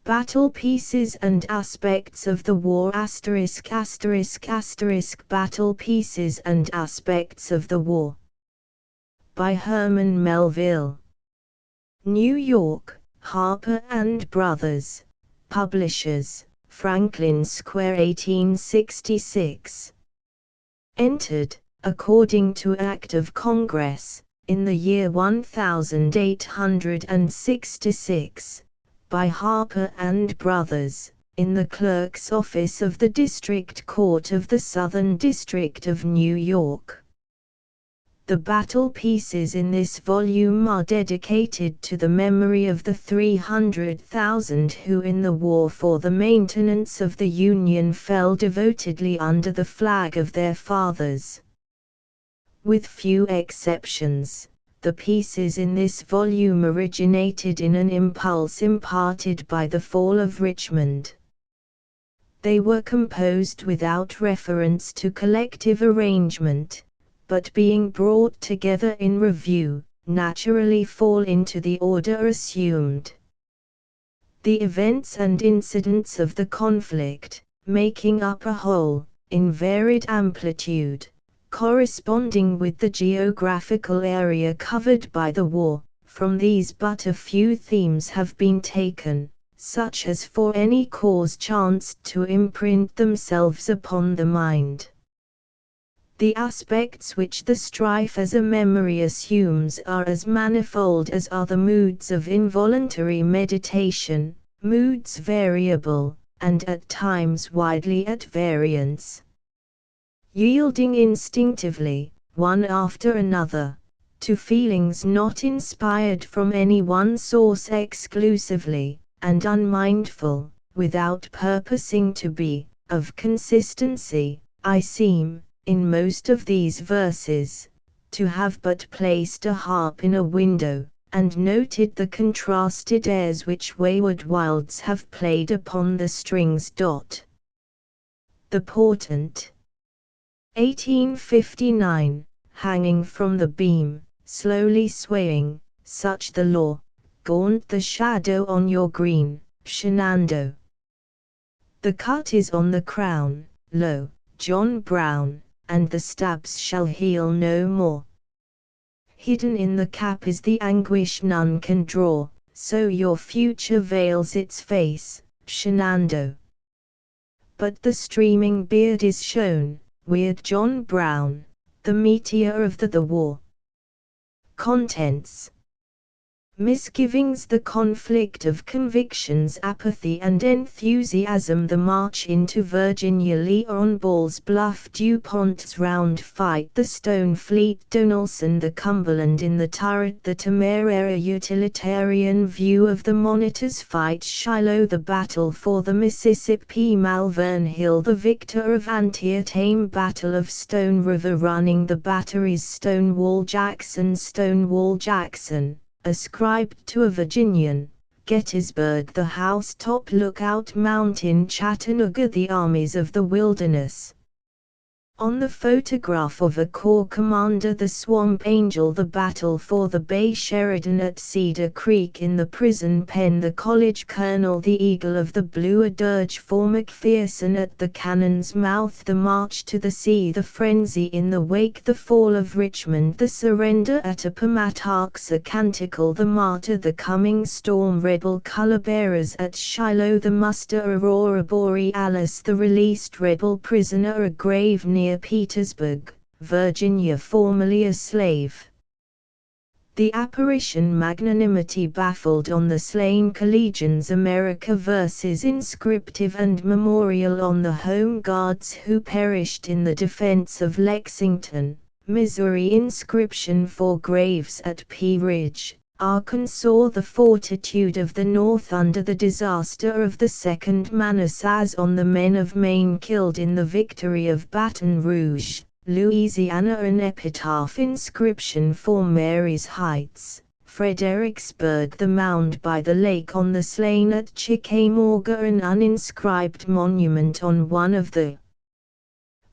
Battle Pieces and Aspects of the War ***** Battle Pieces and Aspects of the War by Herman Melville. New York, Harper and Brothers, Publishers, Franklin Square 1866. Entered, according to Act of Congress, in the year 1866, by Harper and Brothers, in the Clerk's Office of the District Court of the Southern District of New York. The battle pieces in this volume are dedicated to the memory of the 300,000 who in the war for the maintenance of the Union fell devotedly under the flag of their fathers. With few exceptions, the pieces in this volume originated in an impulse imparted by the fall of Richmond. They were composed without reference to collective arrangement, but being brought together in review, naturally fall into the order assumed. The events and incidents of the conflict, making up a whole, in varied amplitude, corresponding with the geographical area covered by the war, from these but a few themes have been taken, such as for any cause chanced to imprint themselves upon the mind. The aspects which the strife as a memory assumes are as manifold as are the moods of involuntary meditation, moods variable, and at times widely at variance. Yielding instinctively, one after another, to feelings not inspired from any one source exclusively, and unmindful, without purposing to be, of consistency, I seem, in most of these verses, to have but placed a harp in a window, and noted the contrasted airs which wayward wilds have played upon the strings. The Portent. 1859, hanging from the beam, slowly swaying, such the law, gaunt the shadow on your green, Shenandoah. The cut is on the crown, lo, John Brown, and the stabs shall heal no more. Hidden in the cap is the anguish none can draw, so your future veils its face, Shenandoah. But the streaming beard is shown, weird John Brown, the meteor of the war. Contents. Misgivings, the conflict of convictions, apathy and enthusiasm, the march into Virginia, Lee on Ball's Bluff, DuPont's round fight, the Stone Fleet, Donelson, the Cumberland in the turret, the Temeraire, utilitarian view of the Monitor's fight, Shiloh, the battle for the Mississippi, Malvern Hill, the victor of Antietam, battle of Stone River, running the batteries, Stonewall Jackson, ascribed to a Virginian, Gettysburg, the housetop lookout mountain, Chattanooga, the armies of the wilderness. On the photograph of a corps commander, the Swamp Angel, the battle for the Bay, Sheridan at Cedar Creek in the prison pen, the college colonel, the Eagle of the Blue, a dirge for McPherson at the cannon's mouth, the march to the sea, the frenzy in the wake, the fall of Richmond, the surrender at Appomattox, a canticle, the martyr, the coming storm, rebel color bearers at Shiloh, the muster, Aurora Borealis, the released rebel prisoner, a grave near Petersburg, Virginia, formerly a slave. The apparition, magnanimity baffled on the slain collegians, America versus inscriptive and memorial on the home guards who perished in the defense of Lexington, Missouri, inscription for graves at Pea Ridge, Arkansas, the fortitude of the North under the disaster of the Second Manassas, on the men of Maine killed in the victory of Baton Rouge, Louisiana, an epitaph inscription for Mary's Heights, Fredericksburg, the mound by the lake on the slain at Chickamauga, an uninscribed monument on one of the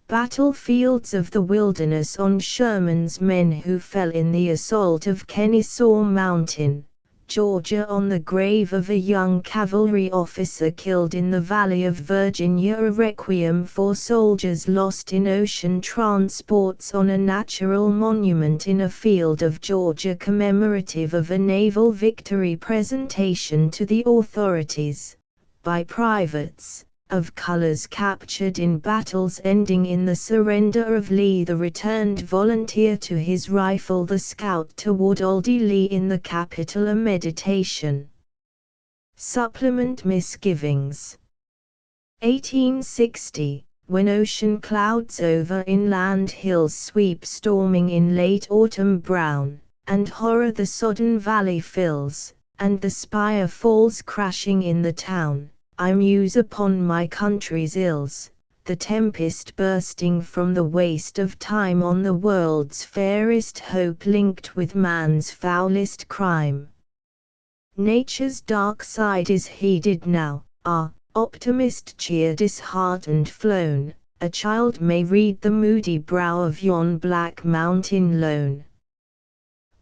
battlefields of the Wilderness on Sherman's men who fell in the assault of Kennesaw Mountain, Georgia, on the grave of a young cavalry officer killed in the Valley of Virginia, a requiem for soldiers lost in ocean transports on a natural monument in a field of Georgia commemorative of a naval victory, presentation to the authorities, by privates, of colors captured in battles ending in the surrender of Lee, the returned volunteer to his rifle, the scout toward Oldie Lee in the Capitol, a meditation. Supplement misgivings. 1860, when ocean clouds over inland hills sweep storming in late autumn brown, and horror the sodden valley fills, and the spire falls crashing in the town, I muse upon my country's ills, the tempest bursting from the waste of time on the world's fairest hope linked with man's foulest crime. Nature's dark side is heeded now, optimist cheer disheartened flown, a child may read the moody brow of yon black mountain lone.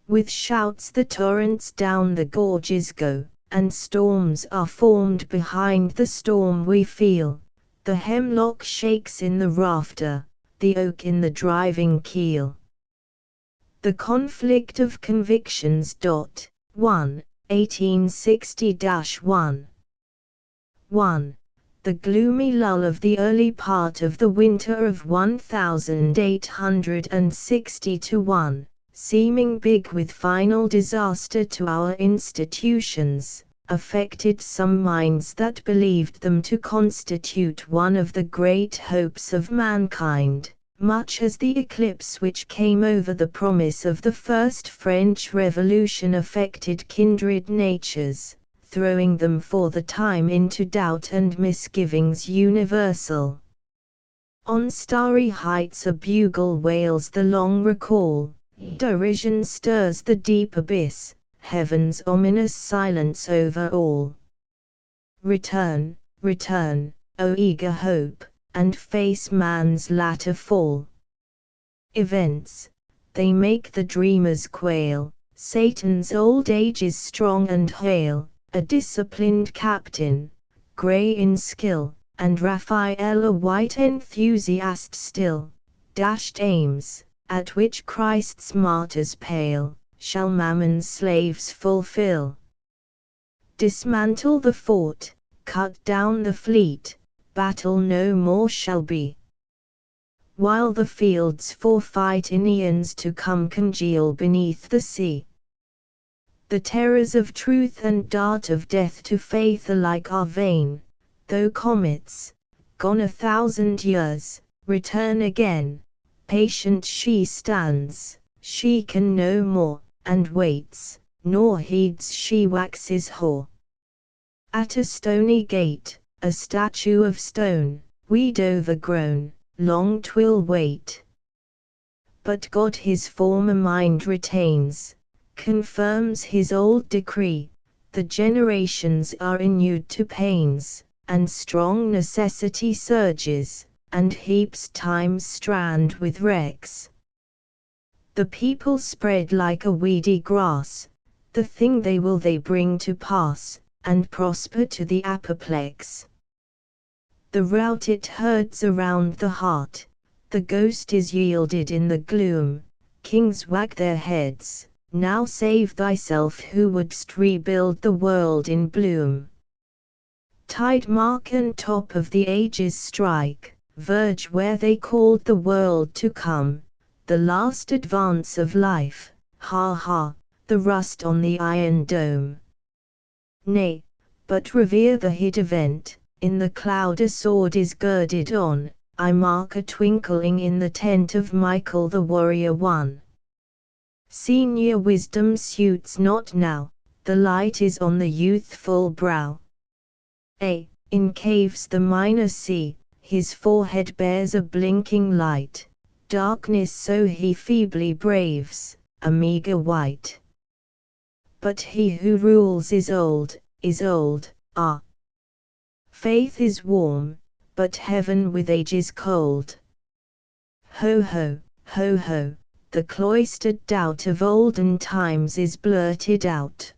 With shouts the torrents down the gorges go, and storms are formed behind the storm we feel. The hemlock shakes in the rafter, the oak in the driving keel. The conflict of convictions. 1. 1860-1. 1. The gloomy lull of the early part of the winter of 1860-1, seeming big with final disaster to our institutions, affected some minds that believed them to constitute one of the great hopes of mankind, much as the eclipse which came over the promise of the first French Revolution affected kindred natures, throwing them for the time into doubt and misgivings universal. On starry heights a bugle wails the long recall, derision stirs the deep abyss, heaven's ominous silence over all. Return, return, O eager hope, and face man's latter fall. Events, they make the dreamers quail, Satan's old age is strong and hale, a disciplined captain, grey in skill, and Raphael a white enthusiast still, dashed aims, at which Christ's martyrs pale, shall Mammon's slaves fulfill. Dismantle the fort, cut down the fleet, battle no more shall be. While the fields for fight in eons to come congeal beneath the sea. The terrors of truth and dart of death to faith alike are vain, though comets, gone 1,000 years, return again. Patient she stands, she can no more, and waits, nor heeds she waxes hoar. At a stony gate, a statue of stone, weed overgrown, long 'twill wait. But God his former mind retains, confirms his old decree, the generations are inured to pains, and strong necessity surges, and heaps time's strand with wrecks. The people spread like a weedy grass, the thing they will they bring to pass, and prosper to the apoplex. The rout it herds around the heart, the ghost is yielded in the gloom, kings wag their heads, now save thyself who wouldst rebuild the world in bloom. Tide mark and top of the ages strike, verge where they called the world to come, the last advance of life, ha ha, the rust on the iron dome. Nay, but revere the hid event, in the cloud a sword is girded on, I mark a twinkling in the tent of Michael the warrior one. Senior wisdom suits not now, the light is on the youthful brow. In caves the miner see, his forehead bears a blinking light, darkness so he feebly braves, a meager wight. But he who rules is old, faith is warm, but heaven with age is cold. Ho ho, ho ho, the cloistered doubt of olden times is blurted out.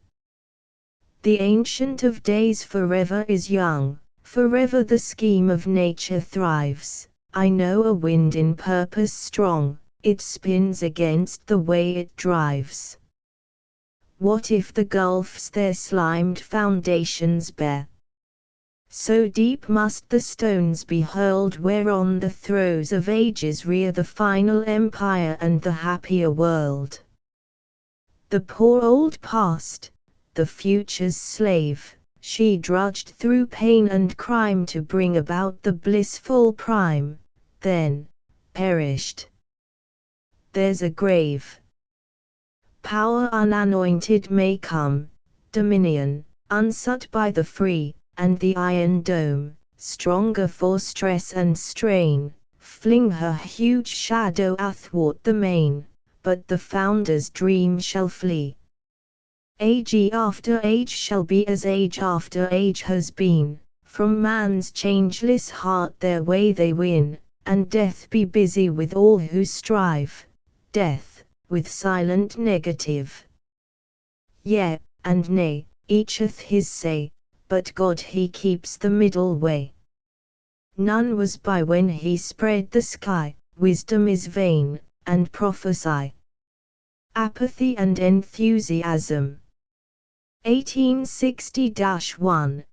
The Ancient of Days forever is young, forever the scheme of nature thrives. I know a wind in purpose strong, it spins against the way it drives. What if the gulfs their slimed foundations bear? So deep must the stones be hurled whereon the throes of ages rear the final empire and the happier world. The poor old past, the future's slave, she drudged through pain and crime to bring about the blissful prime, then perished. There's a grave. Power unanointed may come, dominion, unsought by the free, and the iron dome, stronger for stress and strain, fling her huge shadow athwart the main, but the founder's dream shall flee. Age after age shall be as age after age has been, from man's changeless heart their way they win, and death be busy with all who strive, death, with silent negative. Yea, and nay, each hath his say, but God he keeps the middle way. None was by when he spread the sky, wisdom is vain, and prophesy. Apathy and enthusiasm. 1860-1,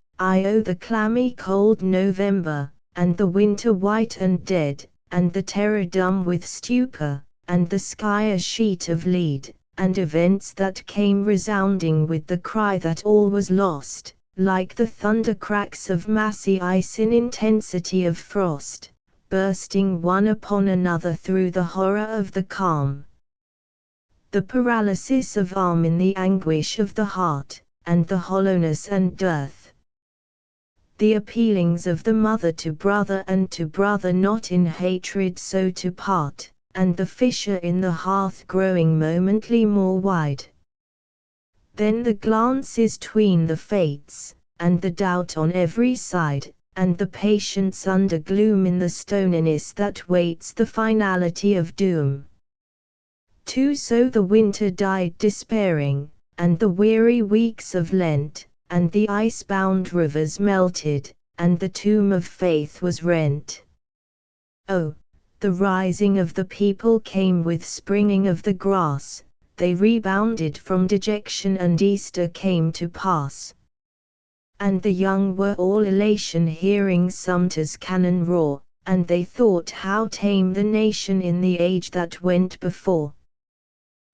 the clammy cold November, and the winter white and dead, and the terror dumb with stupor, and the sky a sheet of lead, and events that came resounding with the cry that all was lost, like the thunder cracks of massy ice in intensity of frost, bursting one upon another through the horror of the calm. The paralysis of arm in the anguish of the heart, and the hollowness and dearth. The appealings of the mother to brother and to brother not in hatred so to part, and the fissure in the hearth growing momently more wide. Then the glances tween the fates, and the doubt on every side, and the patience under gloom in the stoniness that waits the finality of doom. Too so the winter died despairing, and the weary weeks of Lent, and the ice-bound rivers melted, and the tomb of faith was rent. Oh, the rising of the people came with springing of the grass, they rebounded from dejection and Easter came to pass. And the young were all elation hearing Sumter's cannon roar, and they thought how tame the nation in the age that went before.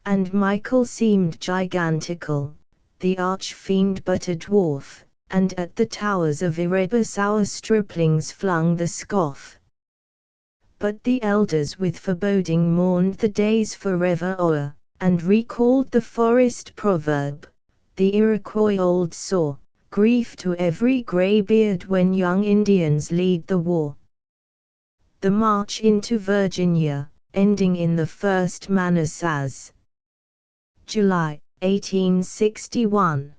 And Michael seemed gigantical, the arch-fiend but a dwarf, and at the towers of Erebus our striplings flung the scoff. But the elders with foreboding mourned the days forever o'er, and recalled the forest proverb, the Iroquois old saw, grief to every graybeard when young Indians lead the war. The march into Virginia, ending in the first Manassas. July, 1861.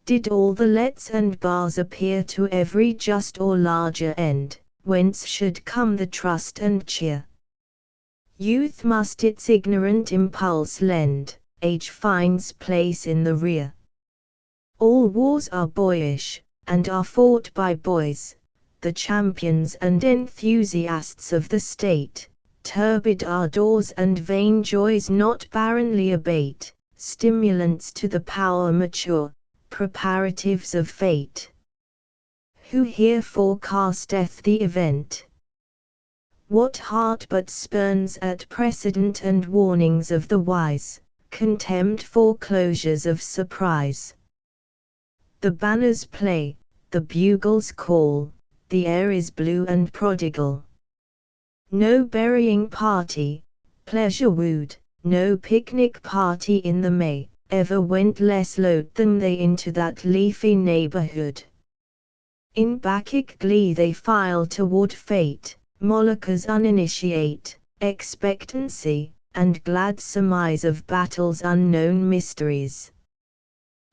Did all the lets and bars appear to every just or larger end, whence should come the trust and cheer? Youth must its ignorant impulse lend, age finds place in the rear. All wars are boyish, and are fought by boys, the champions and enthusiasts of the state, turbid ardors and vain joys not barrenly abate, stimulants to the power mature, preparatives of fate. Who here forecasteth the event? What heart but spurns at precedent and warnings of the wise, contemned foreclosures of surprise? The banners play, the bugles call, the air is blue and prodigal. No burying party, pleasure wooed, no picnic party in the May, ever went less loathsome they into that leafy neighborhood. In Bacchic glee they file toward fate, Moloch's uninitiate, expectancy, and glad surmise of battle's unknown mysteries.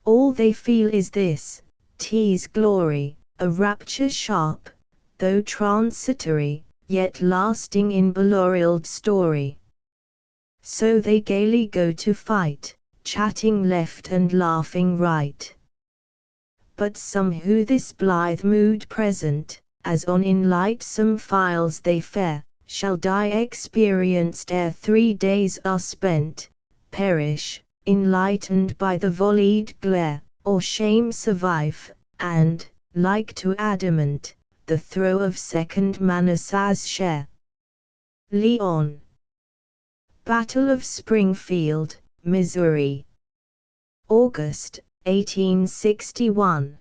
All they feel is this, 'tis glory, a rapture sharp, though transitory, yet lasting in belaureled story. So they gaily go to fight, chatting left and laughing right. But some who this blithe mood present, as on in lightsome files they fare, shall die experienced ere 3 days are spent, perish, enlightened by the volleyed glare, or shame survive, and, like to adamant, the throe of second Manasseh's share. Leon. Battle of Springfield, Missouri. August, 1861.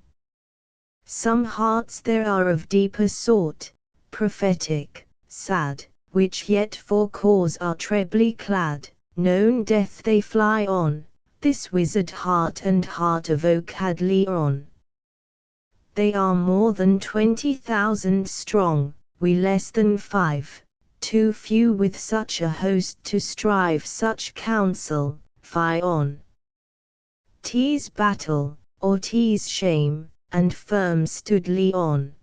Some hearts there are of deeper sort, prophetic, sad, which yet for cause are trebly clad, known death they fly on, this wizard heart and heart of oak had Leon. They are more than 20,000 strong, we less than 5, too few with such a host to strive such counsel, fie on. T's battle, or T's shame, and firm stood Leon.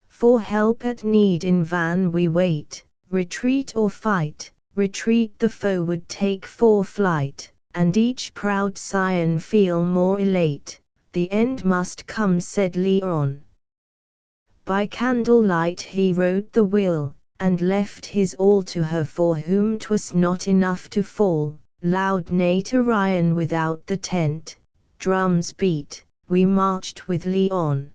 For help at need in van we wait, retreat or fight, retreat the foe would take for flight, and each proud scion feel more elate, the end must come said Leon. By candlelight he wrote the will, and left his all to her for whom 'twas not enough to fall, loud neigh to Ryan without the tent, drums beat, we marched with Leon.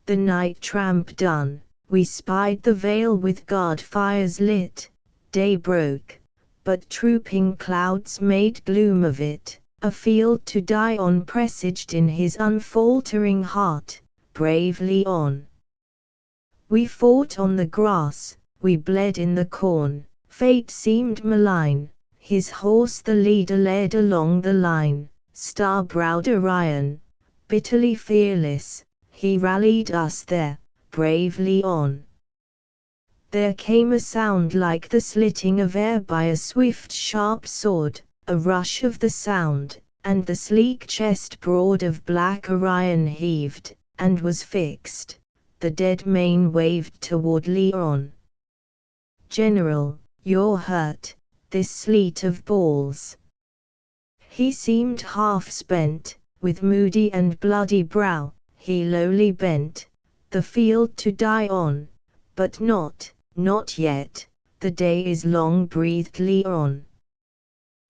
The night tramp done, we spied the vale with guard fires lit, day broke, but trooping clouds made gloom of it, a field to die on presaged in his unfaltering heart, brave Leon. We fought on the grass, we bled in the corn, fate seemed malign, his horse the leader led along the line, star-browed Orion, bitterly fearless, he rallied us there, brave Leon. There came a sound like the slitting of air by a swift sharp sword, a rush of the sound, and the sleek chest broad of black Orion heaved, and was fixed, the dead mane waved toward Leon. General, you're hurt, this sleet of balls. He seemed half spent, with moody and bloody brow, he lowly bent, the field to die on, but not yet, the day is long breathed Leon.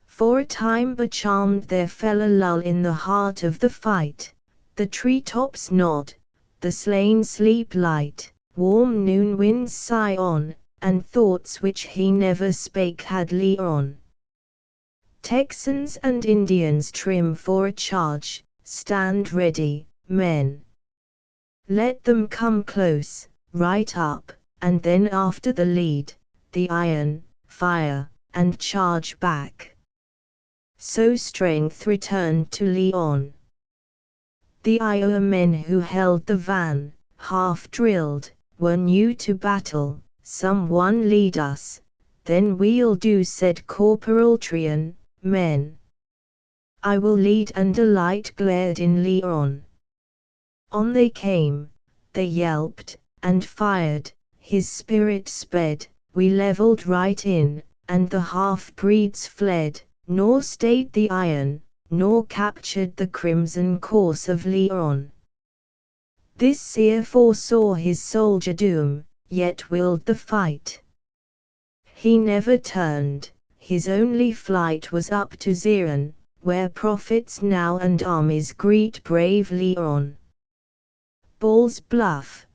For a time becharmed there fell a lull in the heart of the fight, the tree-tops nod, the slain sleep light, warm noon winds sigh on, and thoughts which he never spake had Leon. Texans and Indians trim for a charge, stand ready, men. Let them come close, right up, and then after the lead, the iron, fire, and charge back. So strength returned to Leon. The Iowa men who held the van, half drilled, were new to battle, some one lead us, then we'll do said Corporal Tryon, men. I will lead and a light glared in Leon. On they came, they yelped, and fired, his spirit sped, we levelled right in, and the half-breeds fled, nor stayed the iron, nor captured the crimson course of Leon. This seer foresaw his soldier doom, yet willed the fight. He never turned, his only flight was up to Zion, where prophets now and armies greet brave Leon. Ball's Bluff.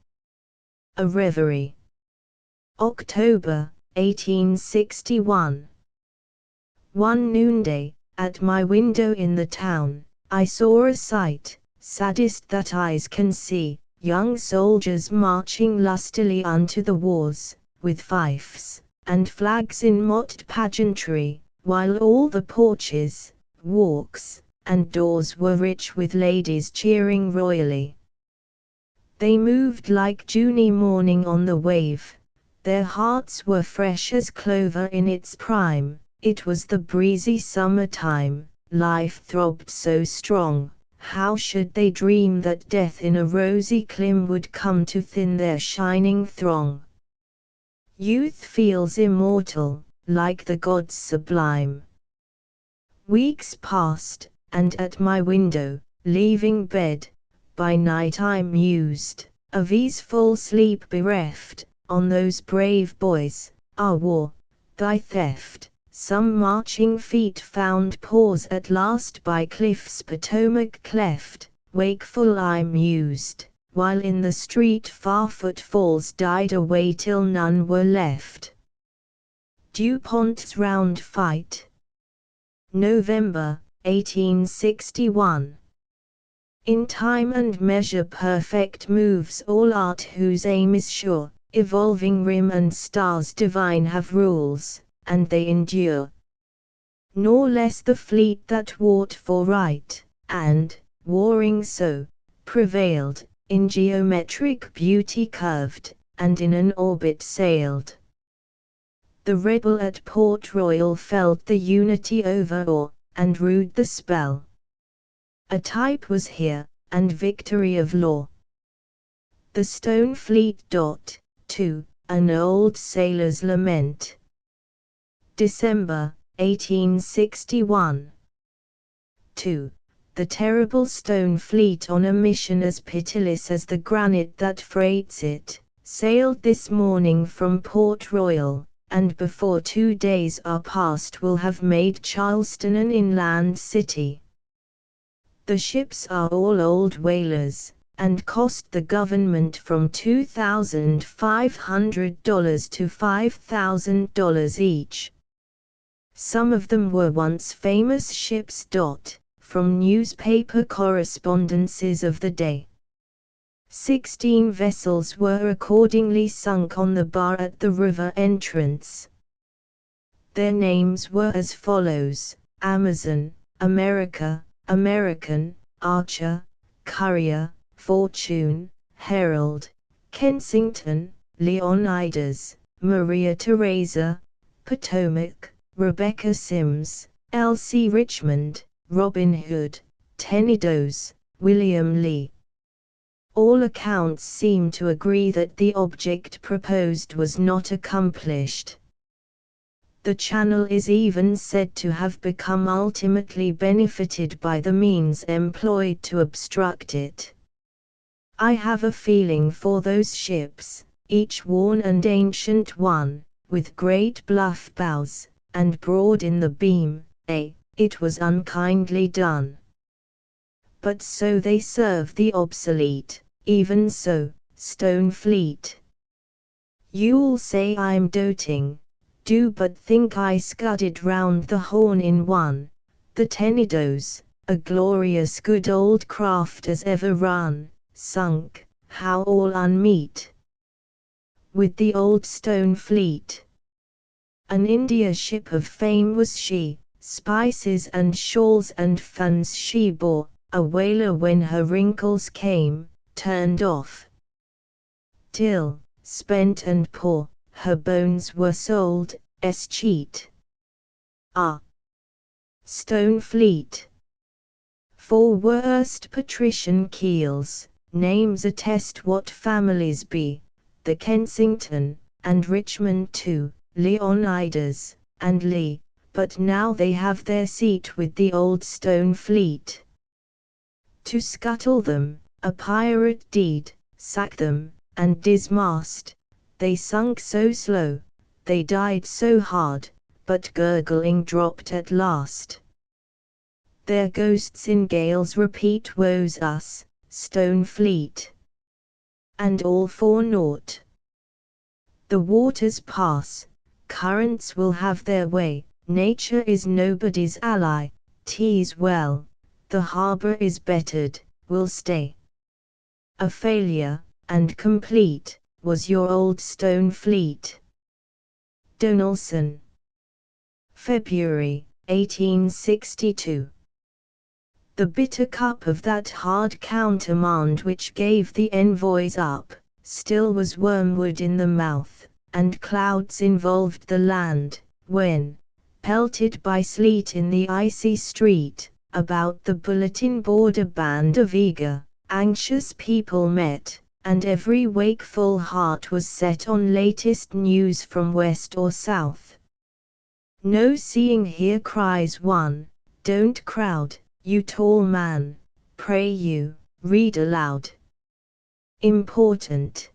A Reverie. October, 1861. One noonday, at my window in the town, I saw a sight, saddest that eyes can see, young soldiers marching lustily unto the wars, with fifes and flags in mocked pageantry, while all the porches, walks, and doors were rich with ladies cheering royally. They moved like Juny morning on the wave, their hearts were fresh as clover in its prime, it was the breezy summer time, life throbbed so strong, how should they dream that death in a rosy clime would come to thin their shining throng? Youth feels immortal, like the gods sublime. Weeks passed, and at my window, leaving bed, by night I mused, of ease full sleep bereft, on those brave boys, our war, thy theft. Some marching feet found pause at last by cliffs Potomac cleft, wakeful I mused, while in the street far footfalls died away till none were left. DuPont's Round Fight. November, 1861. In time and measure perfect moves all art whose aim is sure, evolving rim and stars divine have rules, and they endure. Nor less the fleet that warred for right, and, warring so, prevailed, in geometric beauty curved, and in an orbit sailed. The rebel at Port Royal felt the unity overawe, and rued the spell. A type was here, and victory of law. The Stone Fleet. 2. An old sailor's lament. December, 1861. 2. The terrible Stone Fleet, on a mission as pitiless as the granite that freights it, sailed this morning from Port Royal, and before 2 days are past will have made Charleston an inland city. The ships are all old whalers, and cost the government from $2,500 to $5,000 each. Some of them were once famous ships. From newspaper correspondences of the day. 16 vessels were accordingly sunk on the bar at the river entrance. Their names were as follows: Amazon, America, American, Archer, Courier, Fortune, Herald, Kensington, Leonidas, Maria Theresa, Potomac, Rebecca Sims, Elsie Richmond, Robin Hood, Tenedos, William Lee. All accounts seem to agree that the object proposed was not accomplished. The channel is even said to have become ultimately benefited by the means employed to obstruct it. I have a feeling for those ships, each worn and ancient one, with great bluff bows, and broad in the beam, it was unkindly done. But so they serve the obsolete, even so, Stone Fleet. You'll say I'm doting, do but think I scudded round the Horn in one, the Tenedos, a glorious good old craft as ever run, sunk, how all unmeet, with the old Stone Fleet. An India ship of fame was she, spices and shawls and funds she bore, a whaler when her wrinkles came, turned off, till, spent and poor, her bones were sold, as cheat. Stone Fleet. 4 worst patrician keels, names attest what families be, the Kensington, and Richmond too, Leonidas, and Lee, but now they have their seat with the old Stone Fleet. To scuttle them, a pirate deed, sack them, and dismast, they sunk so slow, they died so hard, but gurgling dropped at last. Their ghosts in gales repeat woes us, Stone Fleet. And all for naught. The waters pass, currents will have their way, nature is nobody's ally, 'tis well, the harbour is bettered, will stay. A failure, and complete, was your old Stone Fleet. Donaldson. February, 1862. The bitter cup of that hard countermand which gave the envoys up, still was wormwood in the mouth, and clouds involved the land, when, pelted by sleet in the icy street, about the bulletin board a band of eager, anxious people met, and every wakeful heart was set on latest news from west or south. No seeing here cries one, don't crowd, you tall man, pray you, read aloud. Important.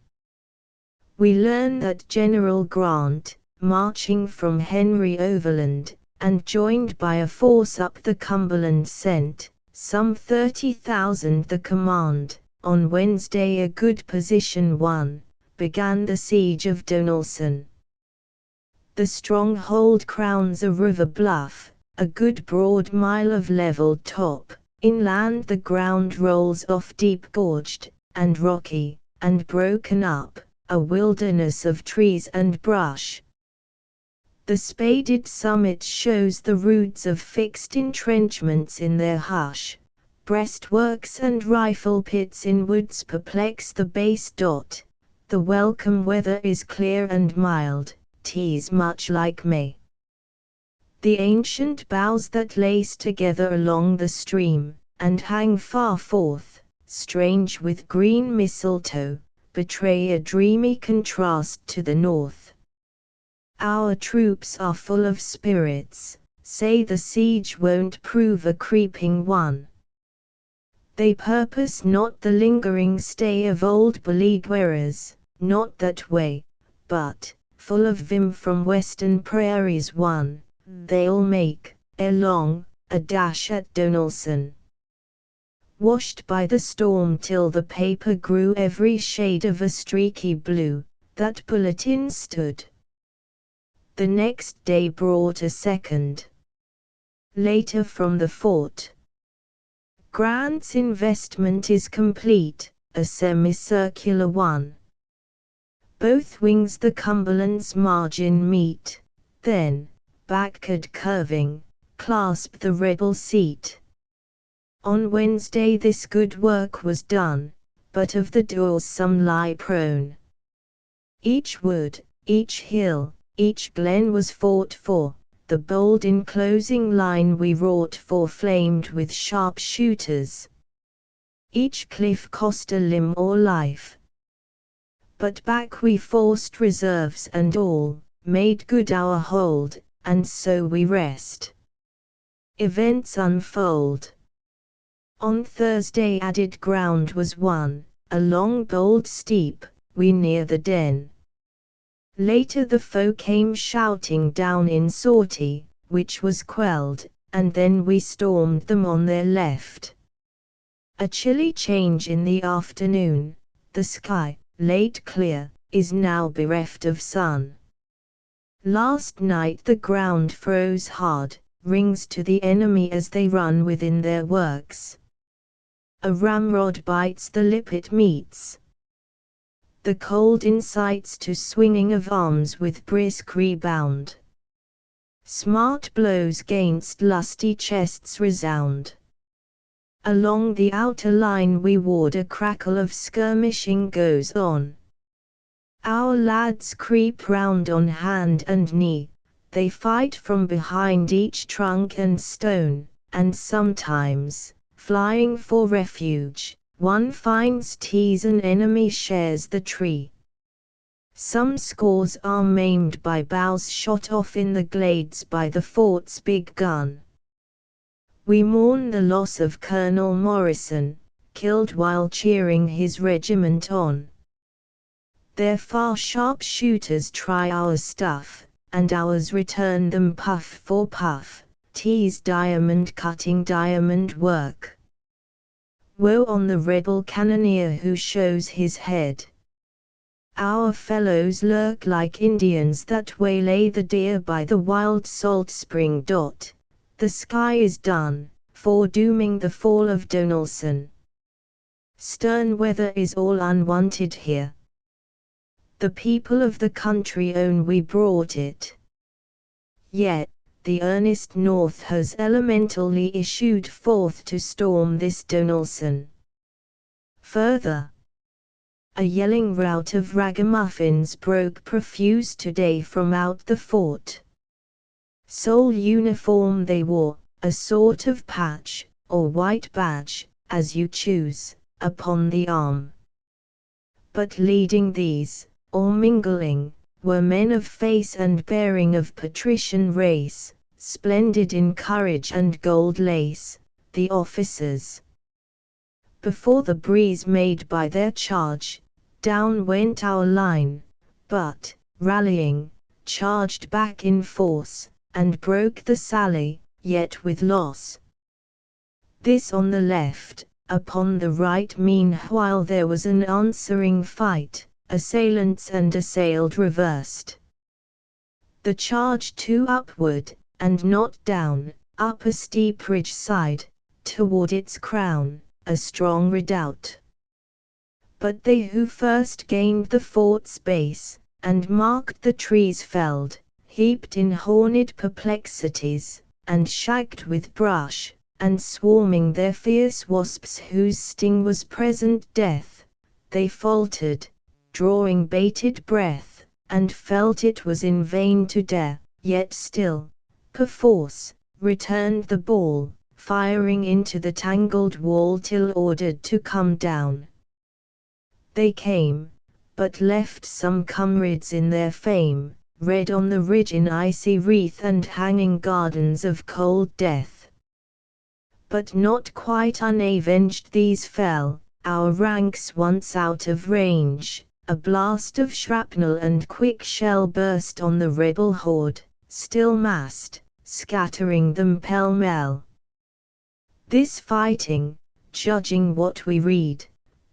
We learn that General Grant, marching from Henry Overland, and joined by a force up the Cumberland sent, some 30,000 the command, on Wednesday a good position won, began the siege of Donelson. The stronghold crowns a river bluff, a good broad mile of level top, inland the ground rolls off deep gorged, and rocky, and broken up, a wilderness of trees and brush. The spaded summit shows the roots of fixed entrenchments in their hush, breastworks and rifle pits in woods perplex the base dot, the welcome weather is clear and mild, 'tis much like May. The ancient boughs that lace together along the stream, and hang far forth, strange with green mistletoe, betray a dreamy contrast to the north. Our troops are full of spirits, say the siege won't prove a creeping one. They purpose not the lingering stay of old beleaguerers, not that way, but, full of vim from western prairies won, they'll make, ere long, a dash at Donelson. Washed by the storm till the paper grew every shade of a streaky blue, that bulletin stood. The next day brought a second. Later from the fort. Grant's investment is complete, a semicircular one. Both wings the Cumberland's margin meet, then, backward curving, clasp the rebel seat. On Wednesday this good work was done, but of the doors some lie prone. Each wood, each hill, each glen was fought for, the bold enclosing line we wrought for flamed with sharp shooters. Each cliff cost a limb or life. But back we forced reserves and all, made good our hold, and so we rest. Events unfold. On Thursday added ground was won, a long bold steep, we near the Den. Later the foe came shouting down in sortie, which was quelled, and then we stormed them on their left. A chilly change in the afternoon, the sky, late clear, is now bereft of sun. Last night the ground froze hard, rings to the enemy as they run within their works. A ramrod bites the lip it meets. The cold incites to swinging of arms with brisk rebound. Smart blows gainst lusty chests resound. Along the outer line we ward a crackle of skirmishing goes on. Our lads creep round on hand and knee, they fight from behind each trunk and stone, and sometimes, flying for refuge, one finds 'tis an enemy shares the tree. Some scores are maimed by boughs shot off in the glades by the fort's big gun. We mourn the loss of Colonel Morrison, killed while cheering his regiment on. Their far sharp shooters try our stuff, and ours return them puff for puff, 'tis diamond cutting diamond work. Woe on the rebel cannoneer who shows his head. Our fellows lurk like Indians that waylay the deer by the wild salt spring dot. The sky is done, foredooming the fall of Donelson. Stern weather is all unwanted here. The people of the country own we brought it. Yet, the earnest North has elementally issued forth to storm this Donelson. Further, a yelling rout of ragamuffins broke profuse today from out the fort. Sole uniform they wore, a sort of patch, or white badge, as you choose, upon the arm. But leading these, or mingling, were men of face and bearing of patrician race, splendid in courage and gold lace, the officers. Before the breeze made by their charge, down went our line, but, rallying, charged back in force, and broke the sally, yet with loss. This on the left. Upon the right meanwhile there was an answering fight, assailants and assailed reversed. The charge too upward, and not down, up a steep ridge side, toward its crown, a strong redoubt. But they who first gained the fort's base, and marked the trees felled, heaped in horned perplexities, and shagged with brush, and swarming their fierce wasps whose sting was present death, they faltered, drawing bated breath, and felt it was in vain to dare, yet still, perforce, returned the ball, firing into the tangled wall till ordered to come down. They came, but left some comrades in their fame, red on the ridge in icy wreath and hanging gardens of cold death. But not quite unavenged these fell, our ranks once out of range, a blast of shrapnel and quick shell burst on the rebel horde, still massed, scattering them pell-mell. This fighting, judging what we read,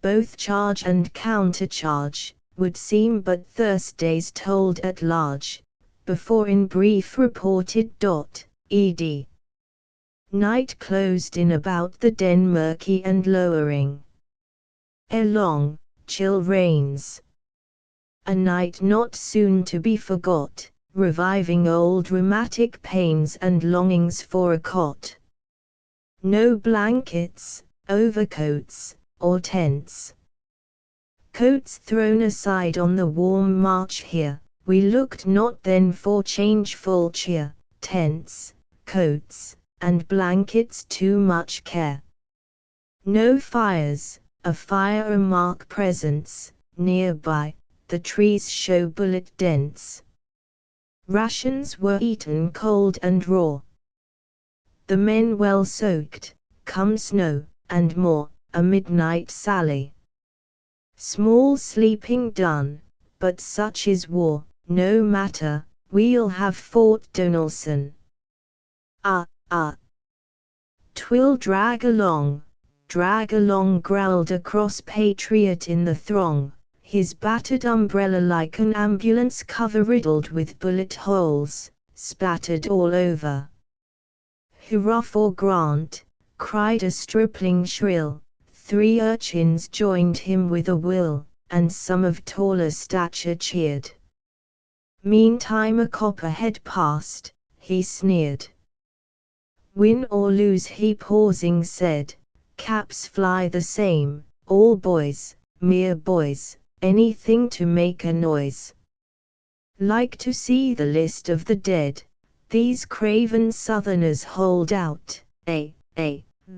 both charge and countercharge, would seem but Thursdays told at large, before in brief reported. Ed. Night closed in about the den murky and lowering. Ere long, chill reigns. A night not soon to be forgot, reviving old rheumatic pains and longings for a cot. No blankets, overcoats, or tents. Coats thrown aside on the warm march here, we looked not then for changeful cheer, tents, coats, and blankets too much care. No fires, a fire mark presence, nearby, the trees show bullet dents. Rations were eaten cold and raw. The men well soaked, come snow, and more, a midnight sally. Small sleeping done, but such is war, no matter, we'll have Fort Donelson. Ah. 'Twill drag along, growled a cross patriot in the throng, his battered umbrella like an ambulance cover riddled with bullet holes, spattered all over. Hurrah for Grant, cried a stripling shrill, 3 urchins joined him with a will, and some of taller stature cheered. Meantime a copperhead passed, he sneered. Win or lose he pausing said, caps fly the same, all boys, mere boys, anything to make a noise. Like to see the list of the dead, these craven southerners hold out,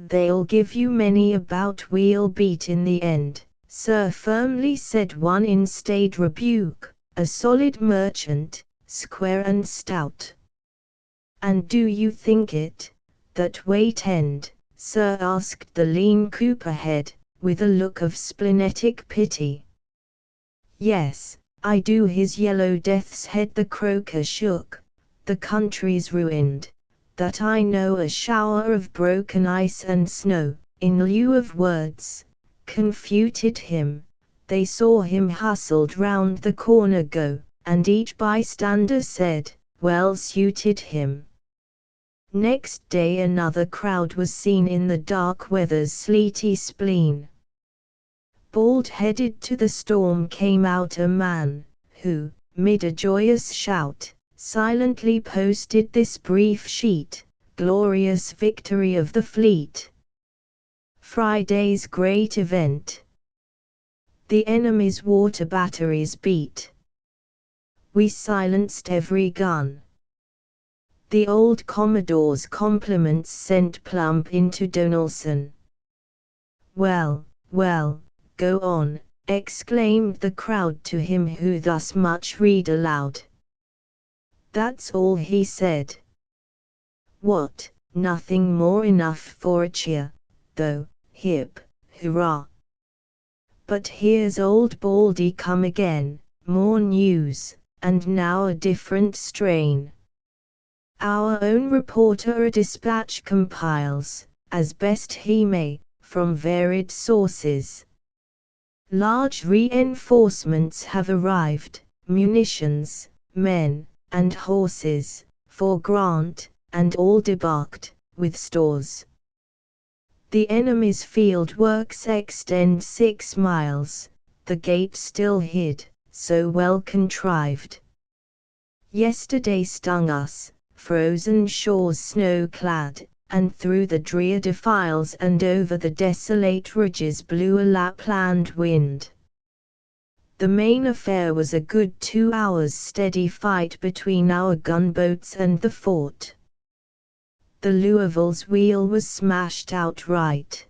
they'll give you many a bout we'll beat in the end, sir firmly said one in staid rebuke, a solid merchant, square and stout. And do you think it, that wait end, sir asked the lean cooperhead, with a look of splenetic pity. Yes, I do his yellow death's head the croaker shook, the country's ruined, that I know a shower of broken ice and snow, in lieu of words, confuted him, they saw him hustled round the corner go, and each bystander said, well suited him. Next day another crowd was seen in the dark weather's sleety spleen. Bald-headed to the storm came out a man, who, mid a joyous shout, silently posted this brief sheet, glorious victory of the fleet. Friday's great event. The enemy's water batteries beat. We silenced every gun. The old Commodore's compliments sent plump into Donelson. Well, go on, exclaimed the crowd to him who thus much read aloud. That's all he said. What, nothing more enough for a cheer, though, hip, hurrah! But here's old Baldy come again, more news, and now a different strain. Our own reporter a dispatch compiles, as best he may, from varied sources. Large reinforcements have arrived, munitions, men, and horses, for Grant, and all debarked, with stores. The enemy's field works extend 6 miles, the gate still hid, so well contrived. Yesterday stung us, frozen shores snow-clad, and through the drear defiles and over the desolate ridges blew a Lapland wind. The main affair was a good 2 hours' steady fight between our gunboats and the fort. The Louisville's wheel was smashed outright.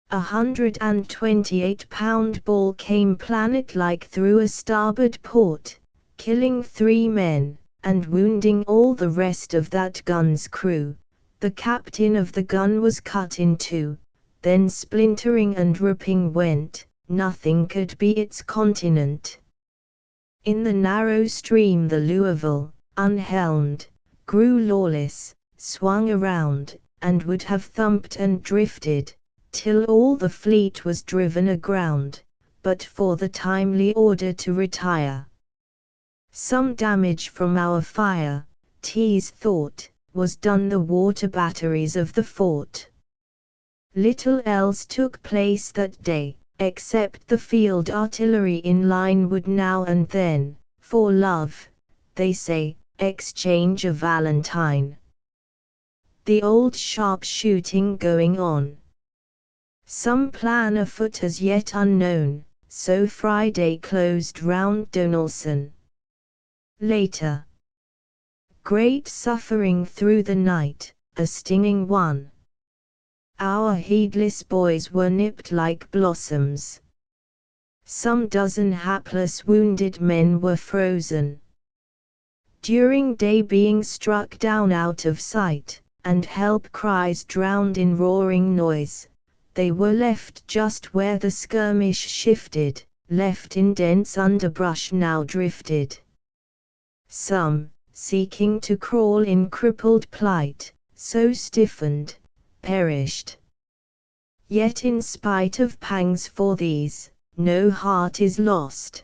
A 128-pound ball came planet-like through a starboard port, killing 3 men, and wounding all the rest of that gun's crew. The captain of the gun was cut in 2, then splintering and ripping went, nothing could be its continent. In the narrow stream the Louisville, unhelmed, grew lawless, swung around, and would have thumped and drifted, till all the fleet was driven aground, but for the timely order to retire. Some damage from our fire, Tease thought, was done the water batteries of the fort. Little else took place that day, except the field artillery in line would now and then, for love, they say, exchange a valentine. The old sharpshooting going on. Some plan afoot as yet unknown, so Friday closed round Donelson. Later. Great suffering through the night, a stinging one. Our heedless boys were nipped like blossoms. Some dozen hapless wounded men were frozen. During day being struck down out of sight, and help cries drowned in roaring noise, they were left just where the skirmish shifted, left in dense underbrush now drifted. Some, seeking to crawl in crippled plight, so stiffened, perished. Yet in spite of pangs for these, no heart is lost.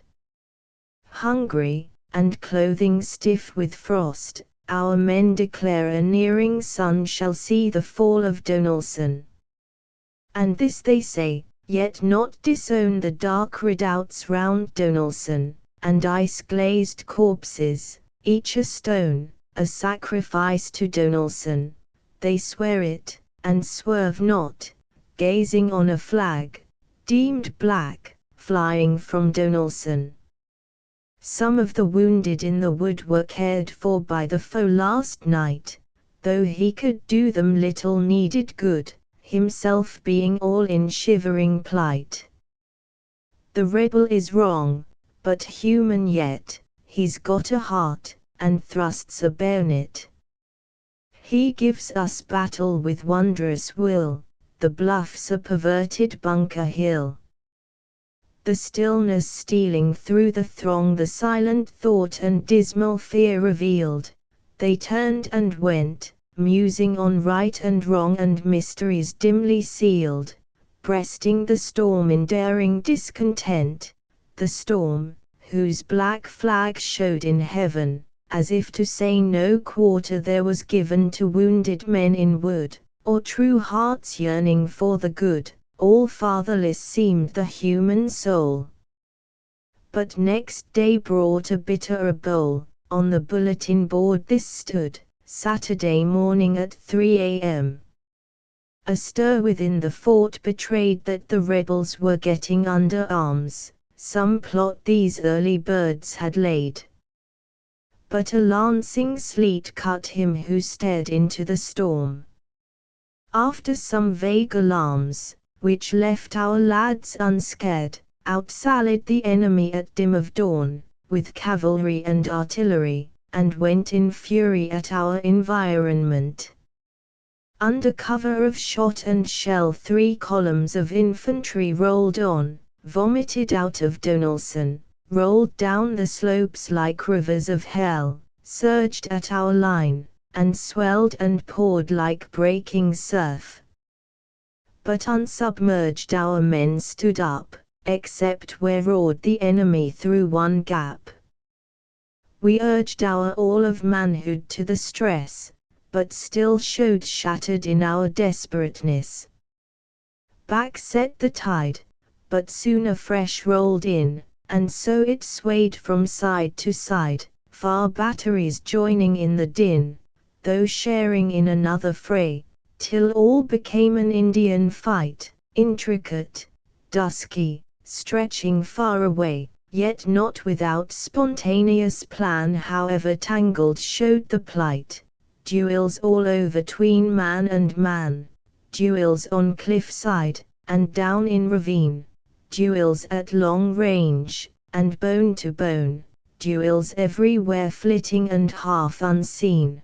Hungry, and clothing stiff with frost, our men declare a nearing sun shall see the fall of Donelson. And this they say, yet not disown the dark redoubts round Donelson, and ice-glazed corpses, each a stone, a sacrifice to Donelson. They swear it, and swerve not, gazing on a flag, deemed black, flying from Donelson. Some of the wounded in the wood were cared for by the foe last night, though he could do them little needed good, himself being all in shivering plight. The rebel is wrong, but human yet, he's got a heart, and thrusts a bayonet. He gives us battle with wondrous will, the bluff's a perverted Bunker Hill. The stillness stealing through the throng the silent thought and dismal fear revealed, they turned and went, musing on right and wrong and mysteries dimly sealed, breasting the storm in daring discontent, the storm, whose black flag showed in heaven, as if to say no quarter there was given to wounded men in wood, or true hearts yearning for the good. All fatherless seemed the human soul. But next day brought a bitterer bowl. On the bulletin board this stood, Saturday morning at 3 a.m. A stir within the fort betrayed that the rebels were getting under arms, some plot these early birds had laid. But a lancing sleet cut him who stared into the storm. After some vague alarms, which left our lads unscared, out-sallied the enemy at dim of dawn, with cavalry and artillery, and went in fury at our environment. Under cover of shot and shell 3 columns of infantry rolled on, vomited out of Donelson, rolled down the slopes like rivers of hell, surged at our line, and swelled and poured like breaking surf. But unsubmerged our men stood up, except where roared the enemy through one gap. We urged our all of manhood to the stress, but still showed shattered in our desperateness. Back set the tide, but soon afresh rolled in, and so it swayed from side to side, far batteries joining in the din, though sharing in another fray, till all became an Indian fight, intricate, dusky, stretching far away, yet not without spontaneous plan however tangled showed the plight. Duels all over 'tween man and man, duels on cliff side, and down in ravine, duels at long range, and bone to bone, duels everywhere flitting and half unseen.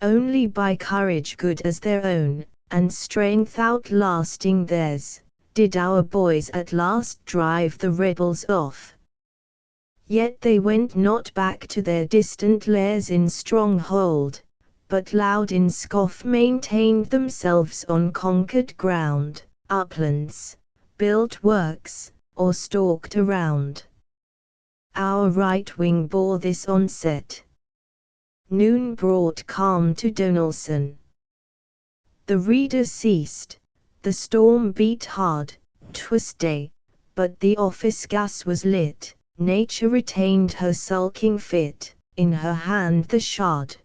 Only by courage good as their own, and strength outlasting theirs, did our boys at last drive the rebels off. Yet they went not back to their distant lairs in stronghold, but loud in scoff maintained themselves on conquered ground, uplands, built works, or stalked around. Our right wing bore this onset. Noon brought calm to Donelson. The reader ceased, the storm beat hard, 'twas day, but the office gas was lit, nature retained her sulking fit, in her hand the shard.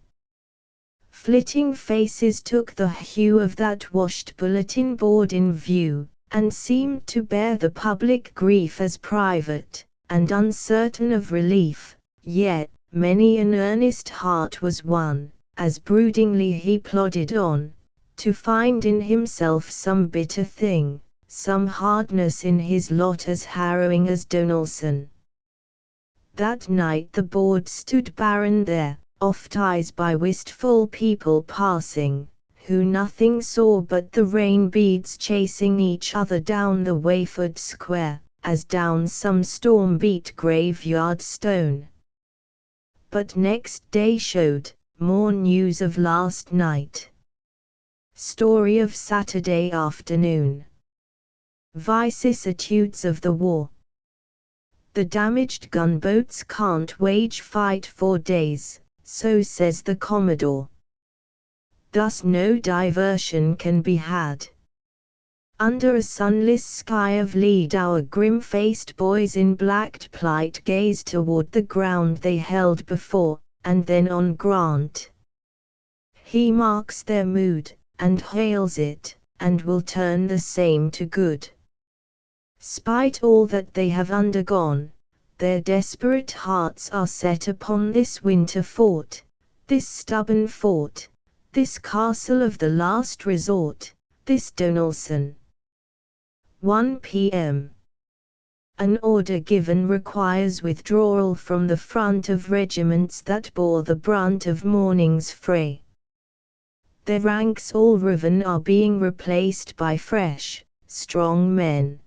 Flitting faces took the hue of that washed bulletin board in view, and seemed to bear the public grief as private, and uncertain of relief, yet many an earnest heart was won, as broodingly he plodded on, to find in himself some bitter thing, some hardness in his lot as harrowing as Donelson. That night the board stood barren there, oft-eyes by wistful people passing, who nothing saw but the rain beads chasing each other down the wafered square, as down some storm-beat graveyard stone. But next day showed more news of last night. Story of Saturday afternoon. Vicissitudes of the war. The damaged gunboats can't wage fight for days, so says the Commodore. Thus no diversion can be had. Under a sunless sky of lead our grim-faced boys in blacked plight gaze toward the ground they held before, and then on Grant. He marks their mood, and hails it, and will turn the same to good. Spite all that they have undergone, their desperate hearts are set upon this winter fort, this stubborn fort, this castle of the last resort, this Donelson. 1 p.m. An order given requires withdrawal from the front of regiments that bore the brunt of morning's fray. Their ranks all riven are being replaced by fresh, strong men.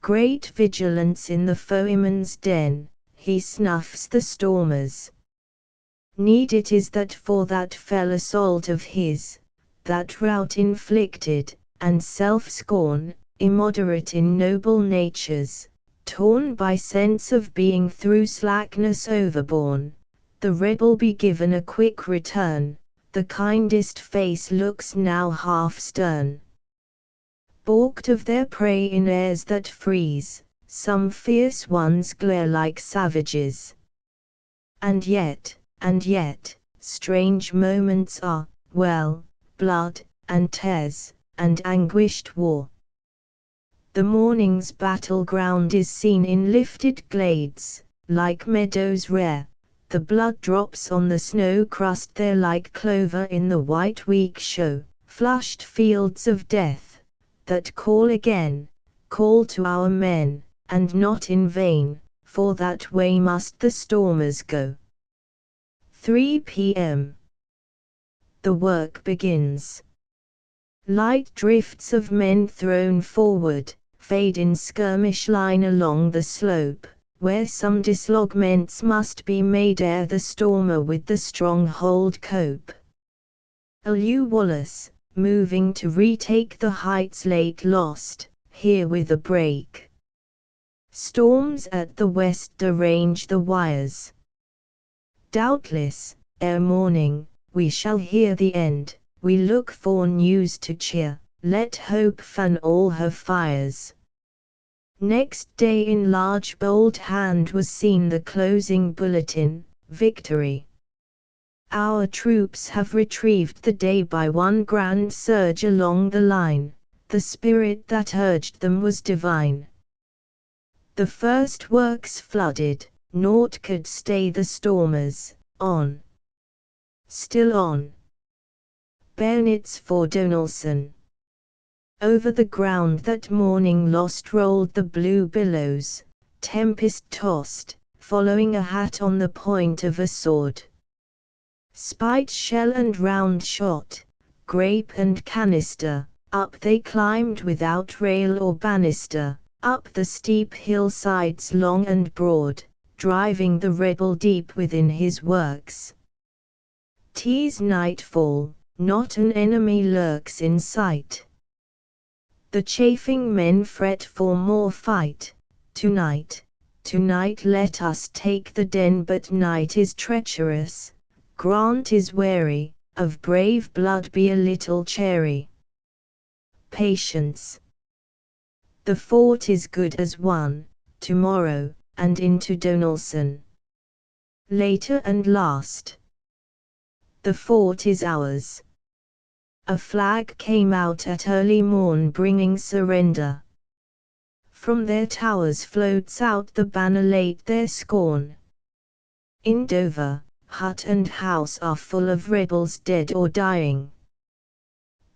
Great vigilance in the foeman's den, he snuffs the stormers. Need it is that for that fell assault of his, that rout inflicted, and self-scorn, immoderate in noble natures, torn by sense of being through slackness overborne, the rebel be given a quick return, the kindest face looks now half stern. Balked of their prey in airs that freeze, some fierce ones glare like savages. And yet, strange moments are, well, blood, and tears, and anguished war. The morning's battleground is seen in lifted glades, like meadows rare, the blood drops on the snow crust there like clover in the white week show, flushed fields of death, that call again, call to our men, and not in vain, for that way must the stormers go. 3 p.m. the work begins. Light drifts of men thrown forward, fade in skirmish line along the slope, where some dislodgements must be made ere the stormer with the stronghold cope. Lew Wallace, moving to retake the heights late lost, here with a break. Storms at the west derange the wires. Doubtless, ere morning, we shall hear the end. We look for news to cheer, let hope fan all her fires. Next day in large bold hand was seen the closing bulletin, victory. Our troops have retrieved the day by one grand surge along the line, the spirit that urged them was divine. The first works flooded, naught could stay the stormers, on. Still on. Bayonets for Donelson. Over the ground that morning lost rolled the blue billows, tempest tossed, following a hat on the point of a sword. Spite shell and round shot, grape and canister, up they climbed without rail or banister, up the steep hillsides long and broad, driving the rebel deep within his works. 'Tis nightfall, not an enemy lurks in sight. The chafing men fret for more fight. Tonight let us take the den, but night is treacherous. Grant is wary, of brave blood be a little chary. Patience. The fort is good as won, tomorrow, and into Donelson. Later and last. The fort is ours. A flag came out at early morn bringing surrender. From their towers floats out the banner late their scorn. In Dover, hut and house are full of rebels dead or dying.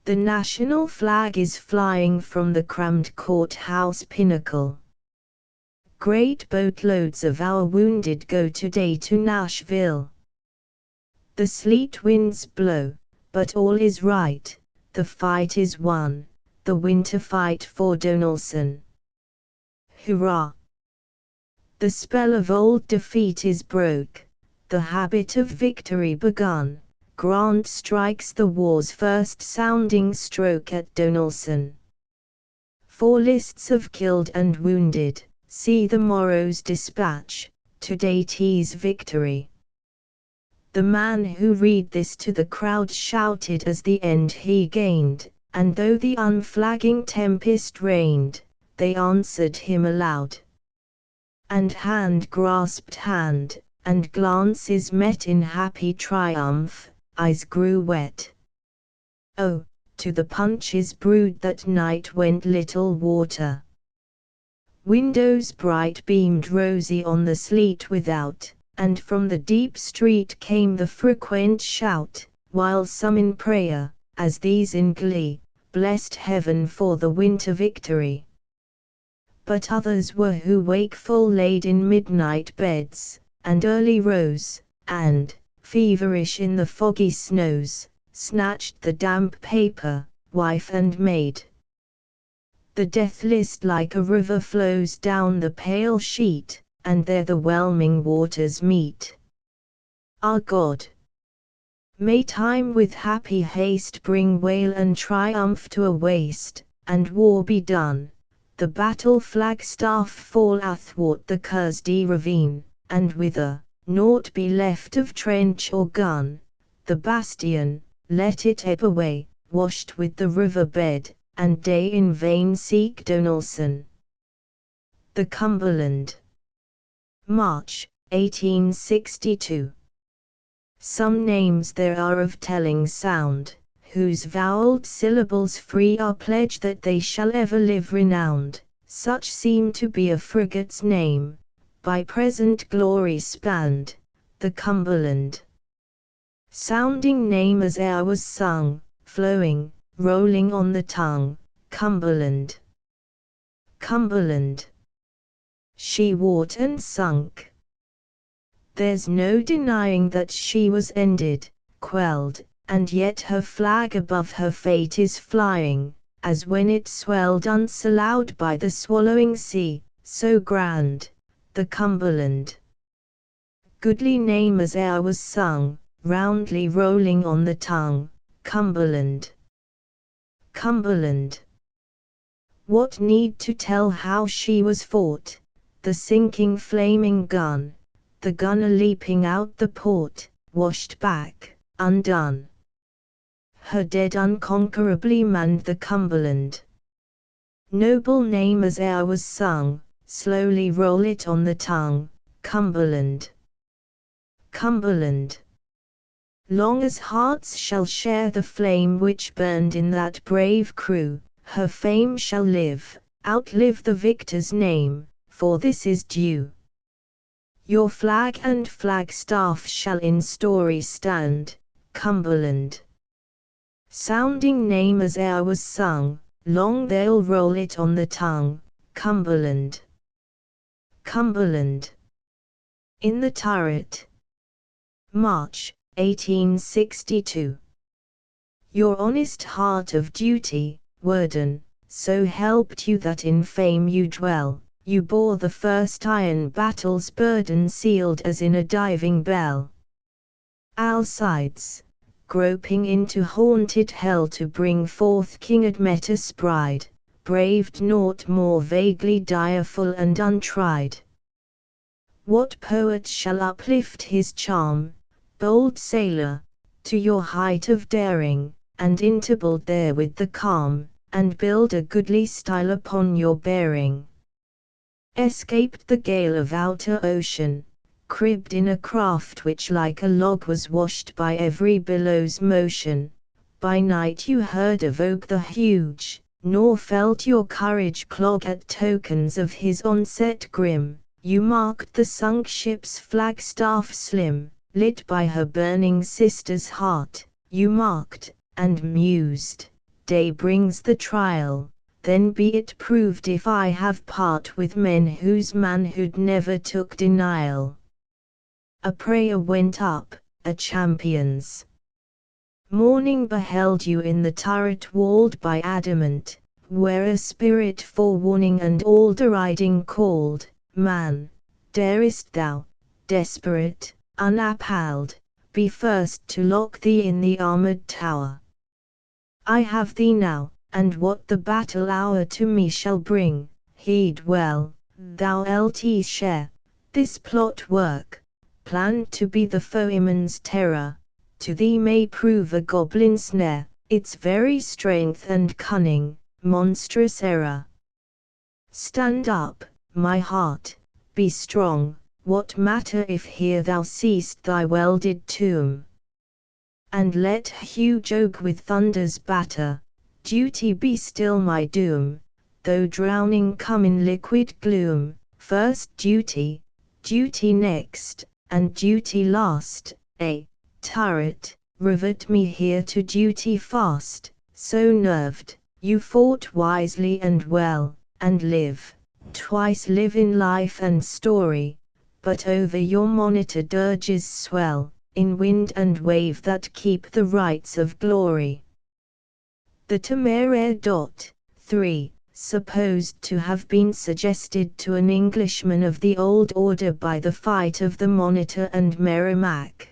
The national flag is flying from the crammed courthouse pinnacle. Great boatloads of our wounded go today to Nashville. The sleet winds blow, but all is right, the fight is won, the winter fight for Donelson. Hurrah! The spell of old defeat is broke, the habit of victory begun. Grant strikes the war's first sounding stroke at Donelson. 4 lists of killed and wounded, see the morrow's dispatch, today 'tis victory. The man who read this to the crowd shouted as the end he gained, and though the unflagging tempest reigned, they answered him aloud. And hand grasped hand, and glances met in happy triumph, eyes grew wet. Oh, to the punches brewed that night went little water. Windows bright beamed rosy on the sleet without, and from the deep street came the frequent shout, while some in prayer, as these in glee, blessed heaven for the winter victory. But others were who wakeful laid in midnight beds, and early rose, and, feverish in the foggy snows, snatched the damp paper, wife and maid. The death list like a river flows down the pale sheet, and there the whelming waters meet. Our God! May time with happy haste bring wail and triumph to a waste, and war be done. The battle flagstaff fall athwart the Cursed ravine, and with naught be left of trench or gun. The bastion, let it ebb away, washed with the river bed, and day in vain seek Donelson. The Cumberland. March, 1862. Some names there are of telling sound, whose vowelled syllables free our pledge that they shall ever live renowned. Such seem to be a frigate's name, by present glory spanned, the Cumberland. Sounding name as e'er was sung, flowing, rolling on the tongue, Cumberland. Cumberland. She warped and sunk. There's no denying that she was ended, quelled, and yet her flag above her fate is flying, as when it swelled once aloud by the swallowing sea, so grand, the Cumberland. Goodly name as e'er was sung, roundly rolling on the tongue, Cumberland. Cumberland. What need to tell how she was fought, the sinking flaming gun, the gunner leaping out the port, washed back, undone. Her dead unconquerably manned the Cumberland. Noble name as e'er was sung, slowly roll it on the tongue, Cumberland. Cumberland. Long as hearts shall share the flame which burned in that brave crew, her fame shall live, outlive the victor's name, for this is due. Your flag and flagstaff shall in story stand, Cumberland. Sounding name as e'er was sung, long they'll roll it on the tongue, Cumberland. Cumberland. In the Turret. March, 1862. Your honest heart of duty, Worden, so helped you that in fame you dwell, you bore the first iron battle's burden sealed as in a diving bell. Alcides, groping into haunted hell to bring forth King Admetus' bride, braved naught more vaguely direful and untried. What poet shall uplift his charm, bold sailor, to your height of daring, and interbold there with the calm, and build a goodly style upon your bearing? Escaped the gale of outer ocean, cribbed in a craft which like a log was washed by every billow's motion. By night you heard evoke the huge, nor felt your courage clog at tokens of his onset grim. You marked the sunk ship's flagstaff slim, lit by her burning sister's heart. You marked, and mused, day brings the trial, then be it proved if I have part with men whose manhood never took denial. A prayer went up, a champion's. Morning beheld you in the turret walled by adamant, where a spirit forewarning and all deriding called, Man, darest thou, desperate, unappalled, be first to lock thee in the armored tower? I have thee now, and what the battle hour to me shall bring, heed well, thou LT share, this plot work, planned to be the foeman's terror, to thee may prove a goblin snare, its very strength and cunning, monstrous error. Stand up, my heart, be strong, what matter if here thou seest thy welded tomb? And let huge oak with thunders batter, duty be still my doom, though drowning come in liquid gloom, first duty, duty next, and duty last, turret, rivet me here to duty fast, so nerved, you fought wisely and well, and live. Twice live in life and story, but over your monitor dirges swell, in wind and wave that keep the rights of glory. The Temeraire. 3, supposed to have been suggested to an Englishman of the old order by the fight of the Monitor and Merrimac.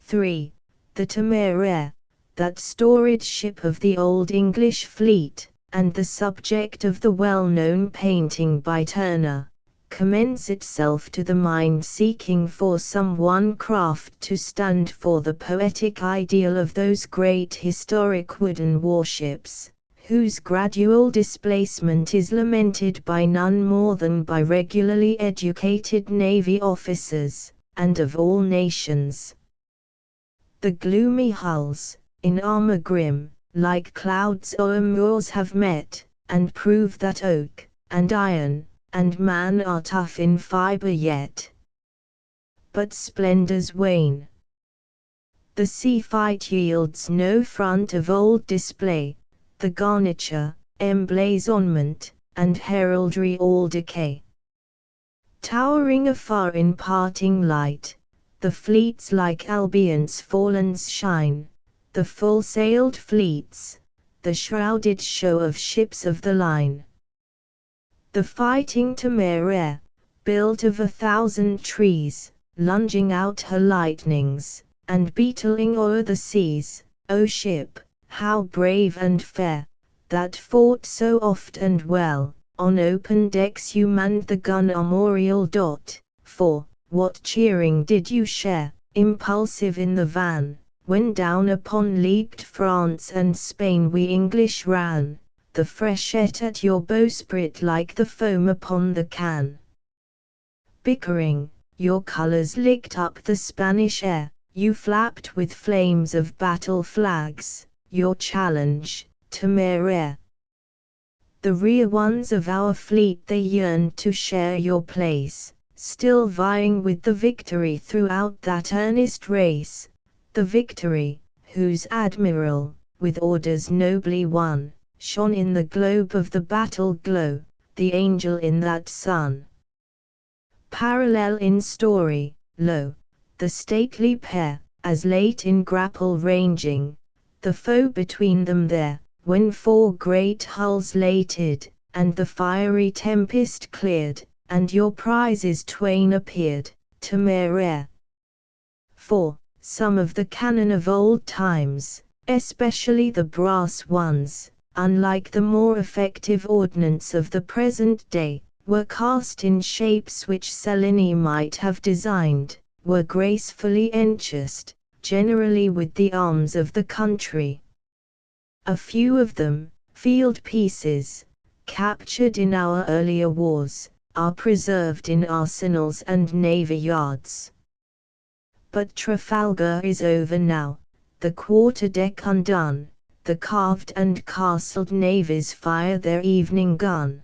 3. The Temeraire, that storied ship of the old English fleet, and the subject of the well-known painting by Turner, commends itself to the mind seeking for some one craft to stand for the poetic ideal of those great historic wooden warships, whose gradual displacement is lamented by none more than by regularly educated Navy officers, and of all nations. The gloomy hulls, in armor grim, like clouds o'er moors have met, and prove that oak, and iron, and man are tough in fibre yet. But splendors wane. The sea fight yields no front of old display, the garniture, emblazonment, and heraldry all decay. Towering afar in parting light, the fleets like Albion's fallens shine, the full-sailed fleets, the shrouded show of ships of the line. The fighting Temeraire, built of 1,000 trees, lunging out her lightnings, and beetling o'er the seas, O ship, how brave and fair, that fought so oft and well, on open decks you manned the gun armorial dot, for, what cheering did you share, impulsive in the van, when down upon leagued France and Spain we English ran, the freshet at your bowsprit like the foam upon the can. Bickering, your colours licked up the Spanish air, you flapped with flames of battle flags, your challenge, Temeraire. The rear ones of our fleet they yearned to share your place, still vying with the victory throughout that earnest race, the victory, whose admiral, with orders nobly won, shone in the globe of the battle glow, the angel in that sun. Parallel in story, lo, the stately pair, as late in grapple ranging, the foe between them there, when four great hulls lated, and the fiery tempest cleared, and your prizes twain appeared, Temeraire. For, some of the cannon of old times, especially the brass ones, unlike the more effective ordnance of the present day, were cast in shapes which Cellini might have designed, were gracefully enchased, generally with the arms of the country. A few of them, field pieces, captured in our earlier wars, are preserved in arsenals and navy yards. But Trafalgar is over now, the quarter-deck undone, the carved and castled navies fire their evening gun.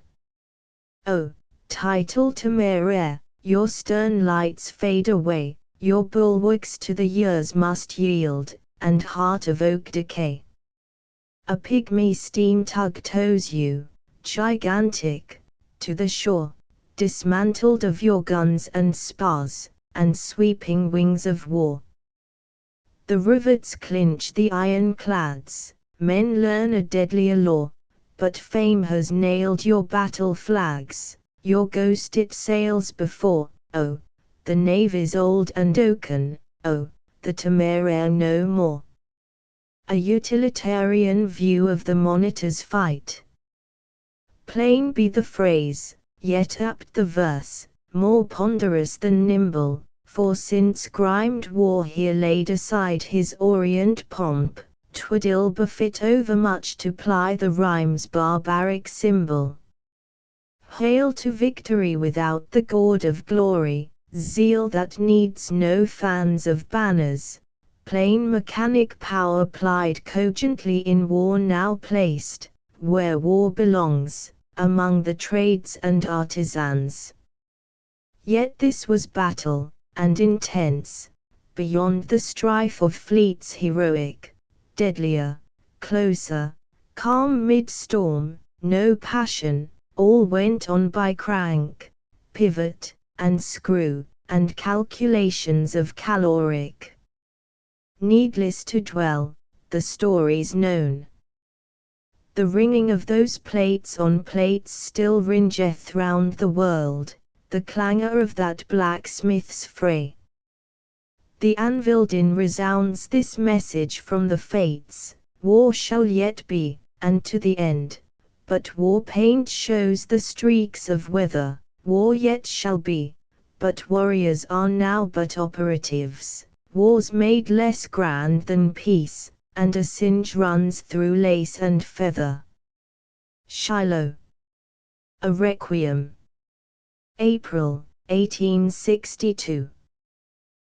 Oh, title Temeraire, your stern lights fade away, your bulwarks to the years must yield, and heart of oak decay. A pygmy steam tug tows you, gigantic, to the shore, dismantled of your guns and spars, and sweeping wings of war. The rivets clinch the ironclads, men learn a deadlier law, but fame has nailed your battle flags, your ghost it sails before, oh, the navies old and oaken, oh, the Temeraire no more. A utilitarian view of the monitor's fight. Plain be the phrase, yet apt the verse, more ponderous than nimble, for since grimed war here laid aside his orient pomp, 'twould ill befit overmuch to ply the rhyme's barbaric symbol. Hail to victory without the gaud of glory, zeal that needs no fans of banners, plain mechanic power plied cogently in war now placed, where war belongs, among the trades and artisans. Yet this was battle, and intense, beyond the strife of fleets heroic, deadlier, closer, calm mid-storm, no passion, all went on by crank, pivot, and screw, and calculations of caloric. Needless to dwell, the story's known. The ringing of those plates on plates still ringeth round the world, the clangor of that blacksmith's fray. The anvil din resounds this message from the fates, war shall yet be, and to the end, but war paint shows the streaks of weather, war yet shall be, but warriors are now but operatives, war's made less grand than peace, and a singe runs through lace and feather. Shiloh. A Requiem. April, 1862.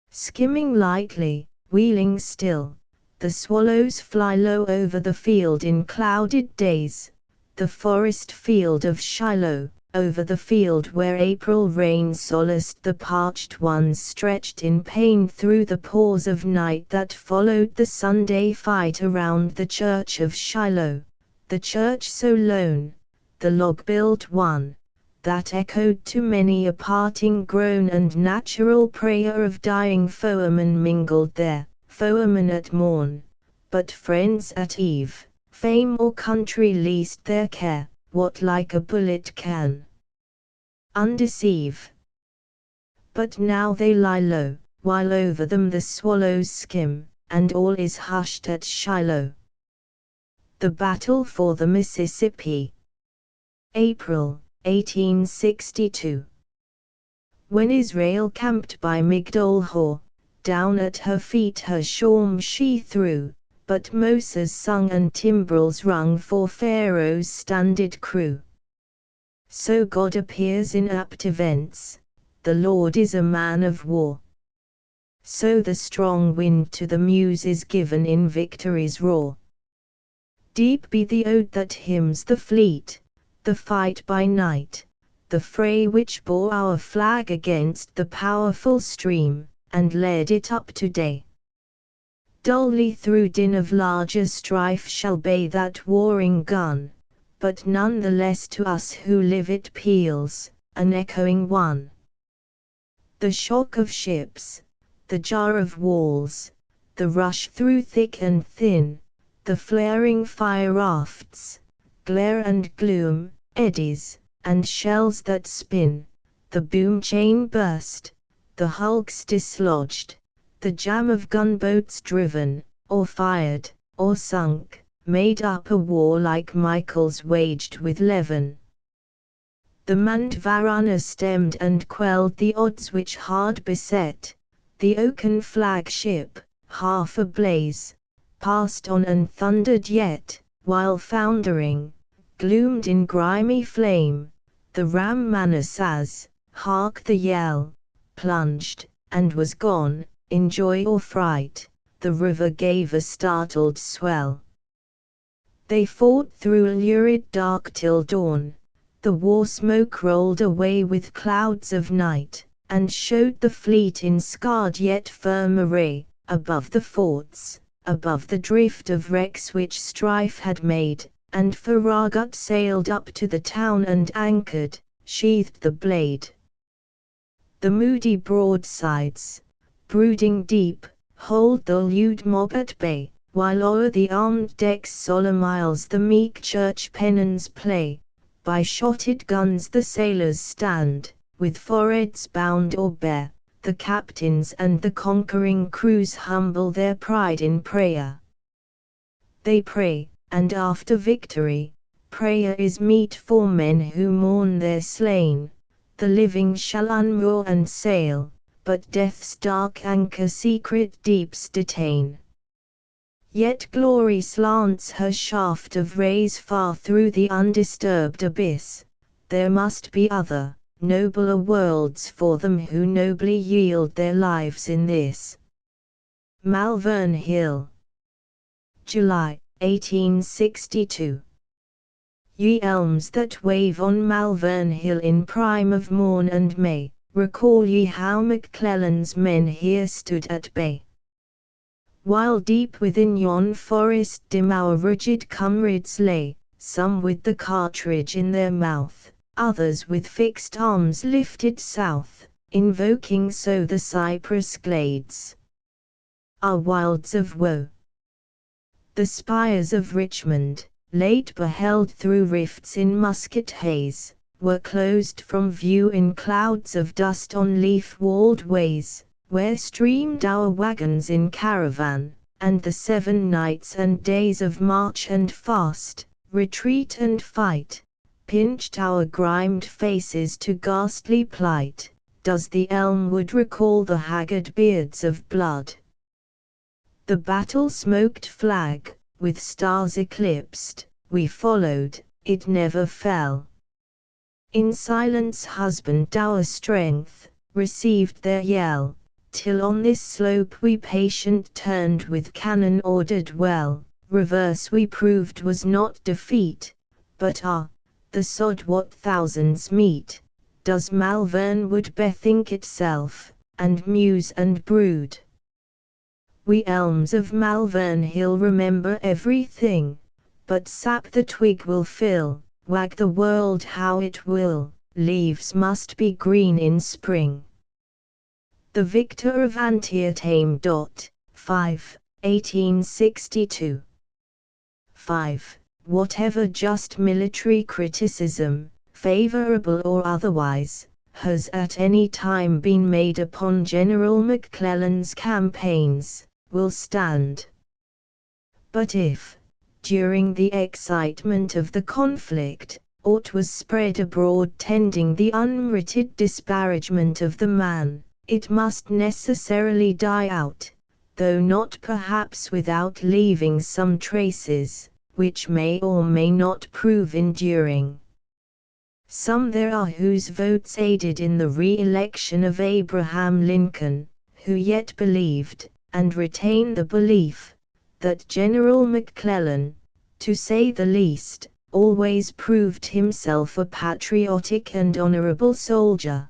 Skimming lightly, wheeling still, the swallows fly low over the field in clouded days, the forest field of Shiloh, over the field where April rain solaced the parched ones stretched in pain through the pause of night that followed the Sunday fight around the church of Shiloh, the church so lone, the log-built one, that echoed to many a parting groan and natural prayer of dying foemen mingled there, foemen at morn, but friends at eve, fame or country least their care, what like a bullet can undeceive. But now they lie low, while over them the swallows skim, and all is hushed at Shiloh. The Battle for the Mississippi. April, 1862. When Israel camped by Migdol-Hor, down at her feet her shawm she threw, but Moses sung and timbrels rung for Pharaoh's standard crew. So God appears in apt events, the Lord is a man of war. So the strong wind to the muse is given in victory's roar. Deep be the ode that hymns the fleet, the fight by night, the fray which bore our flag against the powerful stream, and led it up to day. Dully through din of larger strife shall bay that warring gun, but none the less to us who live it peals, an echoing one. The shock of ships, the jar of walls, the rush through thick and thin, the flaring fire rafts, glare and gloom, eddies, and shells that spin, the boom chain burst, the hulks dislodged, the jam of gunboats driven, or fired, or sunk, made up a war like Michael's waged with Levin. The Mandvarana stemmed and quelled the odds which hard beset, the oaken flagship, half ablaze, passed on and thundered yet, while foundering, gloomed in grimy flame, the ram Manassas, hark the yell, plunged, and was gone, in joy or fright, the river gave a startled swell. They fought through lurid dark till dawn, the war smoke rolled away with clouds of night, and showed the fleet in scarred yet firm array, above the forts, above the drift of wrecks which strife had made, and Farragut sailed up to the town and anchored, sheathed the blade. The moody broadsides, brooding deep, hold the lewd mob at bay, while o'er the armed decks solemn aisles the meek church pennons play. By shotted guns the sailors stand, with foreheads bound or bare, the captains and the conquering crews humble their pride in prayer. They pray, and after victory, prayer is meet for men who mourn their slain. The living shall unmoor and sail, but death's dark anchor secret deeps detain. Yet glory slants her shaft of rays far through the undisturbed abyss. There must be other, nobler worlds for them who nobly yield their lives in this. Malvern Hill. July, 1862. Ye elms that wave on Malvern Hill in prime of morn and May, recall ye how McClellan's men here stood at bay. While deep within yon forest dim our rigid comrades lay, some with the cartridge in their mouth, others with fixed arms lifted south, invoking so the cypress glades are wilds of woe. The spires of Richmond, late beheld through rifts in musket haze, were closed from view in clouds of dust on leaf-walled ways, where streamed our wagons in caravan, and the 7 nights and days of march and fast, retreat and fight, pinched our grimed faces to ghastly plight. Does the elm wood recall the haggard beards of blood? The battle-smoked flag, with stars eclipsed, we followed, it never fell. In silence husbanded our strength, received their yell, till on this slope we patient turned with cannon ordered well. Reverse we proved was not defeat, but the sod what thousands meet. Does Malvern wood bethink itself, and muse and brood? We elms of Malvern Hill remember everything, but sap the twig will fill, wag the world how it will, leaves must be green in spring. The Victor of Antietam. 5, 1862. 5. Whatever just military criticism, favorable or otherwise, has at any time been made upon General McClellan's campaigns, will stand. But if, during the excitement of the conflict, aught was spread abroad tending the unmerited disparagement of the man, it must necessarily die out, though not perhaps without leaving some traces, which may or may not prove enduring. Some there are whose votes aided in the re-election of Abraham Lincoln, who yet believed, and retain the belief, that General McClellan, to say the least, always proved himself a patriotic and honorable soldier.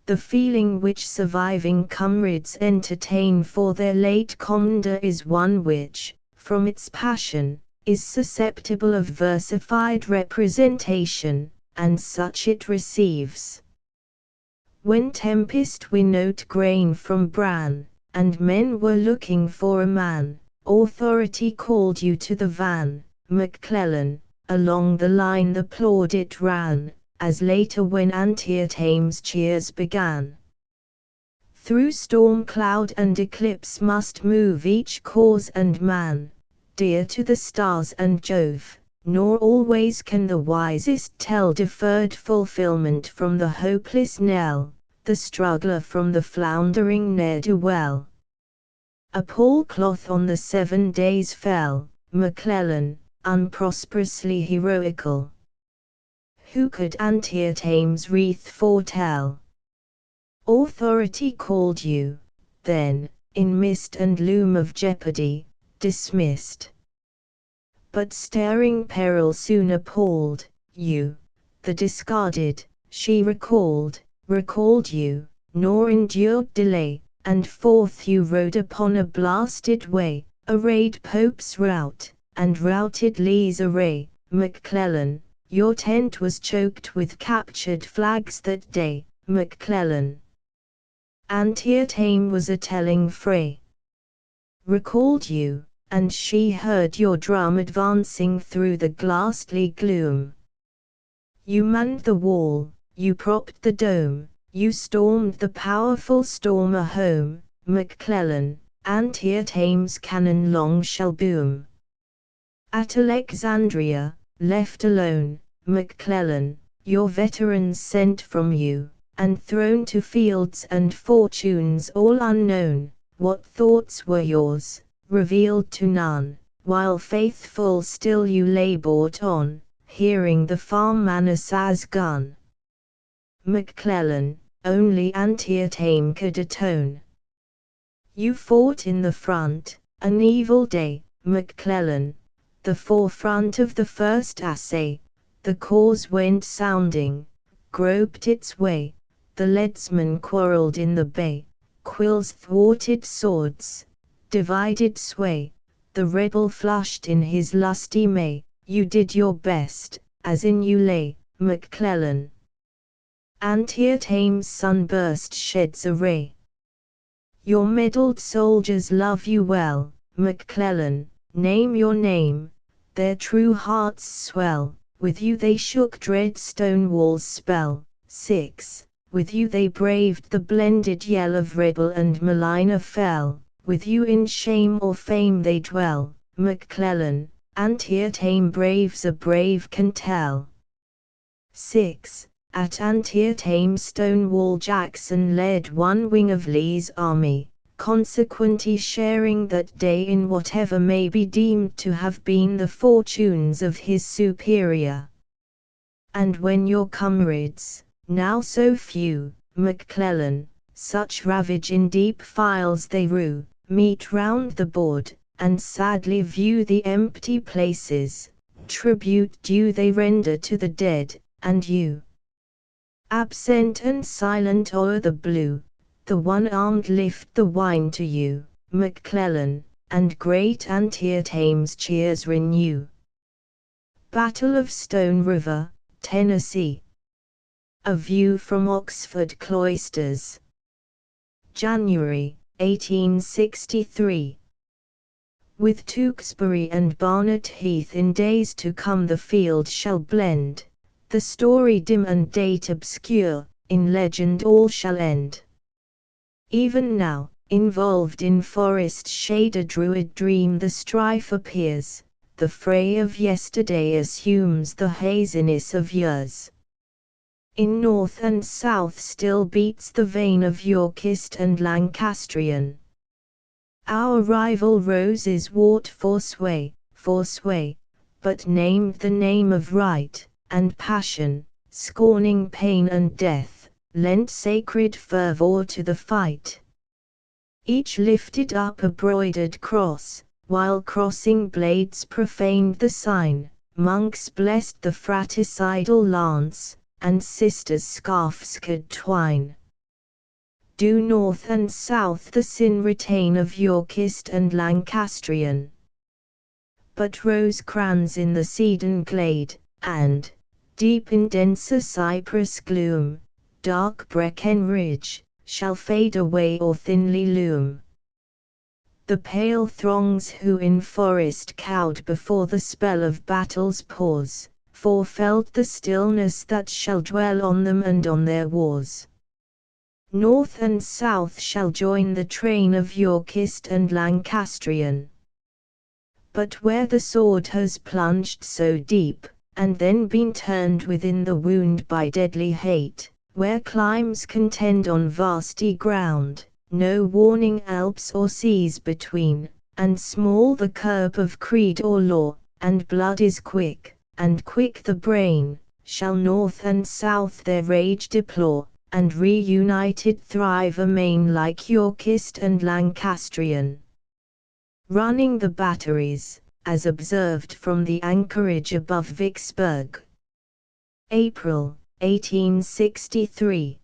The feeling which surviving comrades entertain for their late commander is one which, from its passion, is susceptible of versified representation, and such it receives. When tempest winnowed grain from bran, and men were looking for a man, authority called you to the van, McClellan, along the line the plaudit ran, as later when Antietam's cheers began. Through storm cloud and eclipse must move each cause and man, dear to the stars and Jove, nor always can the wisest tell deferred fulfillment from the hopeless knell, the struggler from the floundering ne'er-do-well. A pall cloth on the 7 days fell, McClellan, unprosperously heroical. Who could Antietam's wreath foretell? Authority called you, then, in mist and loom of jeopardy, dismissed. But staring peril soon appalled you, the discarded, she recalled you, nor endured delay, and forth you rode upon a blasted way, arrayed Pope's rout, and routed Lee's array, McClellan. Your tent was choked with captured flags that day, McClellan. Antietam was a telling fray. Recalled you, and she heard your drum advancing through the ghastly gloom. You manned the wall, you propped the dome, you stormed the powerful stormer home, McClellan. Antietam's cannon long shall boom. At Alexandria, left alone, McClellan, your veterans sent from you, and thrown to fields and fortunes all unknown, what thoughts were yours, revealed to none, while faithful still you labored on, hearing the farm Manasseh's gun. McClellan, only Antietam could atone. You fought in the front, an evil day, McClellan, the forefront of the first assay, the cause went sounding, groped its way, the leadsmen quarreled in the bay, quills thwarted swords, divided sway, the rebel flushed in his lusty May, you did your best, as in you lay, McClellan. Antietam's sunburst sheds a ray. Your medalled soldiers love you well, McClellan, name your name, their true hearts swell, with you they shook dread Stonewall's spell. 6. With you they braved the blended yell of rebel and maligner fell, with you in shame or fame they dwell, McClellan. Antietam braves a brave can tell. 6. At Antietam Stonewall Jackson led one wing of Lee's army, consequently sharing that day in whatever may be deemed to have been the fortunes of his superior. And when your comrades, now so few, McClellan, such ravage in deep files they rue, meet round the board, and sadly view the empty places, tribute due they render to the dead, and you, absent and silent o'er the blue, the one-armed lift the wine to you, McClellan, and great Antietam's cheers renew. Battle of Stone River, Tennessee. A view from Oxford Cloisters. January, 1863. With Tewkesbury and Barnet Heath in days to come the field shall blend, the story dim and date obscure, in legend all shall end. Even now, involved in forest shade a druid dream the strife appears, the fray of yesterday assumes the haziness of years. In north and south still beats the vein of Yorkist and Lancastrian. Our rival roses wrought for sway, but named the name of right, and passion, scorning pain and death, lent sacred fervor to the fight. Each lifted up a broidered cross, while crossing blades profaned the sign, monks blessed the fratricidal lance, and sisters scarfs could twine. Do north and south the sin retain of Yorkist and Lancastrian? But rose-crans in the cedarn glade, and, deep in denser cypress gloom, dark Brecon ridge, shall fade away or thinly loom. The pale throngs who in forest cowed before the spell of battle's pause, forefelt the stillness that shall dwell on them and on their wars. North and south shall join the train of Yorkist and Lancastrian. But where the sword has plunged so deep, and then been turned within the wound by deadly hate, where climes contend on vasty ground, no warning Alps or seas between, and small the curb of creed or law, and blood is quick, and quick the brain, shall north and south their rage deplore, and reunited thrive amain like Yorkist and Lancastrian. Running the batteries, as observed from the anchorage above Vicksburg. April, 1863.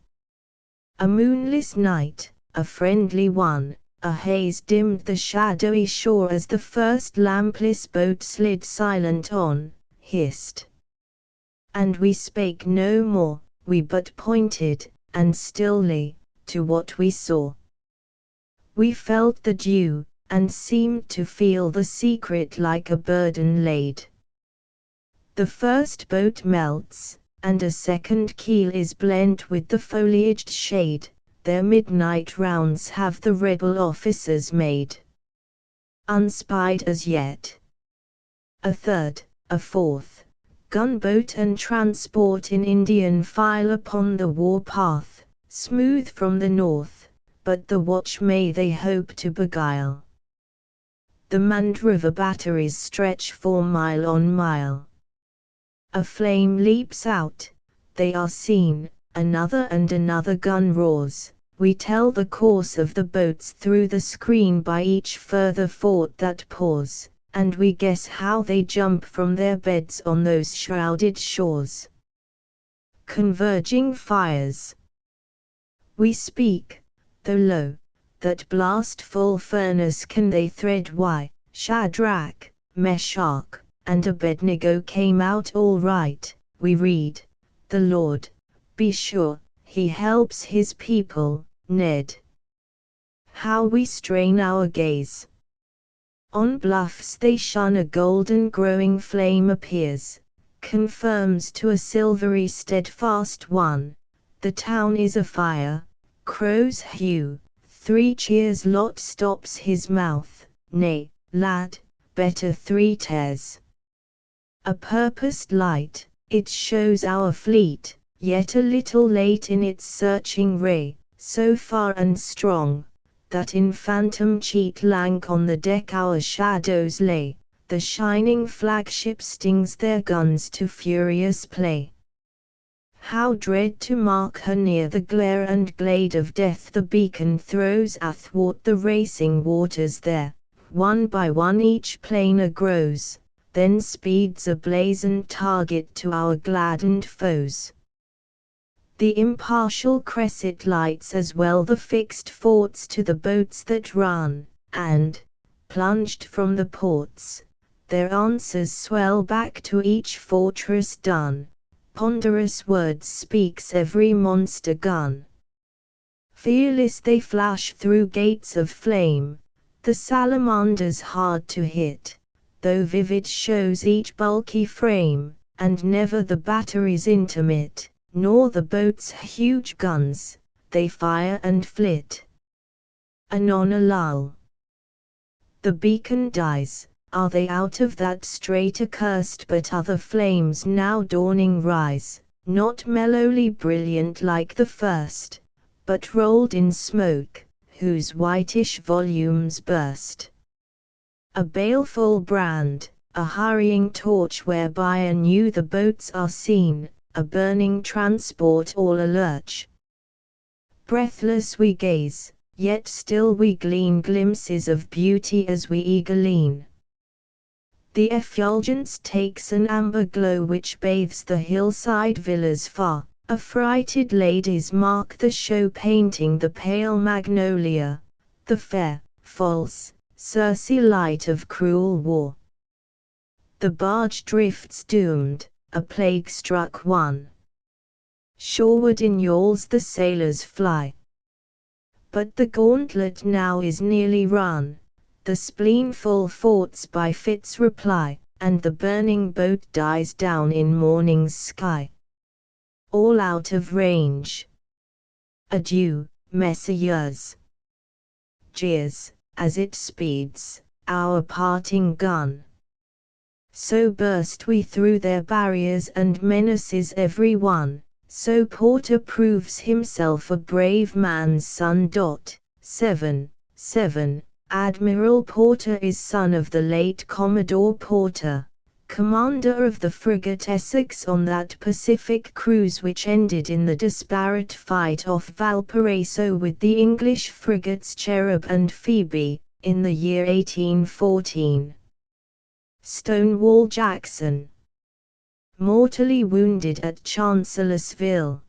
A moonless night, a friendly one, a haze dimmed the shadowy shore as the first lampless boat slid silent on, hissed. And we spake no more, we but pointed, and stilly, to what we saw. We felt the dew, and seemed to feel the secret like a burden laid. The first boat melts, and a second keel is blent with the foliaged shade, their midnight rounds have the rebel officers made. Unspied as yet. A third, a fourth, gunboat and transport in Indian file upon the war-path, smooth from the north, but the watch may they hope to beguile. The manned river batteries stretch for mile on mile. A flame leaps out, they are seen, another and another gun roars, we tell the course of the boats through the screen by each further fort that pours, and we guess how they jump from their beds on those shrouded shores. Converging fires. We speak, though low, that blast-full furnace can they thread why, Shadrach, Meshach, and Abednego came out all right, we read, the Lord, be sure, he helps his people, Ned. How we strain our gaze. On bluffs they shun a golden growing flame appears, confirms to a silvery steadfast one, the town is afire, crows hew, 3 cheers Lot stops his mouth, nay, lad, better 3 tears. A purposed light, it shows our fleet, yet a little late in its searching ray, so far and strong, that in phantom cheat lank on the deck our shadows lay, the shining flagship stings their guns to furious play. How dread to mark her near the glare and glade of death the beacon throws athwart the racing waters there, one by one each plainer grows, then speeds a blazoned target to our gladdened foes. The impartial cresset lights as well the fixed forts to the boats that run, and, plunged from the ports, their answers swell back to each fortress dun, ponderous words speaks every monster gun. Fearless they flash through gates of flame, The salamander's hard to hit, though vivid shows each bulky frame, and never the batteries intimate, nor the boat's huge guns, they fire and flit. Anon a lull. The beacon dies, are they out of that strait accursed? But other flames now dawning rise, not mellowly brilliant like the first, but rolled in smoke, whose whitish volumes burst. A baleful brand, a hurrying torch whereby anew the boats are seen, a burning transport all alurch. Breathless we gaze, yet still we glean glimpses of beauty as we eager lean. The effulgence takes an amber glow which bathes the hillside villas far. Affrighted ladies mark the show painting the pale magnolia, the fair, false, Circe light of cruel war. The barge drifts doomed, a plague-struck one. Shoreward in yawls the sailors fly. But the gauntlet now is nearly run, the spleenful forts by fits reply, and the burning boat dies down in morning's sky. All out of range. Adieu, messengers. Jeers, as it speeds, our parting gun. So burst we through their barriers and menaces every one, so Porter proves himself a brave man's son. 7. Admiral Porter is son of the late Commodore Porter, commander of the frigate Essex on that Pacific cruise which ended in the disparate fight off Valparaiso with the English frigates Cherub and Phoebe, in the year 1814. Stonewall Jackson, mortally wounded at Chancellorsville,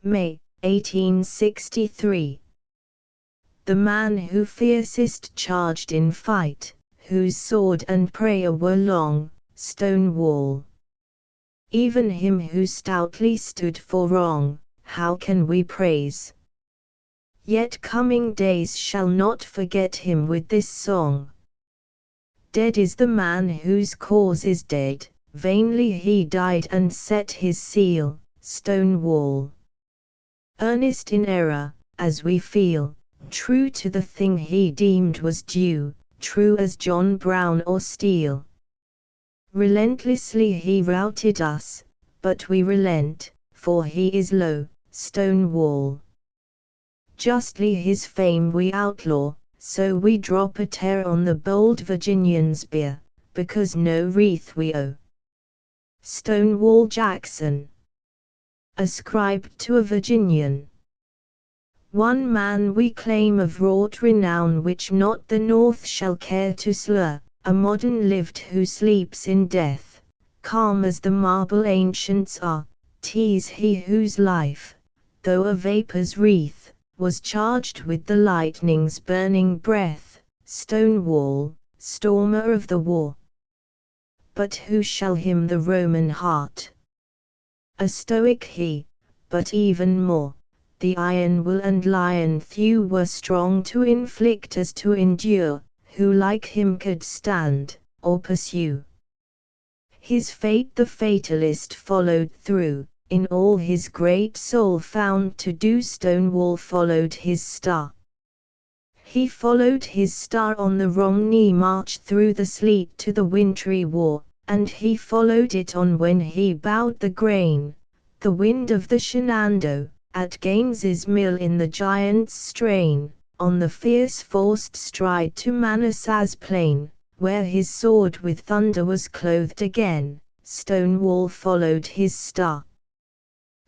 May, 1863. The man who fiercest charged in fight, whose sword and prayer were long, Stonewall. Even him who stoutly stood for wrong, how can we praise? Yet coming days shall not forget him with this song. Dead is the man whose cause is dead, vainly he died and set his seal, Stonewall. Earnest in error, as we feel, true to the thing he deemed was due, true as John Brown or Steele. Relentlessly he routed us, but we relent, for he is low, Stonewall. Justly his fame we outlaw, so we drop a tear on the bold Virginian's bier, because no wreath we owe. Stonewall Jackson, ascribed to a Virginian. One man we claim of wrought renown which not the North shall care to slur, a modern lived who sleeps in death, calm as the marble ancients are, 'tis he whose life, though a vapor's wreath, was charged with the lightning's burning breath, Stonewall, stormer of the war. But who shall hymn the Roman heart? A stoic he, but even more, the iron will and lion thew were strong to inflict as to endure, who like him could stand, or pursue. His fate the fatalist followed through, in all his great soul found to do. Stonewall followed his star. He followed his star on the Romney march through the sleet to the wintry war, and he followed it on when he bowed the grain, the wind of the Shenandoah, at Gaines's mill in the giant's strain, on the fierce forced stride to Manassas plain, where his sword with thunder was clothed again. Stonewall followed his star.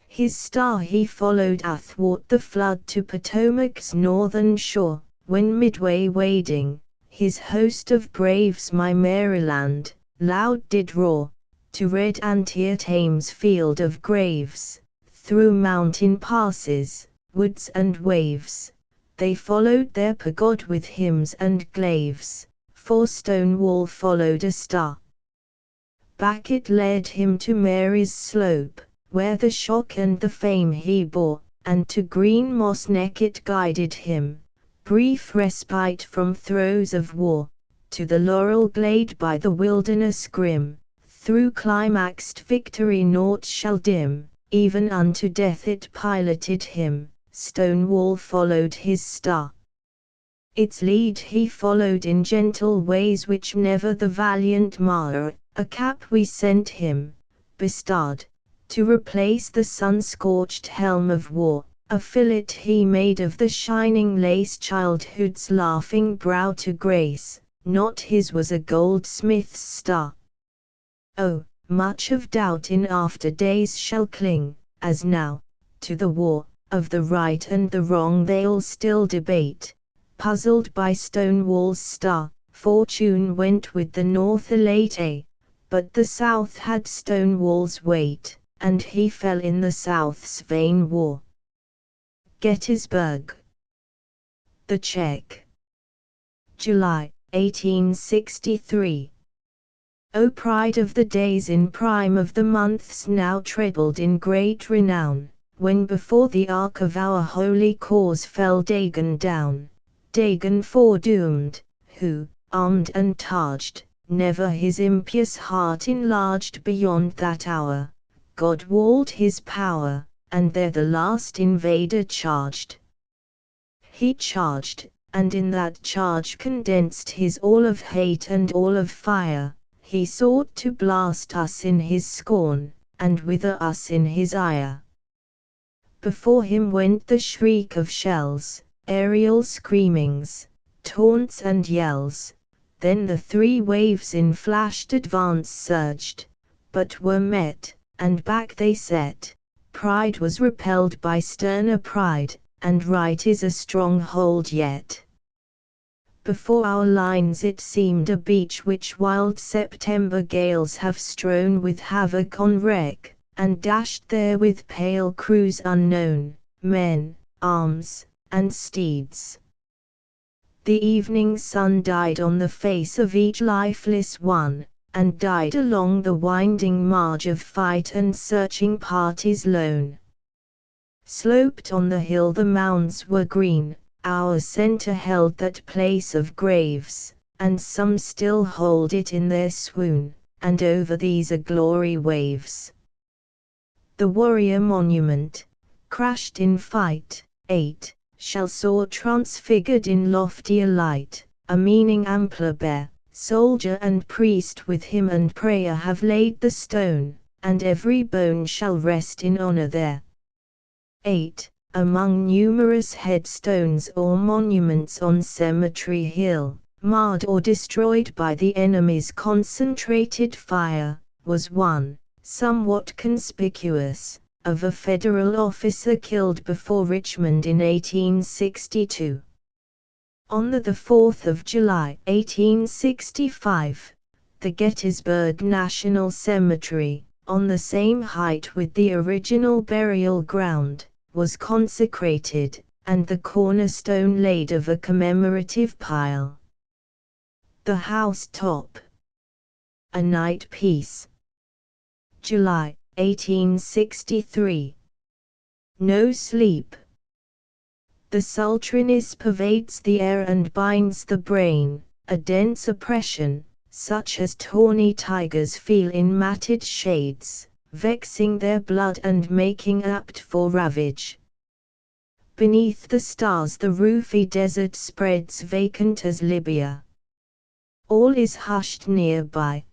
His star he followed athwart the flood to Potomac's northern shore, when midway wading, his host of braves my Maryland, loud did roar, to red Antietam's field of graves, through mountain passes, woods and waves, they followed their pagod with hymns and glaives, for Stonewall followed a star. Back it led him to Mary's slope, where the shock and the fame he bore, and to green Moss Neck it guided him, brief respite from throes of war, to the laurel glade by the wilderness grim, through climaxed victory naught shall dim, even unto death it piloted him, Stonewall followed his star. Its lead he followed in gentle ways which never the valiant mar, a cap we sent him, bestarred, to replace the sun-scorched helm of war, a fillet he made of the shining lace childhood's laughing brow to grace, not his was a goldsmith's star. Oh, much of doubt in after days shall cling, as now, to the war, of the right and the wrong they'll still debate, puzzled by Stonewall's star, fortune went with the North elate, but the South had Stonewall's weight, and he fell in the South's vain war. Gettysburg. The Check. July, 1863. O pride of the days in prime of the months now trebled in great renown, when before the ark of our holy cause fell Dagon down, Dagon foredoomed, who, armed and targed, never his impious heart enlarged beyond that hour, God walled his power, and there the last invader charged. He charged, and in that charge condensed his all of hate and all of fire, he sought to blast us in his scorn, and wither us in his ire. Before him went the shriek of shells, aerial screamings, taunts and yells, then the three waves in flashed advance surged, but were met, and back they set. Pride was repelled by sterner pride, and right is a stronghold yet. Before our lines it seemed a beach which wild September gales have strewn with havoc on wreck, and dashed there with pale crews unknown, men, arms, and steeds. The evening sun died on the face of each lifeless one, and died along the winding marge of fight and searching parties lone. Sloped on the hill the mounds were green, our center held that place of graves, and some still hold it in their swoon, and over these a glory waves. The warrior monument, crashed in fight, 8, shall soar transfigured in loftier light, a meaning ampler bear. Soldier and priest with hymn and prayer have laid the stone, and every bone shall rest in honor there. 8. Among numerous headstones or monuments on Cemetery Hill, marred or destroyed by the enemy's concentrated fire, was one, somewhat conspicuous, of a Federal officer killed before Richmond in 1862. On the 4th of July, 1865, the Gettysburg National Cemetery, on the same height with the original burial ground, was consecrated, and the cornerstone laid of a commemorative pile. The House Top. A Night Piece. July, 1863. No sleep. The sultriness pervades the air and binds the brain, a dense oppression, such as tawny tigers feel in matted shades, vexing their blood and making apt for ravage. Beneath the stars the roofy desert spreads vacant as Libya. All is hushed nearby.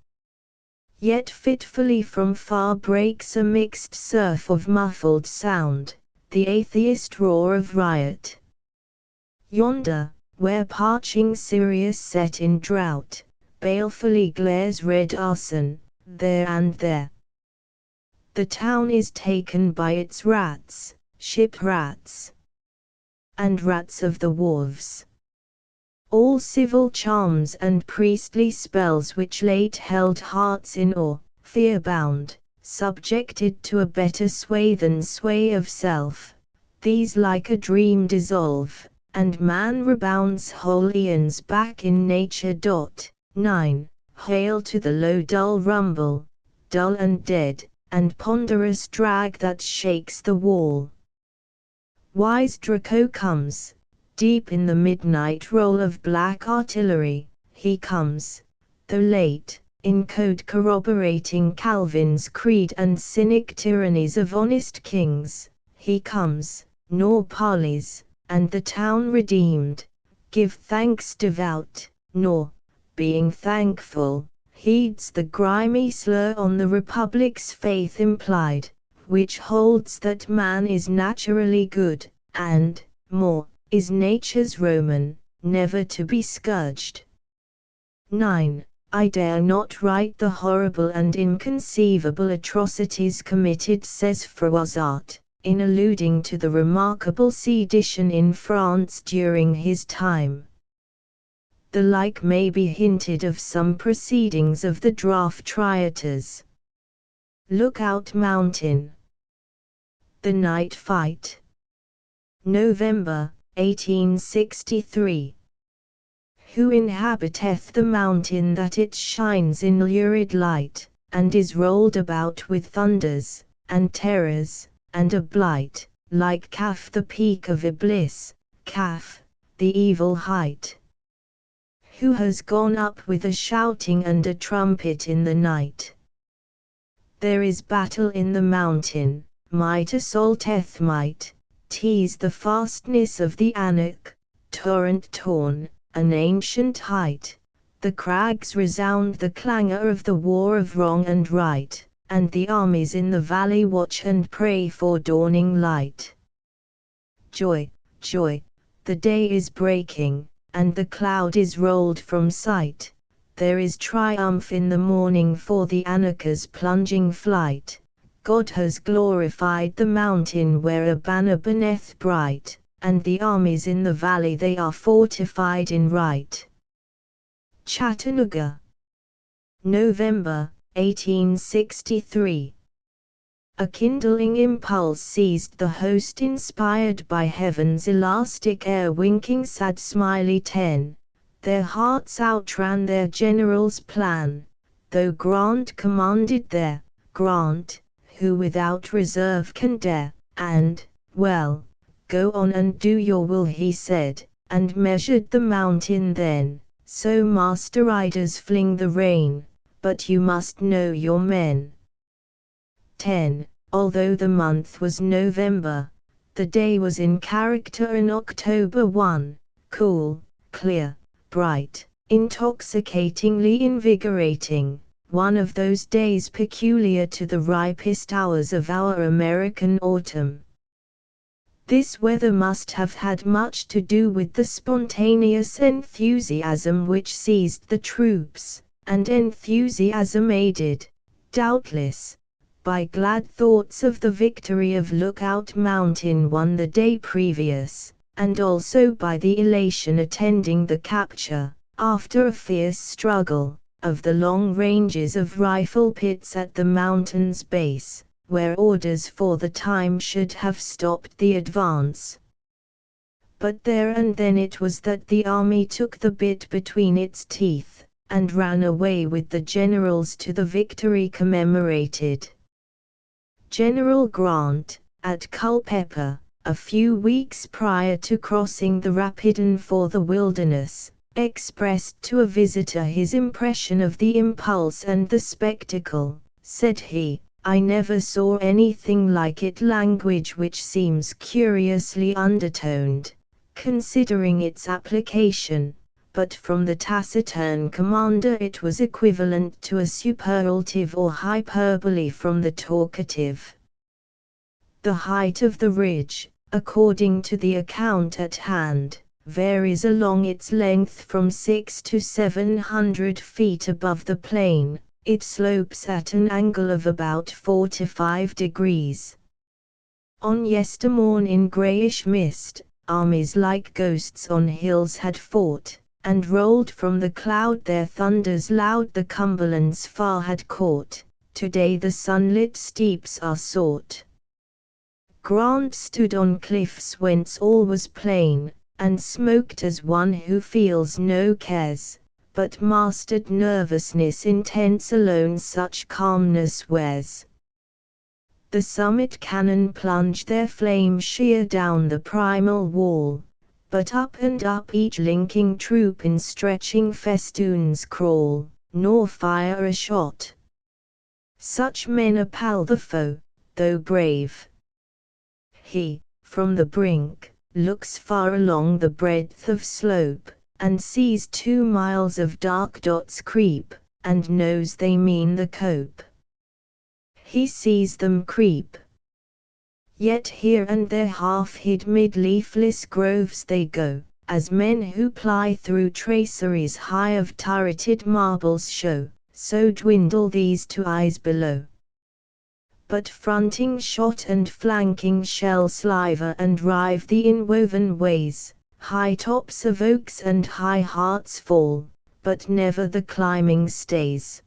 Yet fitfully from far breaks a mixed surf of muffled sound, the atheist roar of riot. Yonder, where parching Sirius set in drought, balefully glares red arson, there and there. The town is taken by its rats, ship rats, and rats of the wharves. All civil charms and priestly spells which late held hearts in awe, fear-bound, subjected to a better sway than sway of self, these like a dream dissolve, and man rebounds whole eons back in nature. 9. Hail to the low dull rumble, dull and dead, and ponderous drag that shakes the wall. Wise Draco comes, Deep in the midnight roll of black artillery, he comes, though late, in code corroborating Calvin's creed and cynic tyrannies of honest kings, he comes, nor parleys, and the town redeemed, give thanks devout, nor, being thankful, heeds the grimy slur on the Republic's faith implied, which holds that man is naturally good, and, more, is nature's Roman, never to be scourged. 9. I dare not write the horrible and inconceivable atrocities committed, says Froissart, in alluding to the remarkable sedition in France during his time. The like may be hinted of some proceedings of the draft rioters. Lookout Mountain. The Night Fight. November, 1863. Who inhabiteth the mountain that it shines in lurid light, and is rolled about with thunders, and terrors, and a blight, like Kaf the peak of Iblis, Kaf, the evil height? Who has gone up with a shouting and a trumpet in the night? There is battle in the mountain, might assaulteth might, tease the fastness of the Anak, torrent torn, an ancient height, the crags resound the clangor of the war of wrong and right, and the armies in the valley watch and pray for dawning light. Joy, joy, the day is breaking, and the cloud is rolled from sight, there is triumph in the morning for the Anarcha's plunging flight, God has glorified the mountain where a banner burneth bright, and the armies in the valley they are fortified in right. Chattanooga. November, 1863. A kindling impulse seized the host inspired by heaven's elastic air winking sad smiley ten, their hearts outran their general's plan, though Grant commanded there, Grant, who without reserve can dare, and, well, go on and do your will he said, and measured the mountain then, so master riders fling the rein, but you must know your men. 10. Although the month was November, the day was in character an October one, cool, clear, bright, intoxicatingly invigorating, one of those days peculiar to the ripest hours of our American autumn. This weather must have had much to do with the spontaneous enthusiasm which seized the troops, and enthusiasm aided, doubtless, by glad thoughts of the victory of Lookout Mountain won the day previous, and also by the elation attending the capture, after a fierce struggle, of the long ranges of rifle pits at the mountain's base, where orders for the time should have stopped the advance. But there and then it was that the army took the bit between its teeth, and ran away with the generals to the victory commemorated. General Grant, at Culpeper, a few weeks prior to crossing the Rapidan for the Wilderness, expressed to a visitor his impression of the impulse and the spectacle. Said he, "I never saw anything like it." Language which seems curiously undertoned, considering its application, but from the taciturn commander it was equivalent to a superlative or hyperbole from the talkative. The height of the ridge, according to the account at hand, varies along its length from 600 to 700 feet above the plain. It slopes at an angle of about 45 degrees. On yestermorn in greyish mist, armies like ghosts on hills had fought, and rolled from the cloud their thunders loud the Cumberland's far had caught. Today the sunlit steeps are sought. Grant stood on cliffs whence all was plain, and smoked as one who feels no cares, but mastered nervousness intense alone such calmness wears. The summit cannon plunge their flame sheer down the primal wall, But up and up each linking troop in stretching festoons crawl, nor fire a shot. Such men appall the foe, though brave. He, from the brink, looks far along the breadth of slope, and sees 2 miles of dark dots creep, and knows they mean the cope. He sees them creep. Yet here and there half hid mid leafless groves they go, as men who ply through traceries high of turreted marbles show, so dwindle these to eyes below. But fronting shot and flanking shell sliver and rive the inwoven ways, high tops of oaks and high hearts fall, but never the climbing stays.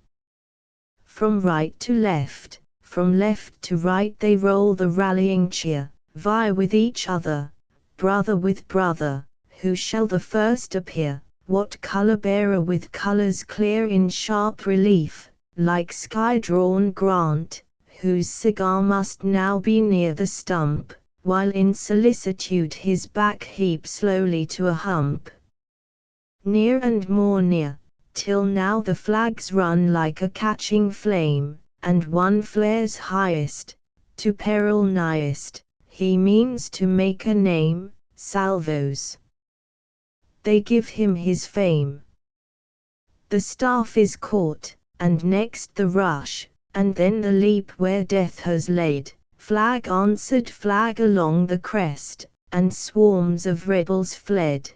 From right to left, from left to right they roll the rallying cheer, vie with each other, brother with brother, who shall the first appear, what colour-bearer with colours clear in sharp relief, like sky-drawn Grant, whose cigar must now be near the stump, while in solicitude his back heaps slowly to a hump. Near and more near, till now the flags run like a catching flame, and one flares highest, to peril nighest, he means to make a name, salvos. They give him his fame. The staff is caught, and next the rush, and then the leap where death has laid, flag answered flag along the crest, and swarms of rebels fled.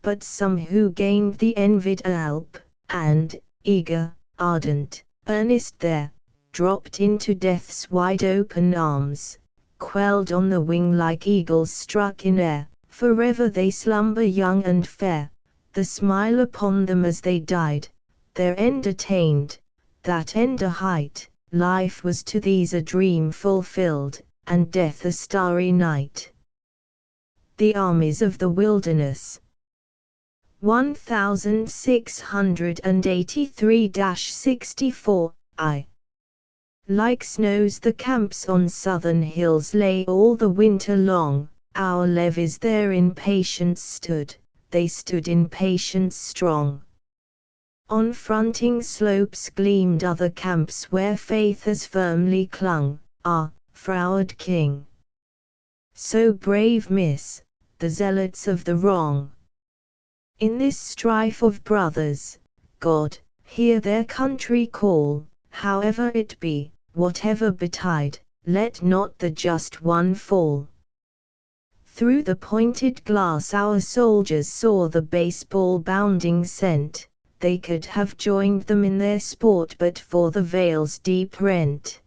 But some who gained the envied Alp, and, eager, ardent, earnest there, dropped into death's wide open arms, quelled on the wing like eagles struck in air, forever they slumber young and fair, the smile upon them as they died, their end attained, that end a height, life was to these a dream fulfilled, and death a starry night. The armies of the wilderness. 1683-64 I. Like snows the camps on southern hills lay all the winter long, our levies there in patience stood, they stood in patience strong. On fronting slopes gleamed other camps where faith as firmly clung, our froward king. So brave miss, the zealots of the wrong. In this strife of brothers, God, hear their country call, however it be, whatever betide, let not the just one fall. Through the pointed glass our soldiers saw the baseball bounding scent, they could have joined them in their sport but for the veil's deep rent.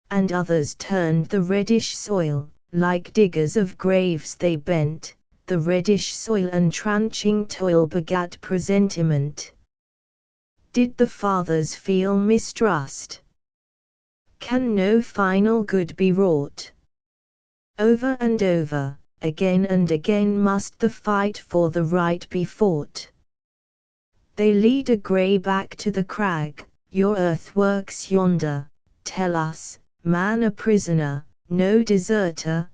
And others turned the reddish soil, like diggers of graves they bent, the reddish soil and tranching toil begat presentiment. Did the fathers feel mistrust? Can no final good be wrought? Over and over, again and again must the fight for the right be fought. They lead a grey back to the crag, your earthworks yonder, tell us, man a prisoner, no deserter,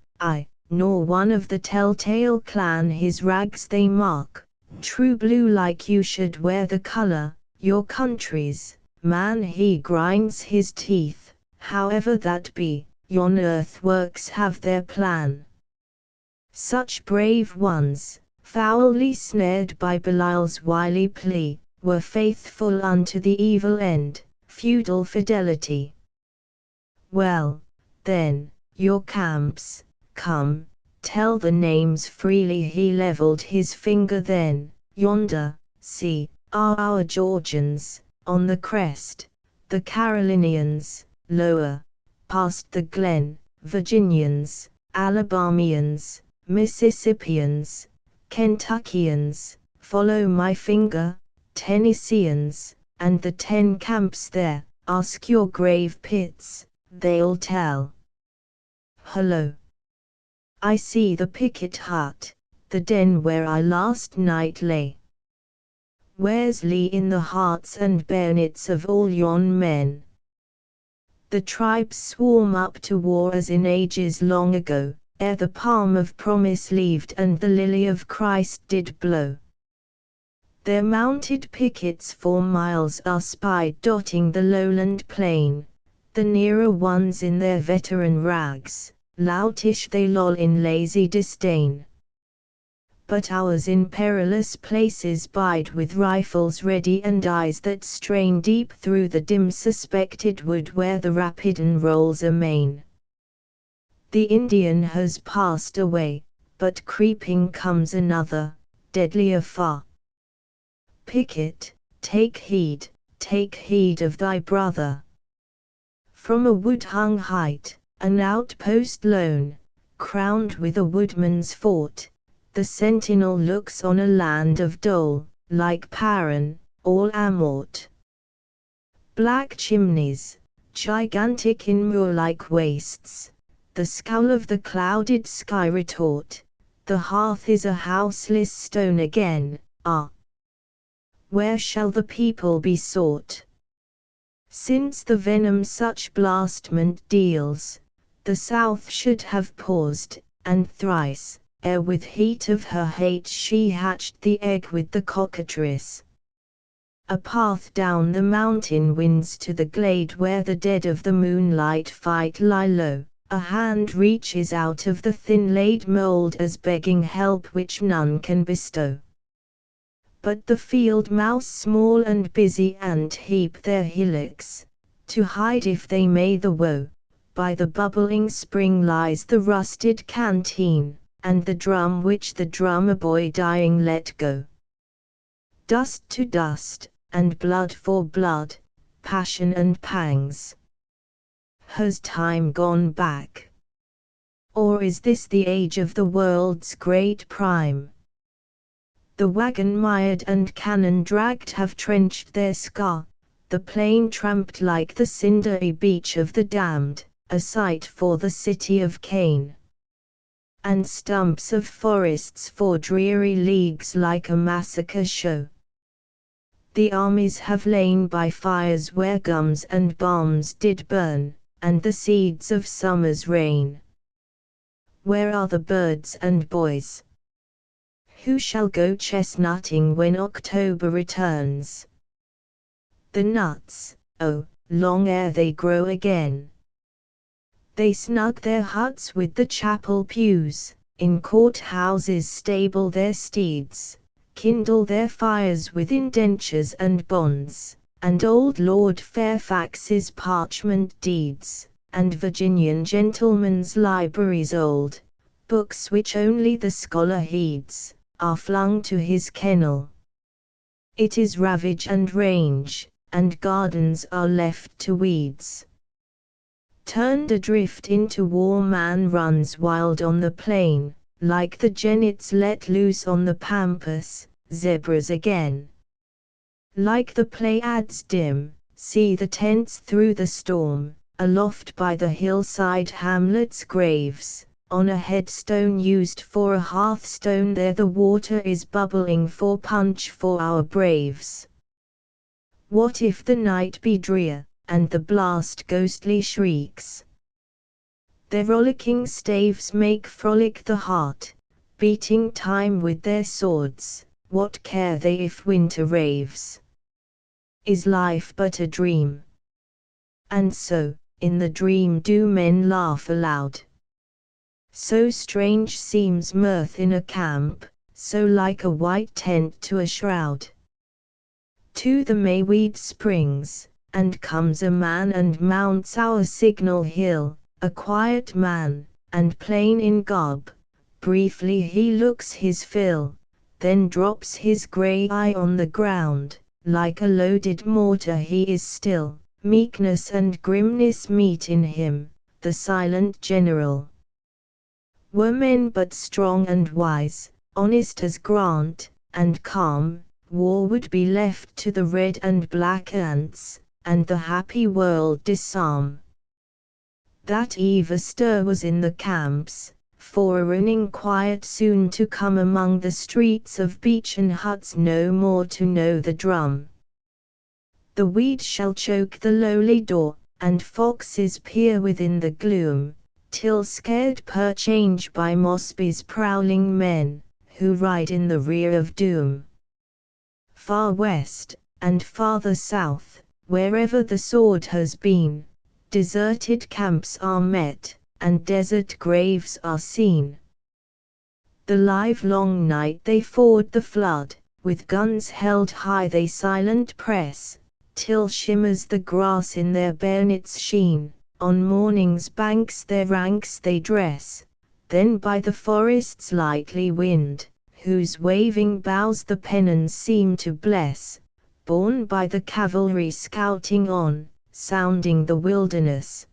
nor one of the telltale clan his rags they mark, true blue like you should wear the colour, your country's, man he grinds his teeth, however that be, yon earthworks have their plan. Such brave ones, foully snared by Belial's wily plea, were faithful unto the evil end, feudal fidelity. Well, then, your camps, come, tell the names freely he levelled his finger then, yonder, see, are our Georgians, on the crest, the Carolinians, lower, past the glen, Virginians, Alabamians, Mississippians, Kentuckians, follow my finger, Tennesseans, and the 10 camps there, ask your grave pits, they'll tell. Hullo! I see the picket hut, the den where I last night lay. Where's Lee in the hearts and bayonets of all yon men? The tribes swarm up to war as in ages long ago, ere the palm of promise leaved and the lily of Christ did blow. Their mounted pickets for miles are spied dotting the lowland plain, the nearer ones in their veteran rags, loutish they loll in lazy disdain. But ours in perilous places bide with rifles ready and eyes that strain deep through the dim suspected wood where the Rapidan rolls amain. The Indian has passed away, but creeping comes another, deadlier far. Picket, take heed of thy brother. From a wood-hung height, an outpost lone, crowned with a woodman's fort, the sentinel looks on a land of dole, like Paran, all Amort. Black chimneys, gigantic in moor-like wastes, the scowl of the clouded sky retort, the hearth is a houseless stone again, ah! Where shall the people be sought? Since the venom such blastment deals, the South should have paused, and thrice, ere with heat of her hate she hatched the egg with the cockatrice. A path down the mountain winds to the glade where the dead of the moonlight fight lie low, a hand reaches out of the thin-laid mould as begging help which none can bestow. But the field mouse small and busy and heap their hillocks, to hide if they may the woe. By the bubbling spring lies the rusted canteen, and the drum which the drummer boy dying let go. Dust to dust, and blood for blood, passion and pangs. Has time gone back? Or is this the age of the world's great prime? The wagon mired and cannon dragged have trenched their scar, the plain tramped like the cindery beach of the damned, a sight for the city of Cain. And stumps of forests for dreary leagues like a massacre show. The armies have lain by fires where gums and balms did burn, and the seeds of summer's rain. Where are the birds and boys? Who shall go chestnutting when October returns? The nuts, oh, long ere they grow again. They snug their huts with the chapel pews, in court-houses stable their steeds, kindle their fires with indentures and bonds, and old Lord Fairfax's parchment deeds, and Virginian gentlemen's libraries old, books which only the scholar heeds, are flung to his kennel. It is ravage and range, and gardens are left to weeds. Turned adrift into war man runs wild on the plain, like the jennets let loose on the pampas, zebras again. Like the Pleiades dim, see the tents through the storm, aloft by the hillside hamlets' graves. On a headstone used for a hearthstone there the water is bubbling for punch for our braves. What if the night be drear, and the blast ghostly shrieks? Their rollicking staves make frolic the heart, beating time with their swords, what care they if winter raves? Is life but a dream? And so, in the dream do men laugh aloud. So strange seems mirth in a camp, so like a white tent to a shroud. To the Mayweed springs, and comes a man and mounts our signal hill, a quiet man, and plain in garb. Briefly he looks his fill, then drops his grey eye on the ground, like a loaded mortar he is still, meekness and grimness meet in him, the silent general. Were men but strong and wise, honest as Grant, and calm, war would be left to the red and black ants, and the happy world disarm. That eve a stir was in the camps, for a running quiet soon to come among the streets of beechen huts no more to know the drum. The weed shall choke the lowly door, and foxes peer within the gloom, till scared per change by Mosby's prowling men, who ride in the rear of doom. Far west, and farther south, wherever the sword has been, deserted camps are met, and desert graves are seen. The livelong night they ford the flood, with guns held high they silent press, till shimmers the grass in their bayonets' sheen, on morning's banks their ranks they dress, then by the forest's lightly wind, whose waving boughs the pennons seem to bless, borne by the cavalry scouting on, sounding the wilderness.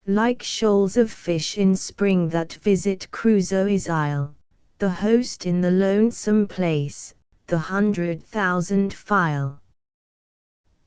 Like shoals of fish in spring that visit Crusoe's isle, the host in the lonesome place, the 100,000 file.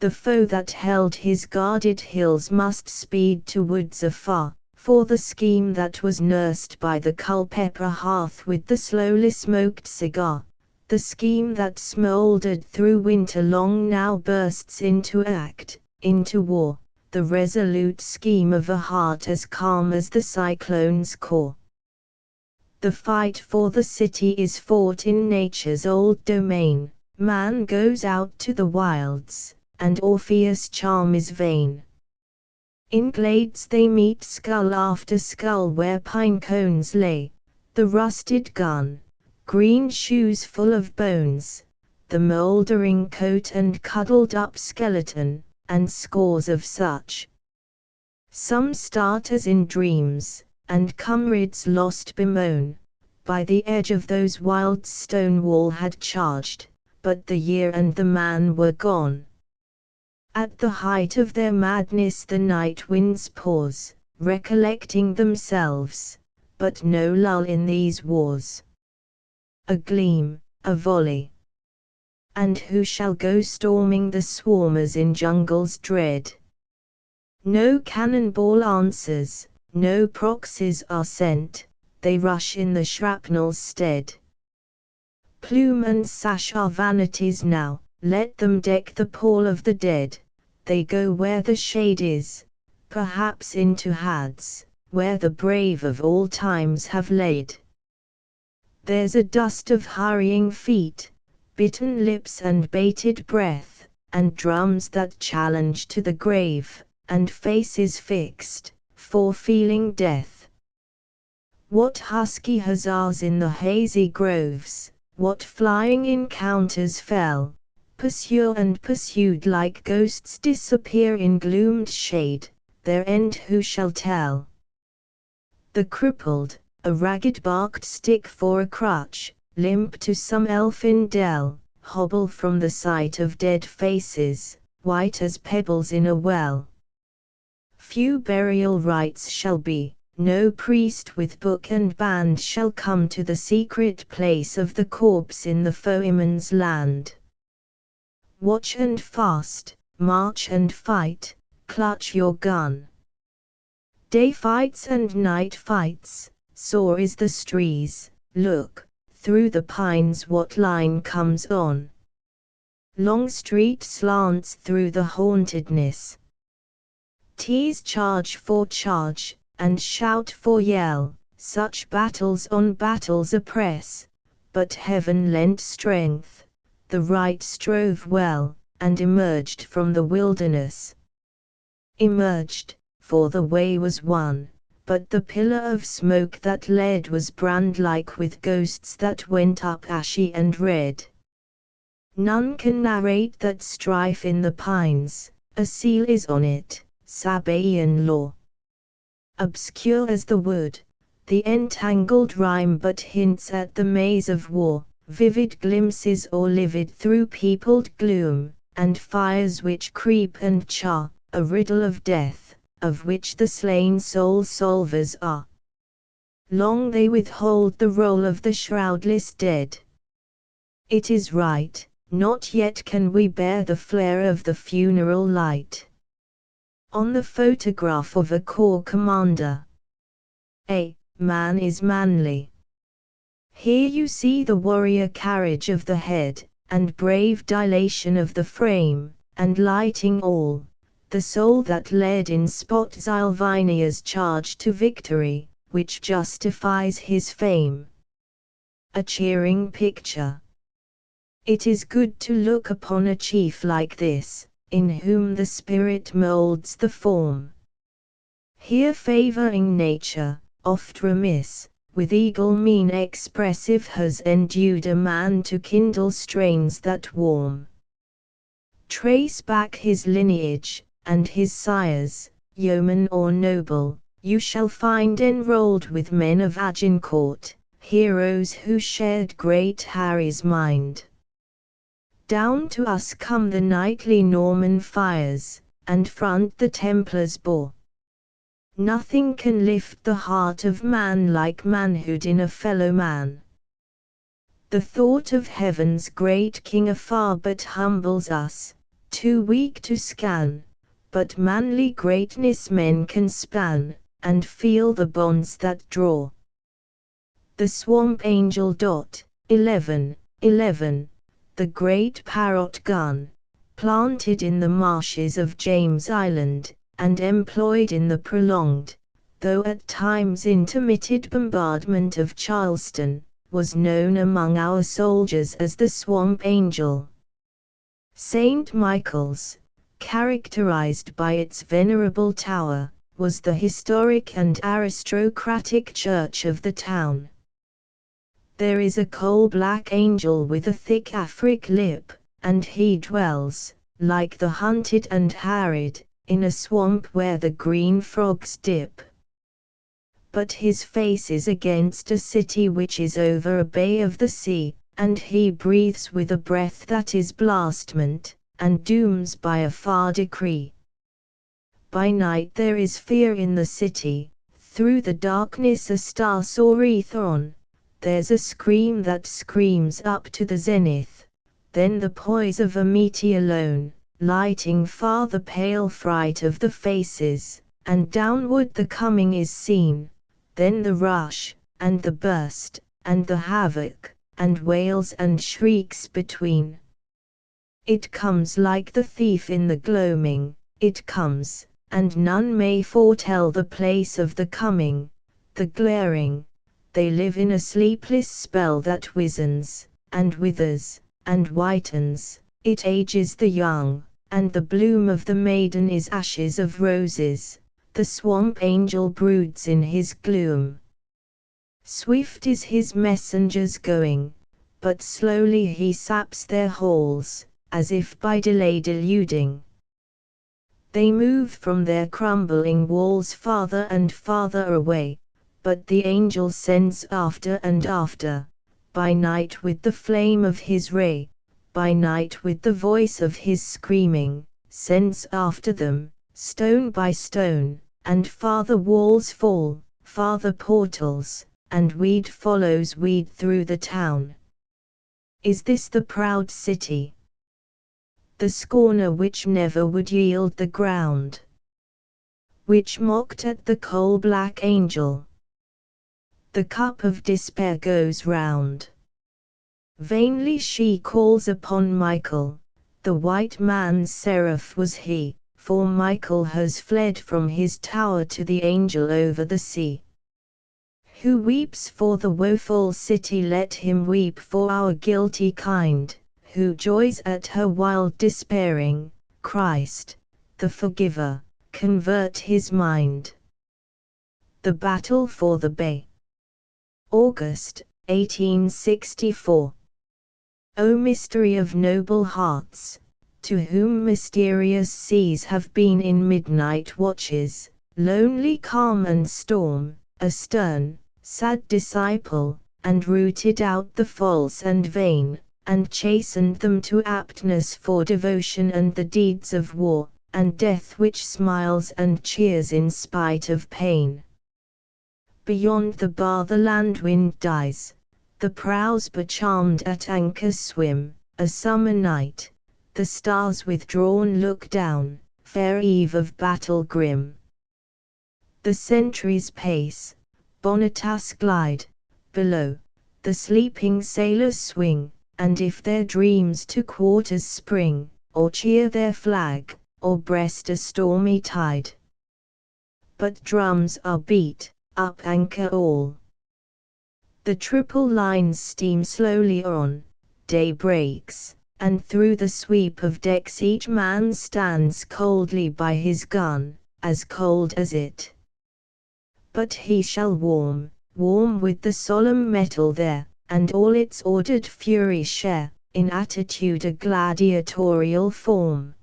The foe that held his guarded hills must speed to woods afar, for the scheme that was nursed by the Culpeper hearth with the slowly smoked cigar, the scheme that smouldered through winter long now bursts into act, into war, the resolute scheme of a heart as calm as the cyclone's core. The fight for the city is fought in nature's old domain, man goes out to the wilds, and Orpheus' charm is vain. In glades they meet skull after skull where pine cones lay, the rusted gun, green shoes full of bones, the mouldering coat and cuddled up skeleton, and scores of such. Some start as in dreams, and comrades lost bemoan, by the edge of those wilds Stonewall had charged, but the year and the man were gone. At the height of their madness the night winds pause, recollecting themselves, but no lull in these wars. A gleam, a volley. And who shall go storming the swarmers in jungles dread? No cannonball answers, no proxies are sent, they rush in the shrapnel's stead. Plume and sash are vanities now, let them deck the pall of the dead, they go where the shade is, perhaps into Hades, where the brave of all times have laid. There's a dust of hurrying feet, bitten lips and bated breath, and drums that challenge to the grave, and faces fixed, forefelling death. What husky huzzas in the hazy groves, what flying encounters fell, pursue and pursued like ghosts disappear in gloomed shade, their end who shall tell? The crippled, a ragged barked stick for a crutch, limp to some elfin dell, hobble from the sight of dead faces, white as pebbles in a well. Few burial rites shall be, no priest with book and band shall come to the secret place of the corpse in the foeman's land. Watch and fast, march and fight, clutch your gun. Day fights and night fights, sore is the streeze, look, through the pines what line comes on. Longstreet slants through the hauntedness. Tease charge for charge, and shout for yell, such battles on battles oppress, but heaven lent strength, the right strove well, and emerged from the wilderness. Emerged, for the way was won, but the pillar of smoke that led was brand-like with ghosts that went up ashy and red. None can narrate that strife in the pines, a seal is on it, Sabaean law. Obscure as the wood, the entangled rhyme but hints at the maze of war, vivid glimpses or livid through peopled gloom, and fires which creep and char, a riddle of death, of which the slain soul solvers are. Long they withhold the roll of the shroudless dead. It is right, not yet can we bear the flare of the funeral light. On the photograph of a corps commander, a man is manly. Here you see the warrior carriage of the head, and brave dilation of the frame, and lighting all, the soul that led in Spot Zylvinia's charge to victory, which justifies his fame. A cheering picture. It is good to look upon a chief like this, in whom the spirit molds the form. Here favouring nature, oft remiss, with eagle mien expressive has endued a man to kindle strains that warm. Trace back his lineage, and his sires, yeoman or noble, you shall find enrolled with men of Agincourt, heroes who shared great Harry's mind. Down to us come the knightly Norman fires, and front the Templars bore. Nothing can lift the heart of man like manhood in a fellow man. The thought of heaven's great King afar but humbles us, too weak to scan, but manly greatness men can span, and feel the bonds that draw. The Swamp Angel. 1111, the great parrot gun, planted in the marshes of James Island, and employed in the prolonged, though at times intermitted bombardment of Charleston, was known among our soldiers as the Swamp Angel. St. Michael's, characterized by its venerable tower, was the historic and aristocratic church of the town. There is a coal-black angel with a thick Afric lip, and he dwells, like the hunted and harried, in a swamp where the green frogs dip. But his face is against a city which is over a bay of the sea, and he breathes with a breath that is blasphement, and dooms by a far decree. By night there is fear in the city, through the darkness a star soareth on, there's a scream that screams up to the zenith, then the poise of a meteor alone, lighting far the pale fright of the faces, and downward the coming is seen, then the rush, and the burst, and the havoc, and wails and shrieks between. It comes like the thief in the gloaming, it comes, and none may foretell the place of the coming, the glaring. They live in a sleepless spell that wizens, and withers, and whitens, it ages the young, and the bloom of the maiden is ashes of roses, the Swamp Angel broods in his gloom. Swift is his messengers going, but slowly he saps their halls, as if by delay deluding. They move from their crumbling walls farther and farther away, but the angel sends after and after, by night with the flame of his ray, by night with the voice of his screaming, sends after them, stone by stone, and farther walls fall, farther portals, and weed follows weed through the town. Is this the proud city? The scorner which never would yield the ground? Which mocked at the coal-black angel? The cup of despair goes round. Vainly she calls upon Michael, the white man's seraph was he, for Michael has fled from his tower to the angel over the sea. Who weeps for the woeful city, let him weep for our guilty kind, who joys at her wild despairing, Christ, the forgiver, convert his mind. The Battle for the Bay. August, 1864. O mystery of noble hearts, to whom mysterious seas have been in midnight watches, lonely calm and storm, a stern, sad disciple, and rooted out the false and vain, and chastened them to aptness for devotion and the deeds of war, and death which smiles and cheers in spite of pain. Beyond the bar the land wind dies, the prows becharmed at anchor swim, a summer night, the stars withdrawn look down, fair eve of battle grim. The sentries pace, bonitas glide, below, the sleeping sailors swing, and if their dreams to quarters spring, or cheer their flag, or breast a stormy tide. But drums are beat, up anchor all. The triple lines steam slowly on, day breaks, and through the sweep of decks each man stands coldly by his gun, as cold as it. But he shall warm with the solemn metal there, and all its ordered fury share, in attitude a gladiatorial form.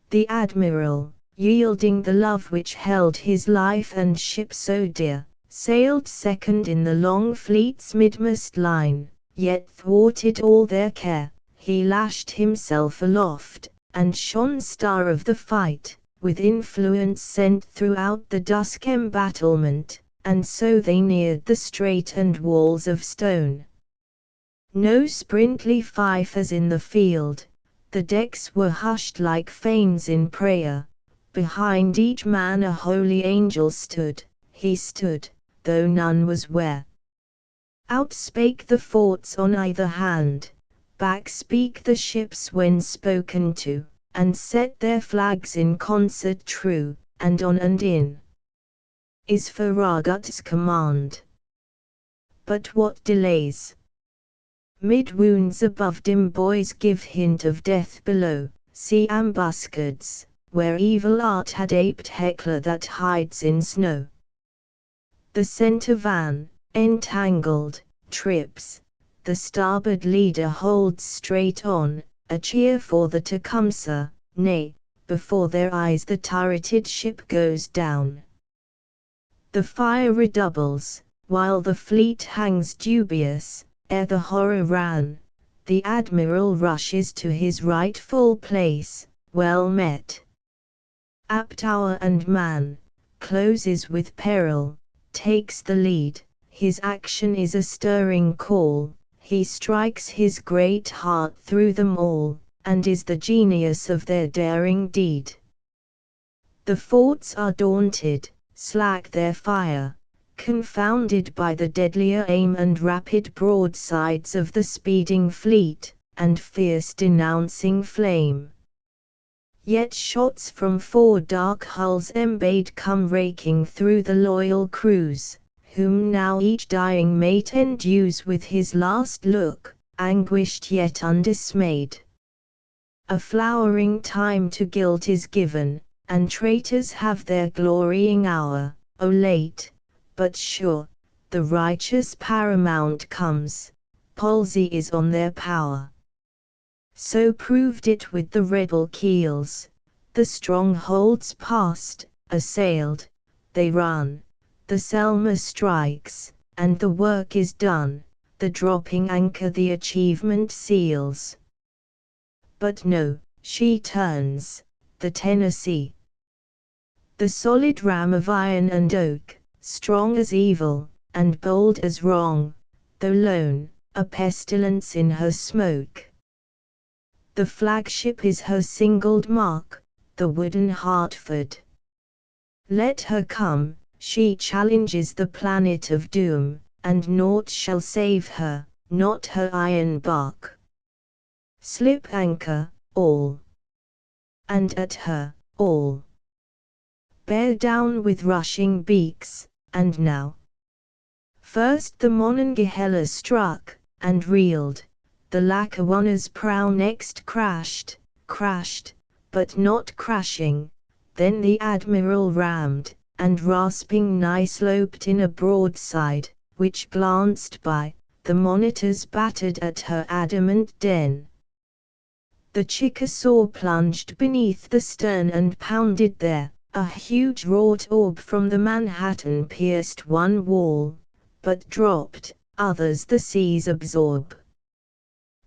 The admiral, yielding the love which held his life and ship so dear, sailed second in the long fleet's midmost line, yet thwarted all their care, he lashed himself aloft, and shone star of the fight, with influence sent throughout the dusk embattlement, and so they neared the straitened walls of stone. No sprintly fifers in the field, the decks were hushed like fanes in prayer, behind each man a holy angel stood, he stood, though none was where. Out spake the forts on either hand, back speak the ships when spoken to, and set their flags in concert true, and on and in is Farragut's command. But what delays? Mid wounds above dim boys give hint of death below, see ambuscades, where evil art had aped heckler that hides in snow. The centre van, entangled, trips, the starboard leader holds straight on, a cheer for the Tecumseh, nay, before their eyes the turreted ship goes down. The fire redoubles, while the fleet hangs dubious, ere the horror ran, the admiral rushes to his rightful place, well met. Apt hour and man, closes with peril, takes the lead, his action is a stirring call, he strikes his great heart through them all, and is the genius of their daring deed. The forts are daunted, slack their fire, confounded by the deadlier aim and rapid broadsides of the speeding fleet, and fierce denouncing flame. Yet shots from 4 dark hulls embade come raking through the loyal crews, whom now each dying mate endues with his last look, anguished yet undismayed. A flowering time to guilt is given, and traitors have their glorying hour, O late, but sure, the righteous paramount comes, palsy is on their power. So proved it with the rebel keels, the strongholds passed, assailed, they run, the Selma strikes, and the work is done, the dropping anchor the achievement seals. But no, she turns, the Tennessee. The solid ram of iron and oak, strong as evil, and bold as wrong, though lone, a pestilence in her smoke. The flagship is her singled mark, the wooden Hartford. Let her come, she challenges the planet of doom, and naught shall save her, not her iron bark. Slip anchor, all. And at her, all. Bear down with rushing beaks, and now. First the Monongahela struck, and reeled, the Lackawanna's prow next crashed, but not crashing, then the admiral rammed, and rasping nigh sloped in a broadside, which glanced by, the monitors battered at her adamant den. The Chickasaw plunged beneath the stern and pounded there, a huge wrought orb from the Manhattan pierced one wall, but dropped, others the seas absorb.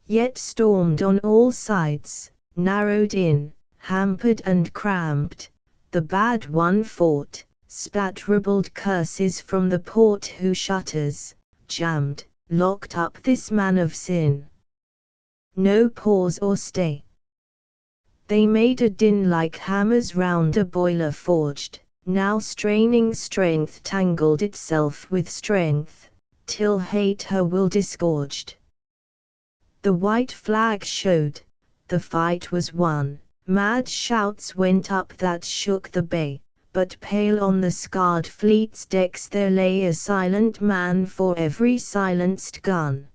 Yet stormed on all sides, narrowed in, hampered and cramped, the bad one fought, spat ribald curses from the port who shutters, jammed, locked up this man of sin. No pause or stay. They made a din like hammers round a boiler forged, now straining strength tangled itself with strength, till hate her will disgorged. The white flag showed, the fight was won, Mad shouts went up that shook the bay, but pale on the scarred fleet's decks there lay a silent man for every silenced gun.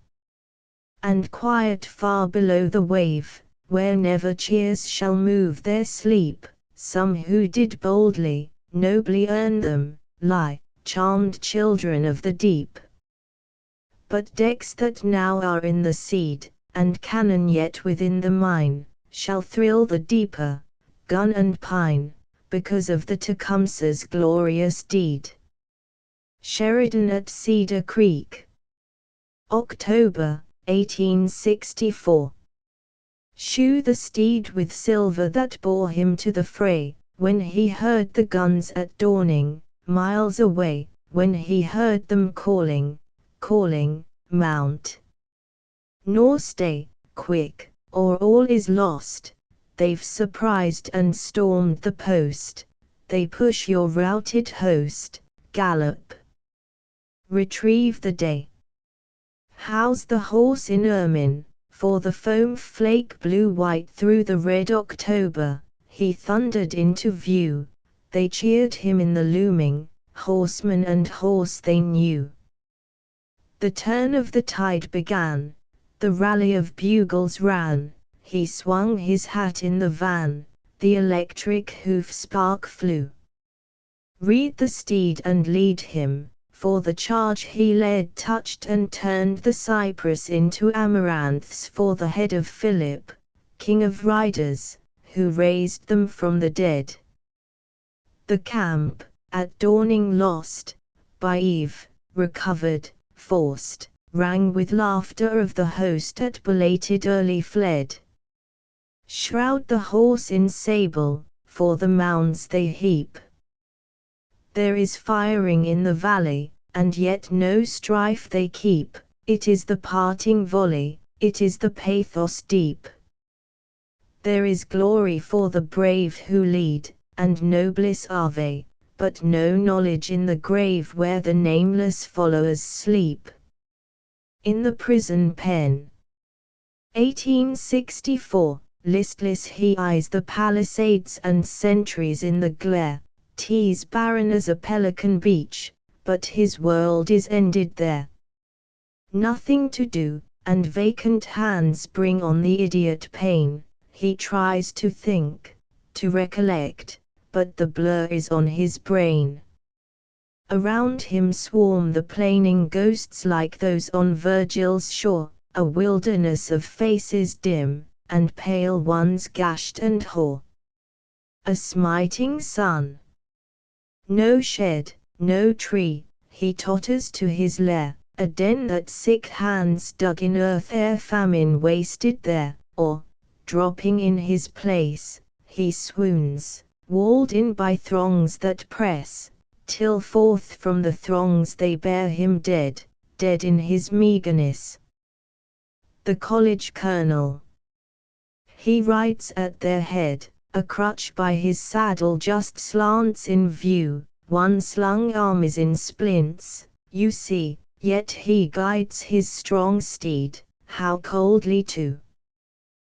And quiet far below the wave, where never cheers shall move their sleep, some who did boldly, nobly earn them, lie, charmed children of the deep. But decks that now are in the seed, and cannon yet within the mine, shall thrill the deeper, gun and pine, because of the Tecumseh's glorious deed. Sheridan at Cedar Creek. October, 1864. Shoe the steed with silver that bore him to the fray, when he heard the guns at dawning, miles away, when he heard them calling, calling, mount. Nor stay, quick, or all is lost. They've surprised and stormed the post, they push your routed host, gallop. Retrieve the day. House the horse in ermine, for the foam flake blew white through the red October, he thundered into view, they cheered him in the looming, horseman and horse they knew. The turn of the tide began, the rally of bugles ran, he swung his hat in the van, the electric hoof spark flew. Read the steed and lead him, for the charge he led touched and turned the cypress into amaranths for the head of Philip, king of riders, who raised them from the dead. The camp, at dawning lost, by eve, recovered, forced, rang with laughter of the host at belated early fled. Shroud the horse in sable, for the mounds they heap. There is firing in the valley, and yet no strife they keep, it is the parting volley, it is the pathos deep. There is glory for the brave who lead, and no bliss are they, but no knowledge in the grave where the nameless followers sleep. In the prison pen. 1864, listless he eyes the palisades and sentries in the glare, tees barren as a pelican beach, but his world is ended there. Nothing to do, and vacant hands bring on the idiot pain, he tries to think, to recollect, but the blur is on his brain. Around him swarm the plaining ghosts like those on Virgil's shore, a wilderness of faces dim, and pale ones gashed and hoar. A smiting sun. No shed, no tree, he totters to his lair, a den that sick hands dug in earth ere famine wasted there, or, dropping in his place, he swoons, walled in by throngs that press, till forth from the throngs they bear him dead, dead in his meagerness. The college colonel. He rides at their head, a crutch by his saddle just slants in view, one slung arm is in splints, you see, yet he guides his strong steed, how coldly too.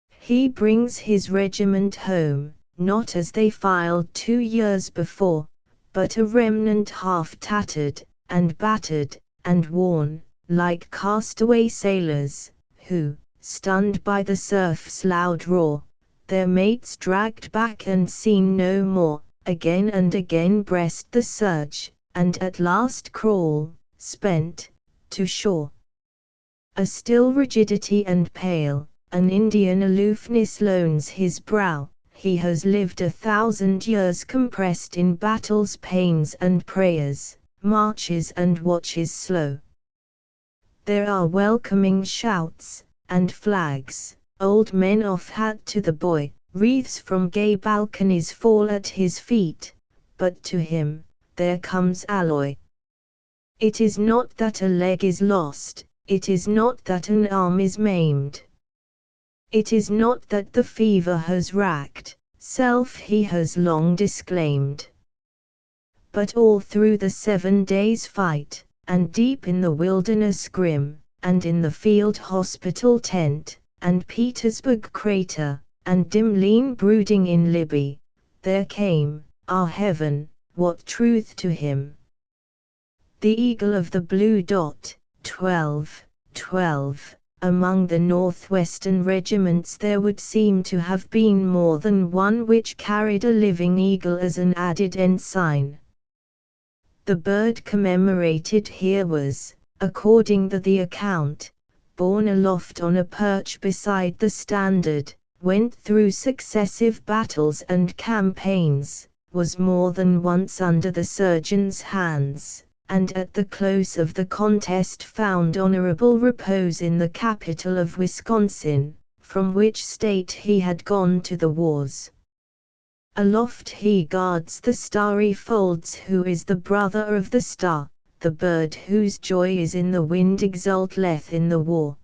He brings his regiment home, not as they filed 2 years before, but a remnant half tattered, and battered, and worn, like castaway sailors, who, stunned by the surf's loud roar, their mates dragged back and seen no more, again and again breast the surge, and at last crawl, spent, to shore. A still rigidity and pale, an Indian aloofness loans his brow, he has lived 1,000 years compressed in battle's pains and prayers, marches and watches slow. There are welcoming shouts, and flags, old men off-hat to the boy, wreaths from gay balconies fall at his feet, but to him, there comes alloy. It is not that a leg is lost, it is not that an arm is maimed. It is not that the fever has racked, self he has long disclaimed. But all through the 7 days' fight, and deep in the wilderness grim, and in the field hospital tent, and Petersburg crater, and dim lean brooding in Libby, there came, our heaven, what truth to him. The eagle of the blue dot, 12, 12. Among the northwestern regiments there would seem to have been more than one which carried a living eagle as an added ensign. The bird commemorated here was, according to the account, borne aloft on a perch beside the standard, went through successive battles and campaigns, was more than once under the surgeon's hands, and at the close of the contest found honorable repose in the capital of Wisconsin, from which state he had gone to the wars. Aloft he guards the starry folds, who is the brother of the star, the bird whose joy is in the wind exulteth in the war.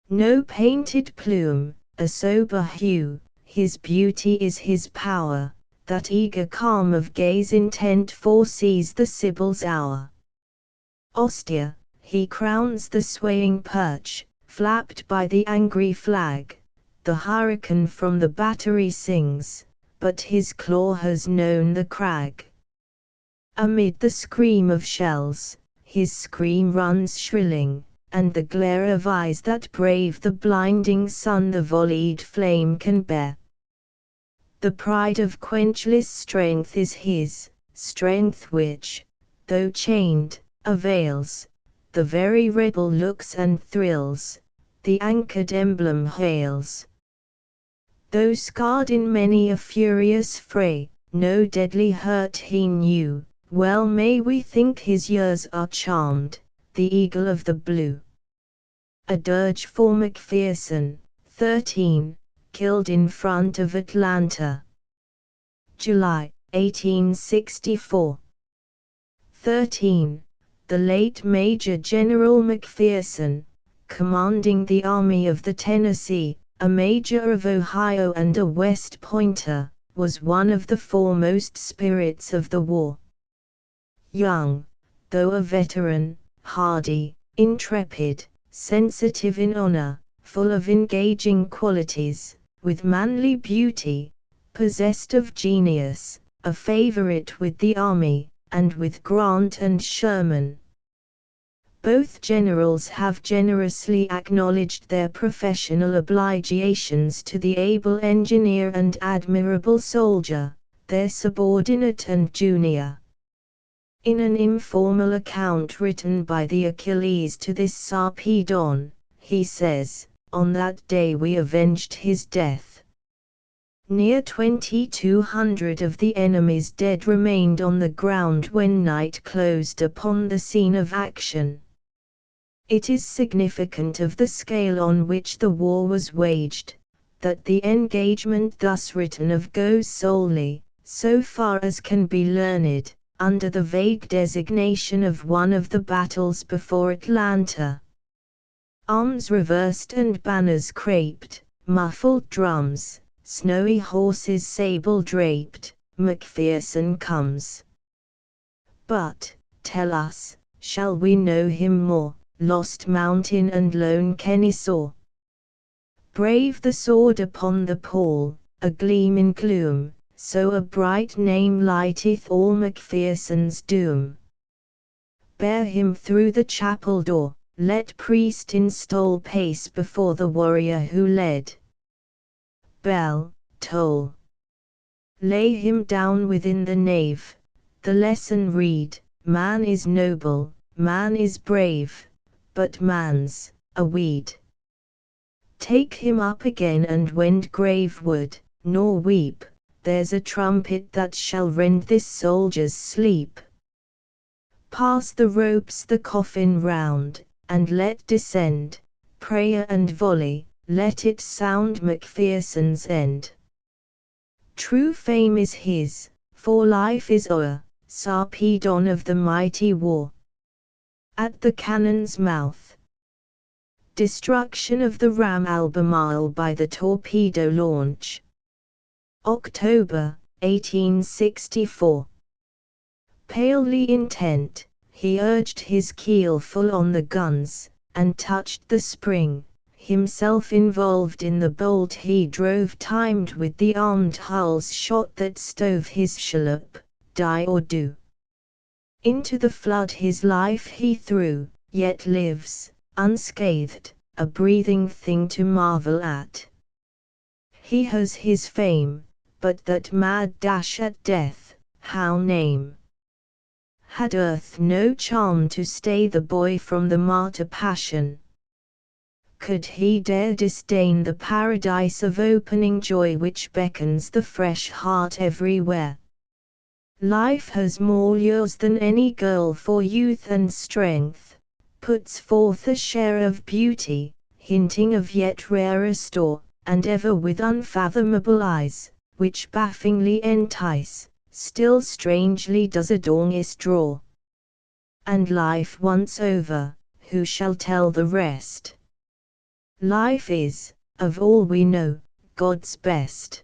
No painted plume, a sober hue, his beauty is his power, that eager calm of gaze intent foresees the Sibyl's hour. Austere, he crowns the swaying perch, flapped by the angry flag, the hurricane from the battery sings, but his claw has known the crag. Amid the scream of shells, his scream runs shrilling, and the glare of eyes that brave the blinding sun the volleyed flame can bear. The pride of quenchless strength is his, strength which, though chained, avails, the very rebel looks and thrills, the anchored emblem hails. Though scarred in many a furious fray, no deadly hurt he knew, well may we think his years are charmed, the eagle of the blue. A dirge for McPherson, 13, killed in front of Atlanta. July, 1864. 13. The late Major General McPherson, commanding the Army of the Tennessee, a Major of Ohio and a West Pointer, was one of the foremost spirits of the war. Young, though a veteran, hardy, intrepid, sensitive in honor, full of engaging qualities, with manly beauty, possessed of genius, a favorite with the army, and with Grant and Sherman. Both generals have generously acknowledged their professional obligations to the able engineer and admirable soldier, their subordinate and junior. In an informal account written by the Achilles to this Sarpedon, he says, "On that day we avenged his death. Near 2,200 of the enemy's dead remained on the ground when night closed upon the scene of action." It is significant of the scale on which the war was waged, that the engagement thus written of goes solely, so far as can be learned, under the vague designation of one of the battles before Atlanta. Arms reversed and banners craped, muffled drums, snowy horses sable draped, McPherson comes. But, tell us, shall we know him more, Lost Mountain and lone Kennesaw? Brave the sword upon the pall, a gleam in gloom, so a bright name lighteth all McPherson's doom. Bear him through the chapel door, let priest in stole pace before the warrior who led. Bell, toll. Lay him down within the nave, the lesson read, man is noble, man is brave, but man's a weed. Take him up again and wend grave wood, nor weep, there's a trumpet that shall rend this soldier's sleep. Pass the ropes the coffin round, and let descend, prayer and volley, let it sound McPherson's end. True fame is his, for life is o'er, Sarpedon of the mighty war. At the cannon's mouth. Destruction of the ram Albemarle by the torpedo launch. October, 1864. Palely intent, he urged his keel full on the guns, and touched the spring. himself involved in the bolt he drove, timed with the armed hull's shot that stove his shallop, die or do. Into the flood his life he threw, yet lives, unscathed, a breathing thing to marvel at. He has his fame, but that mad dash at death, how name? Had earth no charm to stay the boy from the martyr passion? Could he dare disdain the paradise of opening joy which beckons the fresh heart everywhere? Life has more lures than any girl for youth and strength, puts forth a share of beauty, hinting of yet rarer store, and ever with unfathomable eyes, which bafflingly entice, still strangely does adorn its draw. And life once over, who shall tell the rest? Life is, of all we know, God's best.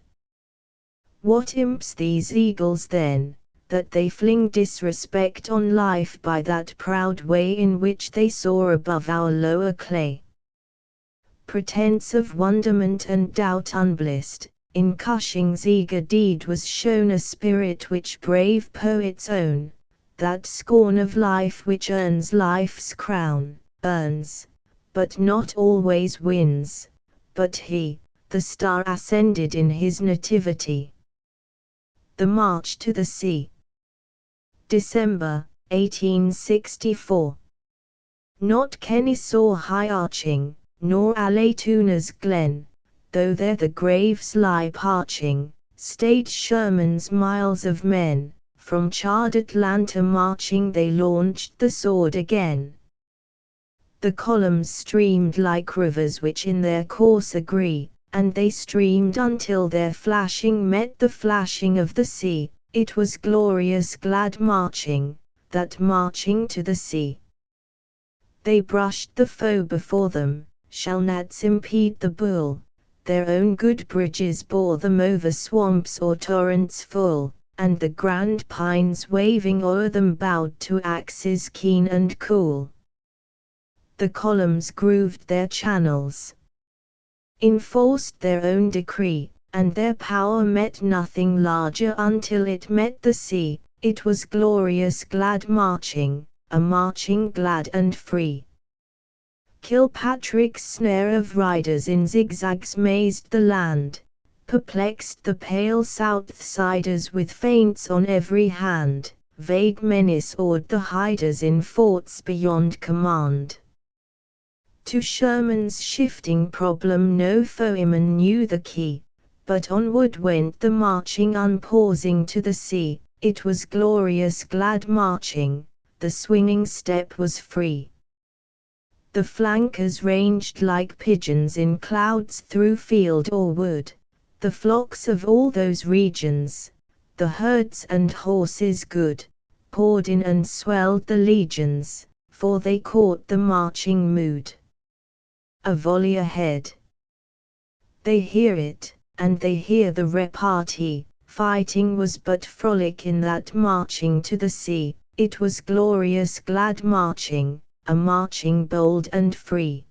What imps these eagles then, that they fling disrespect on life by that proud way in which they soar above our lower clay? Pretense of wonderment and doubt unblissed, in Cushing's eager deed was shown a spirit which brave poets own, that scorn of life which earns life's crown, earns, but not always wins, but he, the star ascended in his nativity. The March to the Sea. December, 1864. Not Kennesaw high arching, nor Allaytoona's glen, though there the graves lie parching, stayed Sherman's miles of men, from charred Atlanta marching they launched the sword again. The columns streamed like rivers which in their course agree, and they streamed until their flashing met the flashing of the sea. It was glorious glad marching, that marching to the sea. They brushed the foe before them, shall gnats impede the bull, their own good bridges bore them over swamps or torrents full, and the grand pines waving o'er them bowed to axes keen and cool. The columns grooved their channels, enforced their own decree, and their power met nothing larger until it met the sea. It was glorious glad marching, a marching glad and free. Kilpatrick's snare of riders in zigzags mazed the land, perplexed the pale Southsiders with feints on every hand, vague menace awed the hiders in forts beyond command. To Sherman's shifting problem no foeman knew the key, but onward went the marching unpausing to the sea. It was glorious glad marching, the swinging step was free. The flankers ranged like pigeons in clouds through field or wood, the flocks of all those regions, the herds and horses good, poured in and swelled the legions, for they caught the marching mood. A volley ahead. They hear it, and they hear the repartee. Fighting was but frolic in that marching to the sea. It was glorious glad marching, a marching bold and free.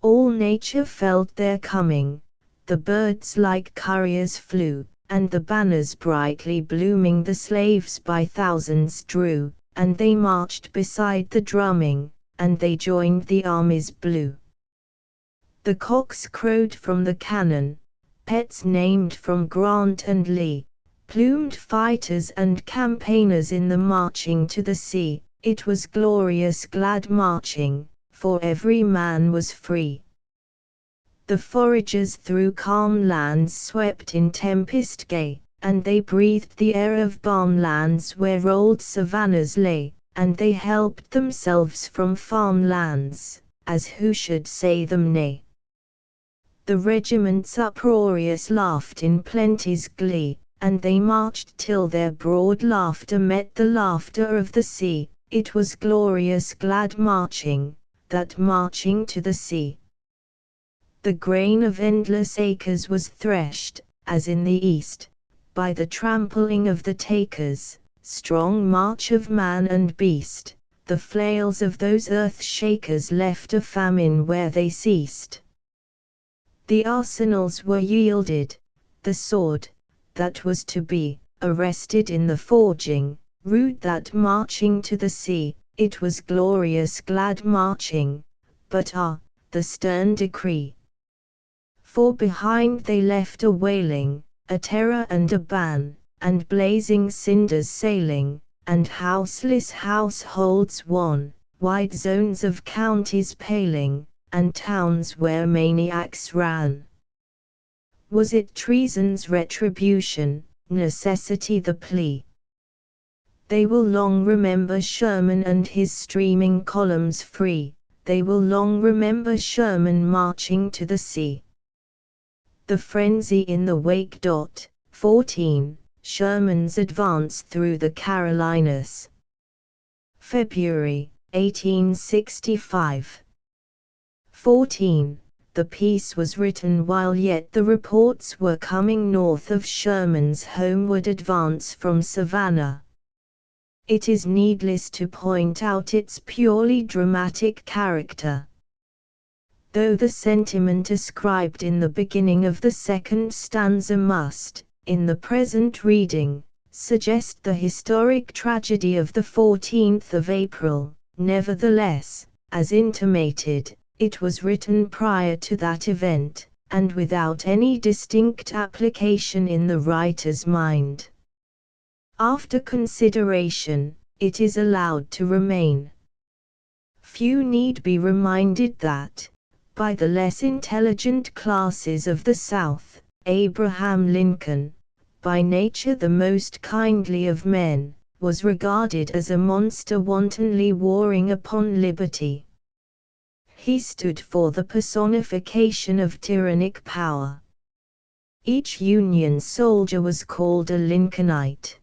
All nature felt their coming, the birds like couriers flew, and the banners brightly blooming the slaves by thousands drew, and they marched beside the drumming, and they joined the armies blue. The cocks crowed from the cannon, pets named from Grant and Lee, plumed fighters and campaigners in the marching to the sea. It was glorious glad marching, for every man was free. The foragers through calm lands swept in tempest gay, and they breathed the air of balm lands where rolled savannas lay, and they helped themselves from farm lands, as who should say them nay. The regiments uproarious laughed in plenty's glee, and they marched till their broad laughter met the laughter of the sea. It was glorious glad marching, that marching to the sea. The grain of endless acres was threshed, as in the east, by the trampling of the takers, strong march of man and beast. The flails of those earth shakers left a famine where they ceased. The arsenals were yielded, the sword, that was to be, arrested in the forging, rude that marching to the sea, it was glorious glad marching, but the stern decree. For behind they left a wailing, a terror and a ban, and blazing cinders sailing, and houseless households wan, wide zones of counties paling, and towns where maniacs ran. Was it treason's retribution, necessity the plea? They will long remember Sherman and his streaming columns free, they will long remember Sherman marching to the sea. The frenzy in the wake. 14. Sherman's advance through the Carolinas. February, 1865. 14. The piece was written while yet the reports were coming north of Sherman's homeward advance from Savannah. It is needless to point out its purely dramatic character. Though the sentiment ascribed in the beginning of the second stanza must, in the present reading, suggest the historic tragedy of the 14th of April, nevertheless, as intimated, it was written prior to that event, and without any distinct application in the writer's mind. After consideration, it is allowed to remain. Few need be reminded that, by the less intelligent classes of the South, Abraham Lincoln, by nature the most kindly of men, was regarded as a monster wantonly warring upon liberty. He stood for the personification of tyrannic power. Each Union soldier was called a Lincolnite.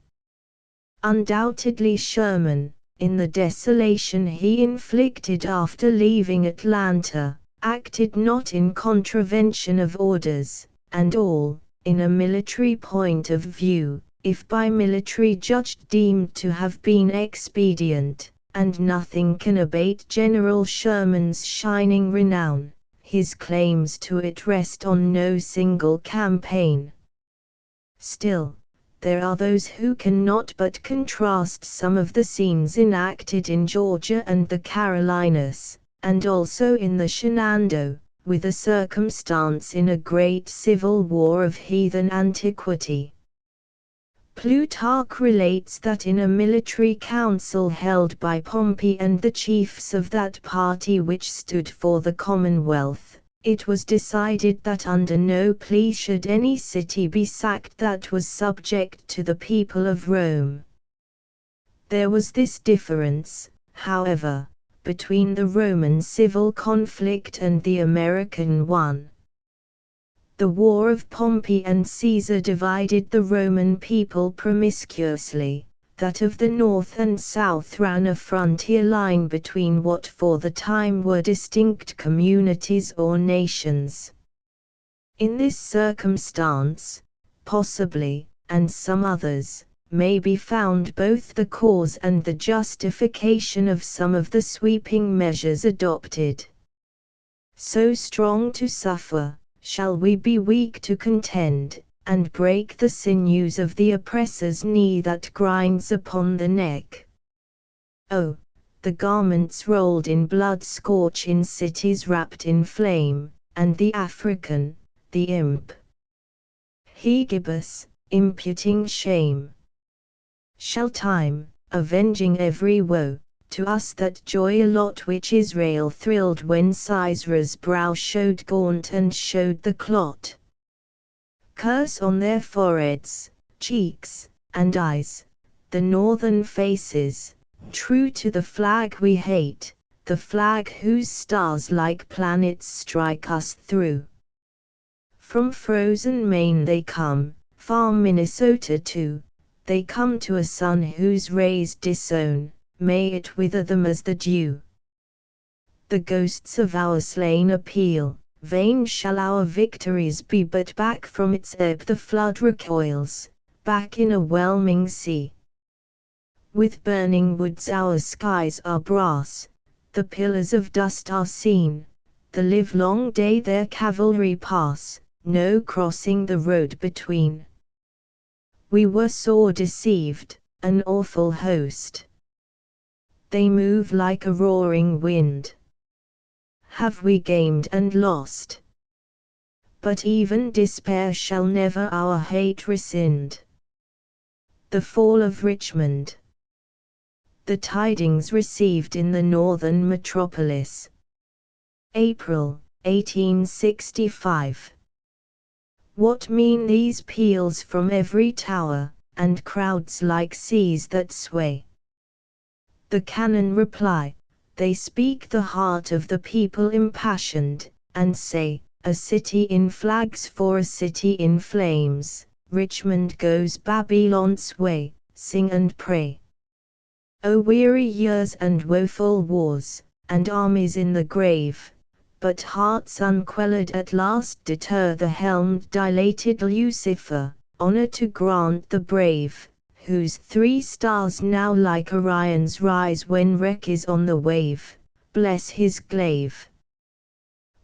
Undoubtedly Sherman, in the desolation he inflicted after leaving Atlanta, acted not in contravention of orders, and all, in a military point of view, if by military judged deemed to have been expedient, and nothing can abate General Sherman's shining renown, his claims to it rest on no single campaign. Still, there are those who cannot but contrast some of the scenes enacted in Georgia and the Carolinas, and also in the Shenandoah, with a circumstance in a great civil war of heathen antiquity. Plutarch relates that in a military council held by Pompey and the chiefs of that party which stood for the Commonwealth, it was decided that under no plea should any city be sacked that was subject to the people of Rome. There was this difference, however, between the Roman civil conflict and the American one. The war of Pompey and Caesar divided the Roman people promiscuously, that of the north and south ran a frontier line between what for the time were distinct communities or nations. In this circumstance, possibly, and some others, may be found both the cause and the justification of some of the sweeping measures adopted. So strong to suffer, shall we be weak to contend, and break the sinews of the oppressor's knee that grinds upon the neck. Oh, the garments rolled in blood scorch in cities wrapped in flame, and the African, the imp, Hegibus, imputing shame. Shall time, avenging every woe, to us that joy allot which Israel thrilled when Sisera's brow showed gaunt and showed the clot? Curse on their foreheads, cheeks, and eyes, the northern faces, true to the flag we hate, the flag whose stars like planets strike us through. From frozen Maine they come, far Minnesota too, they come to a sun whose rays disown, may it wither them as the dew. The ghosts of our slain appeal, vain shall our victories be, but back from its ebb the flood recoils, back in a whelming sea. With burning woods our skies are brass, the pillars of dust are seen, the livelong day their cavalry pass, no crossing the road between. We were sore deceived, an awful host. They move like a roaring wind. Have we gained and lost? But even despair shall never our hate rescind. The fall of Richmond. The tidings received in the northern metropolis. April, 1865. What mean these peals from every tower, and crowds like seas that sway? The cannon reply, they speak the heart of the people impassioned, and say, a city in flags for a city in flames, Richmond goes Babylon's way, sing and pray. O weary years and woeful wars, and armies in the grave, but hearts unquelled at last deter the helmed dilated Lucifer, honor to grant the brave, whose 3 stars now like Orion's rise when wreck is on the wave, bless his glaive.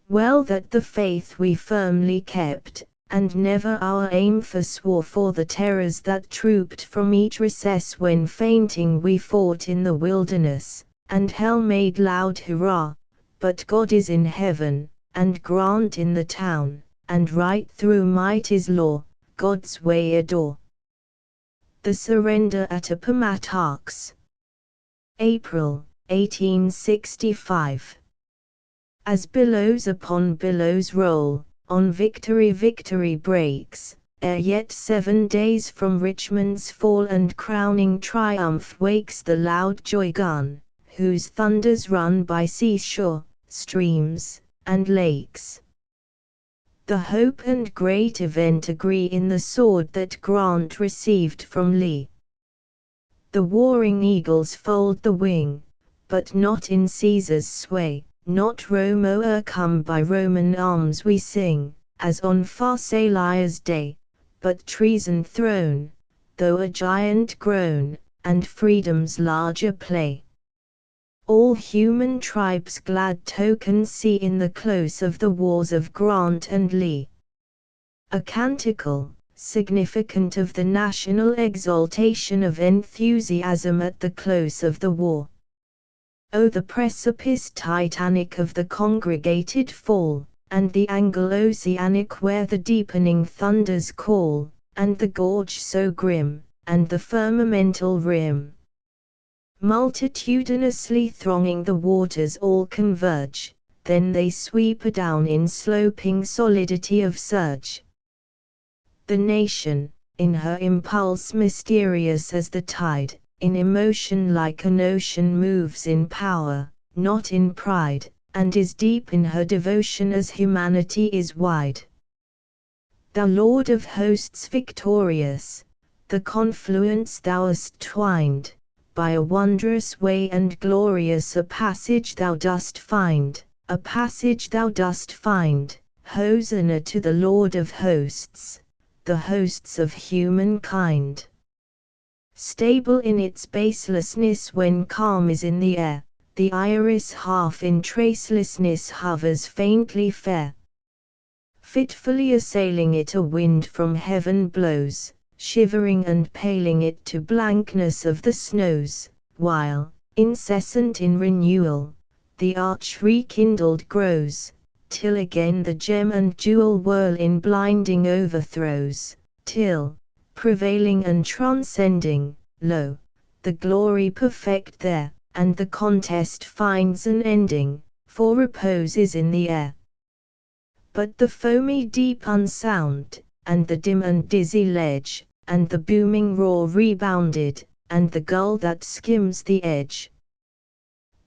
Well that the faith we firmly kept, and never our aim forswore for the terrors that trooped from each recess when fainting we fought in the wilderness, and hell made loud hurrah, but God is in heaven, and grant in the town, and right through might is law, God's way adore. The surrender at Appomattox. April, 1865. As billows upon billows roll, on victory victory breaks, ere yet 7 days from Richmond's fall and crowning triumph wakes the loud joy gun, whose thunders run by seashore, streams, and lakes. The hope and great event agree in the sword that Grant received from Lee. The warring eagles fold the wing, but not in Caesar's sway. Not Rome o'ercome by Roman arms we sing, as on Pharsalia's day, but treason thrown, though a giant groan, and freedom's larger play. All human tribes glad token see in the close of the wars of Grant and Lee. A canticle, significant of the national exaltation of enthusiasm at the close of the war. O the precipice titanic of the congregated fall, and the angle oceanic where the deepening thunders call, and the gorge so grim, and the firmamental rim. Multitudinously thronging the waters all converge, then they sweep adown in sloping solidity of surge. The nation, in her impulse mysterious as the tide, in emotion like an ocean moves in power, not in pride, and is deep in her devotion as humanity is wide. Thou Lord of hosts victorious, the confluence thou hast twined, by a wondrous way and glorious a passage thou dost find, a passage thou dost find, Hosanna to the Lord of hosts, the hosts of humankind. Stable in its baselessness when calm is in the air, the iris half in tracelessness hovers faintly fair. Fitfully assailing it a wind from heaven blows, shivering and paling it to blankness of the snows, while, incessant in renewal, the arch rekindled grows, till again the gem and jewel whirl in blinding overthrows, till, prevailing and transcending, lo, the glory perfect there, and the contest finds an ending, for repose is in the air. But the foamy deep unsound, and the dim and dizzy ledge, and the booming roar rebounded, and the gull that skims the edge.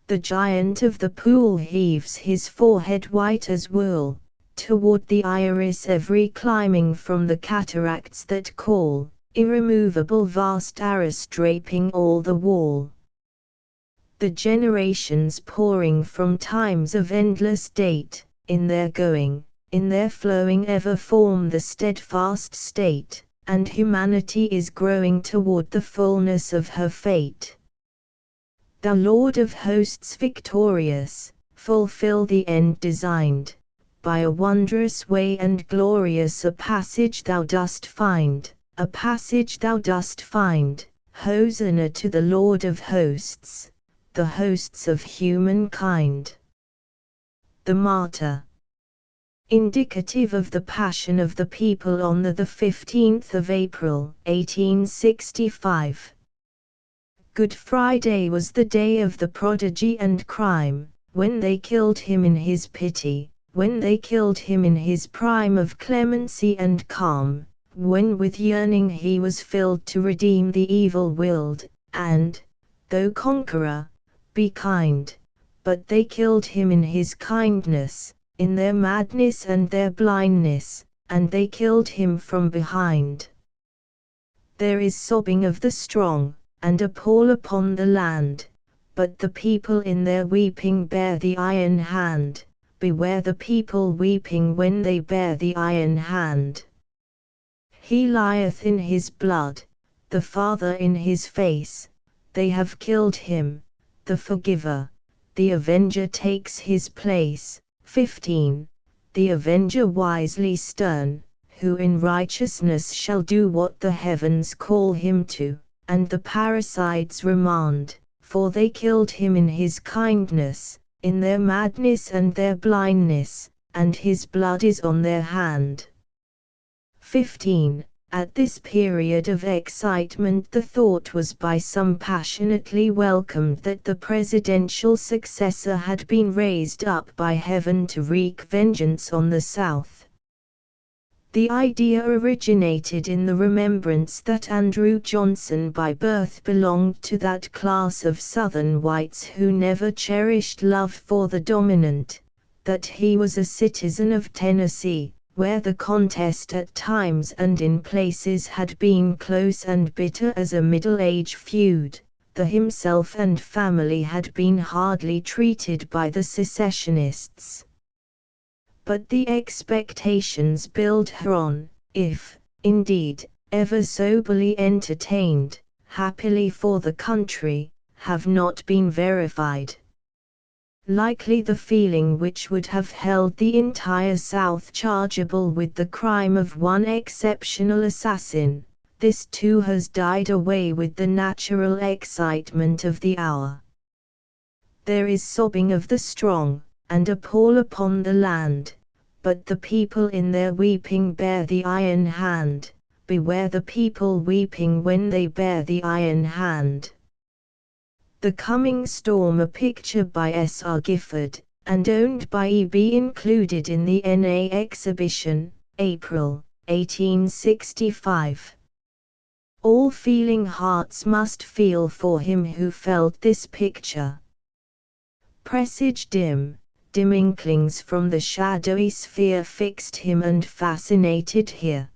The giant of the pool heaves his forehead white as wool, toward the iris every climbing from the cataracts that call, irremovable vast arras draping all the wall. The generations pouring from times of endless date, in their going, in their flowing ever form the steadfast state, and humanity is growing toward the fullness of her fate. Thou Lord of hosts victorious, fulfill the end designed. By a wondrous way and glorious a passage thou dost find, a passage thou dost find. Hosanna to the Lord of hosts, the hosts of humankind. The Martyr. Indicative of the passion of the people on the 15th of April, 1865. Good Friday was the day of the prodigy and crime, when they killed him in his pity, when they killed him in his prime of clemency and calm, when with yearning he was filled to redeem the evil-willed, and, though conqueror, be kind. But they killed him in his kindness, in their madness and their blindness, and they killed him from behind. There is sobbing of the strong, and a pall upon the land, but the people in their weeping bear the iron hand. Beware the people weeping when they bear the iron hand. He lieth in his blood, the Father in his face, they have killed him, the forgiver, the avenger takes his place. 15. The avenger wisely stern, who in righteousness shall do what the heavens call him to, and the parricides remand, for they killed him in his kindness, in their madness and their blindness, and his blood is on their hand. 15. At this period of excitement the thought was by some passionately welcomed that the presidential successor had been raised up by heaven to wreak vengeance on the South. The idea originated in the remembrance that Andrew Johnson by birth belonged to that class of Southern whites who never cherished love for the dominant, that he was a citizen of Tennessee, where the contest at times and in places had been close and bitter as a middle-age feud, the himself and family had been hardly treated by the secessionists. But the expectations built on, if, indeed, ever soberly entertained, happily for the country, have not been verified. Likely the feeling which would have held the entire South chargeable with the crime of one exceptional assassin, this too has died away with the natural excitement of the hour. There is sobbing of the strong, and a pall upon the land, but the people in their weeping bear the iron hand. Beware the people weeping when they bear the iron hand. The Coming Storm, a picture by S. R. Gifford, and owned by E. B. included in the N.A. exhibition, April, 1865. All feeling hearts must feel for him who felt this picture. Presage dim inklings from the shadowy sphere fixed him and fascinated here.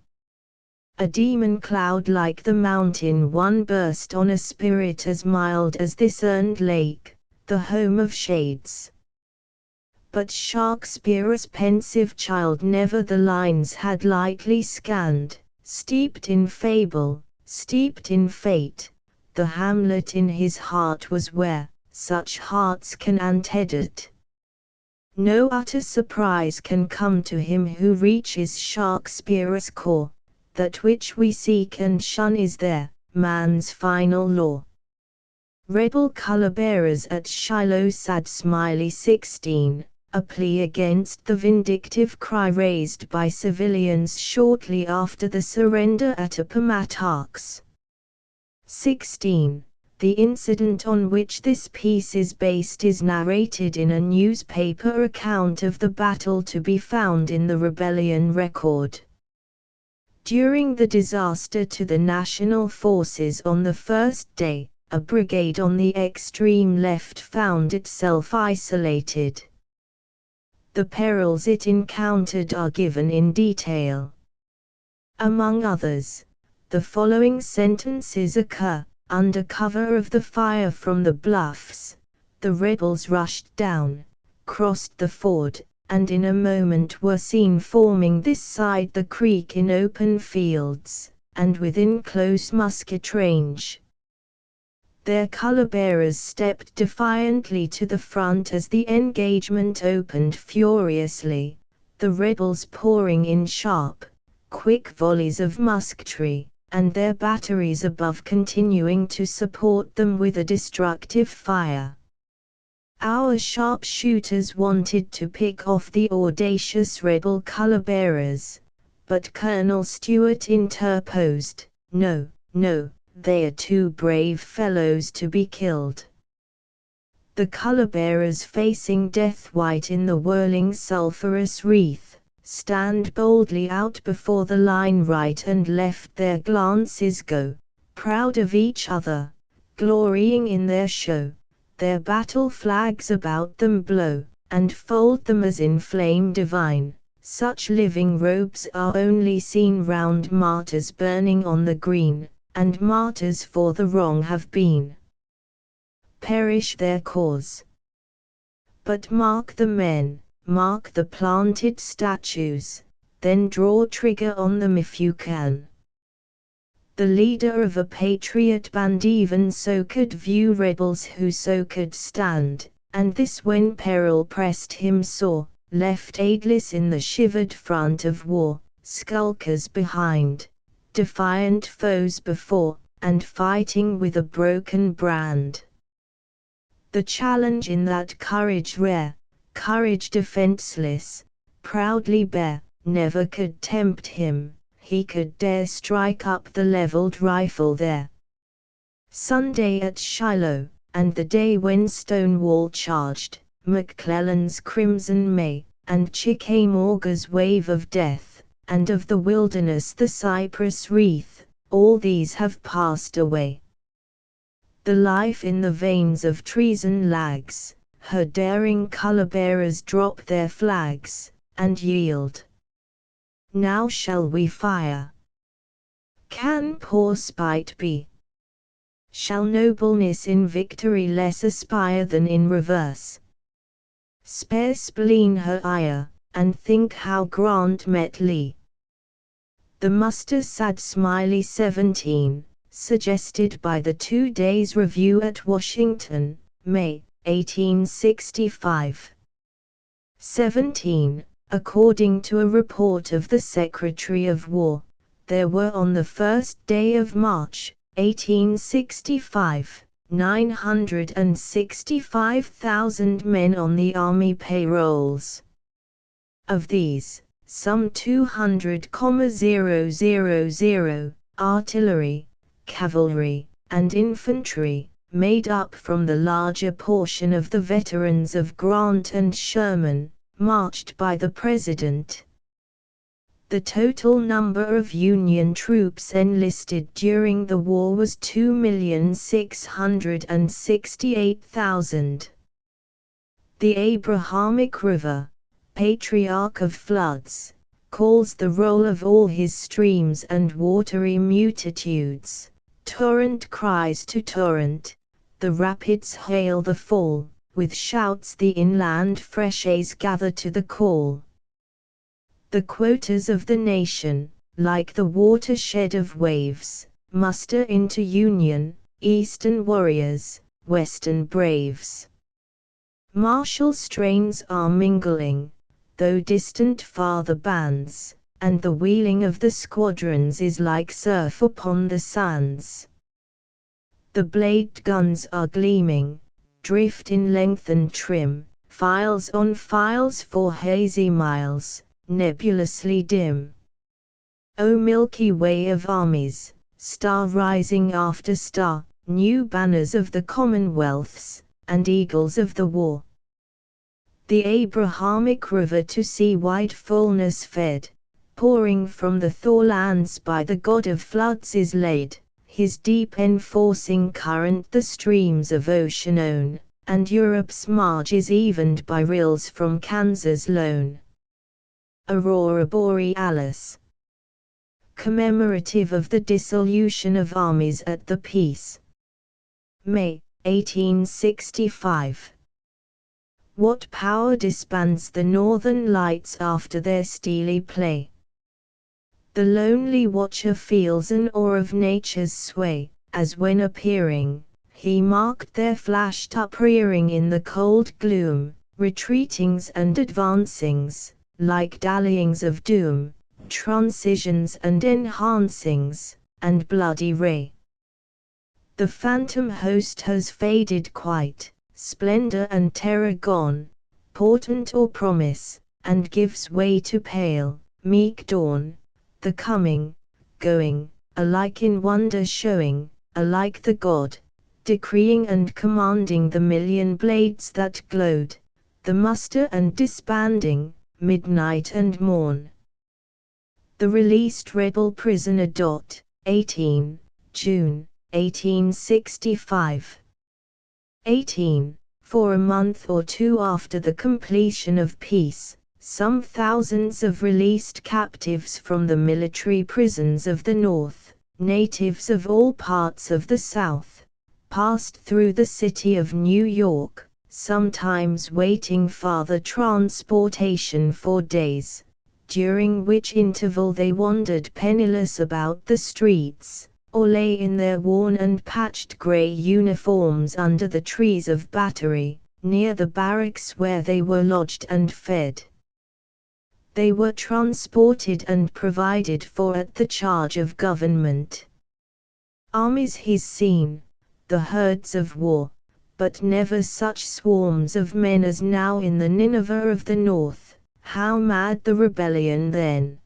A demon cloud like the mountain one burst on a spirit as mild as this urned lake, the home of shades. But Shakespeare's pensive child never the lines had lightly scanned, steeped in fable, steeped in fate, the Hamlet in his heart was where such hearts can antedate. No utter surprise can come to him who reaches Shakespeare's core. That which we seek and shun is there, man's final law. Rebel color-bearers at Shiloh sad smiley 16, a plea against the vindictive cry raised by civilians shortly after the surrender at Appomattox. 16. The incident on which this piece is based is narrated in a newspaper account of the battle to be found in the Rebellion Record. During the disaster to the national forces on the first day, a brigade on the extreme left found itself isolated. The perils it encountered are given in detail. Among others, the following sentences occur: under cover of the fire from the bluffs, the rebels rushed down, crossed the ford, and in a moment were seen forming this side the creek in open fields, and within close musket range. Their color-bearers stepped defiantly to the front as the engagement opened furiously, the rebels pouring in sharp, quick volleys of musketry, and their batteries above continuing to support them with a destructive fire. Our sharpshooters wanted to pick off the audacious rebel color-bearers, but Colonel Stewart interposed, "No, no, they are too brave fellows to be killed." The color-bearers, facing death white in the whirling sulphurous wreath, stand boldly out before the line, right and left their glances go, proud of each other, glorying in their show, their battle flags about them blow, and fold them as in flame divine. Such living robes are only seen round martyrs burning on the green, and martyrs for the wrong have been. Perish their cause. But mark the men, mark the planted statues, then draw trigger on them if you can. The leader of a patriot band even so could view rebels who so could stand, and this when peril pressed him sore, left aidless in the shivered front of war, skulkers behind, defiant foes before, and fighting with a broken brand. The challenge in that courage rare, courage defenseless, proudly bare, never could tempt him, he could dare strike up the leveled rifle there. Sunday at Shiloh, and the day when Stonewall charged, McClellan's crimson May, and Chickamauga's wave of death, and of the wilderness the cypress wreath, all these have passed away. The life in the veins of treason lags, her daring color-bearers drop their flags, and yield. Now shall we fire? Can poor spite be? Shall nobleness in victory less aspire than in reverse? Spare spleen her ire, and think how Grant met Lee. The muster sad smiley 17, suggested by the 2 Days Review at Washington, May, 1865. 17. According to a report of the Secretary of War, there were on the first day of March, 1865, 965,000 men on the Army payrolls. Of these, some 200,000, artillery, cavalry, and infantry, made up from the larger portion of the veterans of Grant and Sherman, marched by the President. The total number of Union troops enlisted during the war was 2,668,000. The Abrahamic River, patriarch of floods, calls the roll of all his streams and watery multitudes. Torrent cries to torrent, the rapids hail the fall, with shouts the inland freshets gather to the call. The quotas of the nation, like the watershed of waves, muster into union, eastern warriors, western braves. Martial strains are mingling, though distant far the bands, and the wheeling of the squadrons is like surf upon the sands. The bladed guns are gleaming, drift in length and trim, files on files for hazy miles, nebulously dim. O Milky Way of armies, star rising after star, new banners of the commonwealths, and eagles of the war. The Abrahamic River to sea-wide fullness fed, pouring from the Thor lands by the God of floods is laid, his deep enforcing current the streams of ocean own, and Europe's marge is evened by rills from Kansas lone. Aurora Borealis. Commemorative of the dissolution of armies at the peace. May, 1865. What power disbands the northern lights after their steely play? The lonely watcher feels an awe of nature's sway, as when appearing, he marked their flashed uprearing in the cold gloom, retreatings and advancings, like dallyings of doom, transitions and enhancings, and bloody ray. The phantom host has faded quite, splendor and terror gone, portent or promise, and gives way to pale, meek dawn, the coming, going, alike in wonder showing, alike the god, decreeing and commanding the million blades that glowed, the muster and disbanding, midnight and morn. The released rebel prisoner. 18 June 1865. 18. For a month or two after the completion of peace, some thousands of released captives from the military prisons of the North, natives of all parts of the South, passed through the city of New York, sometimes waiting farther transportation for days, during which interval they wandered penniless about the streets, or lay in their worn and patched gray uniforms under the trees of Battery, near the barracks where they were lodged and fed. They were transported and provided for at the charge of government. Armies he's seen, the herds of war, but never such swarms of men as now in the Nineveh of the North. How mad the rebellion then!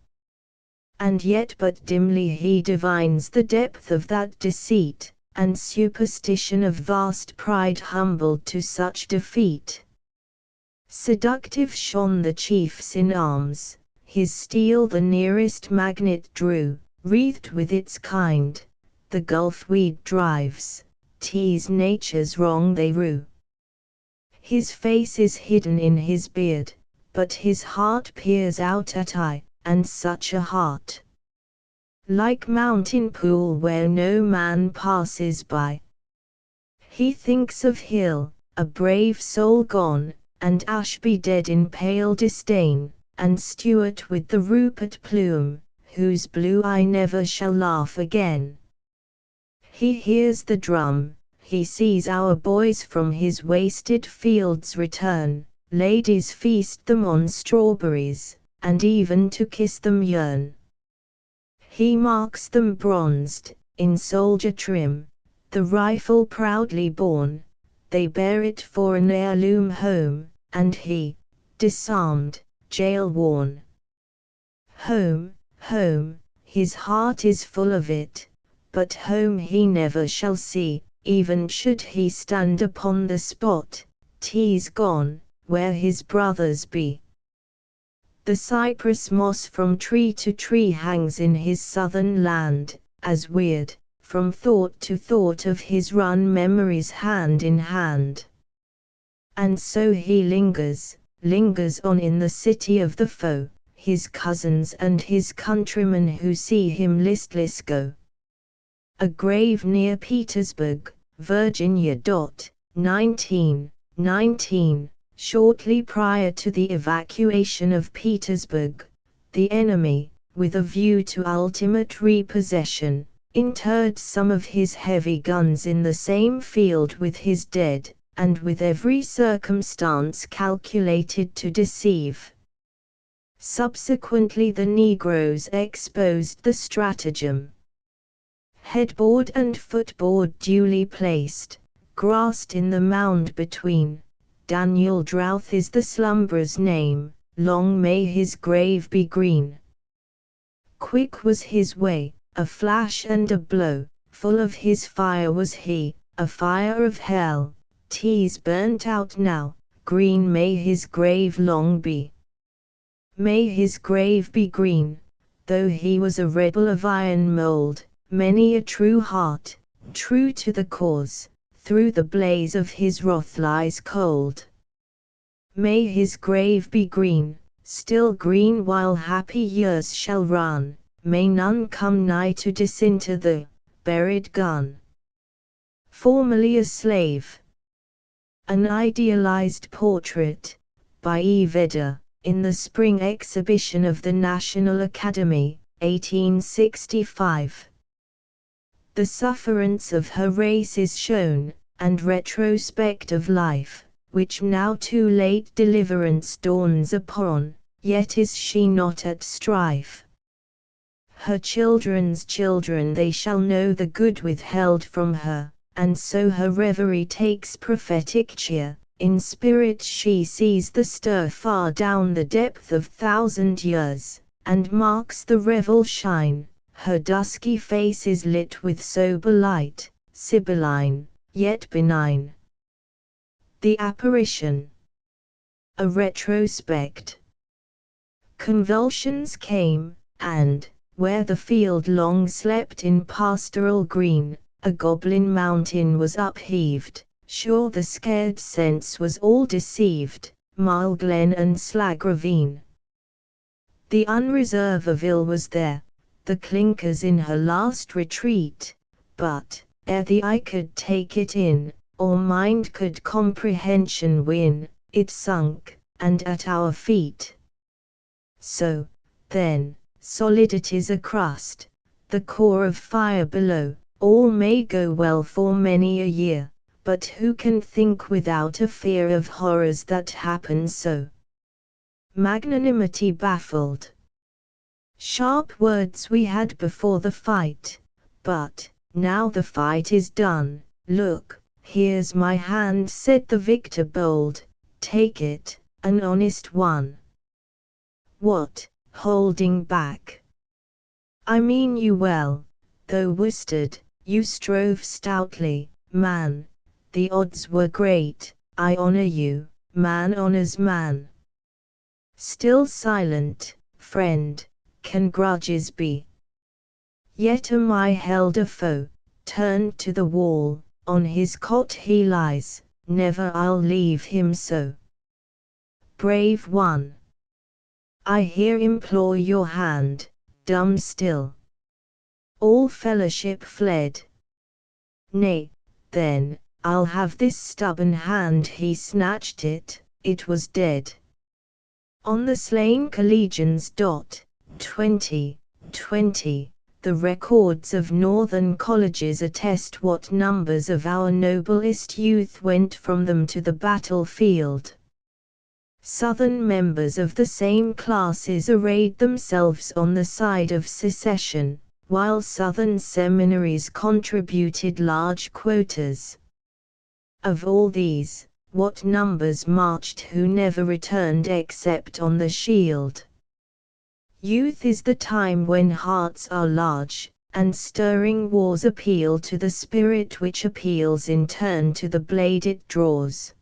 And yet but dimly he divines the depth of that deceit, and superstition of vast pride humbled to such defeat. Seductive shone the chiefs in arms, his steel the nearest magnet drew, wreathed with its kind, the gulf weed drives, tease nature's wrong they rue. His face is hidden in his beard, but his heart peers out at eye, and such a heart. Like mountain pool where no man passes by. He thinks of Hill, a brave soul gone, and Ashby dead in pale disdain, and Stuart with the Rupert plume, whose blue eye never shall laugh again. He hears the drum, he sees our boys from his wasted fields return, ladies feast them on strawberries, and even to kiss them yearn. He marks them bronzed, in soldier trim, the rifle proudly borne, they bear it for an heirloom home, and he, disarmed, jail-worn. Home, home, his heart is full of it, but home he never shall see, even should he stand upon the spot, 'tis gone, where his brothers be. The cypress moss from tree to tree hangs in his southern land, as weird, from thought to thought of his run memories hand in hand. And so he lingers on in the city of the foe, his cousins and his countrymen who see him listless go. A grave near Petersburg, Virginia. 1919. Shortly prior to the evacuation of Petersburg, the enemy, with a view to ultimate repossession, interred some of his heavy guns in the same field with his dead, and with every circumstance calculated to deceive. Subsequently the Negroes exposed the stratagem. Headboard and footboard duly placed, grassed in the mound between, Daniel Drouth is the slumberer's name, long may his grave be green. Quick was his way, a flash and a blow, full of his fire was he, a fire of hell, 'tis burnt out now, green may his grave long be. May his grave be green, though he was a rebel of iron mold, many a true heart, true to the cause, through the blaze of his wrath lies cold. May his grave be green, still green while happy years shall run, may none come nigh to disinter the buried gun. Formerly a slave. An idealized portrait, by E. Vedder, in the spring exhibition of the National Academy, 1865. The sufferance of her race is shown, and retrospect of life, which now too late deliverance dawns upon, yet is she not at strife. Her children's children they shall know the good withheld from her, and so her reverie takes prophetic cheer. In spirit she sees the stir far down the depth of 1,000 years, and marks the revel shine. Her dusky face is lit with sober light, sibylline, yet benign. The apparition. A retrospect. Convulsions came, and, where the field long slept in pastoral green, a goblin mountain was upheaved. Sure the scared sense was all deceived, mile glen and slag ravine. The unreserve of ill was there, the clinkers in her last retreat, but, ere the eye could take it in, or mind could comprehension win, it sunk, and at our feet. So, then, solidity's a crust, the core of fire below, all may go well for many a year. But who can think without a fear of horrors that happen so? Magnanimity baffled. Sharp words we had before the fight, but, now the fight is done, look, here's my hand, said the victor bold, take it, an honest one. What, holding back? I mean you well, though worsted, you strove stoutly, man. The odds were great, I honor you, man honors man. Still silent, friend, can grudges be? Yet am I held a foe, turned to the wall, on his cot he lies, never I'll leave him so. Brave one, I here implore your hand, dumb still. All fellowship fled. Nay, then, I'll have this stubborn hand, he snatched it, it was dead. On the slain collegians. 2020, the records of northern colleges attest what numbers of our noblest youth went from them to the battlefield. Southern members of the same classes arrayed themselves on the side of secession, while Southern seminaries contributed large quotas. Of all these, what numbers marched who never returned except on the shield? Youth is the time when hearts are large, and stirring wars appeal to the spirit which appeals in turn to the blade it draws.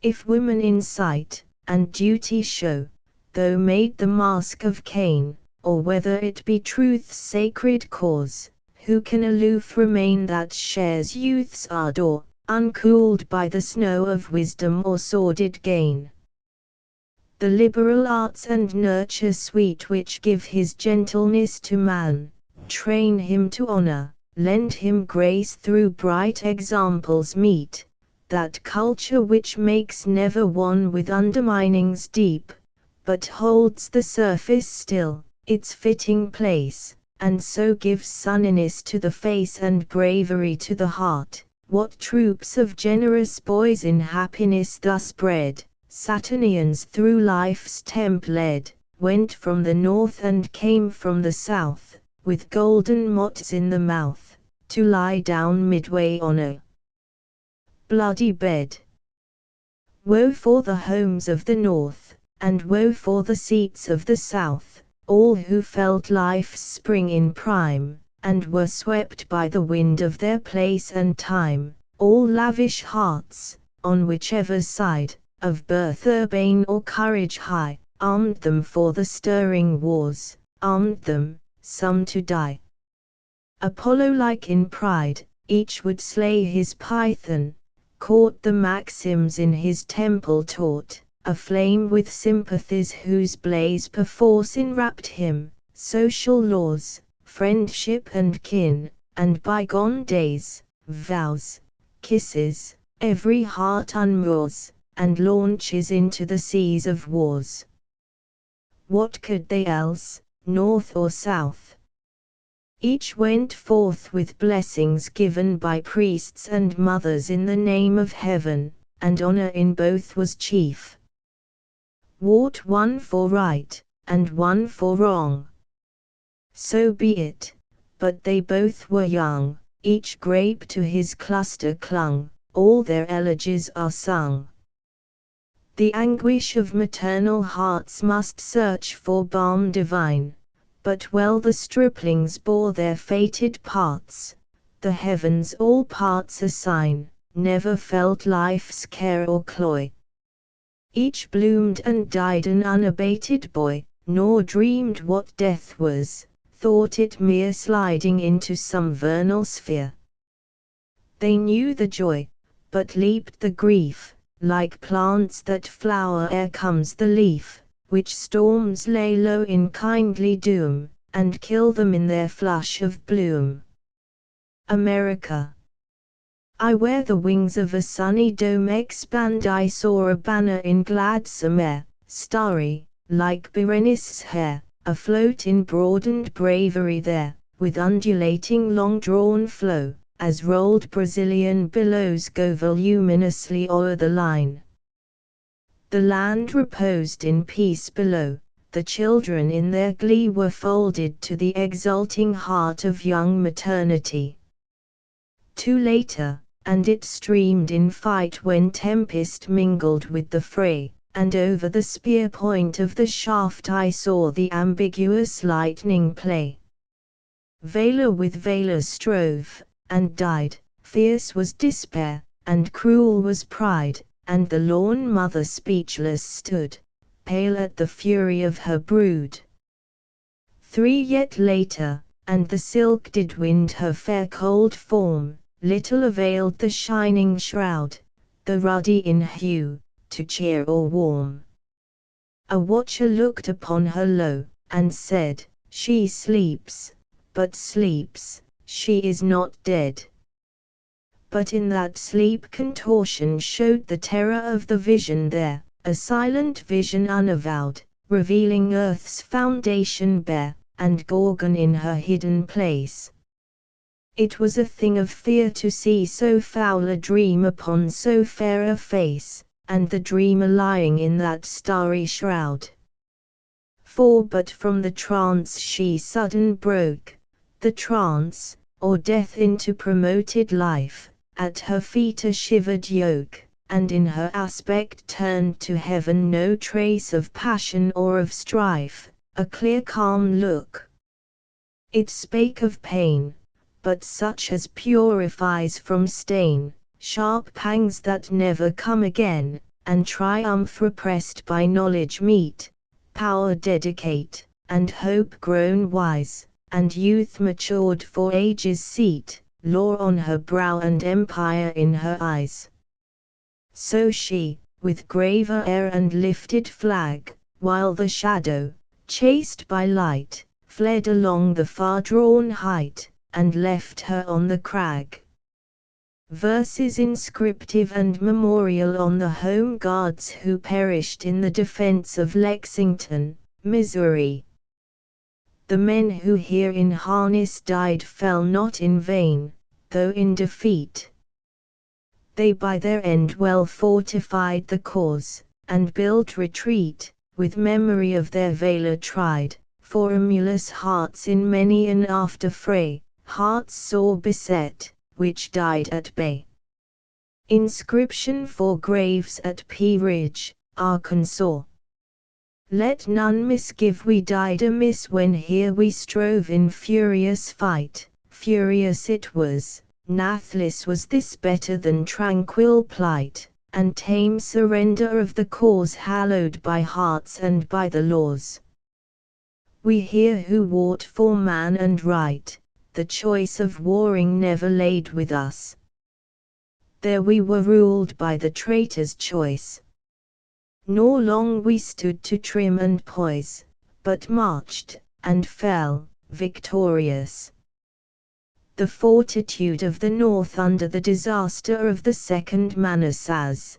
If women in sight, and duty show, though made the mask of Cain, or whether it be truth's sacred cause, who can aloof remain that shares youth's ardor, uncooled by the snow of wisdom or sordid gain? The liberal arts and nurture sweet which give his gentleness to man, train him to honor, lend him grace through bright examples meet, that culture which makes never one with underminings deep, but holds the surface still, its fitting place, and so gives sunniness to the face and bravery to the heart. What troops of generous boys in happiness thus bred, Saturnians through life's temp led, went from the north and came from the south, with golden mots in the mouth, to lie down midway on a bloody bed. Woe for the homes of the north, and woe for the seats of the south, all who felt life's spring in prime, and were swept by the wind of their place and time, all lavish hearts, on whichever side, of birth urbane or courage high, armed them for the stirring wars, armed them, some to die. Apollo-like in pride, each would slay his python, caught the maxims in his temple taught, aflame with sympathies whose blaze perforce enwrapped him, social laws, friendship and kin, and bygone days, vows, kisses, every heart unmoors, and launches into the seas of wars. What could they else, north or south? Each went forth with blessings given by priests and mothers in the name of heaven, and honor in both was chief. Wrought one for right, and one for wrong. So be it, but they both were young, each grape to his cluster clung, all their elegies are sung. The anguish of maternal hearts must search for balm divine, but well the striplings bore their fated parts, the heavens all parts assign, never felt life's care or cloy. Each bloomed and died an unabated boy, nor dreamed what death was, thought it mere sliding into some vernal sphere. They knew the joy, but leaped the grief, like plants that flower ere comes the leaf, which storms lay low in kindly doom, and kill them in their flush of bloom. America. I wear the wings of a sunny dome expand. I saw a banner in gladsome air, starry, like Berenice's hair, afloat in broadened bravery there, with undulating long-drawn flow, as rolled Brazilian billows go voluminously o'er the line. The land reposed in peace below, the children in their glee were folded to the exulting heart of young maternity. Too later, and it streamed in fight when tempest mingled with the fray, and over the spear point of the shaft I saw the ambiguous lightning play. Valor with valor strove, and died, fierce was despair, and cruel was pride, and the lorn mother speechless stood, pale at the fury of her brood. 3 yet later, and the silk did wind her fair cold form, little availed the shining shroud, the ruddy in hue, to cheer or warm. A watcher looked upon her low, and said, she sleeps, but sleeps, she is not dead. But in that sleep contortion showed the terror of the vision there, a silent vision unavowed, revealing earth's foundation bare, and Gorgon in her hidden place. It was a thing of fear to see so foul a dream upon so fair a face, and the dreamer lying in that starry shroud. For but from the trance she sudden broke, the trance, or death into promoted life, at her feet a shivered yoke, and in her aspect turned to heaven no trace of passion or of strife, a clear calm look. It spake of pain, but such as purifies from stain, sharp pangs that never come again, and triumph repressed by knowledge meet, power dedicate, and hope grown wise, and youth matured for age's seat, law on her brow and empire in her eyes. So she, with graver air and lifted flag, while the shadow, chased by light, fled along the far-drawn height, and left her on the crag. Verses inscriptive and memorial on the home guards who perished in the defense of Lexington, Missouri. The men who here in harness died fell not in vain, though in defeat. They by their end well fortified the cause, and built retreat, with memory of their valor tried, for emulous hearts in many an after fray, hearts sore beset, which died at bay. Inscription for graves at Pea Ridge, Arkansas. Let none misgive we died amiss when here we strove in furious fight, furious it was, nathless was this better than tranquil plight, and tame surrender of the cause hallowed by hearts and by the laws. We here who wrought for man and right, the choice of warring never laid with us. There we were ruled by the traitor's choice. Nor long we stood to trim and poise, but marched, and fell, victorious. The fortitude of the North under the disaster of the Second Manassas.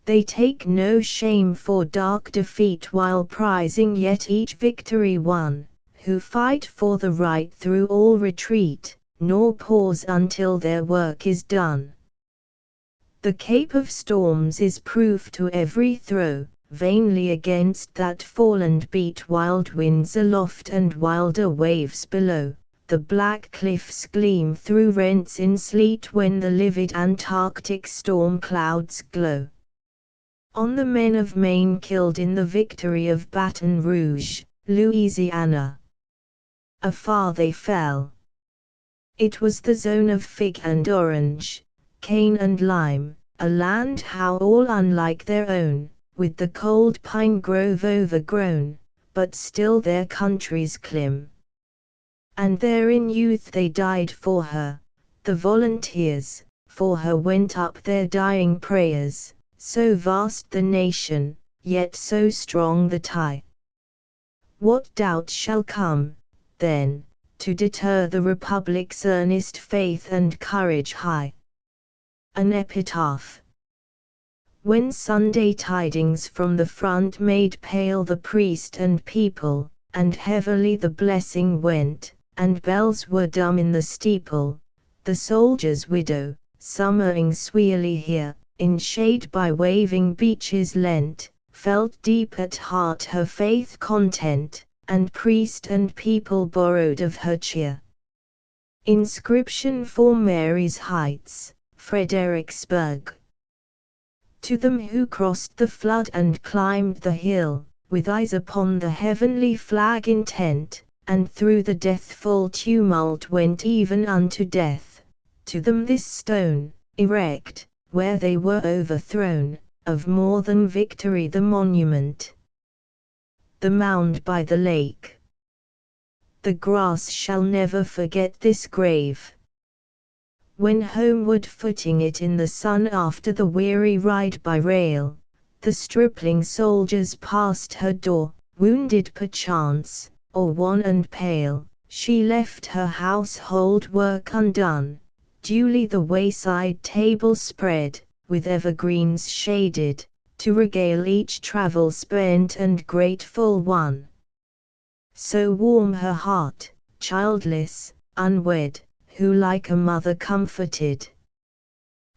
They take no shame for dark defeat while prizing yet each victory won, who fight for the right through all retreat, nor pause until their work is done. The Cape of Storms is proof to every throw, vainly against that fall and beat wild winds aloft and wilder waves below. The black cliffs gleam through rents in sleet when the livid Antarctic storm clouds glow. On the men of Maine killed in the victory of Baton Rouge, Louisiana. Afar they fell. It was the zone of fig and orange, cane and lime, a land how all unlike their own, with the cold pine grove overgrown, but still their country's clime. And there in youth they died for her, the volunteers, for her went up their dying prayers, so vast the nation, yet so strong the tie. What doubt shall come, then, to deter the Republic's earnest faith and courage high? An epitaph. When Sunday tidings from the front made pale the priest and people, and heavily the blessing went, and bells were dumb in the steeple, the soldier's widow, summering sweetly here, in shade by waving beeches leant, felt deep at heart her faith content, and priest and people borrowed of her cheer. Inscription for Mary's Heights, Fredericksburg. To them who crossed the flood and climbed the hill, with eyes upon the heavenly flag intent, and through the deathful tumult went even unto death, to them this stone, erect, where they were overthrown, of more than victory the monument. The mound by the lake. The grass shall never forget this grave. When homeward footing it in the sun after the weary ride by rail, the stripling soldiers passed her door, wounded perchance, or wan and pale, she left her household work undone, duly the wayside table spread, with evergreens shaded, to regale each travel spent and grateful one. So warm her heart, childless, unwed, who like a mother comforted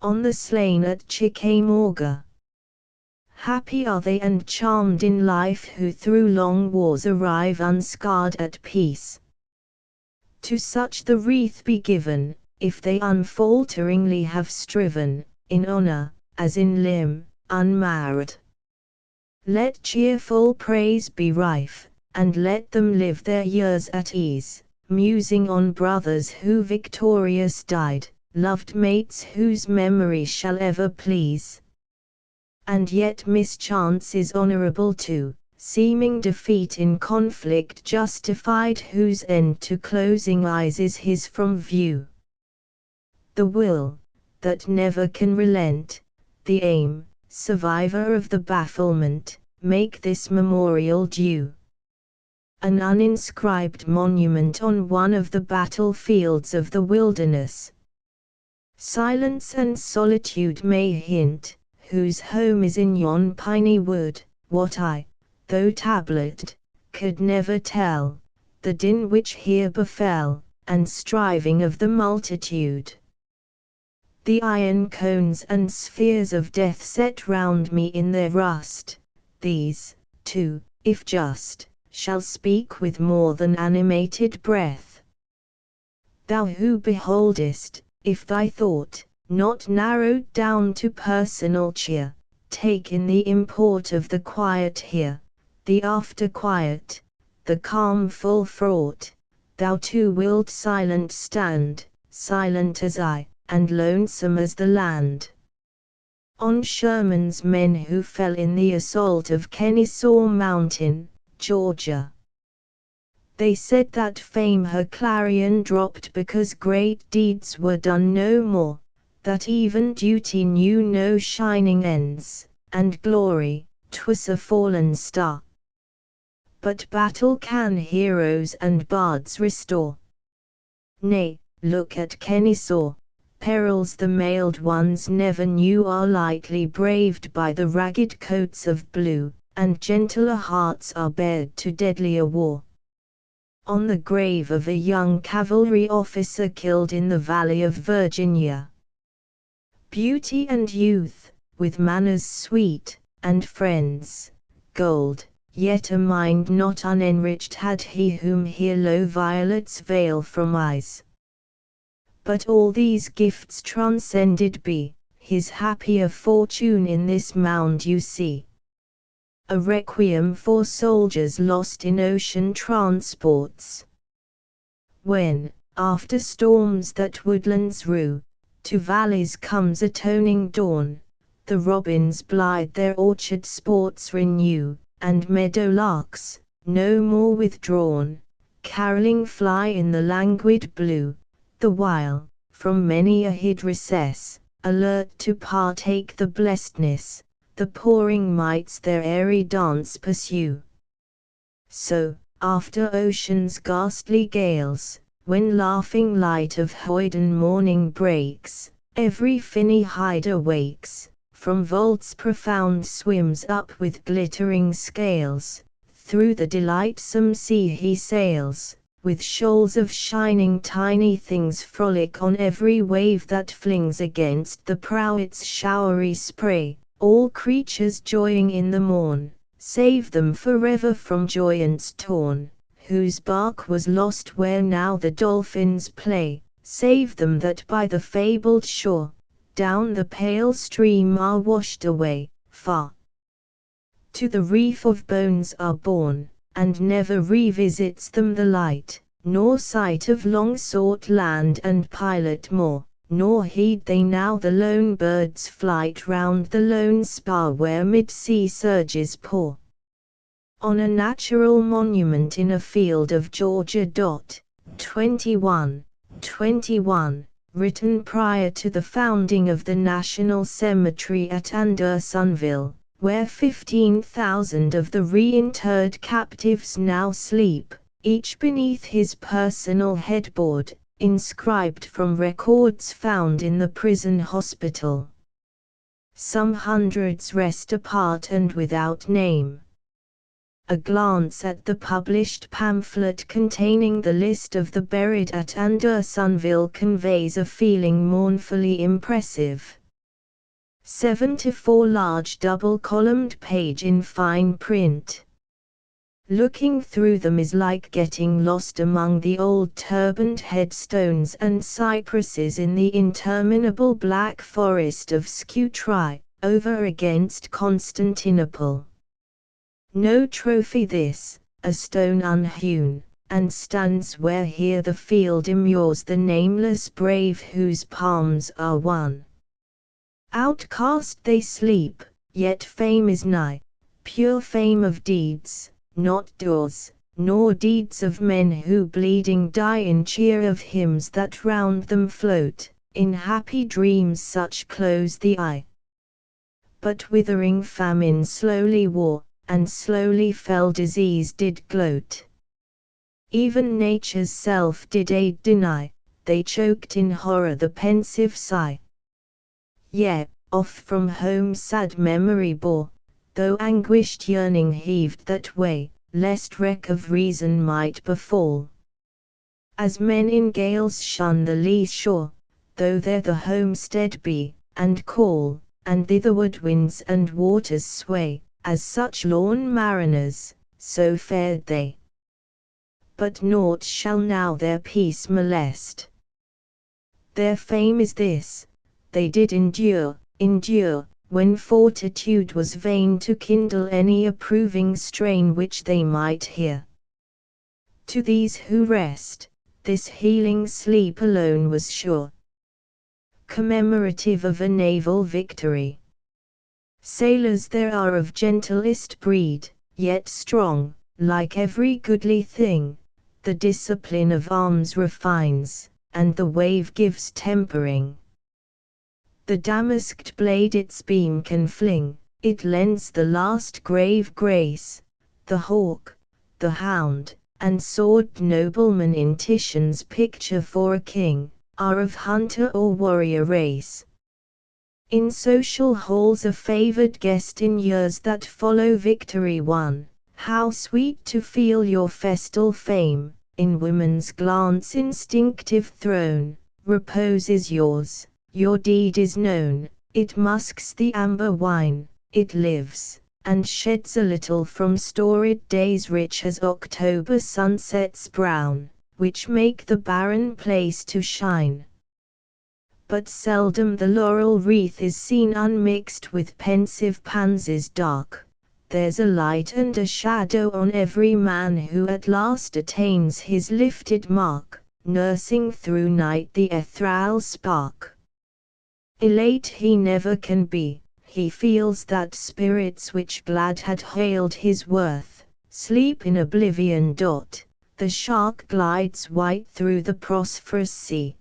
on the slain at Chickamauga. Happy are they and charmed in life who through long wars arrive unscarred at peace. To such the wreath be given, if they unfalteringly have striven, in honor, as in limb, unmarred. Let cheerful praise be rife, and let them live their years at ease, musing on brothers who victorious died, loved mates whose memory shall ever please. And yet mischance is honorable too, seeming defeat in conflict justified whose end to closing eyes is his from view. The will, that never can relent, the aim, survivor of the bafflement, make this memorial due. An uninscribed monument on one of the battlefields of the wilderness. Silence and solitude may hint, whose home is in yon piney wood, what I, though tableted, could never tell, the din which here befell, and striving of the multitude. The iron cones and spheres of death set round me in their rust, these, too, if just, shall speak with more than animated breath. Thou who beholdest, if thy thought, not narrowed down to personal cheer, take in the import of the quiet here, the after quiet, the calm full fraught, thou too wilt silent stand, silent as I, and lonesome as the land. On Sherman's men who fell in the assault of Kennesaw Mountain, Georgia. They said that fame her clarion dropped because great deeds were done no more, that even duty knew no shining ends, and glory, 'twas a fallen star. But battle can heroes and bards restore. Nay, look at Kennesaw, perils the mailed ones never knew are lightly braved by the ragged coats of blue, and gentler hearts are bared to deadlier war. on the grave of a young cavalry officer killed in the Valley of Virginia. Beauty and youth, with manners sweet, and friends, gold, yet a mind not unenriched had he whom here low violets veil from eyes. But all these gifts transcended be, his happier fortune in this mound you see. A requiem for soldiers lost in ocean transports. When, after storms that woodlands rue, to valleys comes atoning dawn, the robins blithe their orchard sports renew, and meadowlarks, no more withdrawn, carolling fly in the languid blue, the while, from many a hid recess, alert to partake the blessedness, the pouring mites their airy dance pursue. So, after ocean's ghastly gales, when laughing light of hoyden morning breaks, every finny hider wakes, from vaults profound swims up with glittering scales, through the delightsome sea he sails, with shoals of shining tiny things frolic on every wave that flings against the prow its showery spray, all creatures joying in the morn, save them forever from joyance torn, whose bark was lost where now the dolphins play, save them that by the fabled shore, down the pale stream are washed away, far to the reef of bones are borne, and never revisits them the light, nor sight of long-sought land and pilot more, nor heed they now the lone bird's flight round the lone spar where mid-sea surges pour. On a natural monument in a field of Georgia. 21, written prior to the founding of the National Cemetery at Andersonville, where 15,000 of the reinterred captives now sleep, each beneath his personal headboard, inscribed from records found in the prison hospital. Some hundreds rest apart and without name. A glance at the published pamphlet containing the list of the buried at Andersonville conveys a feeling mournfully impressive. 74 large double-columned page in fine print. Looking through them is like getting lost among the old turbaned headstones and cypresses in the interminable black forest of Scutari, over against Constantinople. No trophy this, a stone unhewn, and stands where here the field immures the nameless brave whose palms are won. Outcast they sleep, yet fame is nigh, pure fame of deeds, not doors, nor deeds of men who bleeding die in cheer of hymns that round them float, in happy dreams such close the eye. But withering famine slowly wore, and slowly fell disease did gloat. Even nature's self did aid deny, they choked in horror the pensive sigh. Yea, oft from home sad memory bore, though anguished yearning heaved that way, lest wreck of reason might befall. As men in gales shun the lee shore, though there the homestead be, and call, and thitherward winds and waters sway, as such lorn mariners, so fared they. But naught shall now their peace molest. Their fame is this, they did endure, when fortitude was vain to kindle any approving strain which they might hear. To these who rest, this healing sleep alone was sure, commemorative of a naval victory. Sailors there are of gentlest breed, yet strong, like every goodly thing, the discipline of arms refines, and the wave gives tempering. The damasked blade its beam can fling, it lends the last grave grace, the hawk, the hound, and sword nobleman in Titian's picture for a king, are of hunter or warrior race. In social halls a favored guest in years that follow victory won, how sweet to feel your festal fame, in woman's glance instinctive thrown, repose is yours, your deed is known, it musks the amber wine, it lives, and sheds a little from storied days rich as October sunsets brown, which make the barren place to shine. But seldom the laurel wreath is seen unmixed with pensive pansies dark, there's a light and a shadow on every man who at last attains his lifted mark, nursing through night the ethereal spark. Elate he never can be, he feels that spirits which glad had hailed his worth, sleep in oblivion. The shark glides white through the prosperous sea.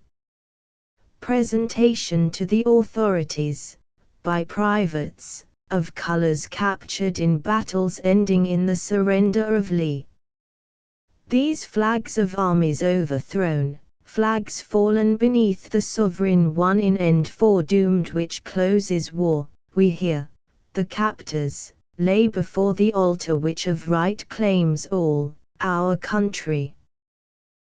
Presentation to the authorities, by privates, of colors captured in battles ending in the surrender of Lee. These flags of armies overthrown, flags fallen beneath the sovereign one in end foredoomed which closes war, we hear, the captors, lay before the altar which of right claims all, our country.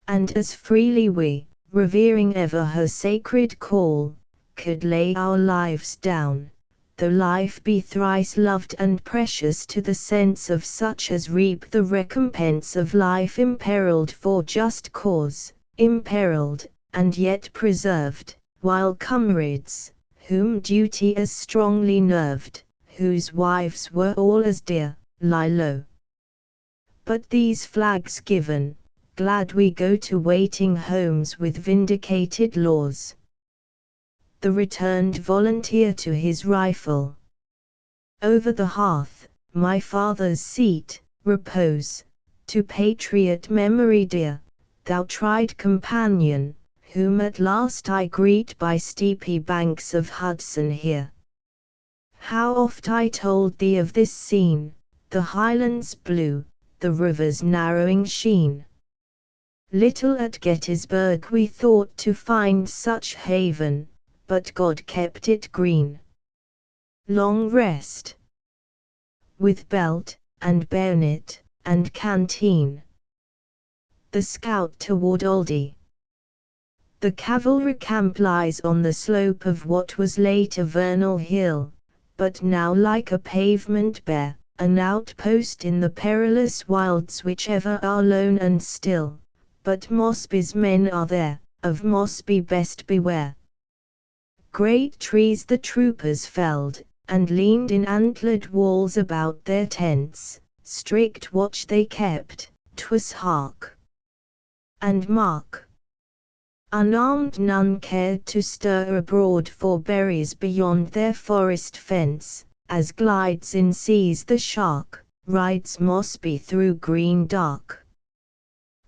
And as freely we, revering ever her sacred call, could lay our lives down, though life be thrice loved and precious to the sense of such as reap the recompense of life imperiled for just cause, imperiled, and yet preserved, while comrades, whom duty as strongly nerved, whose wives were all as dear, lie low. But these flags given, glad we go to waiting homes with vindicated laws. The returned volunteer to his rifle. Over the hearth, my father's seat, repose, to patriot memory dear, thou tried companion, whom at last I greet by steepy banks of Hudson here. How oft I told thee of this scene, the highlands blue, the river's narrowing sheen. Little at Gettysburg we thought to find such haven, but God kept it green. Long rest. With belt, and bayonet, and canteen. The scout toward Aldie. The cavalry camp lies on the slope of what was late a vernal hill, but now like a pavement bare, an outpost in the perilous wilds which ever are lone and still. But Mosby's men are there, of Mosby best beware. Great trees the troopers felled, and leaned in antlered walls about their tents, strict watch they kept, 'twas hark and mark. Unarmed none cared to stir abroad for berries beyond their forest fence, as glides in seas the shark, rides Mosby through green dark.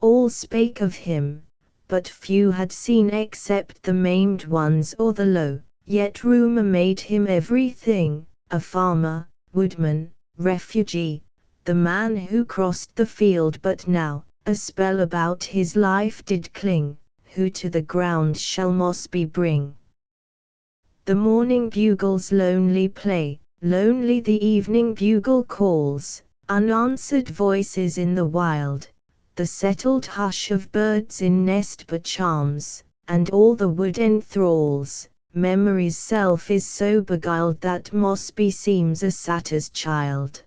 All spake of him, but few had seen except the maimed ones or the low, yet rumor made him everything, a farmer, woodman, refugee, the man who crossed the field but now, a spell about his life did cling, who to the ground shall Mosby bring. The morning bugles lonely play, lonely the evening bugle calls, unanswered voices in the wild. The settled hush of birds in nest but charms, and all the wood enthralls. Memory's self is so beguiled that Mosby seems a satyr's child.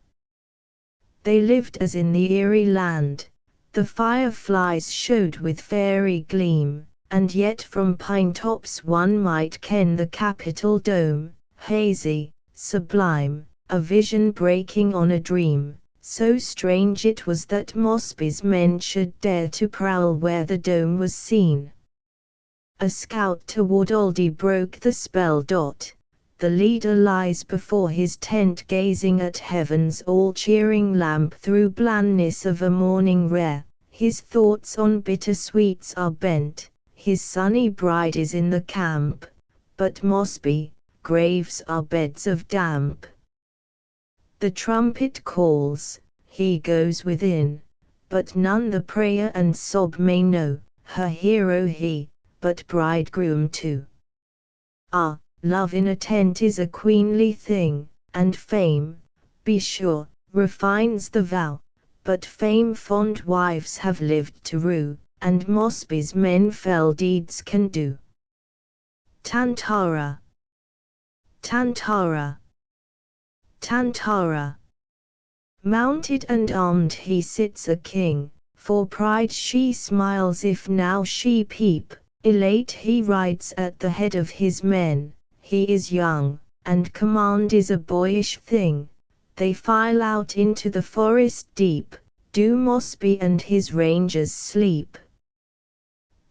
They lived as in the eerie land, the fireflies showed with fairy gleam, and yet from pine tops one might ken the Capitol dome, hazy, sublime, a vision breaking on a dream. So strange it was that Mosby's men should dare to prowl where the dome was seen. A scout toward Aldie broke the spell. The leader lies before his tent gazing at heaven's all-cheering lamp through blandness of a morning rare. His thoughts on bitter sweets are bent, his sunny bride is in the camp, but Mosby, graves are beds of damp. The trumpet calls, he goes within, but none the prayer and sob may know, her hero he, but bridegroom too. Ah, love in a tent is a queenly thing, and fame, be sure, refines the vow, but fame fond wives have lived to rue, and Mosby's men fell deeds can do. Tantara, Tantara, Tantara. Mounted and armed he sits a king, for pride she smiles if now she peep, elate he rides at the head of his men, he is young, and command is a boyish thing, they file out into the forest deep, do Mosby and his rangers sleep.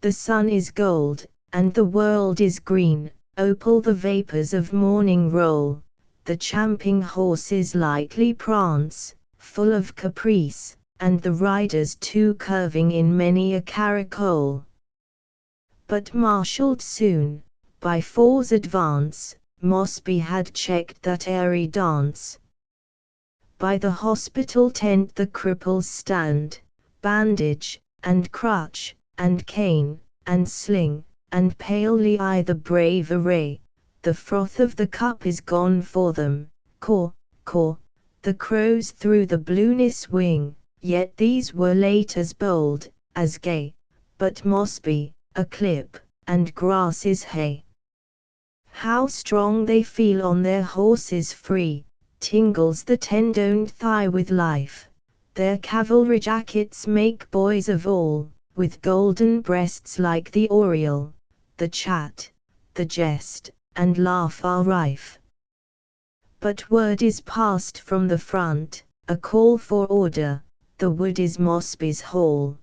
The sun is gold, and the world is green, opal the vapors of morning roll, the champing horses lightly prance, full of caprice, and the riders too curving in many a caracole. But marshalled soon, by four's advance, Mosby had checked that airy dance. By the hospital tent the cripples stand, bandage, and crutch, and cane, and sling, and palely eye the brave array, the froth of the cup is gone for them, caw, caw, the crows through the blueness wing, yet these were late as bold, as gay, but Mosby, a clip, and grass is hay. How strong they feel on their horses free, tingles the tendoned thigh with life, their cavalry jackets make boys of all, with golden breasts like the oriole, the chat, the jest, and laugh are rife. But word is passed from the front, a call for order, the wood is Mosby's hall.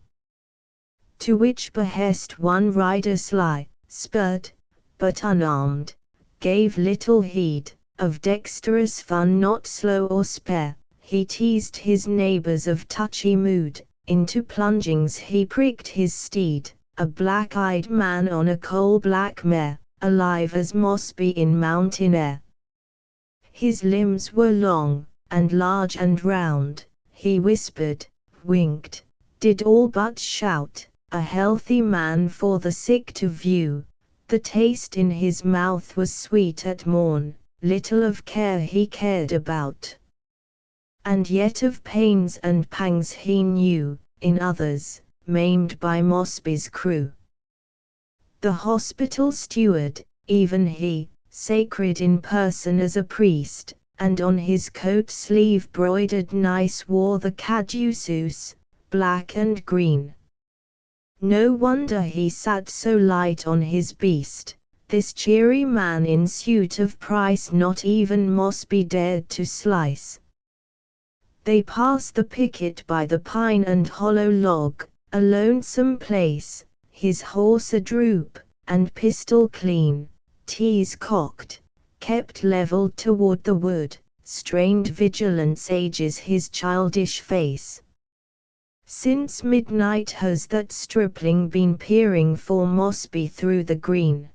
To which behest one rider sly, spurred, but unarmed, gave little heed, of dexterous fun not slow or spare, he teased his neighbors of touchy mood, into plungings he pricked his steed, a black-eyed man on a coal-black mare, alive as Mosby in mountain air. His limbs were long, and large and round, he whispered, winked, did all but shout, a healthy man for the sick to view, the taste in his mouth was sweet at morn, little of care he cared about. And yet of pains and pangs he knew, in others, maimed by Mosby's crew. The hospital steward, even he, sacred in person as a priest, and on his coat sleeve broidered nice wore the caduceus, black and green. No wonder he sat so light on his beast, this cheery man in suit of price not even Mosby dared to slice. They pass the picket by the pine and hollow log, a lonesome place, his horse a droop, and pistol clean, tees cocked, kept leveled toward the wood, strained vigilance ages his childish face. Since midnight has that stripling been peering for Mosby through the green.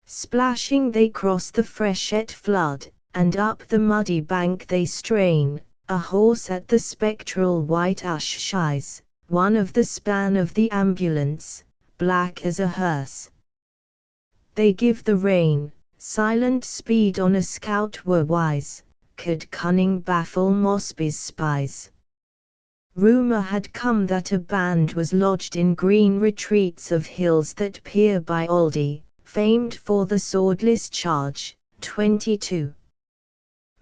Splashing they cross the freshet flood, and up the muddy bank they strain, a horse at the spectral white ash shies, one of the span of the ambulance, black as a hearse. They give the rein, silent speed on a scout were wise, could cunning baffle Mosby's spies. Rumor had come that a band was lodged in green retreats of hills that peer by Aldie, famed for the swordless charge, 22.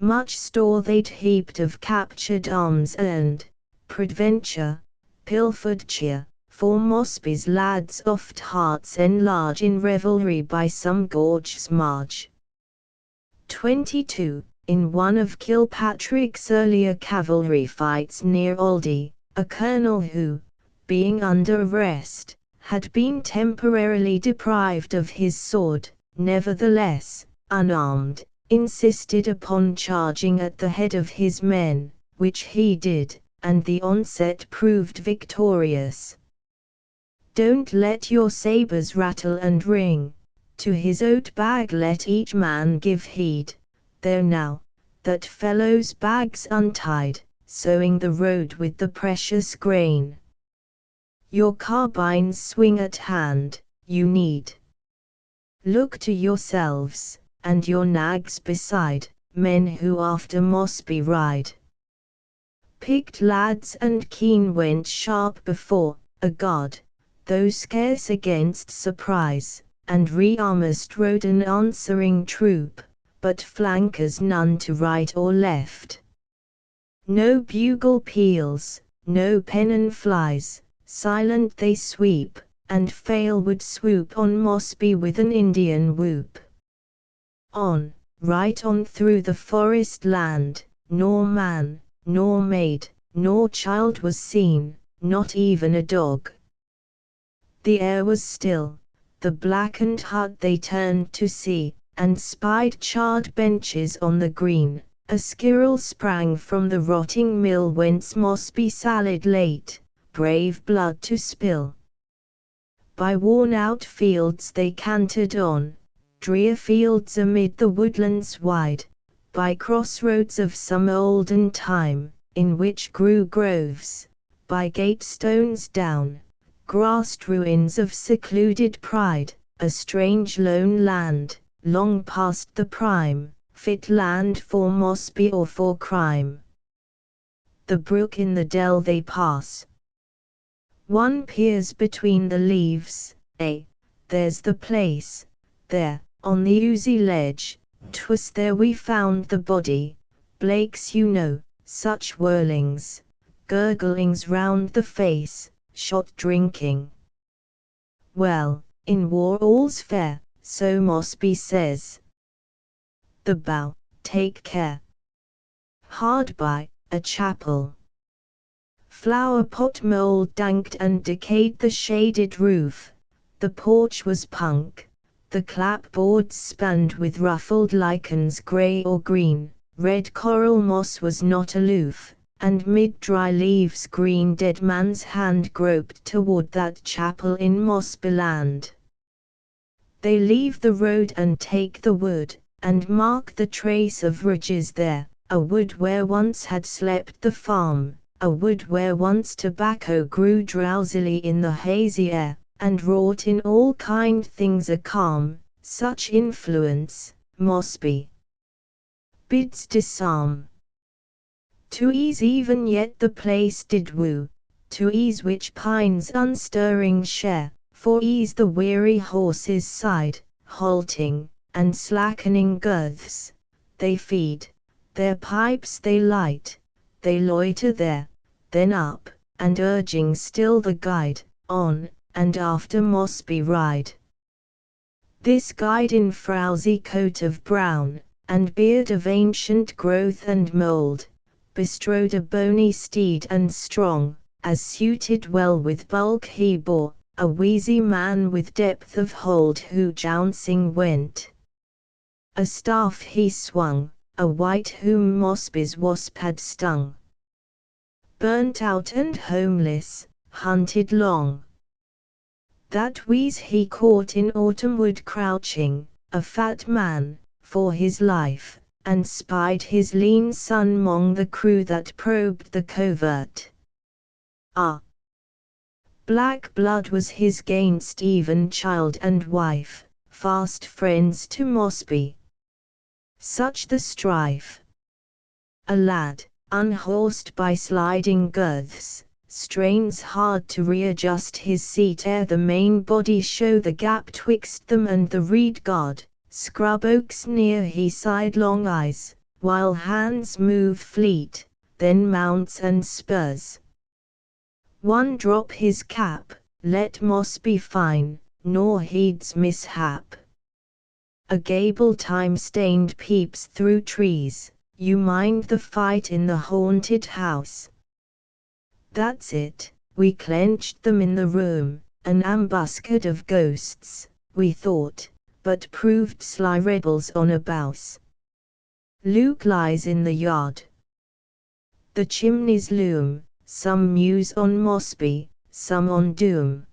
Much store they'd heaped of captured arms and, peradventure, pilfered cheer, for Mosby's lads oft hearts enlarge in revelry by some gorge's marge. 22. In one of Kilpatrick's earlier cavalry fights near Aldie, a colonel who, being under arrest, had been temporarily deprived of his sword, nevertheless, unarmed, insisted upon charging at the head of his men, which he did, and the onset proved victorious. Don't let your sabres rattle and ring, to his oat bag let each man give heed. There now, that fellow's bag's untied, sowing the road with the precious grain. Your carbines swing at hand, you need look to yourselves, and your nags beside, men who after Mosby ride. Picked lads and keen went sharp before, a god, though scarce against surprise, and rearmest rode an answering troop, but flankers none to right or left. No bugle peals, no pennon flies, silent they sweep, and fail would swoop on Mosby with an Indian whoop. On, right on through the forest land, nor man, nor maid, nor child was seen, not even a dog. The air was still, the blackened hut they turned to see, and spied charred benches on the green. A skirrel sprang from the rotting mill whence Mosby sallied late, brave blood to spill. By worn-out fields they cantered on, drear fields amid the woodlands wide, by crossroads of some olden time, in which grew groves, by gate stones down, grassed ruins of secluded pride, a strange lone land, long past the prime, fit land for Mosby or for crime. The brook in the dell they pass. One peers between the leaves, there's the place, there, on the oozy ledge, 'twas there we found the body, Blake's you know, such whirlings, gurglings round the face, shot drinking. Well, in war all's fair, so Mosby says. The bow, take care. Hard by, a chapel. Flower pot mold danked and decayed the shaded roof, the porch was punk, the clapboards spanned with ruffled lichens grey or green, red coral moss was not aloof, and mid dry leaves green dead man's hand groped toward that chapel in Mosbyland. They leave the road and take the wood, and mark the trace of ridges there, a wood where once had slept the farm, a wood where once tobacco grew drowsily in the hazy air, and wrought in all kind things a calm, such influence, Mosby bids disarm. To ease even yet the place did woo, to ease which pines unstirring share, for ease the weary horses sighed, halting, and slackening girths, they feed, their pipes they light, they loiter there, then up, and urging still the guide, on, and after Mosby ride. This guide in frowsy coat of brown, and beard of ancient growth and mould, bestrode a bony steed and strong, as suited well with bulk he bore, a wheezy man with depth of hold who jouncing went. A staff he swung, a wight whom Mosby's wasp had stung. Burnt out and homeless, hunted long. That wheeze he caught in autumn wood crouching, a fat man, for his life, and spied his lean son 'mong the crew that probed the covert. Ah! Black blood was his gainst even child and wife, fast friends to Mosby. Such the strife. A lad, unhorsed by sliding girths, strains hard to readjust his seat ere the main body show the gap twixt them and the reed guard. Scrub oaks near he sidelong eyes, while hands move fleet, then mounts and spurs. One drop his cap, let Mosby fine, nor heeds mishap. A gable time-stained peeps through trees, you mind the fight in the haunted house. That's it, we clenched them in the room, an ambuscade of ghosts, we thought, but proved sly rebels on a bouse. Luke lies in the yard. The chimneys loom, some muse on Mosby, some on doom.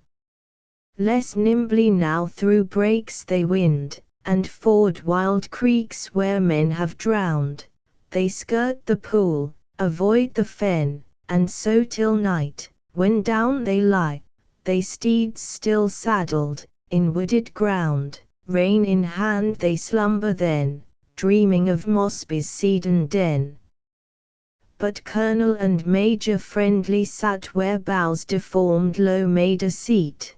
Less nimbly now through breaks they wind, and ford wild creeks where men have drowned. They skirt the pool, avoid the fen, and so till night, when down they lie, they steeds still saddled, in wooded ground, rein in hand they slumber then, dreaming of Mosby's cedarn den. but Colonel and Major Friendly sat where boughs deformed low made a seat.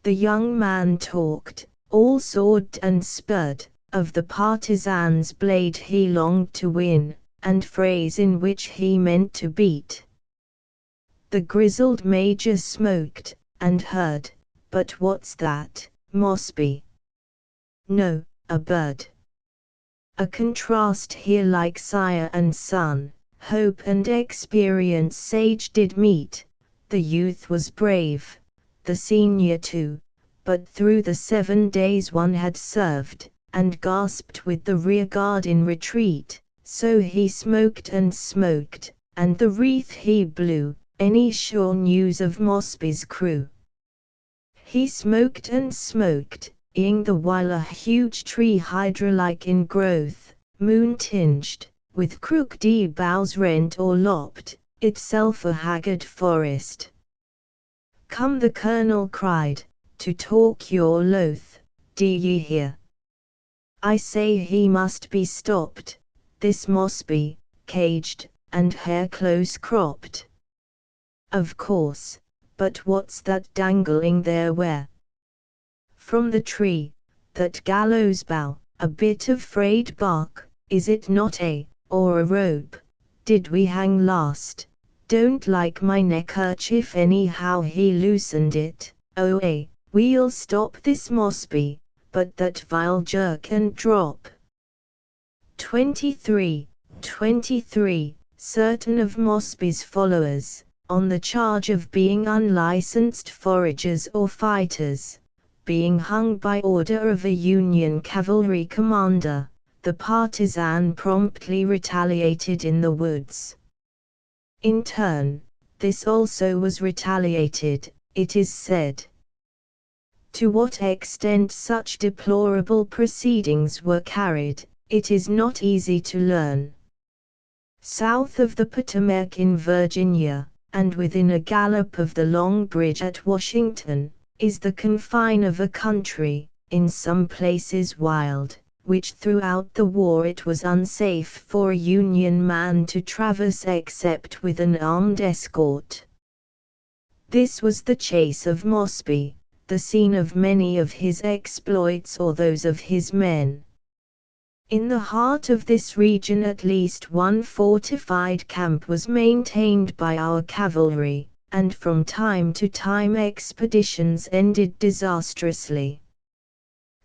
The young man talked, all sword and spurred, of the partisan's blade he longed to win, and phrase in which he meant to beat. The grizzled major smoked, and heard, but what's that, Mosby? No, a bird. A contrast here like sire and son, hope and experience sage did meet. The youth was brave, the senior too, but through the 7 days one had served, and gasped with the rear guard in retreat, so he smoked, and the wreath he blew, any sure news of Mosby's crew. He smoked, eyeing the while a huge tree hydra-like in growth, moon-tinged, with crookedy boughs rent or lopped, itself a haggard forest. Come, the colonel cried, to talk you're loath, d'ye hear? I say he must be stopped, this Mosby, caged, and hair close cropped. Of course, but what's that dangling there where? From the tree, that gallows bough, a bit of frayed bark, is it not or a rope, did we hang last? Don't like my neckerchief anyhow he loosened it, oh we'll stop this Mosby, but that vile jerk and drop. 23, certain of Mosby's followers, on the charge of being unlicensed foragers or fighters, being hung by order of a Union cavalry commander, the partisan promptly retaliated in the woods. In turn, this also was retaliated, it is said. To what extent such deplorable proceedings were carried, it is not easy to learn. South of the Potomac in Virginia, and within a gallop of the Long Bridge at Washington, is the confine of a country, in some places wild, which throughout the war it was unsafe for a Union man to traverse except with an armed escort. This was the chase of Mosby, the scene of many of his exploits or those of his men. In the heart of this region at least one fortified camp was maintained by our cavalry, and from time to time expeditions ended disastrously.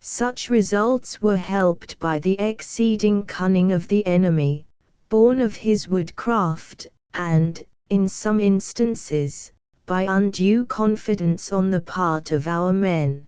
Such results were helped by the exceeding cunning of the enemy, born of his woodcraft, and, in some instances, by undue confidence on the part of our men.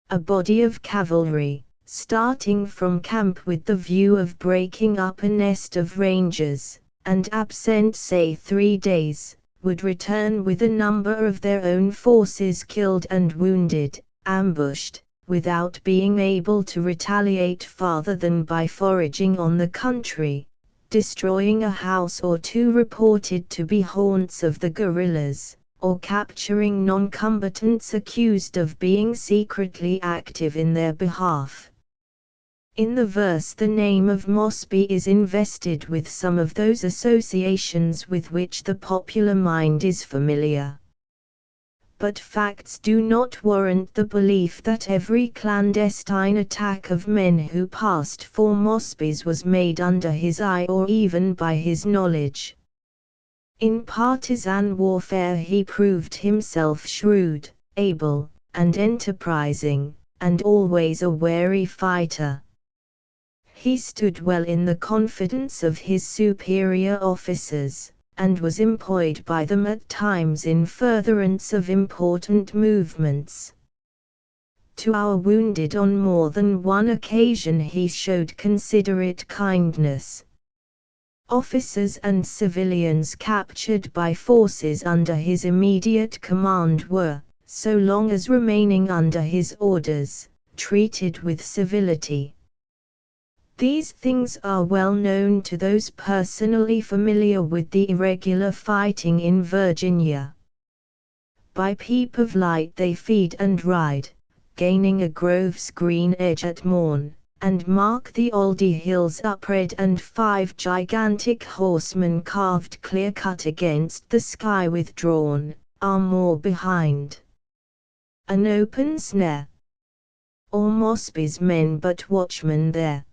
A body of cavalry, starting from camp with the view of breaking up a nest of rangers, and absent say 3 days, would return with a number of their own forces killed and wounded, ambushed, without being able to retaliate farther than by foraging on the country, destroying a house or two reported to be haunts of the guerrillas, or capturing non-combatants accused of being secretly active in their behalf. In the verse the name of Mosby is invested with some of those associations with which the popular mind is familiar. But facts do not warrant the belief that every clandestine attack of men who passed for Mosby's was made under his eye or even by his knowledge. In partisan warfare he proved himself shrewd, able, and enterprising, and always a wary fighter. He stood well in the confidence of his superior officers, and was employed by them at times in furtherance of important movements. To our wounded on more than one occasion he showed considerate kindness. Officers and civilians captured by forces under his immediate command were, so long as remaining under his orders, treated with civility. These things are well known to those personally familiar with the irregular fighting in Virginia. By peep of light they feed and ride, gaining a grove's green edge at morn, and mark the Aldi hills upread and 5 gigantic horsemen carved clear-cut against the sky withdrawn, are more behind. An open snare. Or Mosby's men but watchmen there.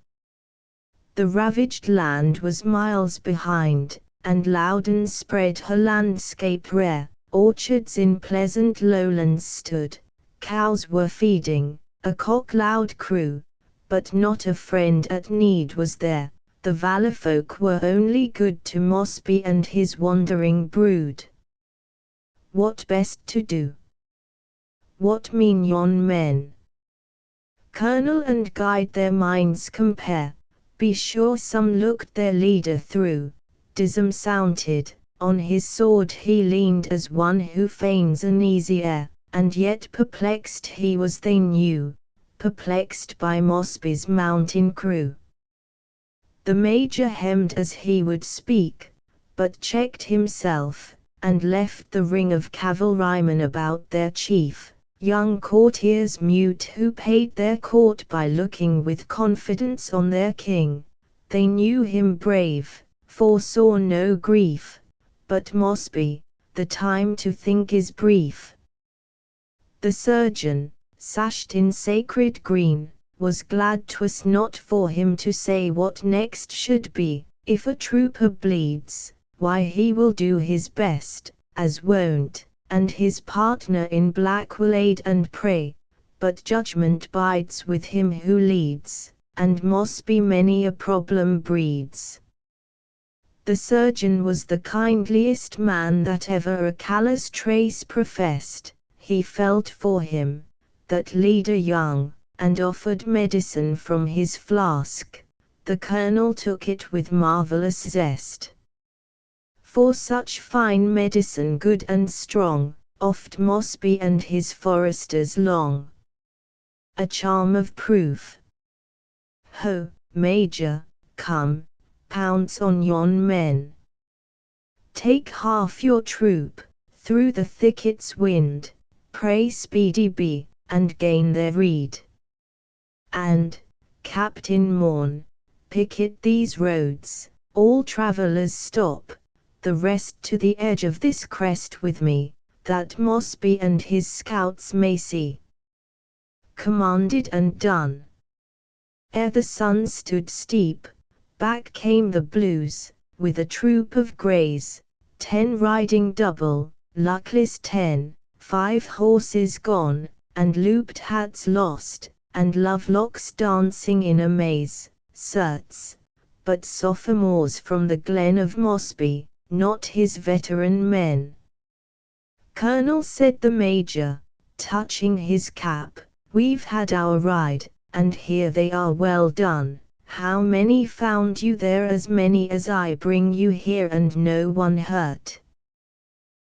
The ravaged land was miles behind, and Loudon spread her landscape rare, orchards in pleasant lowlands stood, cows were feeding, a cock loud crew, but not a friend at need was there, the valor folk were only good to Mosby and his wandering brood. What best to do? What mean yon men? Colonel and guide their minds compare, be sure some looked their leader through, dismounted, on his sword he leaned as one who feigns an easy air, and yet perplexed he was they knew, perplexed by Mosby's mountain crew. The major hemmed as he would speak, but checked himself, and left the ring of cavalrymen about their chief, young courtiers mute who paid their court by looking with confidence on their king. They knew him brave, foresaw no grief, but Mosby, the time to think is brief. The surgeon, sashed in sacred green, was glad 'twas not for him to say what next should be. If a trooper bleeds, why he will do his best, as wont, and his partner in black will aid and pray, but judgment bides with him who leads, and Mosby many a problem breeds. The surgeon was the kindliest man that ever a callous trace professed, he felt for him, that leader young, and offered medicine from his flask. The colonel took it with marvelous zest. For such fine medicine good and strong, oft Mosby and his foresters long. A charm of proof. Ho, Major, come, pounce on yon men. Take half your troop, through the thickets wind, pray speedy be, and gain their reed. And, Captain Morn, picket these roads, all travellers stop, the rest to the edge of this crest with me, that Mosby and his scouts may see. Commanded and done. Ere the sun stood steep, back came the Blues, with a troop of greys, 10 riding double, luckless 10, 5 horses gone, and looped hats lost, and lovelocks dancing in a maze, certes, but sophomores from the glen of Mosby, not his veteran men. Colonel, said the major, touching his cap, we've had our ride, and here they are well done. How many found you there? As many as I bring you here, and no one hurt.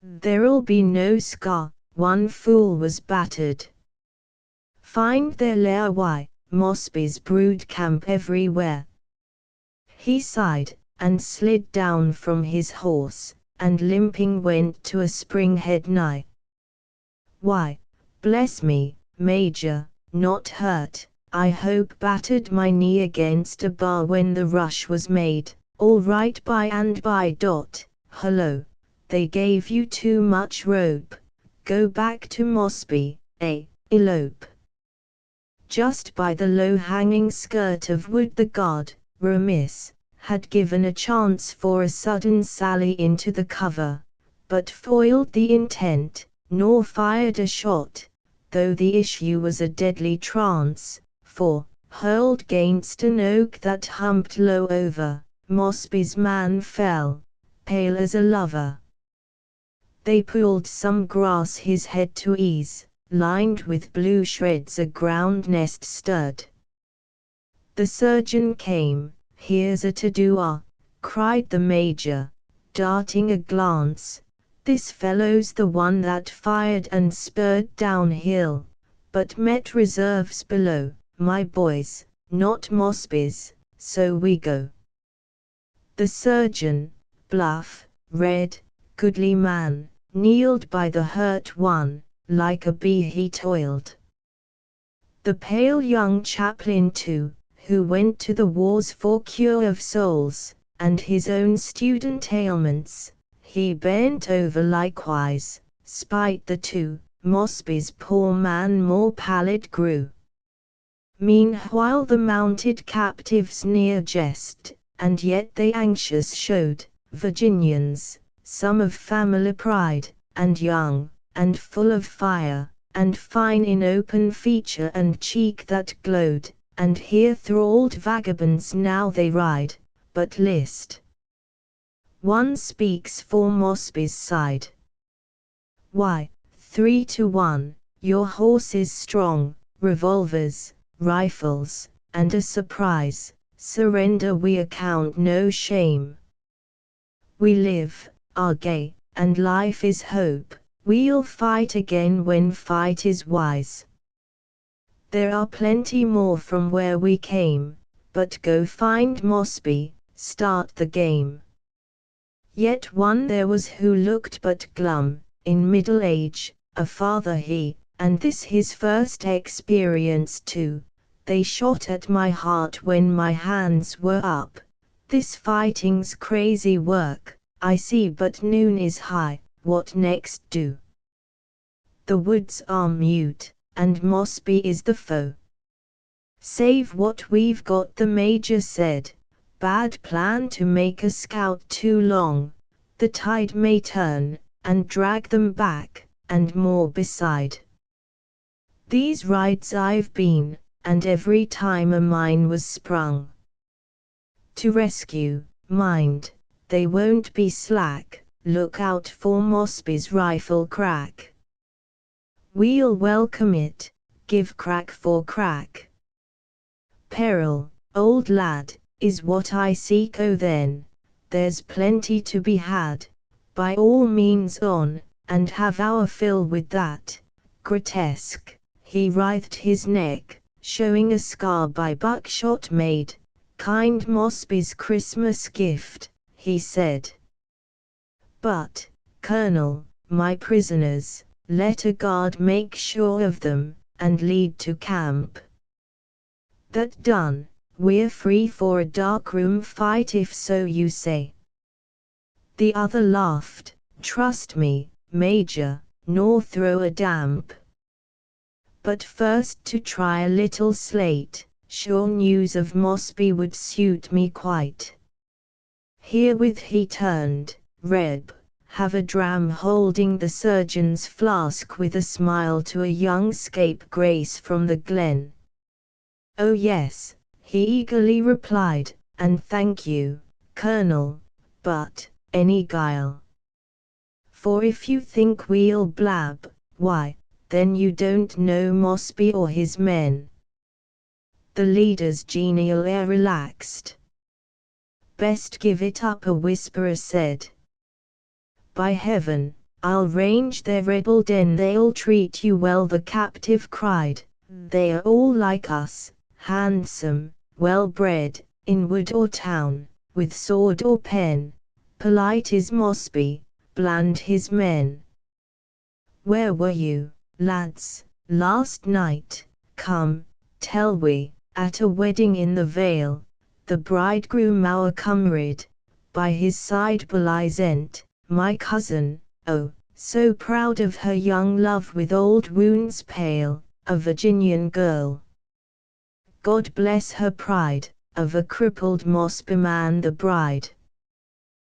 There'll be no scar, one fool was battered. Find their lair, why, Mosby's brood camp everywhere. He sighed, and slid down from his horse, and limping went to a spring head nigh. Why, bless me, Major, not hurt, I hope. Battered my knee against a bar when the rush was made. All right by and by. Hello, they gave you too much rope. Go back to Mosby, elope. Just by the low-hanging skirt of wood the guard, remiss, had given a chance for a sudden sally into the cover, but foiled the intent, nor fired a shot, though the issue was a deadly trance, for, hurled 'gainst an oak that humped low over, Mosby's man fell, pale as a lover. They pulled some grass his head to ease, lined with blue shreds a ground nest stirred. The surgeon came. Here's a to-do, cried the major, darting a glance. This fellow's the one that fired and spurred downhill, but met reserves below, my boys, not Mosby's, so we go. The surgeon, bluff, red, goodly man, kneeled by the hurt one, like a bee he toiled. The pale young chaplain too, who went to the wars for cure of souls, and his own student ailments, he bent over likewise, spite the two, Mosby's poor man more pallid grew. Meanwhile the mounted captives near jest, and yet they anxious showed, Virginians, some of family pride, and young, and full of fire, and fine in open feature and cheek that glowed, and here thralled vagabonds now they ride, but list. One speaks for Mosby's side. Why, 3-1, your horses strong, revolvers, rifles, and a surprise, surrender we account no shame. We live, are gay, and life is hope, we'll fight again when fight is wise. There are plenty more from where we came, but go find Mosby, start the game. Yet one there was who looked but glum, in middle age, a father he, and this his first experience too. They shot at my heart when my hands were up. This fighting's crazy work, I see, but noon is high, what next do? The woods are mute, and Mosby is the foe. Save what we've got, the major said. Bad plan to make a scout too long. The tide may turn, and drag them back, and more beside. These rides I've been, and every time a mine was sprung. To rescue, mind, they won't be slack, look out for Mosby's rifle crack. We'll welcome it, give crack for crack. Peril, old lad, is what I seek. Oh then, there's plenty to be had, by all means on, and have our fill with that. Grotesque, he writhed his neck, showing a scar by buckshot made. Kind Mosby's Christmas gift, he said. But, Colonel, my prisoners, let a guard make sure of them, and lead to camp. That done, we're free for a darkroom fight if so you say. The other laughed. Trust me, Major, nor throw a damp. But first to try a little slate, sure news of Mosby would suit me quite. Herewith he turned, Reb, have a dram, holding the surgeon's flask with a smile to a young scapegrace from the glen. Oh yes, he eagerly replied, and thank you, Colonel, but, any guile? For if you think we'll blab, why, then you don't know Mosby or his men. The leader's genial air relaxed. Best give it up, a whisperer said. By heaven, I'll range their rebel den, they'll treat you well, the captive cried. They are all like us, handsome, well-bred, in wood or town, with sword or pen. Polite is Mosby, bland his men. Where were you, lads, last night? Come, tell we. At a wedding in the Vale, the bridegroom our comrade, by his side Belizent, my cousin, oh, so proud of her young love with old wounds pale, a Virginian girl. God bless her pride, of a crippled Mosby man the bride.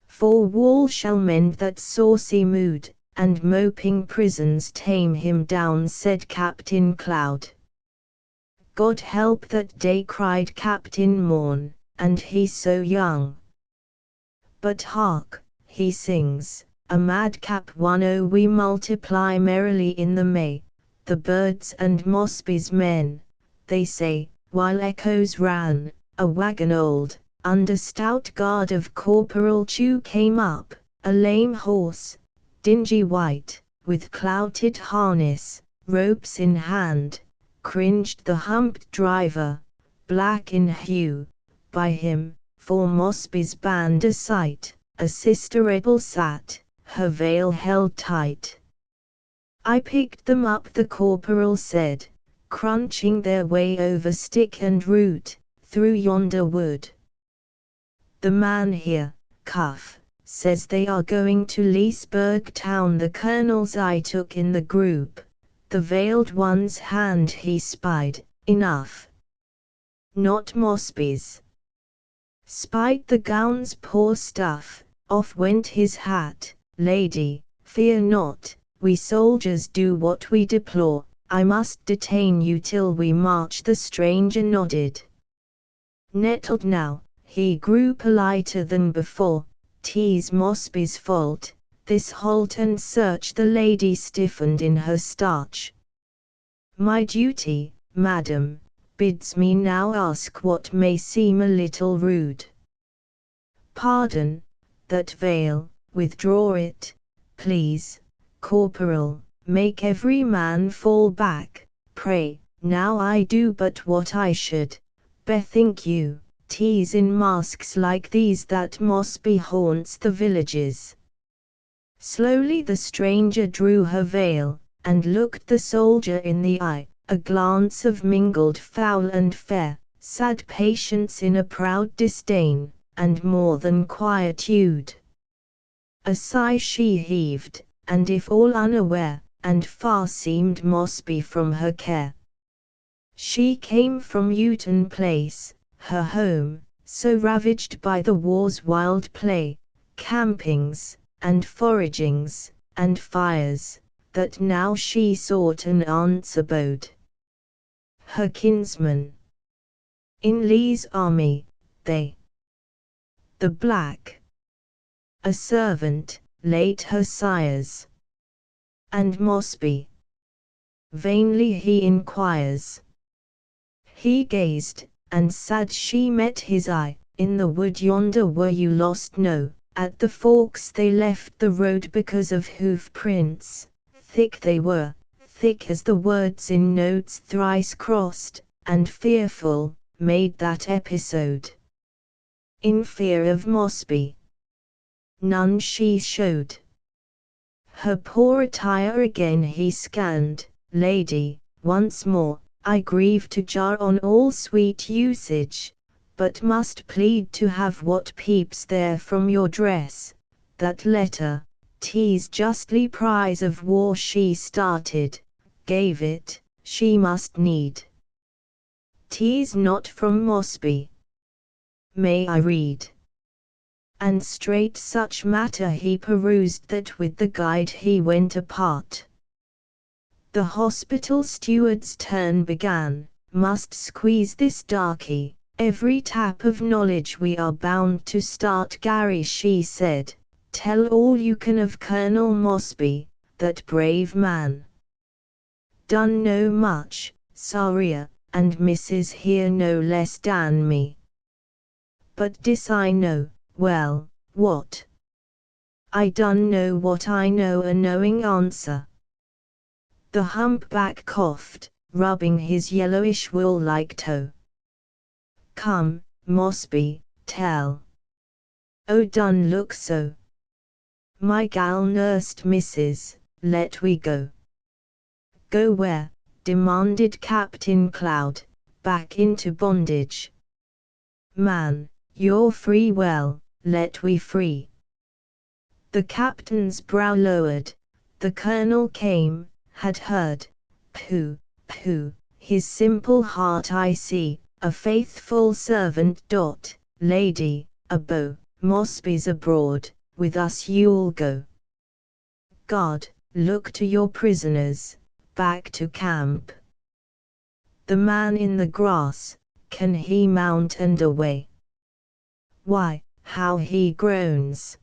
For wall shall mend that saucy mood, and moping prisons tame him down, said Captain Cloud. God help that day, cried Captain Morn, and he so young. But hark, he sings, a madcap one. Oh, we multiply merrily in the May, the birds and Mosby's men, they say, while echoes ran. A wagon old, under stout guard of Corporal Chew came up, a lame horse, dingy white, with clouted harness, ropes in hand. Cringed the humped driver, black in hue. By him, for Mosby's band a sight, a sister rebel sat, her veil held tight. I picked them up, the corporal said, crunching their way over stick and root, through yonder wood. The man here, Cuff, says they are going to Leesburg town. The colonel's eye took in the group, the veiled one's hand he spied, enough. Not Mosby's. Spied the gown's poor stuff, off went his hat. Lady, fear not, we soldiers do what we deplore, I must detain you till we march. The stranger nodded. Nettled now, he grew politer than before. 'Tis Mosby's fault, this halt and search. The lady stiffened in her starch. My duty, madam, bids me now ask what may seem a little rude. Pardon, that veil, withdraw it, please, corporal, make every man fall back, pray. Now I do but what I should, bethink you, 'tis in masks like these that Mosby haunts the villages. Slowly the stranger drew her veil, and looked the soldier in the eye, a glance of mingled foul and fair, sad patience in a proud disdain, and more than quietude. A sigh she heaved, and if all unaware, and far seemed Mosby from her care. She came from Eaton Place, her home, so ravaged by the war's wild play, campings, and foragings, and fires, that now she sought an aunt's abode. Her kinsmen in Lee's army, they. The black, a servant, late her sire's. And Mosby, vainly he inquires. He gazed, and sad she met his eye. In the wood yonder were you lost? No, at the forks they left the road because of hoof prints. Thick they were, thick as the words in notes thrice crossed, and fearful, made that episode. In fear of Mosby, none she showed. Her poor attire again he scanned. Lady, once more, I grieve to jar on all sweet usage, but must plead to have what peeps there from your dress. That letter, 'tis justly prize of war she started, gave it, she must need. 'Tis not from Mosby. May I read? And straight such matter he perused that with the guide he went apart. The hospital steward's turn began. Must squeeze this darky, every tap of knowledge we are bound to start. Gary, she said, tell all you can of Colonel Mosby, that brave man. Done no much, Saria, and Mrs. here no less than me. But dis I know, well, what? I done know what I know. A knowing answer. The humpback coughed, rubbing his yellowish wool-like toe. Come, Mosby, tell. Oh, done look so. My gal nursed Mrs., let we go. Go where? Demanded Captain Cloud. Back into bondage. Man, you're free, well, let we free. The captain's brow lowered. The colonel came, had heard. Pooh, pooh, his simple heart I see, a faithful servant. Lady, a bow, Mosby's abroad, with us you'll go. God, look to your prisoners, back to camp. The man in the grass, can he mount and away? Why, how he groans.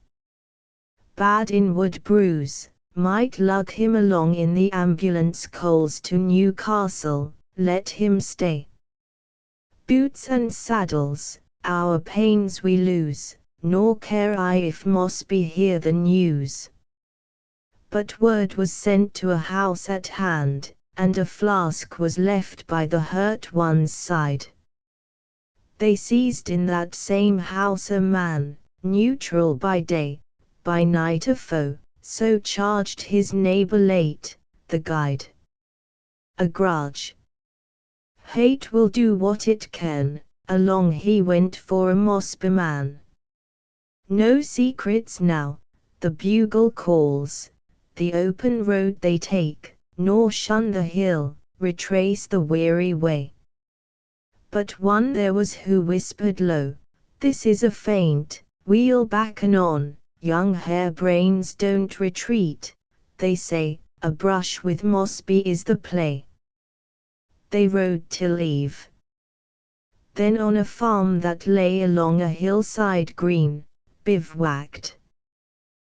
Bad inward bruise, might lug him along in the ambulance coals to Newcastle, let him stay. Boots and saddles, our pains we lose, nor care I if Mosby hear the news. But word was sent to a house at hand, and a flask was left by the hurt one's side. They seized in that same house a man, neutral by day, by night a foe, so charged his neighbor late, the guide. A grudge. Hate will do what it can, along he went for a Mosby man. No secrets now, the bugle calls, the open road they take, nor shun the hill, retrace the weary way. But one there was who whispered low, "This is a feint, wheel back and on, young harebrains don't retreat, they say, a brush with Mosby is the play." They rode till eve. Then on a farm that lay along a hillside green, bivouacked.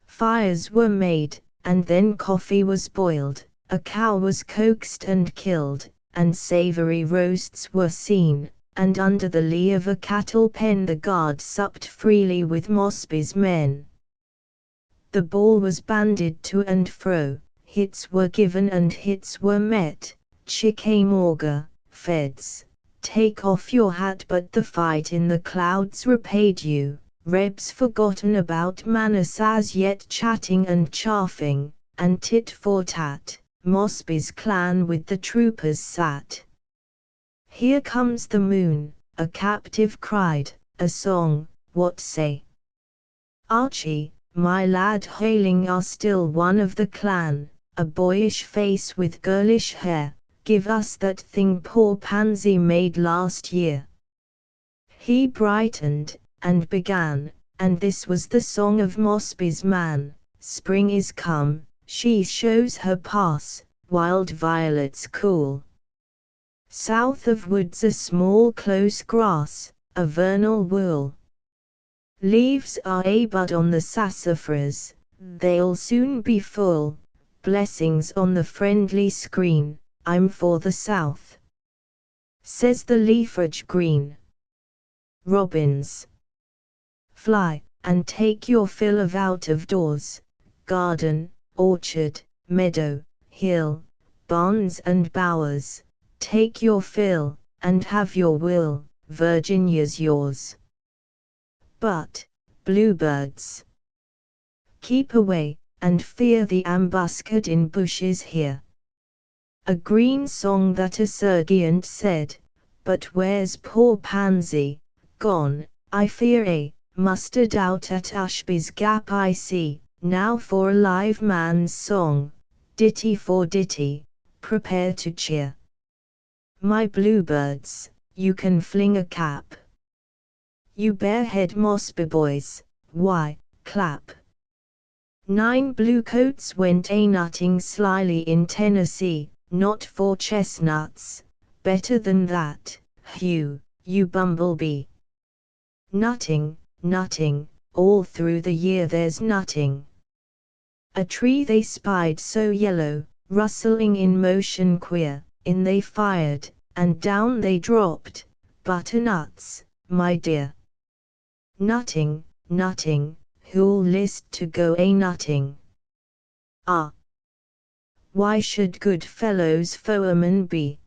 Fires were made, and then coffee was boiled, a cow was coaxed and killed, and savory roasts were seen, and under the lee of a cattle pen the guard supped freely with Mosby's men. The ball was bandied to and fro, hits were given and hits were met, Chickamauga, feds, take off your hat, but the fight in the clouds repaid you. Rebs forgotten about Manassas yet chatting and chaffing, and tit for tat, Mosby's clan with the troopers sat. Here comes the moon, a captive cried, a song, what say? Archie, my lad hailing are still one of the clan, a boyish face with girlish hair, give us that thing poor Pansy made last year. He brightened, and began, and this was the song of Mosby's man, spring is come, she shows her pass, wild violets cool. South of woods a small close grass, a vernal wool. Leaves are a bud on the sassafras, they'll soon be full, blessings on the friendly screen, I'm for the south. Says the leafage green. Robins, fly, and take your fill of out of doors, garden, orchard, meadow, hill, barns and bowers, take your fill, and have your will, Virginia's yours. But, bluebirds, keep away, and fear the ambuscade in bushes here. A green song that a sergeant said, but where's poor Pansy, gone, I fear mustered out at Ashby's Gap I see, now for a live man's song, ditty for ditty, prepare to cheer. My bluebirds, you can fling a cap. You barehead Mosby boys, why, clap. 9 bluecoats went a-nutting slyly in Tennessee, not for chestnuts, better than that, Hugh, you bumblebee. Nutting, nutting, all through the year there's nutting. A tree they spied so yellow, rustling in motion queer, in they fired, and down they dropped, butternuts, my dear. Nutting, nutting, who'll list to go a-nutting? Ah! Why should good fellows foemen be?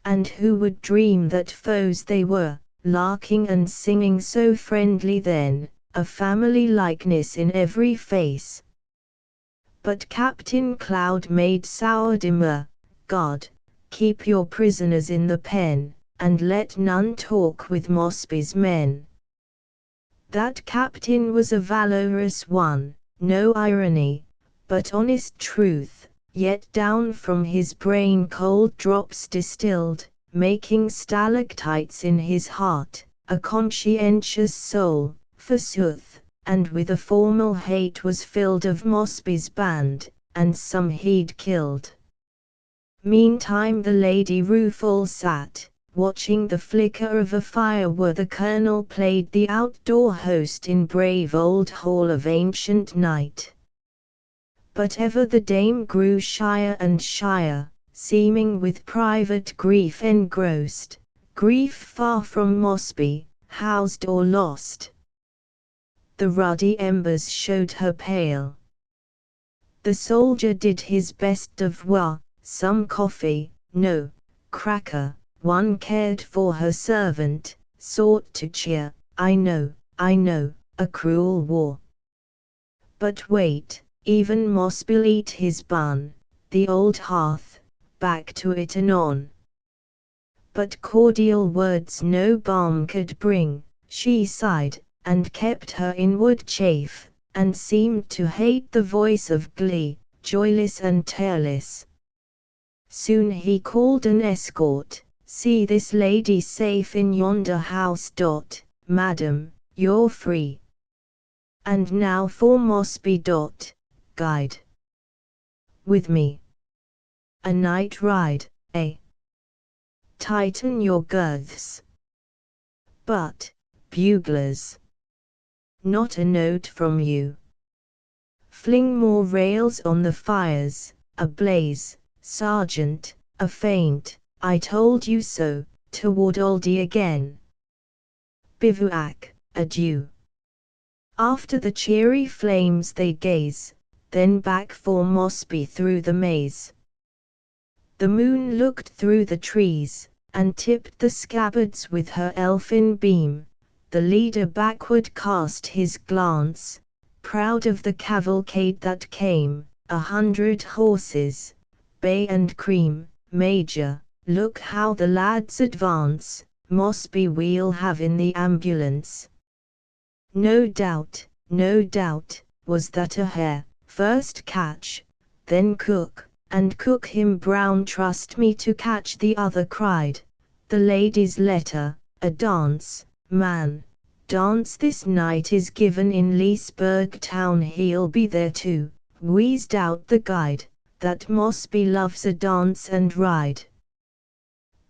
And who would dream that foes they were, larking and singing so friendly then, a family likeness in every face? But Captain Cloud made sour demur, God, keep your prisoners in the pen, and let none talk with Mosby's men. That captain was a valorous one, no irony, but honest truth, yet down from his brain cold drops distilled, making stalactites in his heart, a conscientious soul, forsooth, and with a formal hate was filled of Mosby's band, and some he'd killed. Meantime the Lady Rueful sat, watching the flicker of a fire where the colonel played the outdoor host in brave old hall of ancient night. But ever the dame grew shyer and shyer, seeming with private grief engrossed, grief far from Mosby, housed or lost. The ruddy embers showed her pale. The soldier did his best devoir, some coffee, no, cracker, one cared for her servant, sought to cheer, I know, a cruel war. But wait, even Mosby'll eat his bun, the old hearth, back to it anon. but cordial words no balm could bring. She sighed, and kept her inward chafe, and seemed to hate the voice of glee, joyless and tearless. Soon he called an escort. See this lady safe in yonder house. Madam, you're free. And now for Mosby. Guide. With me. A night ride, eh? Tighten your girths. But, buglers, not a note from you. Fling more rails on the fires, a blaze, sergeant, a feint, I told you so, toward Oldie again. Bivouac, adieu. After the cheery flames they gaze, then back for Mosby through the maze. The moon looked through the trees, and tipped the scabbards with her elfin beam. The leader backward cast his glance, proud of the cavalcade that came, 100 horses, bay and cream. Major, look how the lads advance, Mosby we'll have in the ambulance. No doubt, was that a hare, first catch, then cook, and cook him brown. Trust me to catch the other cried. The lady's letter, a dance, man, dance this night is given in Leesburg town. He'll be there too, wheezed out the guide, that Mosby loves a dance and ride.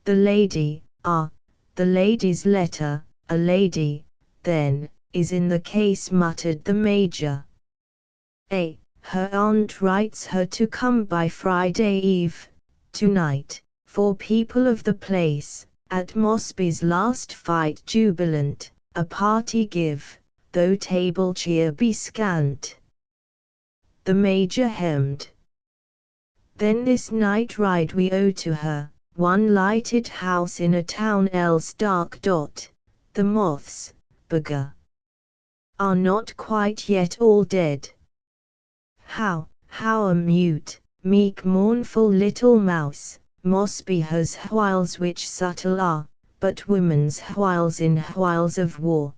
The lady, the lady's letter, a lady, then, is in the case, muttered the major. Her aunt writes her to come by Friday eve, tonight, for people of the place, at Mosby's last fight jubilant, a party give, though table cheer be scant. The major hemmed. Then this night ride we owe to her, one lighted house in a town else dark. The moths, beggar, are not quite yet all dead. How a mute, meek mournful little mouse, Mosby has whiles which subtle are, but woman's whiles in whiles of war.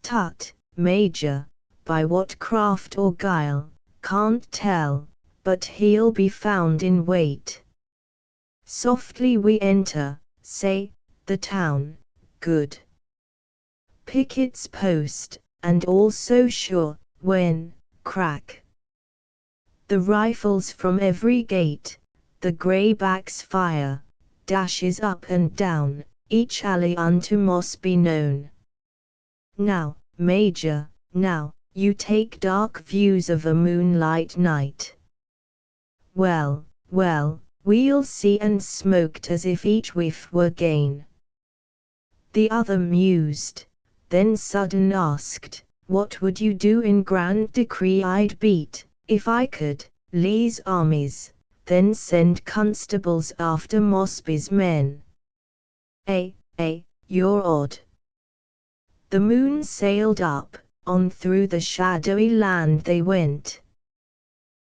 Tut, major, by what craft or guile, can't tell, but he'll be found in wait. Softly we enter, say, the town, good picket's post, and all so sure, when, crack, the rifles from every gate, the greybacks fire, dashes up and down, each alley unto Mosby known. Now, major, now, you take dark views of a moonlight night. Well, we'll see, and smoked as if each whiff were gain. The other mused, then sudden asked, what would you do in grand decree? I'd beat, if I could, Lee's armies, then send constables after Mosby's men. You're odd. The moon sailed up, on through the shadowy land they went.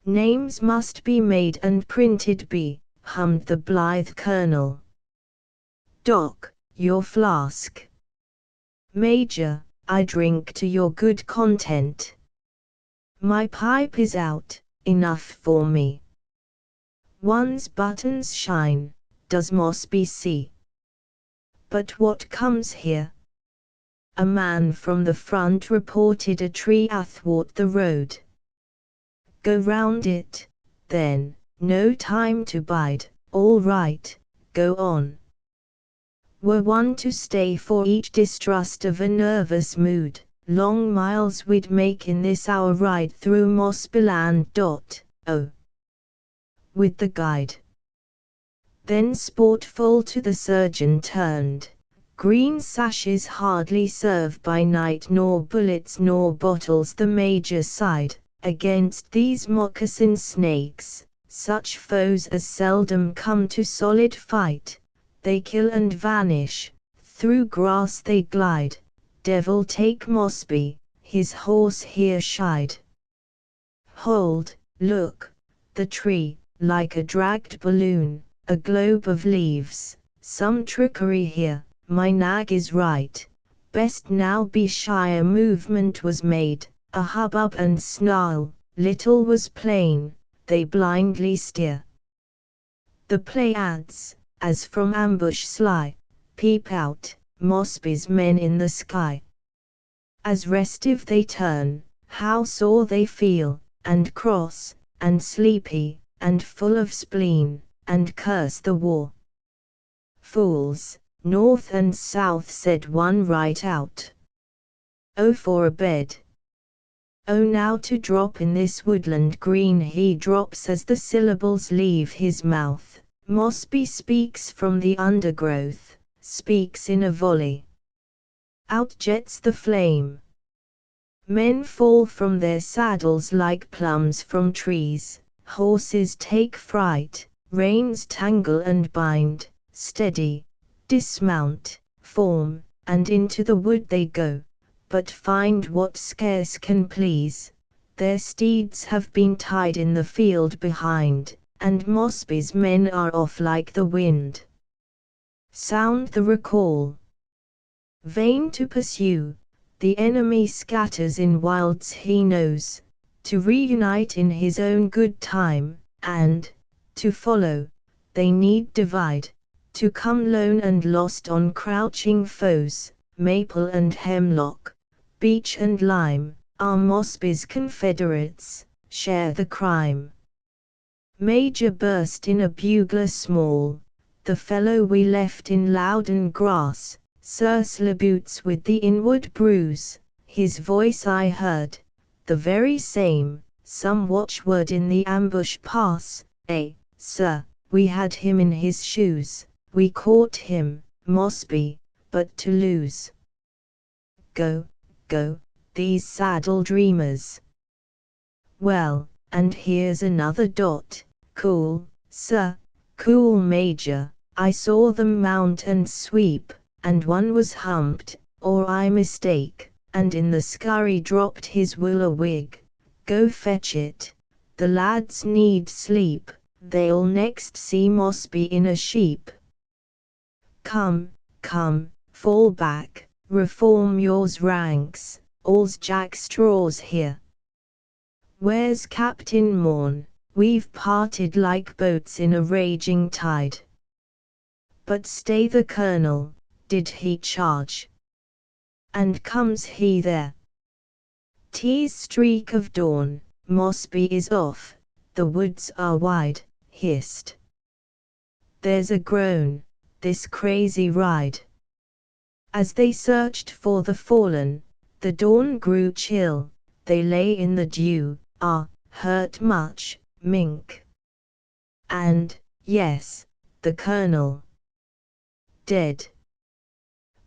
Names must be made and printed be, hummed the blithe colonel. Doc, your flask. Major, I drink to your good content. My pipe is out, enough for me. One's buttons shine, does Mosby see? But what comes here? A man from the front reported a tree athwart the road. Go round it, then, no time to bide, all right, go on. Were one to stay for each distrust of a nervous mood, long miles we'd make in this our ride through Mosbyland. With the guide. Then sportful to the surgeon turned. Green sashes hardly serve by night, nor bullets nor bottles. The major sighed, against these moccasin snakes, such foes as seldom come to solid fight. They kill and vanish, through grass they glide. Devil take Mosby, his horse here shied. Hold, look, the tree, like a dragged balloon, a globe of leaves, some trickery here, my nag is right. Best now be shy. A movement was made, a hubbub and snarl, little was plain, they blindly steer. The Pleiades, as from ambush sly, peep out, Mosby's men in the sky. As restive they turn, how sore they feel, and cross, and sleepy, and full of spleen, and curse the war. Fools, north and south, said one right out. Oh, for a bed! Oh, now to drop in this woodland green. He drops as the syllables leave his mouth. Mosby speaks from the undergrowth, speaks in a volley. Out jets the flame. Men fall from their saddles like plums from trees, horses take fright, reins tangle and bind, steady, dismount, form, and into the wood they go, but find what scarce can please. Their steeds have been tied in the field behind, and Mosby's men are off like the wind. Sound the recall. Vain to pursue, the enemy scatters in wilds he knows, to reunite in his own good time, and, to follow, they need divide, to come lone and lost on crouching foes. Maple and hemlock, beech and lime, are Mosby's confederates, share the crime. Major burst in a bugler small, the fellow we left in Loudon grass, sursleboots with the inward bruise, his voice I heard, the very same, some watchword in the ambush pass, sir, we had him in his shoes, we caught him, Mosby, but to lose. Go, go, these saddle dreamers. Well, and here's another dot, cool, sir, cool major, I saw them mount and sweep, and one was humped, or I mistake, and in the scurry dropped his woolly wig. Go fetch it, the lads need sleep, they'll next see Mosby in a sheep. Come, come, fall back, reform yours ranks, all's Jack Straws here. Where's Captain Morn? We've parted like boats in a raging tide. But stay the colonel, did he charge? And comes he there? 'Tis streak of dawn, Mosby is off, the woods are wide, hissed. There's a groan, this crazy ride. As they searched for the fallen, the dawn grew chill, they lay in the dew, hurt much, Mink. And, yes, the colonel. Dead.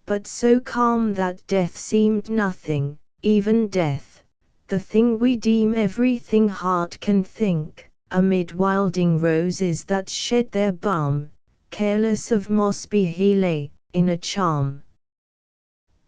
But so calm that death seemed nothing, even death, the thing we deem everything heart can think, amid wilding roses that shed their balm, careless of Mosby he lay, in a charm.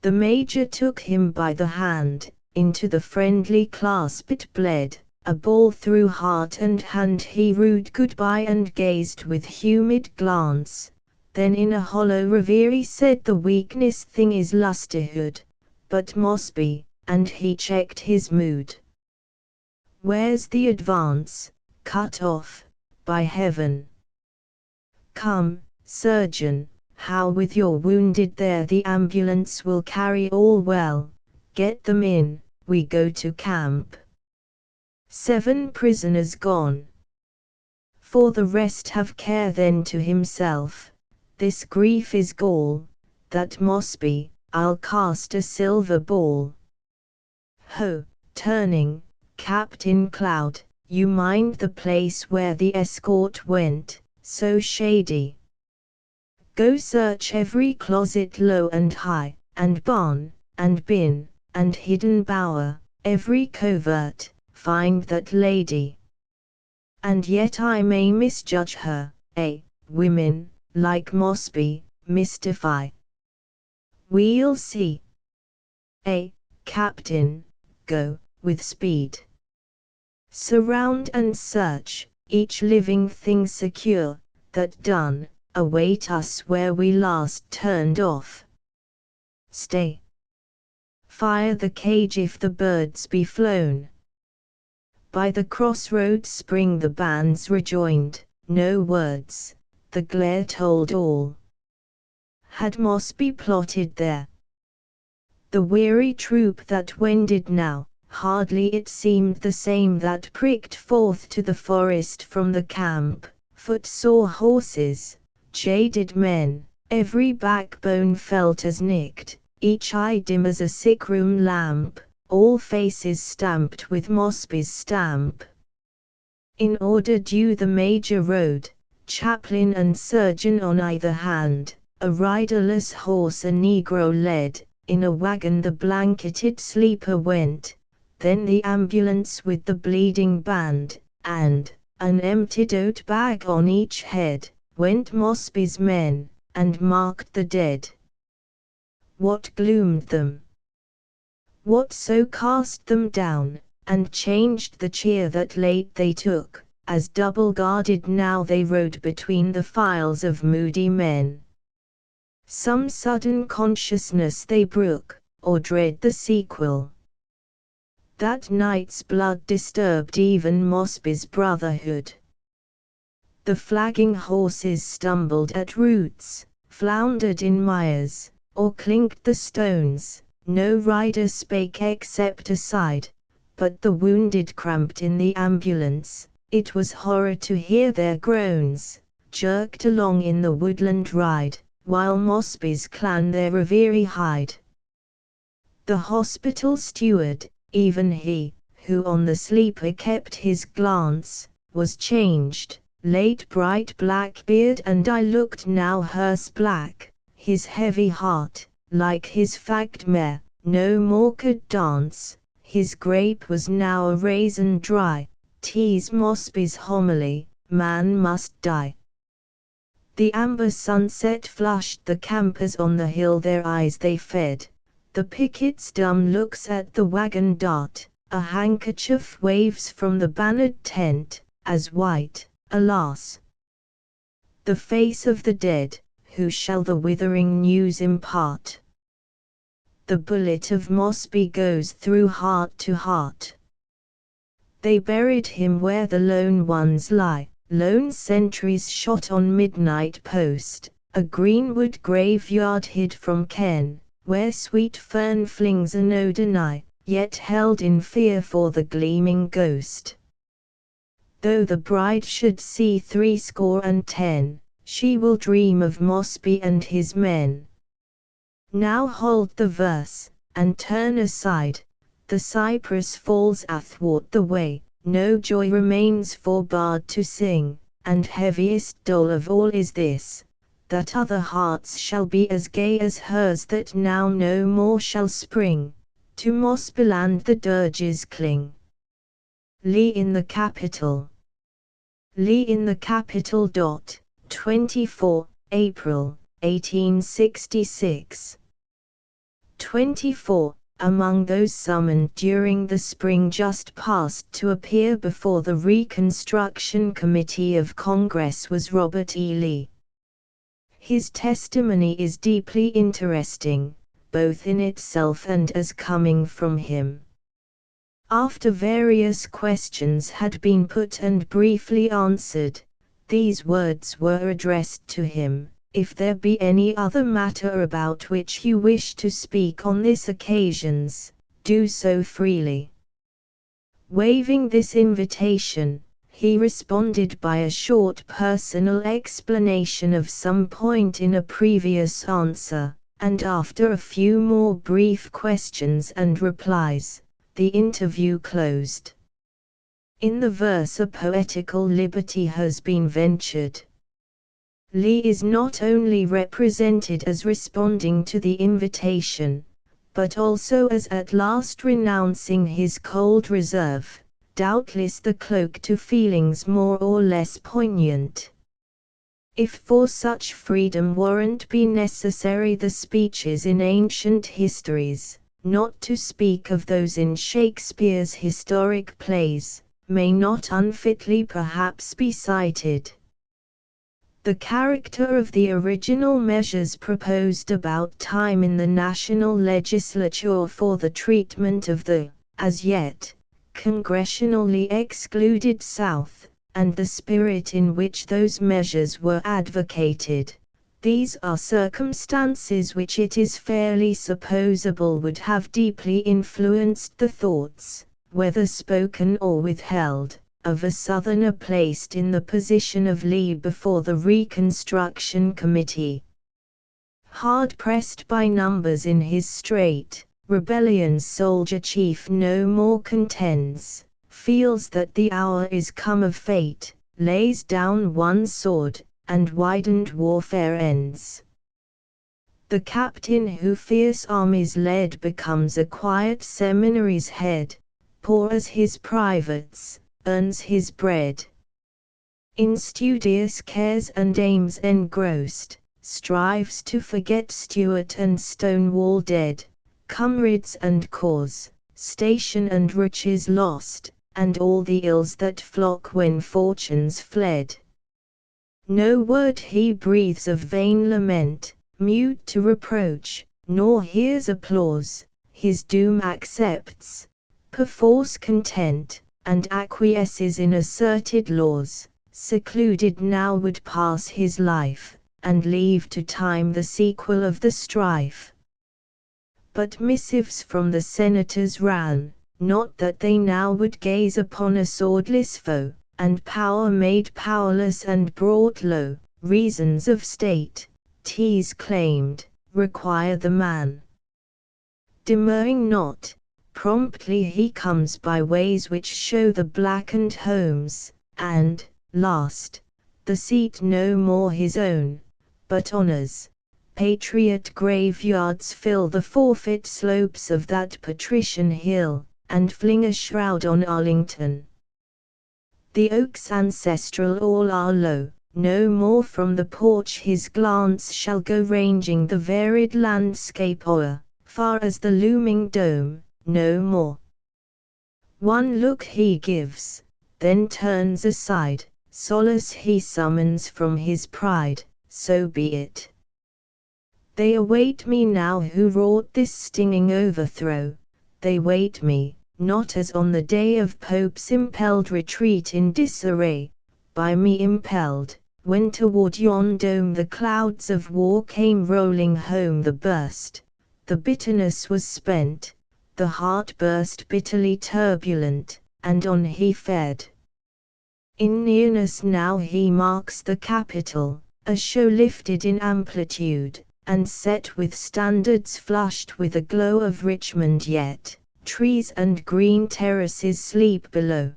The major took him by the hand, into the friendly clasp it bled, a ball through heart and hand he rued goodbye and gazed with humid glance. Then in a hollow reverie said the weakness thing is lustihood, but Mosby, and he checked his mood. Where's the advance? Cut off, by heaven. Come, surgeon, how with your wounded there? The ambulance will carry all well, get them in, we go to camp. 7 prisoners gone. For the rest have care then to himself. This grief is gall, that Mosby, I'll cast a silver ball. Ho, turning, Captain Cloud, you mind the place where the escort went, so shady. Go search every closet low and high, and barn, and bin, and hidden bower, every covert, find that lady. And yet I may misjudge her, women, like Mosby, mystify. We'll see. Captain, go, with speed. Surround and search, each living thing secure, that done, await us where we last turned off. Stay. Fire the cage if the birds be flown. By the crossroads spring the bands rejoined, no words, the glare told all. Had Mosby plotted there? The weary troop that wended now, hardly it seemed the same that pricked forth to the forest from the camp, footsore horses, jaded men, every backbone felt as nicked, each eye dim as a sick-room lamp, all faces stamped with Mosby's stamp. In order due the major rode, chaplain and surgeon on either hand, a riderless horse a negro led, in a wagon the blanketed sleeper went, then the ambulance with the bleeding band, and, an emptied bag on each head, went Mosby's men, and marked the dead. What gloomed them? What so cast them down, and changed the cheer that late they took, as double-guarded now they rode between the files of moody men? Some sudden consciousness they brook, or dread the sequel? That night's blood disturbed even Mosby's brotherhood. The flagging horses stumbled at roots, floundered in mires, or clinked the stones. No rider spake except aside, but the wounded cramped in the ambulance. It was horror to hear their groans, jerked along in the woodland ride, while Mosby's clan their reverie hide. The hospital steward, even he, who on the sleeper kept his glance, was changed, late bright black beard and eye looked now hearse black, his heavy heart, like his fagged mare, no more could dance, his grape was now a raisin dry, tease Mosby's homily, man must die. The amber sunset flushed the campers on the hill, their eyes they fed, the pickets' dumb looks at the wagon dart, a handkerchief waves from the bannered tent, as white, alas, the face of the dead, who shall the withering news impart? The bullet of Mosby goes through heart to heart. They buried him where the lone ones lie, lone sentries shot on midnight post, a greenwood graveyard hid from ken, where sweet fern flings an no deny, yet held in fear for the gleaming ghost. Though the bride should see 70, she will dream of Mosby and his men. Now hold the verse, and turn aside, the cypress falls athwart the way, no joy remains for bard to sing, and heaviest dole of all is this, that other hearts shall be as gay as hers that now no more shall spring, to Mosbyland the dirges cling. Lee in the Capitol. Lee in the Capitol. 24 April, 1866. 24. Among those summoned during the spring just past to appear before the Reconstruction Committee of Congress was Robert E. Lee. His testimony is deeply interesting, both in itself and as coming from him. After various questions had been put and briefly answered, these words were addressed to him: "If there be any other matter about which you wish to speak on this occasions, do so freely." Waiving this invitation, he responded by a short personal explanation of some point in a previous answer, and after a few more brief questions and replies, the interview closed. In the verse a poetical liberty has been ventured. Lee is not only represented as responding to the invitation, but also as at last renouncing his cold reserve, doubtless the cloak to feelings more or less poignant. If for such freedom warrant be necessary, the speeches in ancient histories, not to speak of those in Shakespeare's historic plays, may not unfitly perhaps be cited. The character of the original measures proposed about time in the national legislature for the treatment of the, as yet, congressionally excluded South, and the spirit in which those measures were advocated. These are circumstances which it is fairly supposable would have deeply influenced the thoughts, whether spoken or withheld, of a Southerner placed in the position of Lee before the Reconstruction Committee. Hard pressed by numbers in his strait, rebellion's soldier chief no more contends, feels that the hour is come of fate, lays down one sword, and widened warfare ends. The captain who fierce armies led becomes a quiet seminary's head, poor as his privates, earns his bread. In studious cares and aims engrossed, strives to forget Stuart and Stonewall dead, comrades and cause, station and riches lost, and all the ills that flock when fortune's fled. No word he breathes of vain lament, mute to reproach, nor hears applause, his doom accepts, perforce content, and acquiesces in asserted laws, secluded now would pass his life, and leave to time the sequel of the strife. But missives from the senators ran, not that they now would gaze upon a swordless foe, and power made powerless and brought low, reasons of state, tease claimed, require the man. Demurring not, promptly he comes by ways which show the blackened homes, and, last, the seat no more his own, but honors. Patriot graveyards fill the forfeit slopes of that patrician hill, and fling a shroud on Arlington. The oaks ancestral all are low, no more from the porch his glance shall go ranging the varied landscape o'er, far as the looming dome, no more. One look he gives, then turns aside, solace he summons from his pride, so be it. They await me now who wrought this stinging overthrow, they wait me, not as on the day of Pope's impelled retreat in disarray, by me impelled, when toward yon dome the clouds of war came rolling home the burst, the bitterness was spent, the heart burst bitterly turbulent, and on he fed. In nearness now he marks the Capitol, a show lifted in amplitude, and set with standards flushed with a glow of Richmond yet, trees and green terraces sleep below.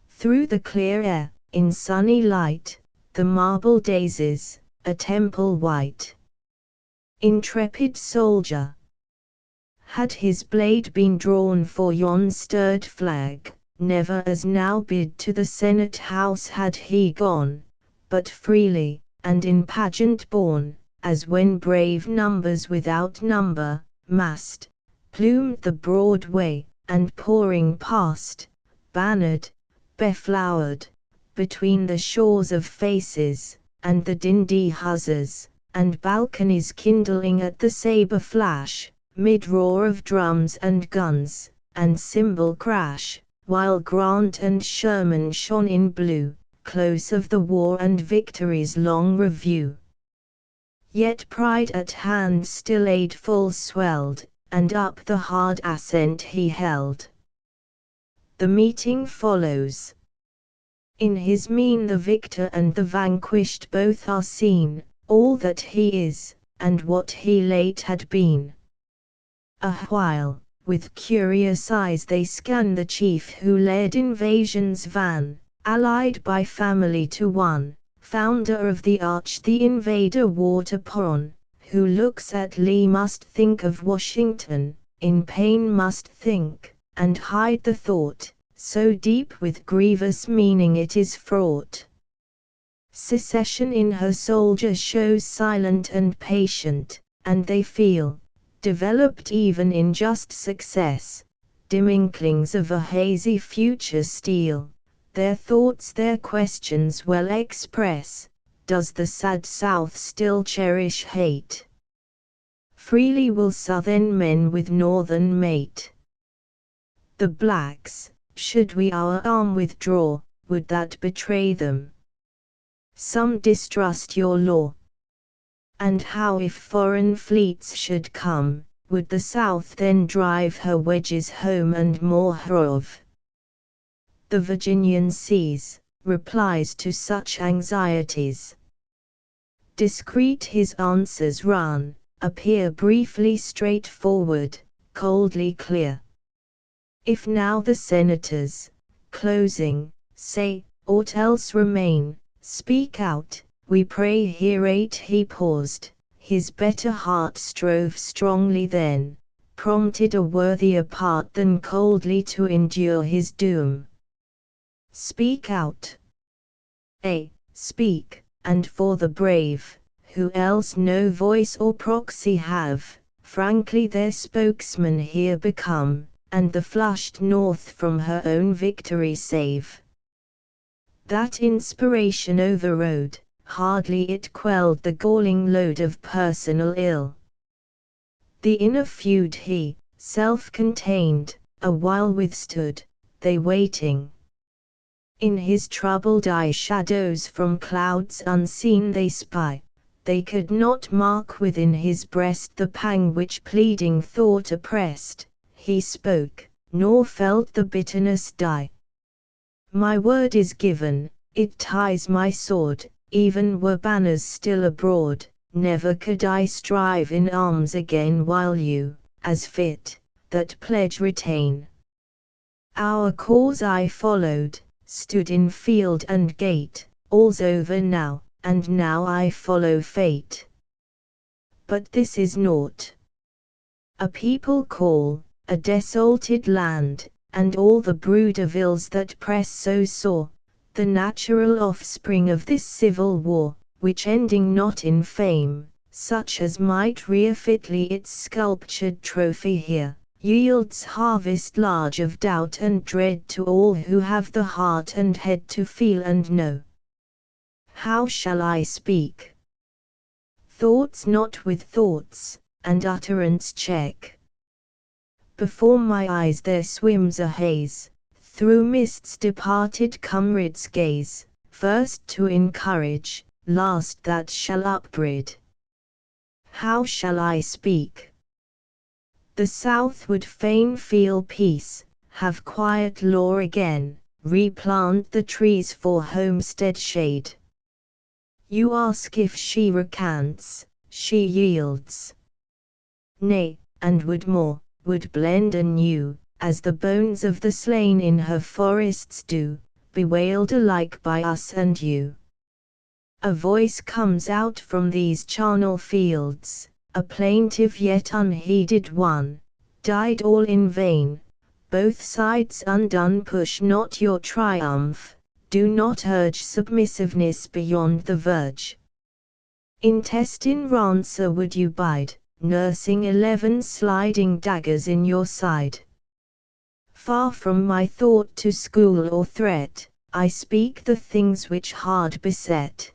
Through the clear air, in sunny light, the marble daisies, a temple white. Intrepid soldier! Had his blade been drawn for yon stirred flag, never as now bid to the Senate House had he gone, but freely, and in pageant borne, as when brave numbers without number, massed, plumed the broad way, and pouring past, bannered, beflowered, between the shores of faces, and the dindy huzzas, and balconies kindling at the sabre flash, mid roar of drums and guns, and cymbal crash, while Grant and Sherman shone in blue, close of the war and victory's long review. Yet pride at hand still aid full swelled, and up the hard ascent he held. The meeting follows. In his mien the victor and the vanquished both are seen, all that he is, and what he late had been. Awhile, with curious eyes they scan the chief who led invasion's van, allied by family to one, founder of the arch the invader warred upon, who looks at Lee must think of Washington, in pain must think, and hide the thought, so deep with grievous meaning it is fraught. Secession in her soldiers shows silent and patient, and they feel, developed even in just success, dim inklings of a hazy future steal, their thoughts their questions well express, does the sad South still cherish hate? Freely will Southern men with Northern mate. The blacks, should we our arm withdraw, would that betray them? Some distrust your law. And how if foreign fleets should come, would the South then drive her wedges home and moor her of? The Virginian sees, replies to such anxieties. Discreet his answers run, appear briefly straightforward, coldly clear. If now the senators, closing, say, aught else remain, speak out, we pray. Hereat he paused, his better heart strove strongly then, prompted a worthier part than coldly to endure his doom. Speak out. Speak, and for the brave, who else no voice or proxy have, frankly their spokesman here become, and the flushed North from her own victory save. That inspiration overrode, hardly it quelled the galling load of personal ill. The inner feud he, self-contained, a while withstood, they waiting. In his troubled eye shadows from clouds unseen they spy, they could not mark within his breast the pang which pleading thought oppressed. He spoke, nor felt the bitterness die. My word is given, it ties my sword, even were banners still abroad, never could I strive in arms again while you, as fit, that pledge retain. Our cause I followed, stood in field and gate, all's over now, and now I follow fate. But this is naught. A people call, a desolated land, and all the brood of ills that press so sore, the natural offspring of this civil war, which ending not in fame, such as might rear fitly its sculptured trophy here, yields harvest large of doubt and dread to all who have the heart and head to feel and know. How shall I speak? Thoughts not with thoughts, and utterance check. Before my eyes there swims a haze, through mists departed comrades gaze, first to encourage, last that shall upbraid. How shall I speak? The South would fain feel peace, have quiet law again, replant the trees for homestead shade. You ask if she recants, she yields. Nay, and would more, would blend anew, as the bones of the slain in her forests do, bewailed alike by us and you. A voice comes out from these charnel fields, a plaintive yet unheeded one, died all in vain, both sides undone. Push not your triumph, do not urge submissiveness beyond the verge. Intestine rancour would you bide, nursing 11 sliding daggers in your side. Far from my thought to school or threat, I speak the things which hard beset.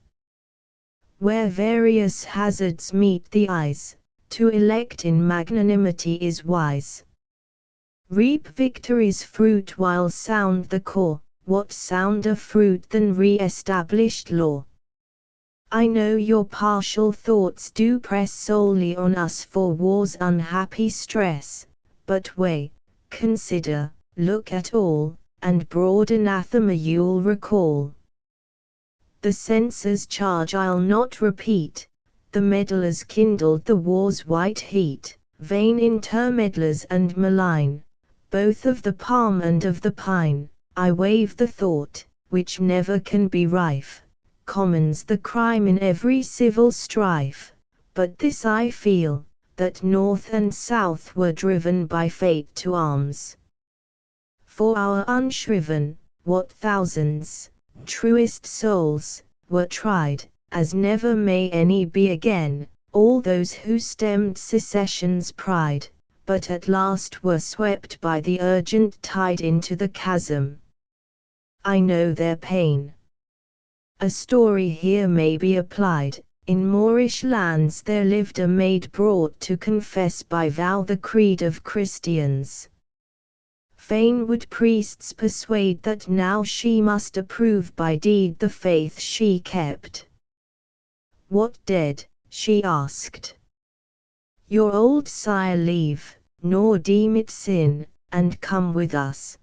Where various hazards meet the eyes, to elect in magnanimity is wise. Reap victory's fruit while sound the core, what sounder fruit than re-established law? I know your partial thoughts do press solely on us for war's unhappy stress, but weigh, consider, look at all, and broad anathema you'll recall. The censor's charge I'll not repeat, the meddlers kindled the war's white heat, vain intermeddlers and malign, both of the palm and of the pine, I waive the thought, which never can be rife, commons the crime in every civil strife, but this I feel, that North and South were driven by fate to arms. For our unshriven, what thousands, truest souls, were tried, as never may any be again, all those who stemmed secession's pride, but at last were swept by the urgent tide into the chasm. I know their pain. A story here may be applied. In Moorish lands there lived a maid brought to confess by vow the creed of Christians. Fain would priests persuade that now she must approve by deed the faith she kept. What dead, she asked, your old sire leave, nor deem it sin, and come with us.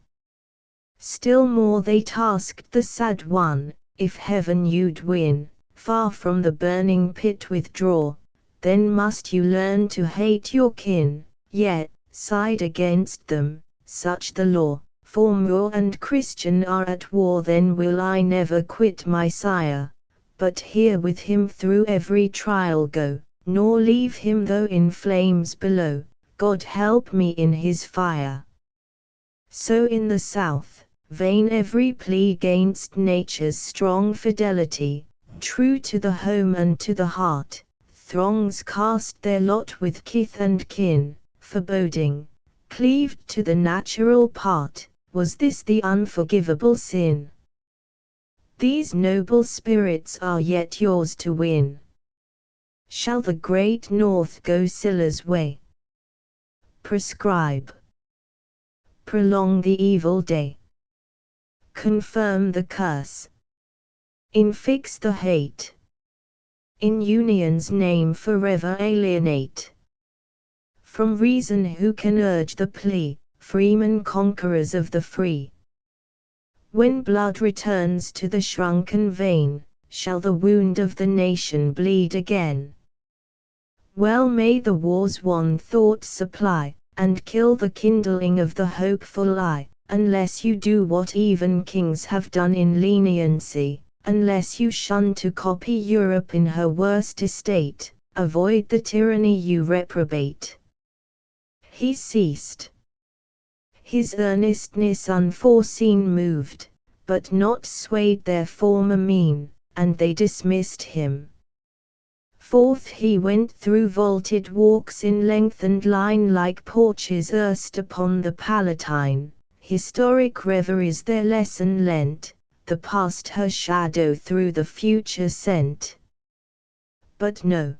Still more they tasked the sad one, if heaven you'd win, far from the burning pit withdraw, then must you learn to hate your kin, yet, side against them, such the law, for Moor and Christian are at war. Then will I never quit my sire, but here with him through every trial go, nor leave him though in flames below, God help me in his fire. So in the South, vain every plea gainst nature's strong fidelity, true to the home and to the heart, throngs cast their lot with kith and kin, foreboding, cleaved to the natural part, was this the unforgivable sin? These noble spirits are yet yours to win. Shall the great North go Scylla's way? Prescribe. Prolong the evil day. Confirm the curse. Infix the hate. In union's name forever alienate. From reason who can urge the plea, freemen conquerors of the free? When blood returns to the shrunken vein, shall the wound of the nation bleed again? Well may the war's wan thought supply, and kill the kindling of the hopeful eye, unless you do what even kings have done in leniency, unless you shun to copy Europe in her worst estate, avoid the tyranny you reprobate. He ceased. His earnestness unforeseen moved, but not swayed their former mien, and they dismissed him. Forth he went through vaulted walks in lengthened line like porches erst upon the Palatine, historic reveries their lesson lent, the past her shadow through the future sent. But no.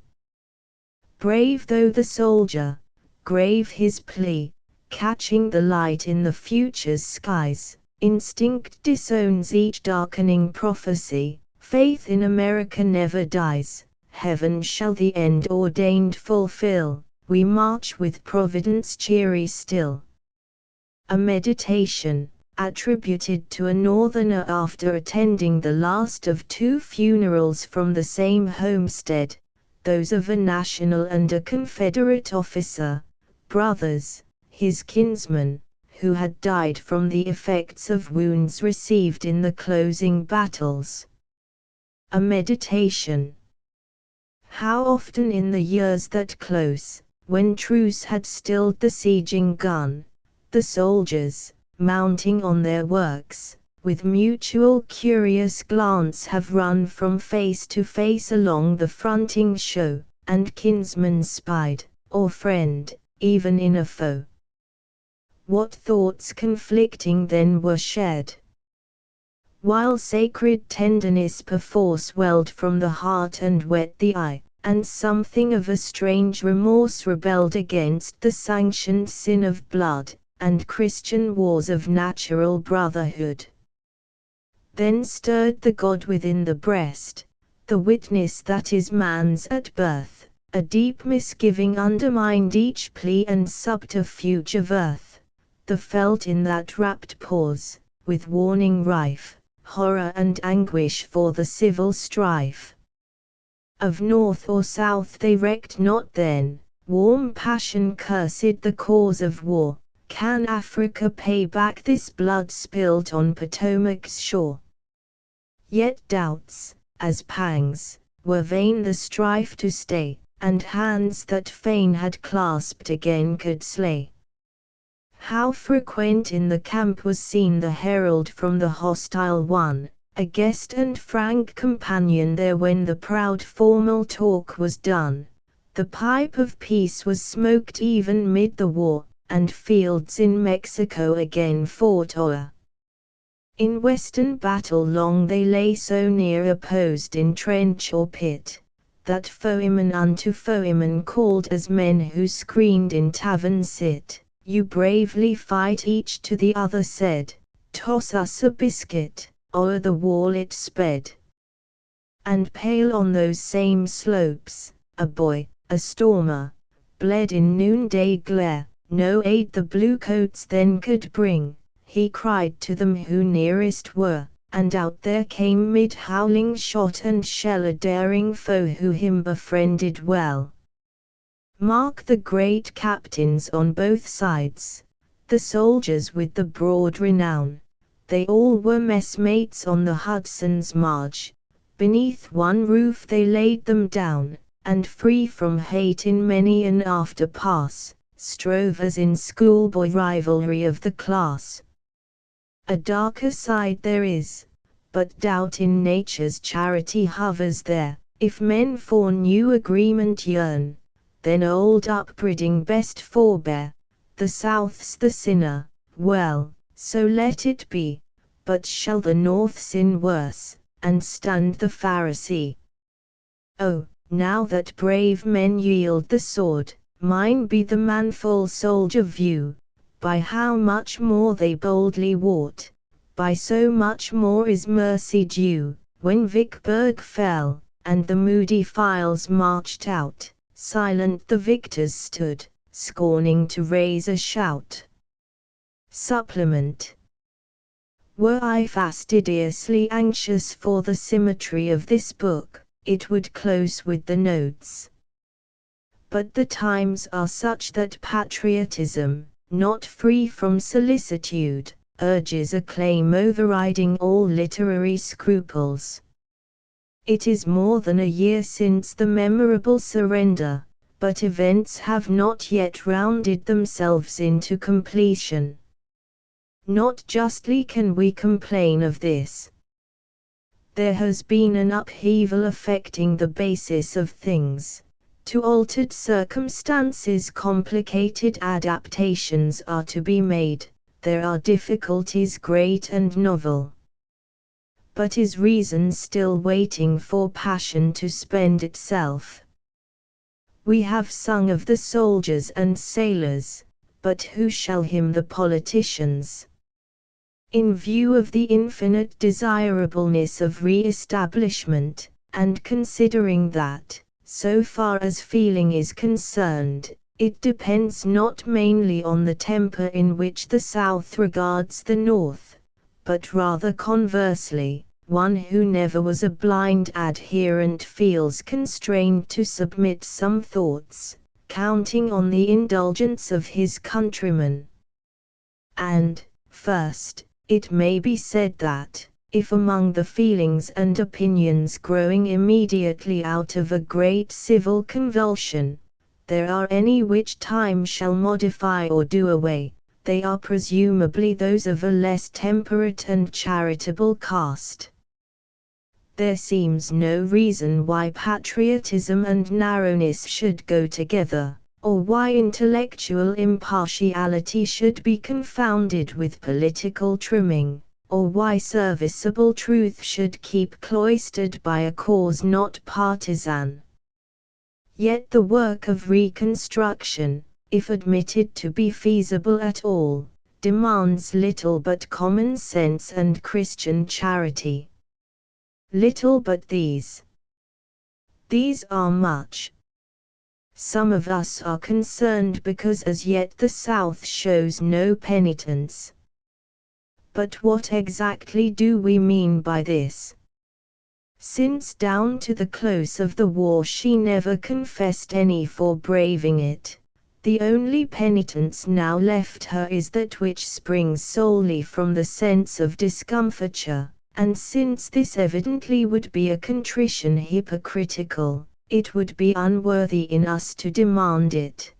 Brave though the soldier, grave his plea, catching the light in the future's skies, instinct disowns each darkening prophecy, faith in America never dies. Heaven shall the end ordained fulfill, we march with Providence cheery still. A meditation, attributed to a northerner after attending the last of two funerals from the same homestead, those of a national and a Confederate officer, brothers, his kinsmen, who had died from the effects of wounds received in the closing battles. A meditation. How often in the years that close, when truce had stilled the sieging gun, the soldiers, mounting on their works, with mutual curious glance have run from face to face along the fronting show, and kinsman spied, or friend, even in a foe. What thoughts conflicting then were shared? While sacred tenderness perforce welled from the heart and wet the eye, and something of a strange remorse rebelled against the sanctioned sin of blood, and Christian wars of natural brotherhood. Then stirred the God within the breast, the witness that is man's at birth, a deep misgiving undermined each plea and subterfuge of earth, the felt in that rapt pause, with warning rife, horror and anguish for the civil strife. Of north or south they recked not then, warm passion cursed the cause of war, can Africa pay back this blood spilt on Potomac's shore? Yet doubts, as pangs, were vain the strife to stay, and hands that fain had clasped again could slay. How frequent in the camp was seen the herald from the hostile one, a guest and frank companion there when the proud formal talk was done, the pipe of peace was smoked even mid the war, and fields in Mexico again fought o'er. In western battle long they lay so near opposed in trench or pit, that foeman unto foeman called as men who screened in tavern sit, you bravely fight each to the other said, toss us a biscuit, o'er the wall it sped. And pale on those same slopes, a boy, a stormer, bled in noonday glare, no aid the bluecoats then could bring, he cried to them who nearest were, and out there came mid howling shot and shell a daring foe who him befriended well. Mark the great captains on both sides, the soldiers with the broad renown, they all were messmates on the Hudson's marge, beneath one roof they laid them down, and free from hate in many an after pass, strove as in schoolboy rivalry of the class. A darker side there is, but doubt in nature's charity hovers there, if men for new agreement yearn, then old upbreeding best forbear, the South's the sinner, well, so let it be, but shall the North sin worse, and stunned the Pharisee? Oh, now that brave men yield the sword, mine be the manful soldier view, by how much more they boldly wrought, by so much more is mercy due. When Vicksburg fell, and the moody files marched out, silent the victors stood, scorning to raise a shout. Supplement. Were I fastidiously anxious for the symmetry of this book, it would close with the notes. But the times are such that patriotism, not free from solicitude, urges a claim overriding all literary scruples. It is more than a year since the memorable surrender, but events have not yet rounded themselves into completion. Not justly can we complain of this. There has been an upheaval affecting the basis of things. To altered circumstances complicated adaptations are to be made, there are difficulties great and novel. But is reason still waiting for passion to spend itself? We have sung of the soldiers and sailors, but who shall hymn the politicians? In view of the infinite desirableness of re-establishment, and considering that, so far as feeling is concerned, it depends not mainly on the temper in which the South regards the North, but rather conversely, one who never was a blind adherent feels constrained to submit some thoughts, counting on the indulgence of his countrymen. And, first, it may be said that, if among the feelings and opinions growing immediately out of a great civil convulsion, there are any which time shall modify or do away, they are presumably those of a less temperate and charitable cast. There seems no reason why patriotism and narrowness should go together, or why intellectual impartiality should be confounded with political trimming, or why serviceable truth should keep cloistered by a cause not partisan. Yet the work of reconstruction, if admitted to be feasible at all, demands little but common sense and Christian charity. Little but these. These are much. Some of us are concerned because as yet the South shows no penitence. But what exactly do we mean by this? Since down to the close of the war she never confessed any for braving it, the only penitence now left her is that which springs solely from the sense of discomfiture, and since this evidently would be a contrition hypocritical, it would be unworthy in us to demand it.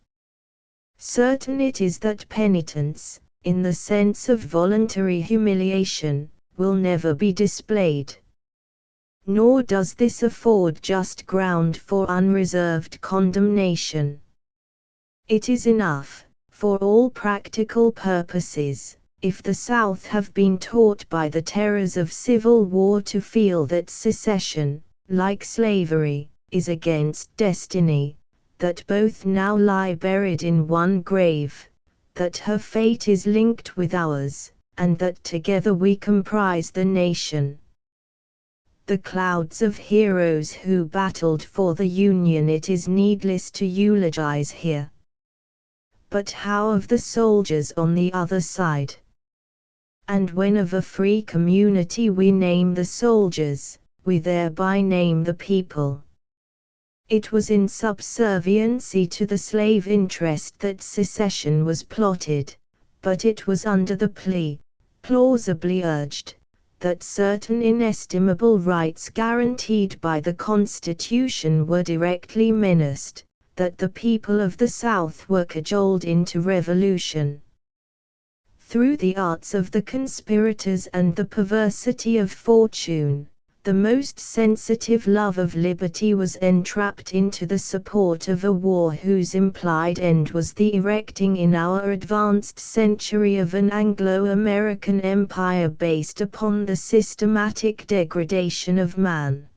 Certain it is that penitence, in the sense of voluntary humiliation, will never be displayed. Nor does this afford just ground for unreserved condemnation. It is enough, for all practical purposes, if the South have been taught by the terrors of civil war to feel that secession, like slavery, is against destiny, that both now lie buried in one grave, that her fate is linked with ours, and that together we comprise the nation. The clouds of heroes who battled for the Union it is needless to eulogize here. But how of the soldiers on the other side? And when of a free community we name the soldiers, we thereby name the people. It was in subserviency to the slave interest that secession was plotted, but it was under the plea, plausibly urged, that certain inestimable rights guaranteed by the Constitution were directly menaced, that the people of the South were cajoled into revolution. Through the arts of the conspirators and the perversity of fortune, the most sensitive love of liberty was entrapped into the support of a war whose implied end was the erecting in our advanced century of an Anglo-American empire based upon the systematic degradation of man.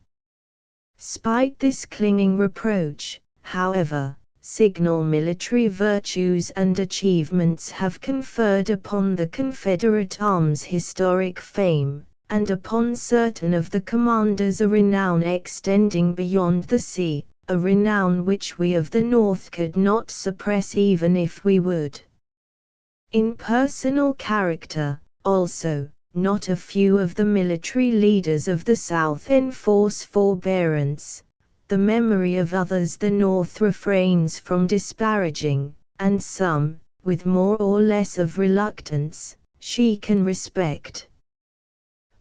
Spite this clinging reproach, however, signal military virtues and achievements have conferred upon the Confederate arms historic fame, and upon certain of the commanders a renown extending beyond the sea, a renown which we of the North could not suppress even if we would. In personal character, also, not a few of the military leaders of the South enforce forbearance. The memory of others the North refrains from disparaging, and some, with more or less of reluctance, she can respect.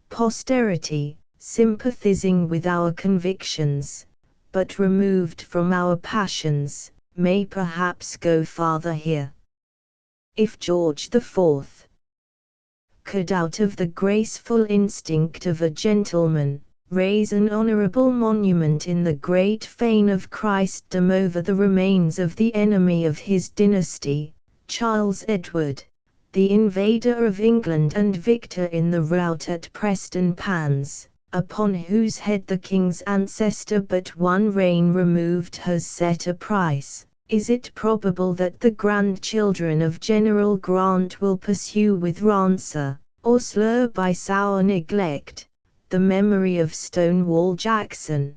Posterity, sympathizing with our convictions, but removed from our passions, may perhaps go farther here. If George IV could out of the graceful instinct of a gentleman, raise an honorable monument in the great fane of Christendom over the remains of the enemy of his dynasty, Charles Edward, the invader of England and victor in the rout at Prestonpans, upon whose head the king's ancestor but one reign removed has set a price, is it probable that the grandchildren of General Grant will pursue with rancour, or slur by sour neglect, the memory of Stonewall Jackson?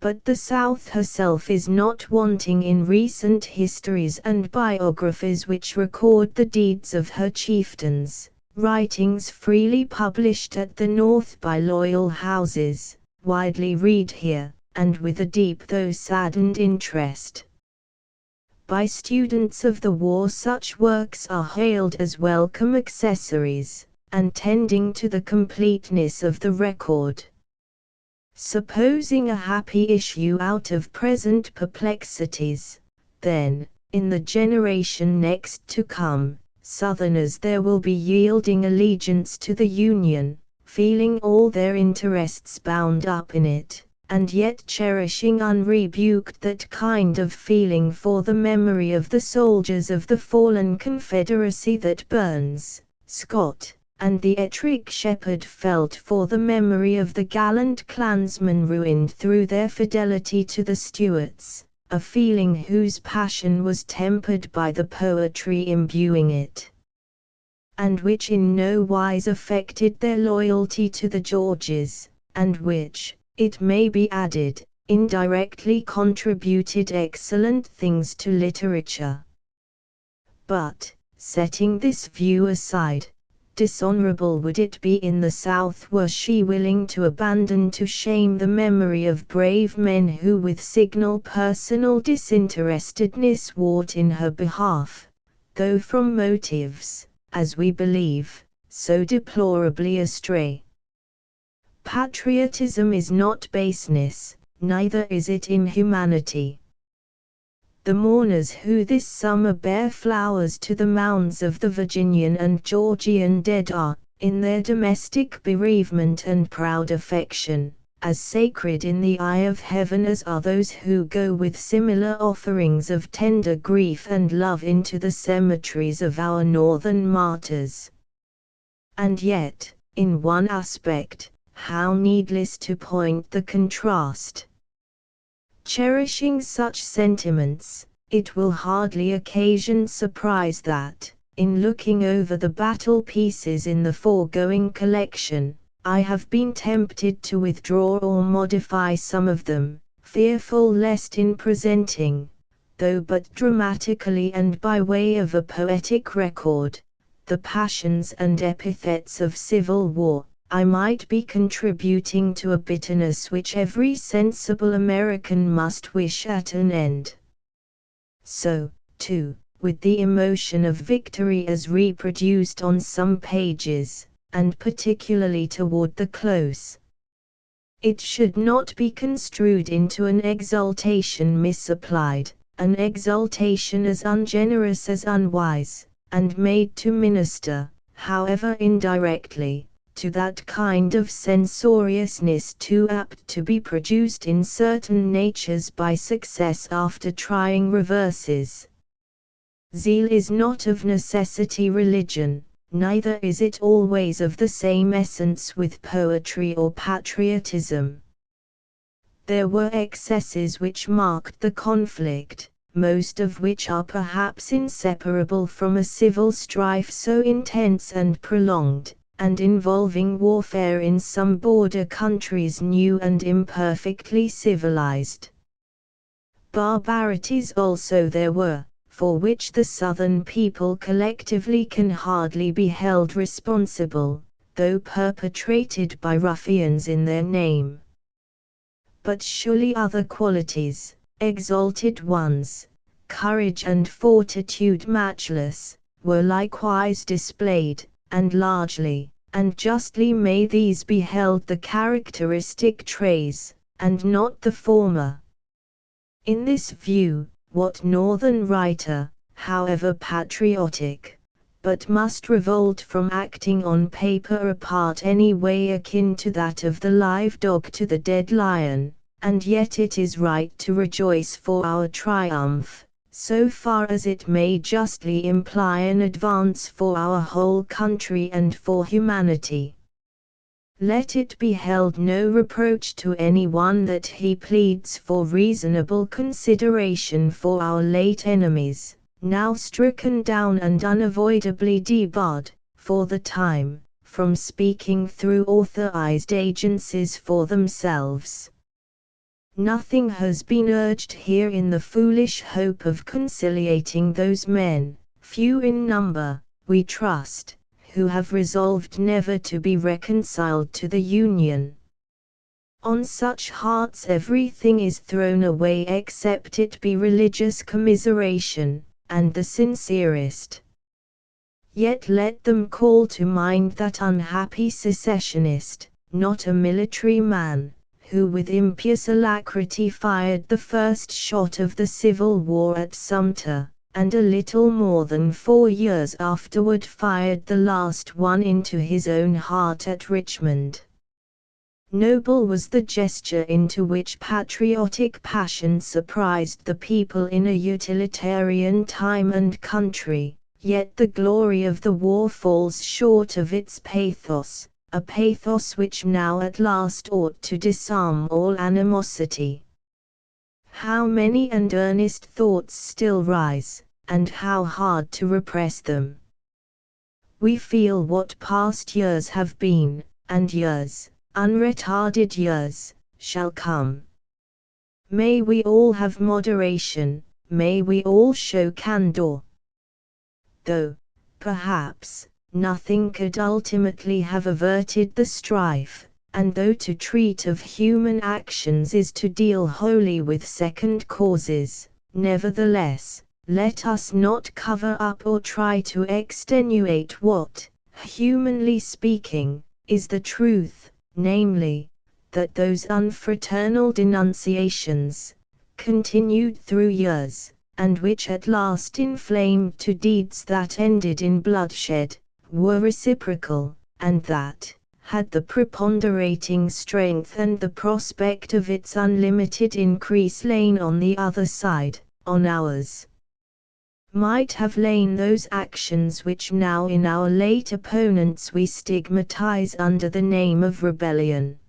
But the South herself is not wanting in recent histories and biographies which record the deeds of her chieftains, writings freely published at the North by loyal houses, widely read here, and with a deep though saddened interest. By students of the war such works are hailed as welcome accessories, and tending to the completeness of the record. Supposing a happy issue out of present perplexities, then, in the generation next to come, Southerners there will be yielding allegiance to the Union, feeling all their interests bound up in it, and yet cherishing unrebuked that kind of feeling for the memory of the soldiers of the fallen Confederacy that Burns, Scott, and the Ettrick Shepherd felt for the memory of the gallant clansmen ruined through their fidelity to the Stuarts, a feeling whose passion was tempered by the poetry imbuing it, and which in no wise affected their loyalty to the Georges, and which, it may be added, indirectly contributed excellent things to literature. But, setting this view aside, dishonorable would it be in the South were she willing to abandon to shame the memory of brave men who with signal personal disinterestedness fought in her behalf, though from motives, as we believe, so deplorably astray. Patriotism is not baseness, neither is it inhumanity. The mourners who this summer bear flowers to the mounds of the Virginian and Georgian dead are, in their domestic bereavement and proud affection, as sacred in the eye of heaven as are those who go with similar offerings of tender grief and love into the cemeteries of our northern martyrs. And yet, in one aspect, how needless to point the contrast. Cherishing such sentiments, it will hardly occasion surprise that, in looking over the battle pieces in the foregoing collection, I have been tempted to withdraw or modify some of them, fearful lest in presenting, though but dramatically and by way of a poetic record, the passions and epithets of civil war, I might be contributing to a bitterness which every sensible American must wish at an end. So, too, with the emotion of victory as reproduced on some pages, and particularly toward the close. It should not be construed into an exultation misapplied, an exultation as ungenerous as unwise, and made to minister, however indirectly, to that kind of censoriousness too apt to be produced in certain natures by success after trying reverses. Zeal is not of necessity religion, neither is it always of the same essence with poetry or patriotism. There were excesses which marked the conflict, most of which are perhaps inseparable from a civil strife so intense and prolonged, and involving warfare in some border countries new and imperfectly civilized. Barbarities also there were, for which the Southern people collectively can hardly be held responsible, though perpetrated by ruffians in their name. But surely other qualities, exalted ones, courage and fortitude matchless, were likewise displayed, and largely, and justly may these be held the characteristic traits, and not the former. In this view, what Northern writer, however patriotic, but must revolt from acting on paper a part any way akin to that of the live dog to the dead lion, and yet it is right to rejoice for our triumph, so far as it may justly imply an advance for our whole country and for humanity. Let it be held no reproach to any one that he pleads for reasonable consideration for our late enemies, now stricken down and unavoidably debarred, for the time, from speaking through authorized agencies for themselves. Nothing has been urged here in the foolish hope of conciliating those men, few in number, we trust, who have resolved never to be reconciled to the Union. On such hearts everything is thrown away except it be religious commiseration, and the sincerest. Yet let them call to mind that unhappy secessionist, not a military man, who with impious alacrity fired the first shot of the Civil War at Sumter, and a little more than 4 years afterward fired the last one into his own heart at Richmond. Noble was the gesture into which patriotic passion surprised the people in a utilitarian time and country, yet the glory of the war falls short of its pathos, a pathos which now at last ought to disarm all animosity. How many and earnest thoughts still rise, and how hard to repress them. We feel what past years have been, and years, unretarded years, shall come. May we all have moderation, may we all show candor. Though, perhaps, nothing could ultimately have averted the strife, and though to treat of human actions is to deal wholly with second causes, nevertheless, let us not cover up or try to extenuate what, humanly speaking, is the truth, namely, that those unfraternal denunciations, continued through years, and which at last inflamed to deeds that ended in bloodshed, were reciprocal, and that, had the preponderating strength, and the prospect of its unlimited increase lain on the other side, on ours. Might have lain those actions which now in our late opponents we stigmatize under the name of rebellion.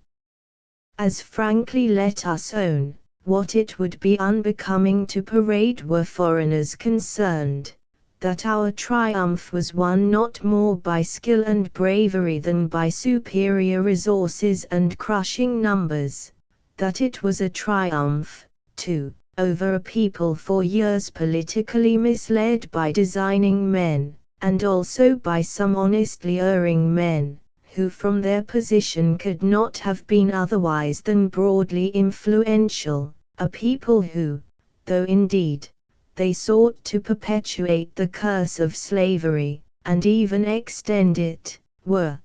As frankly let us own, what it would be unbecoming to parade were foreigners concerned, that our triumph was won not more by skill and bravery than by superior resources and crushing numbers, that it was a triumph, too, over a people for years politically misled by designing men, and also by some honestly erring men, who from their position could not have been otherwise than broadly influential, a people who, though indeed they sought to perpetuate the curse of slavery, and even extend it, were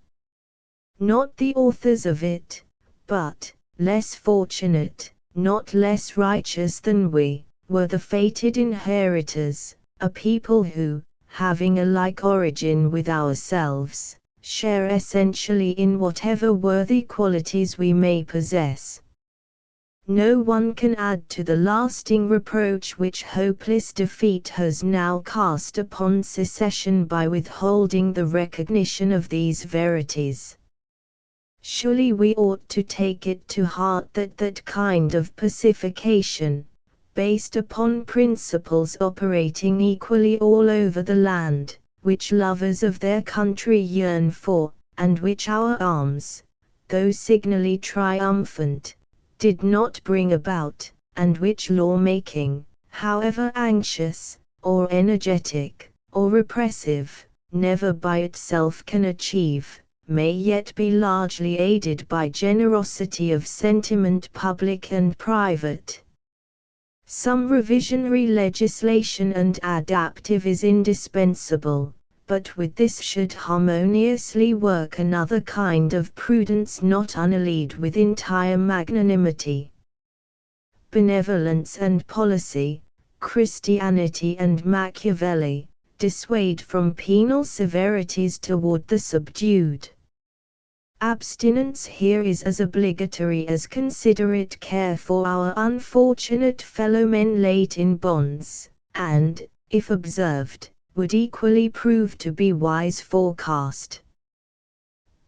not the authors of it, but, less fortunate, not less righteous than we, were the fated inheritors, a people who, having a like origin with ourselves, share essentially in whatever worthy qualities we may possess. No one can add to the lasting reproach which hopeless defeat has now cast upon secession by withholding the recognition of these verities. Surely we ought to take it to heart that that kind of pacification, based upon principles operating equally all over the land, which lovers of their country yearn for, and which our arms, though signally triumphant, did not bring about, and which law-making, however anxious, or energetic, or repressive, never by itself can achieve, may yet be largely aided by generosity of sentiment public and private. Some revisionary legislation and adaptive is indispensable, but with this should harmoniously work another kind of prudence not unallied with entire magnanimity. Benevolence and policy, Christianity and Machiavelli, dissuade from penal severities toward the subdued. Abstinence here is as obligatory as considerate care for our unfortunate fellow-men late in bonds, and, if observed, would equally prove to be wise forecast.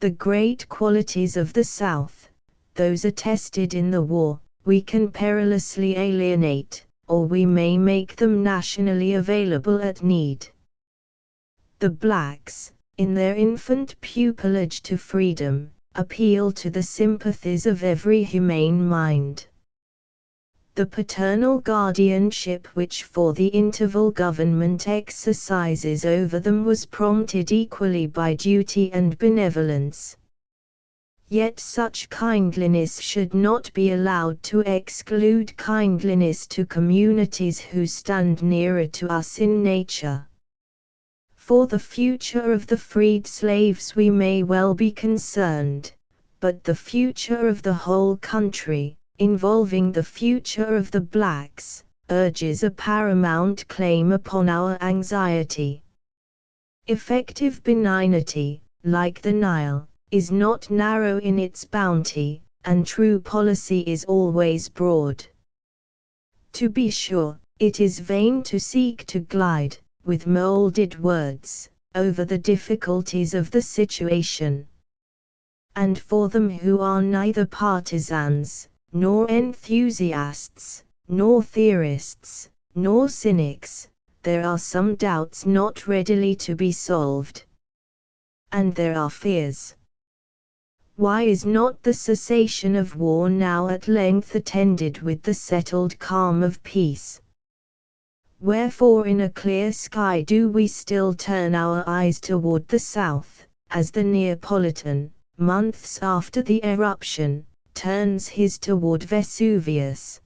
The great qualities of the South, those attested in the war, we can perilously alienate, or we may make them nationally available at need. The blacks, in their infant pupillage to freedom, appeal to the sympathies of every humane mind. The paternal guardianship which for the interval government exercises over them was prompted equally by duty and benevolence. Yet such kindliness should not be allowed to exclude kindliness to communities who stand nearer to us in nature. For the future of the freed slaves we may well be concerned, but the future of the whole country, involving the future of the blacks, urges a paramount claim upon our anxiety. Effective benignity, like the Nile, is not narrow in its bounty, and true policy is always broad. To be sure, it is vain to seek to glide, with molded words, over the difficulties of the situation. And for them who are neither partisans, nor enthusiasts, nor theorists, nor cynics, there are some doubts not readily to be solved. And there are fears. Why is not the cessation of war now at length attended with the settled calm of peace? Wherefore in a clear sky do we still turn our eyes toward the south, as the Neapolitan, months after the eruption, turns his toward Vesuvius?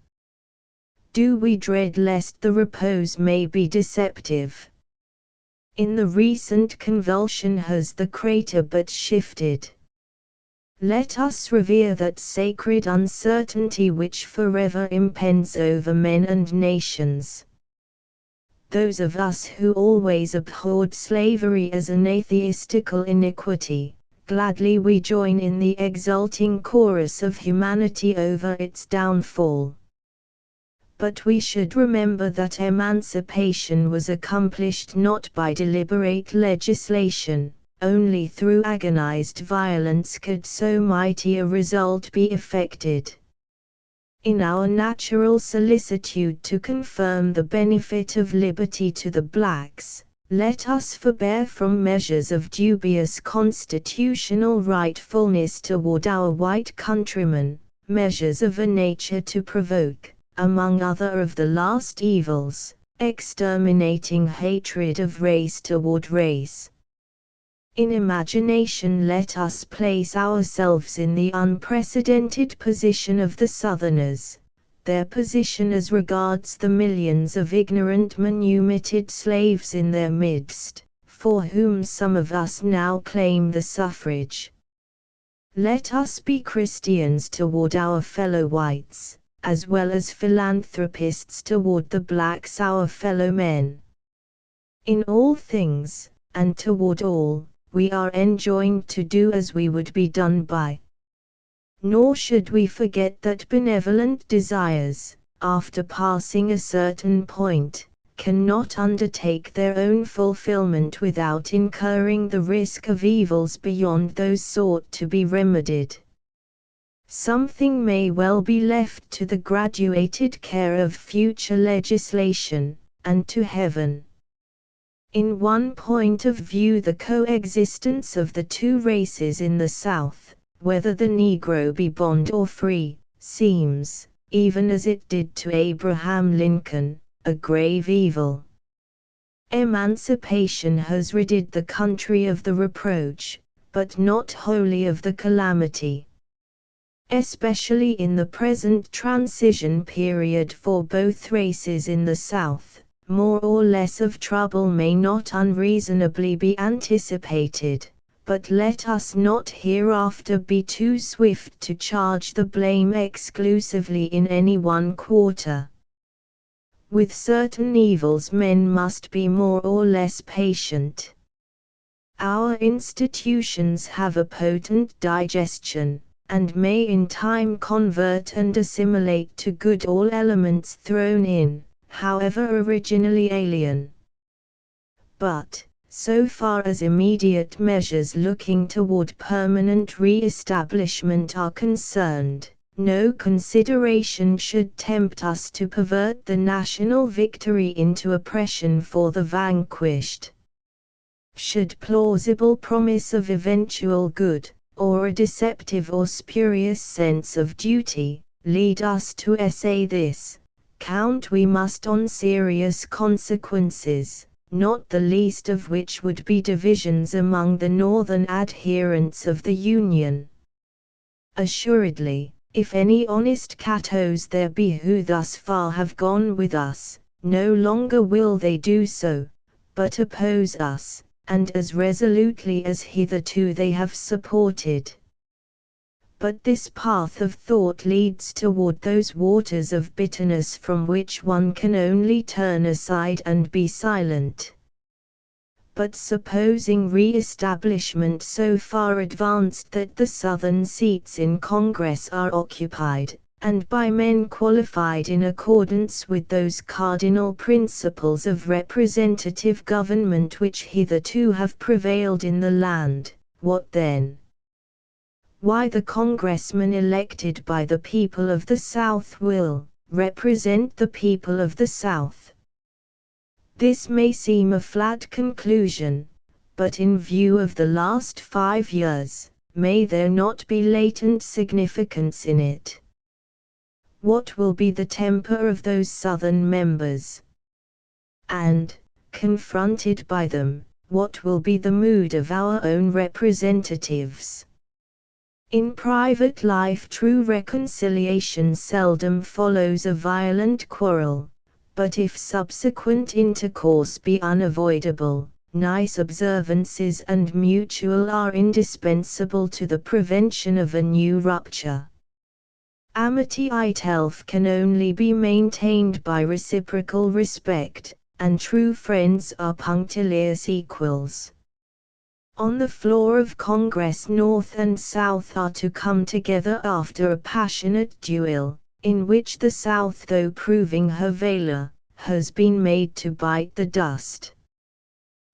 Do we dread lest the repose may be deceptive? In the recent convulsion has the crater but shifted? Let us revere that sacred uncertainty which forever impends over men and nations. Those of us who always abhorred slavery as an atheistical iniquity, gladly we join in the exulting chorus of humanity over its downfall. But we should remember that emancipation was accomplished not by deliberate legislation. Only through agonized violence could so mighty a result be effected. In our natural solicitude to confirm the benefit of liberty to the blacks, let us forbear from measures of dubious constitutional rightfulness toward our white countrymen, measures of a nature to provoke, among other of the last evils, exterminating hatred of race toward race. In imagination let us place ourselves in the unprecedented position of the Southerners, their position as regards the millions of ignorant manumitted slaves in their midst, for whom some of us now claim the suffrage. Let us be Christians toward our fellow whites, as well as philanthropists toward the blacks our fellow men. In all things, and toward all, we are enjoined to do as we would be done by. Nor should we forget that benevolent desires, after passing a certain point, cannot undertake their own fulfillment without incurring the risk of evils beyond those sought to be remedied. Something may well be left to the graduated care of future legislation, and to heaven. In one point of view the coexistence of the two races in the South, whether the Negro be bond or free, seems, even as it did to Abraham Lincoln, a grave evil. Emancipation has ridded the country of the reproach, but not wholly of the calamity. Especially in the present transition period for both races in the South, more or less of trouble may not unreasonably be anticipated, but let us not hereafter be too swift to charge the blame exclusively in any one quarter. With certain evils men must be more or less patient. Our institutions have a potent digestion, and may in time convert and assimilate to good all elements thrown in, however originally alien. But, so far as immediate measures looking toward permanent re-establishment are concerned, no consideration should tempt us to pervert the national victory into oppression for the vanquished. Should plausible promise of eventual good, or a deceptive or spurious sense of duty, lead us to essay this, count we must on serious consequences, not the least of which would be divisions among the northern adherents of the Union. Assuredly, if any honest Catos there be who thus far have gone with us, no longer will they do so, but oppose us, and as resolutely as hitherto they have supported. But this path of thought leads toward those waters of bitterness from which one can only turn aside and be silent. But supposing re-establishment so far advanced that the Southern seats in Congress are occupied, and by men qualified in accordance with those cardinal principles of representative government which hitherto have prevailed in the land, what then? Why, the congressman elected by the people of the South will represent the people of the South. This may seem a flat conclusion, but in view of the last 5 years, may there not be latent significance in it? What will be the temper of those Southern members? And, confronted by them, what will be the mood of our own representatives? In private life true reconciliation seldom follows a violent quarrel, but if subsequent intercourse be unavoidable, nice observances and mutual are indispensable to the prevention of a new rupture. Amity itself can only be maintained by reciprocal respect, and true friends are punctilious equals. on the floor of Congress North and South are to come together after a passionate duel, in which the South, though proving her valor, has been made to bite the dust.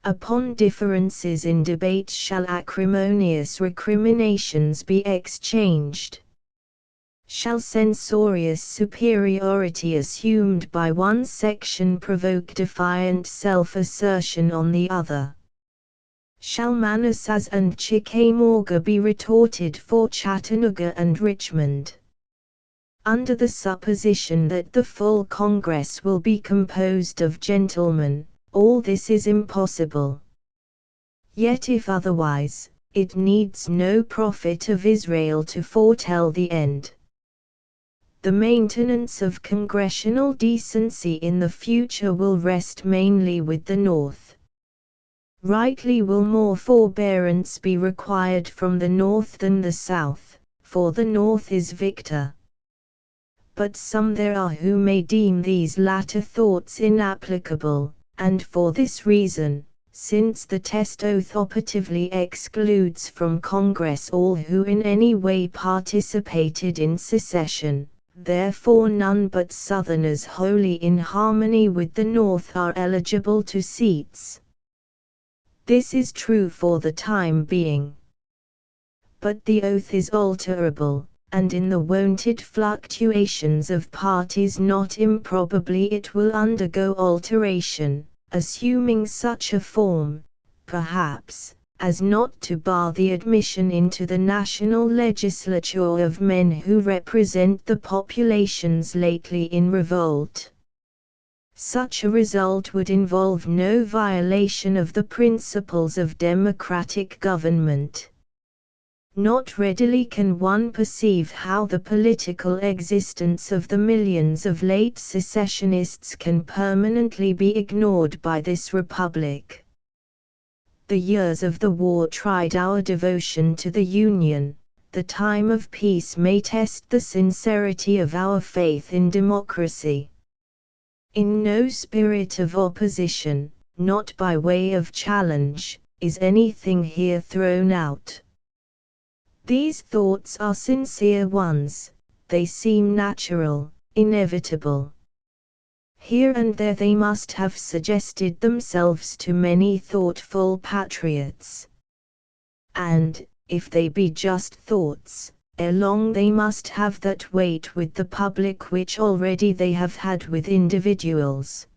Upon differences in debate shall acrimonious recriminations be exchanged. Shall censorious superiority assumed by one section provoke defiant self-assertion on the other? Shall Manassas and Chickamauga be retorted for Chattanooga and Richmond? Under the supposition that the full Congress will be composed of gentlemen, all this is impossible. Yet if otherwise, it needs no prophet of Israel to foretell the end. The maintenance of congressional decency in the future will rest mainly with the North. Rightly will more forbearance be required from the North than the South, for the North is victor. But some there are who may deem these latter thoughts inapplicable, and for this reason, since the test oath operatively excludes from Congress all who in any way participated in secession, therefore none but Southerners wholly in harmony with the North are eligible to seats. This is true for the time being. But the oath is alterable, and in the wonted fluctuations of parties not improbably it will undergo alteration, assuming such a form, perhaps, as not to bar the admission into the national legislature of men who represent the populations lately in revolt. Such a result would involve no violation of the principles of democratic government. Not readily can one perceive how the political existence of the millions of late secessionists can permanently be ignored by this republic. The years of the war tried our devotion to the Union. The time of peace may test the sincerity of our faith in democracy. In no spirit of opposition, not by way of challenge, is anything here thrown out. These thoughts are sincere ones, they seem natural, inevitable. Here and there they must have suggested themselves to many thoughtful patriots. And, if they be just thoughts, ere long they must have that weight with the public which already they have had with individuals.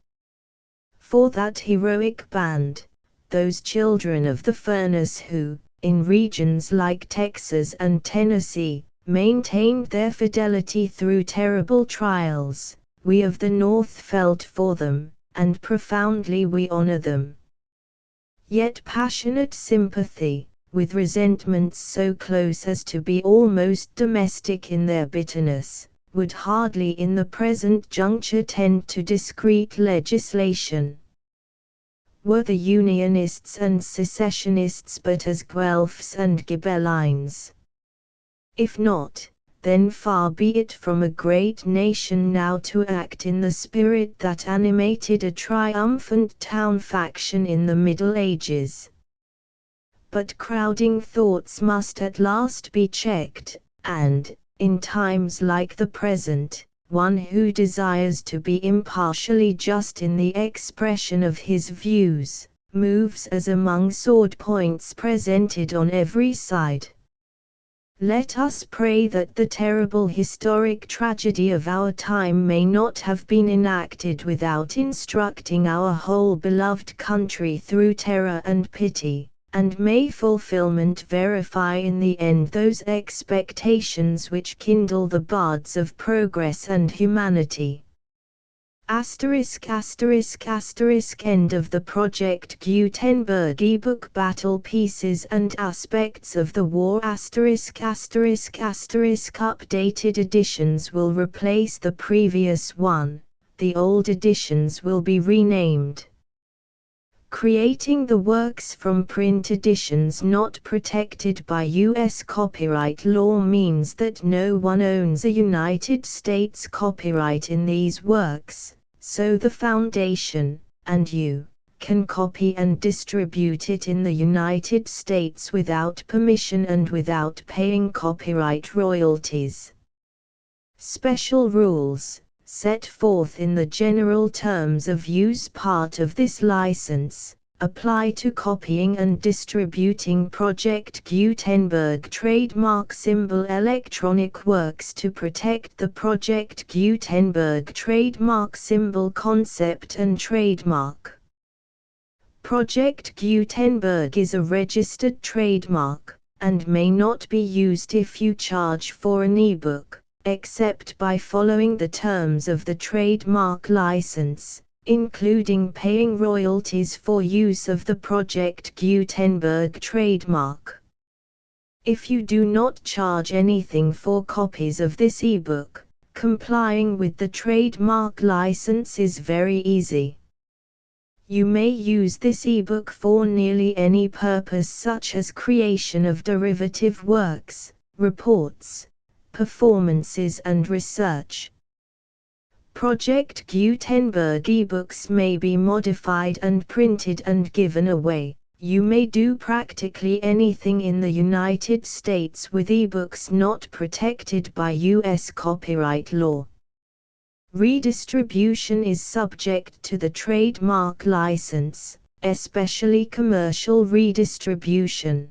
For that heroic band, those children of the furnace who, in regions like Texas and Tennessee, maintained their fidelity through terrible trials, we of the North felt for them, and profoundly we honor them. Yet passionate sympathy, with resentments so close as to be almost domestic in their bitterness, would hardly in the present juncture tend to discreet legislation. Were the Unionists and secessionists but as Guelphs and Ghibellines? If not, then far be it from a great nation now to act in the spirit that animated a triumphant town faction in the Middle Ages. But crowding thoughts must at last be checked, and, in times like the present, one who desires to be impartially just in the expression of his views, moves as among sword points presented on every side. Let us pray that the terrible historic tragedy of our time may not have been enacted without instructing our whole beloved country through terror and pity, and may fulfillment verify in the end those expectations which kindle the bards of progress and humanity. End of the Project Gutenberg ebook Battle Pieces and Aspects of the War Updated editions will replace the previous one, the old editions will be renamed. Creating the works from print editions not protected by U.S. copyright law means that no one owns a United States copyright in these works, so the Foundation, and you, can copy and distribute it in the United States without permission and without paying copyright royalties. Special rules, set forth in the general terms of use part of this license, apply to copying and distributing Project Gutenberg trademark symbol electronic works to protect the Project Gutenberg trademark symbol concept and trademark. Project Gutenberg is a registered trademark, and may not be used if you charge for an ebook, except by following the terms of the trademark license, including paying royalties for use of the Project Gutenberg trademark. If you do not charge anything for copies of this ebook, complying with the trademark license is very easy. You may use this ebook for nearly any purpose, such as creation of derivative works, reports, performances and research. Project Gutenberg ebooks may be modified and printed and given away. You may do practically anything in the United States with ebooks not protected by U.S. copyright law. Redistribution is subject to the trademark license, especially commercial redistribution.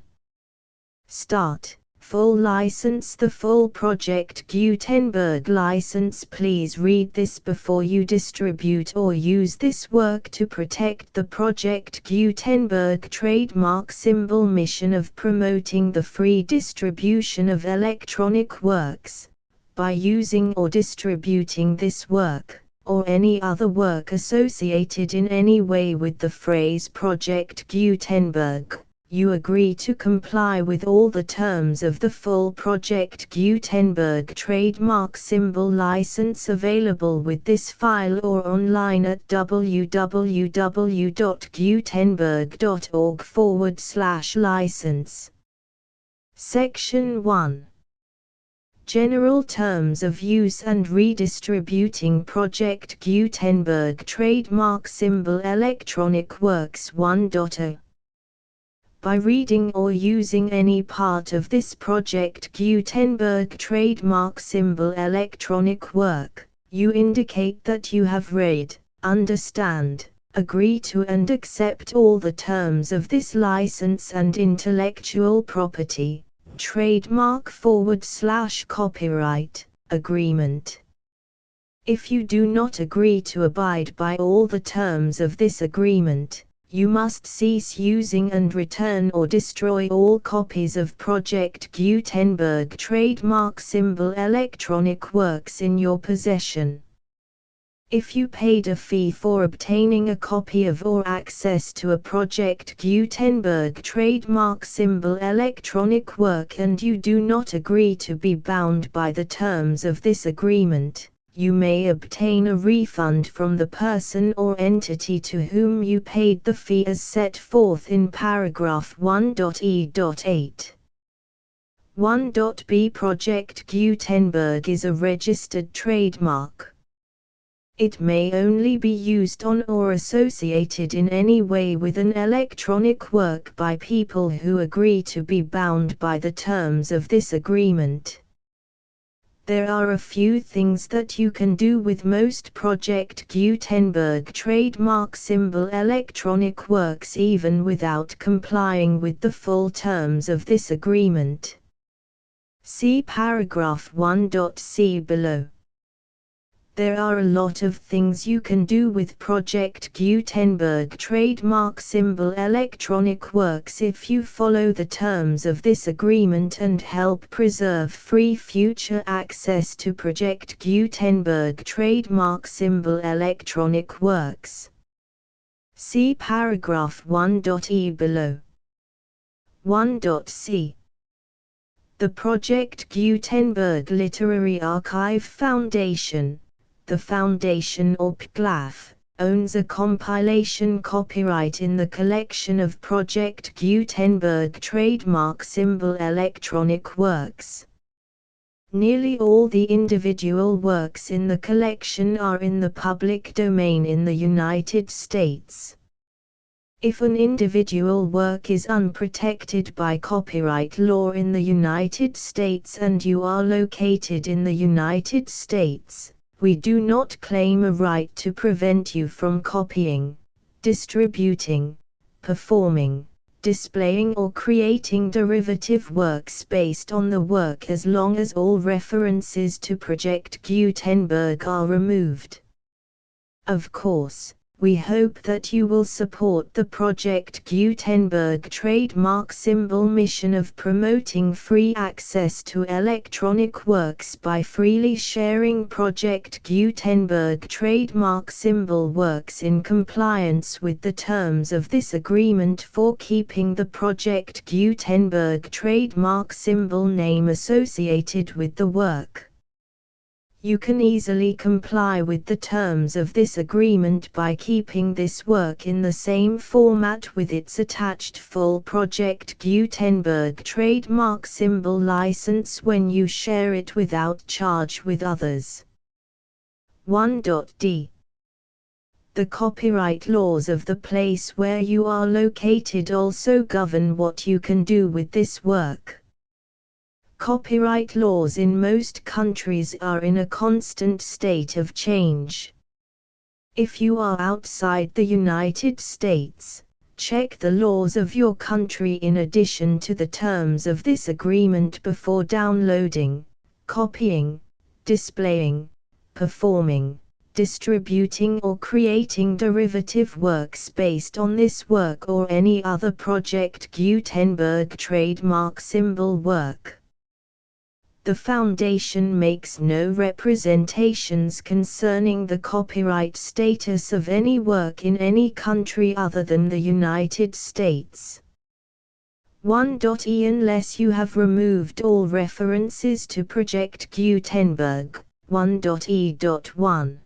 Start. Full license. The full Project Gutenberg license. Please read this before you distribute or use this work to protect the Project Gutenberg trademark symbol mission of promoting the free distribution of electronic works. By using or distributing this work, or any other work associated in any way with the phrase Project Gutenberg, you agree to comply with all the terms of the full Project Gutenberg trademark symbol license available with this file or online at www.gutenberg.org/license. Section 1. General Terms of Use and Redistributing Project Gutenberg Trademark Symbol Electronic Works 1.0. By reading or using any part of this Project Gutenberg trademark symbol electronic work, you indicate that you have read, understand, agree to and accept all the terms of this license and intellectual property, trademark/copyright, agreement. If you do not agree to abide by all the terms of this agreement, you must cease using and return or destroy all copies of Project Gutenberg trademark symbol electronic works in your possession. If you paid a fee for obtaining a copy of or access to a Project Gutenberg trademark symbol electronic work and you do not agree to be bound by the terms of this agreement, you may obtain a refund from the person or entity to whom you paid the fee as set forth in paragraph 1.e.8. 1.b. Project Gutenberg is a registered trademark. It may only be used on or associated in any way with an electronic work by people who agree to be bound by the terms of this agreement. There are a few things that you can do with most Project Gutenberg trademark symbol electronic works even without complying with the full terms of this agreement. See paragraph 1.c below. There are a lot of things you can do with Project Gutenberg trademark symbol electronic works if you follow the terms of this agreement and help preserve free future access to Project Gutenberg trademark symbol electronic works. See paragraph 1.e below. 1.c. The Project Gutenberg Literary Archive Foundation, the Foundation or PGLAF, owns a compilation copyright in the collection of Project Gutenberg trademark symbol electronic works. Nearly all the individual works in the collection are in the public domain in the United States. If an individual work is unprotected by copyright law in the United States and you are located in the United States, we do not claim a right to prevent you from copying, distributing, performing, displaying or creating derivative works based on the work as long as all references to Project Gutenberg are removed. Of course, we hope that you will support the Project Gutenberg trademark symbol mission of promoting free access to electronic works by freely sharing Project Gutenberg trademark symbol works in compliance with the terms of this agreement for keeping the Project Gutenberg trademark symbol name associated with the work. You can easily comply with the terms of this agreement by keeping this work in the same format with its attached full Project Gutenberg trademark symbol license when you share it without charge with others. 1.d. The copyright laws of the place where you are located also govern what you can do with this work. Copyright laws in most countries are in a constant state of change. If you are outside the United States, check the laws of your country in addition to the terms of this agreement before downloading, copying, displaying, performing, distributing or creating derivative works based on this work or any other Project Gutenberg trademark symbol work. The Foundation makes no representations concerning the copyright status of any work in any country other than the United States. 1.e Unless you have removed all references to Project Gutenberg, 1.e.1.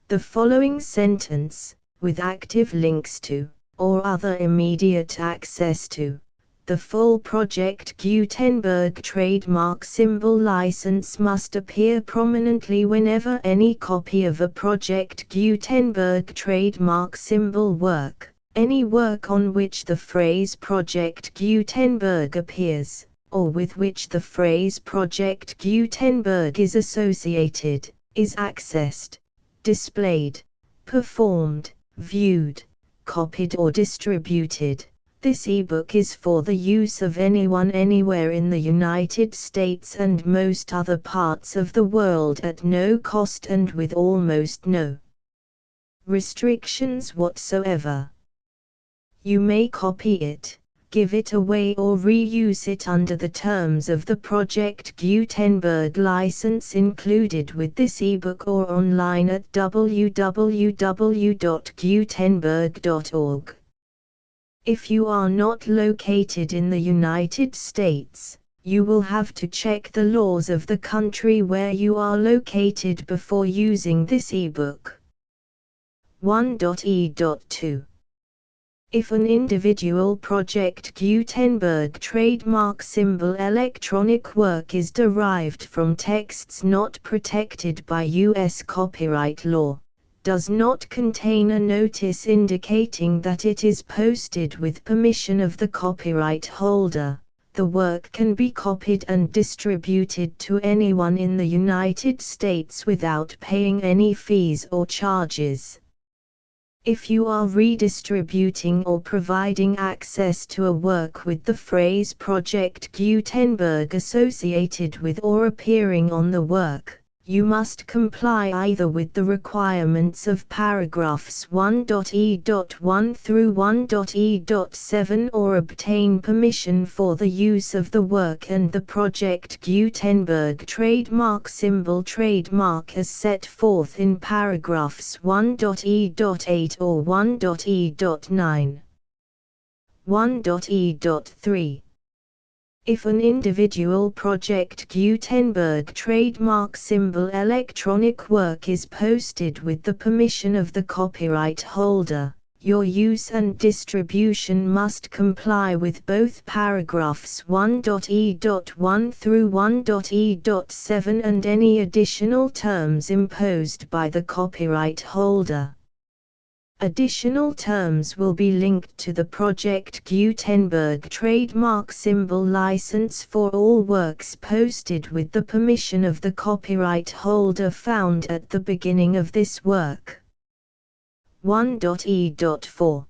The following sentence, with active links to, or other immediate access to, the full Project Gutenberg trademark symbol license must appear prominently whenever any copy of a Project Gutenberg trademark symbol work, any work on which the phrase Project Gutenberg appears, or with which the phrase Project Gutenberg is associated, is accessed, displayed, performed, viewed, copied or distributed. This ebook is for the use of anyone anywhere in the United States and most other parts of the world at no cost and with almost no restrictions whatsoever. You may copy it, give it away or reuse it under the terms of the Project Gutenberg license included with this ebook or online at www.gutenberg.org. If you are not located in the United States, you will have to check the laws of the country where you are located before using this ebook. 1.e.2. If an individual Project Gutenberg trademark symbol electronic work is derived from texts not protected by U.S. copyright law, does not contain a notice indicating that it is posted with permission of the copyright holder, the work can be copied and distributed to anyone in the United States without paying any fees or charges. If you are redistributing or providing access to a work with the phrase Project Gutenberg associated with or appearing on the work, you must comply either with the requirements of paragraphs 1.e.1 through 1.e.7 or obtain permission for the use of the work and the Project Gutenberg trademark symbol trademark as set forth in paragraphs 1.e.8 or 1.e.9. 1.e.3. If an individual Project Gutenberg trademark symbol electronic work is posted with the permission of the copyright holder, your use and distribution must comply with both paragraphs 1.e.1 through 1.e.7 and any additional terms imposed by the copyright holder. Additional terms will be linked to the Project Gutenberg trademark symbol license for all works posted with the permission of the copyright holder found at the beginning of this work. 1.e.4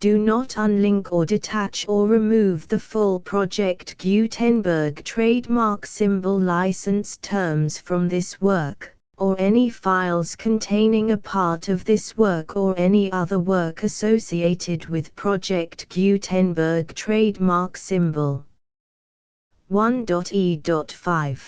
Do not unlink or detach or remove the full Project Gutenberg trademark symbol license terms from this work, or any files containing a part of this work or any other work associated with Project Gutenberg trademark symbol. 1.e.5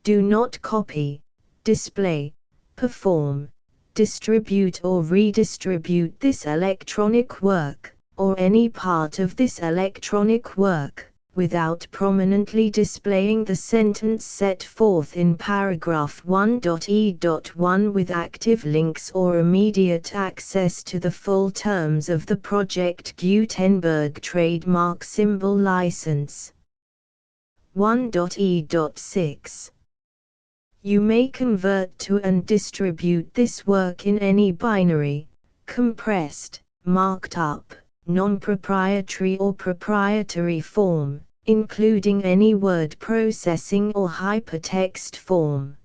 Do not copy, display, perform, distribute or redistribute this electronic work, or any part of this electronic work, without prominently displaying the sentence set forth in paragraph 1.e.1 with active links or immediate access to the full terms of the Project Gutenberg trademark symbol license. 1.e.6 You may convert to and distribute this work in any binary, compressed, marked up, non-proprietary or proprietary form, including any word processing or hypertext form.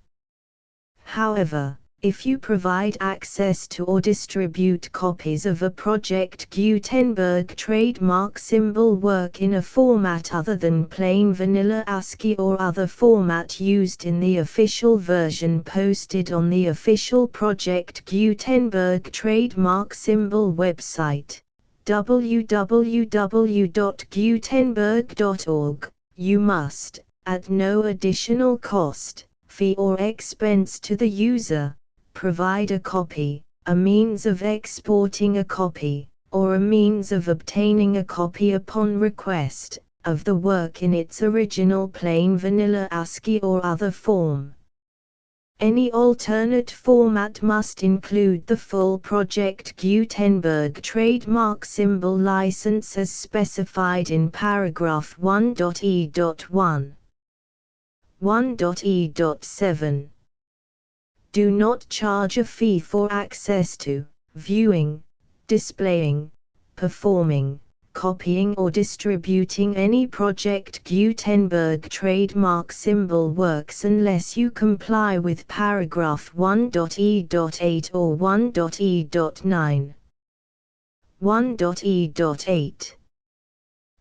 However, if you provide access to or distribute copies of a Project Gutenberg trademark symbol work in a format other than plain vanilla ASCII or other format used in the official version posted on the official Project Gutenberg trademark symbol website, www.gutenberg.org, you must, at no additional cost, fee or expense to the user, provide a copy, a means of exporting a copy, or a means of obtaining a copy upon request, of the work in its original plain vanilla ASCII or other form. Any alternate format must include the full Project Gutenberg trademark symbol license as specified in paragraph 1.e.1. 1.e.7 Do not charge a fee for access to, viewing, displaying, performing, copying or distributing any Project Gutenberg trademark symbol works unless you comply with paragraph 1.e.8 or 1.e.9. 1.e.8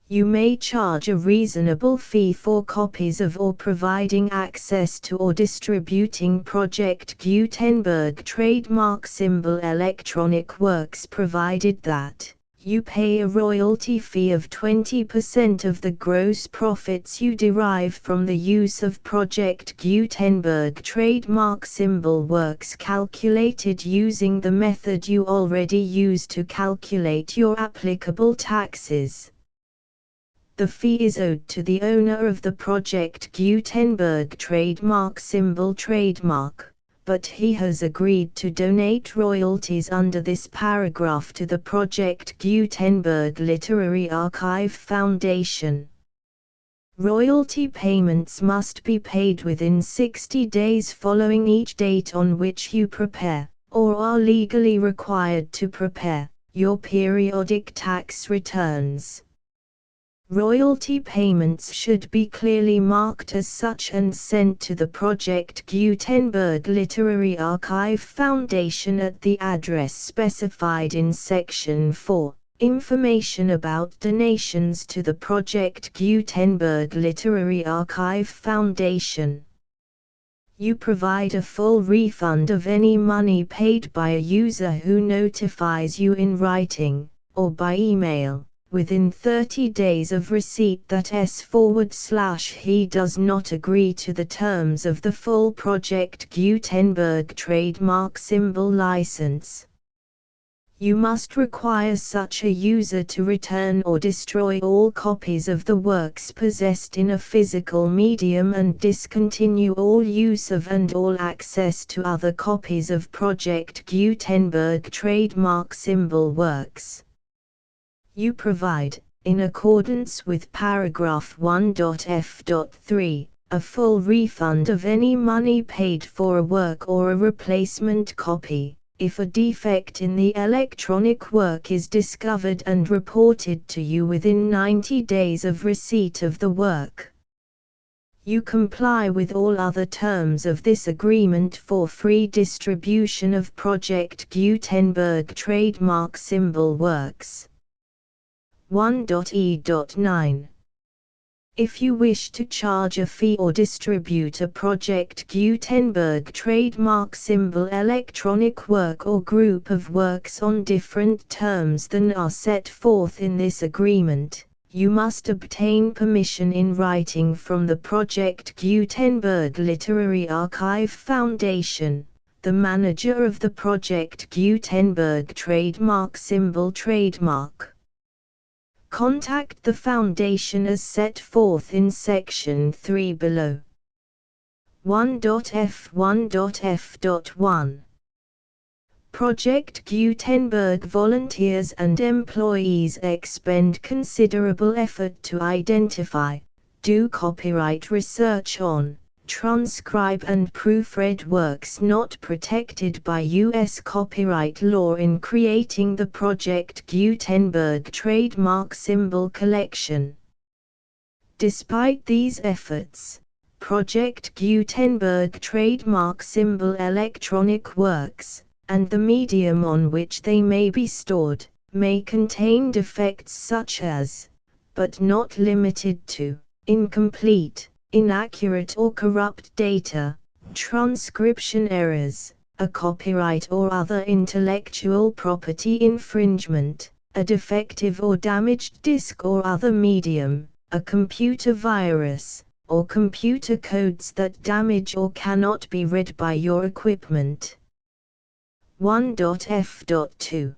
You may charge a reasonable fee for copies of or providing access to or distributing Project Gutenberg trademark symbol electronic works provided that you pay a royalty fee of 20% of the gross profits you derive from the use of Project Gutenberg trademark symbol works calculated using the method you already use to calculate your applicable taxes. The fee is owed to the owner of the Project Gutenberg trademark symbol trademark, but he has agreed to donate royalties under this paragraph to the Project Gutenberg Literary Archive Foundation. Royalty payments must be paid within 60 days following each date on which you prepare, or are legally required to prepare, your periodic tax returns. Royalty payments should be clearly marked as such and sent to the Project Gutenberg Literary Archive Foundation at the address specified in Section 4, Information about donations to the Project Gutenberg Literary Archive Foundation. You provide a full refund of any money paid by a user who notifies you in writing, or by email, within 30 days of receipt that he does not agree to the terms of the full Project Gutenberg trademark symbol license. You must require such a user to return or destroy all copies of the works possessed in a physical medium and discontinue all use of and all access to other copies of Project Gutenberg trademark symbol works. You provide, in accordance with paragraph 1.f.3, a full refund of any money paid for a work or a replacement copy, If a defect in the electronic work is discovered and reported to you within 90 days of receipt of the work, you comply with all other terms of this agreement for free distribution of Project Gutenberg trademark symbol works. 1.e.9. If you wish to charge a fee or distribute a Project Gutenberg trademark symbol electronic work or group of works on different terms than are set forth in this agreement, you must obtain permission in writing from the Project Gutenberg Literary Archive Foundation, the manager of the Project Gutenberg trademark symbol trademark. Contact the Foundation as set forth in Section 3 below. 1.f1.f.1 Project Gutenberg volunteers and employees expend considerable effort to identify, do copyright research on, transcribe and proofread works not protected by U.S. copyright law in creating the Project Gutenberg trademark symbol collection. Despite these efforts, Project Gutenberg trademark symbol electronic works, and the medium on which they may be stored, may contain defects such as, but not limited to, incomplete, inaccurate or corrupt data, transcription errors, a copyright or other intellectual property infringement, a defective or damaged disk or other medium, a computer virus, or computer codes that damage or cannot be read by your equipment. 1.f.2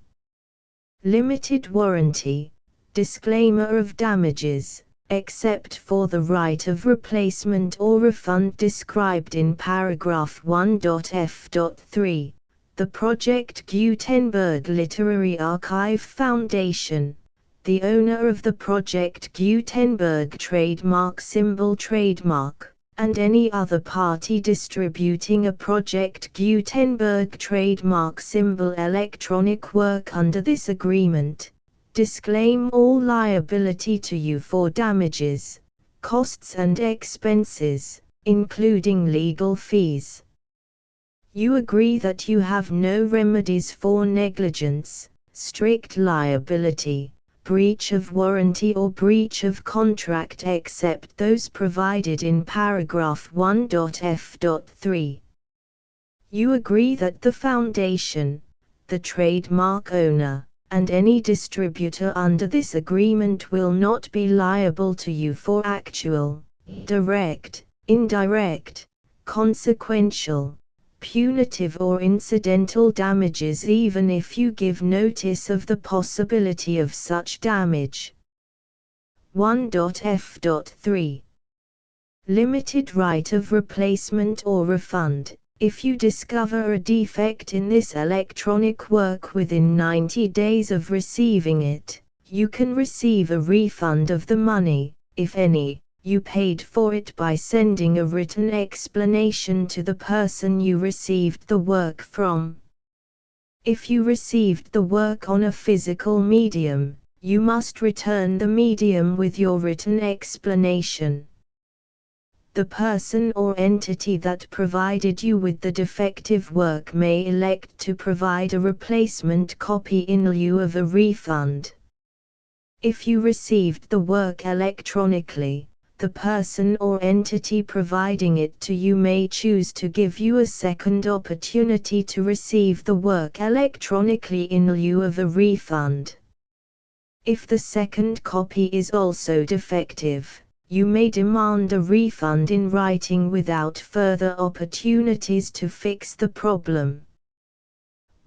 Limited warranty, disclaimer of damages, except for the right of replacement or refund described in paragraph 1.f.3, the Project Gutenberg Literary Archive Foundation, the owner of the Project Gutenberg trademark symbol trademark, and any other party distributing a Project Gutenberg trademark symbol electronic work under this agreement, disclaim all liability to you for damages, costs and expenses, including legal fees. You agree that you have no remedies for negligence, strict liability, breach of warranty or breach of contract except those provided in paragraph 1.f.3. You agree that the Foundation, the trademark owner, and any distributor under this agreement will not be liable to you for actual, direct, indirect, consequential, punitive or incidental damages even if you give notice of the possibility of such damage. 1.f.3 Limited right of replacement or refund. If you discover a defect in this electronic work within 90 days of receiving it, you can receive a refund of the money, if any, you paid for it by sending a written explanation to the person you received the work from. If you received the work on a physical medium, you must return the medium with your written explanation. The person or entity that provided you with the defective work may elect to provide a replacement copy in lieu of a refund. If you received the work electronically, the person or entity providing it to you may choose to give you a second opportunity to receive the work electronically in lieu of a refund. If the second copy is also defective, you may demand a refund in writing without further opportunities to fix the problem.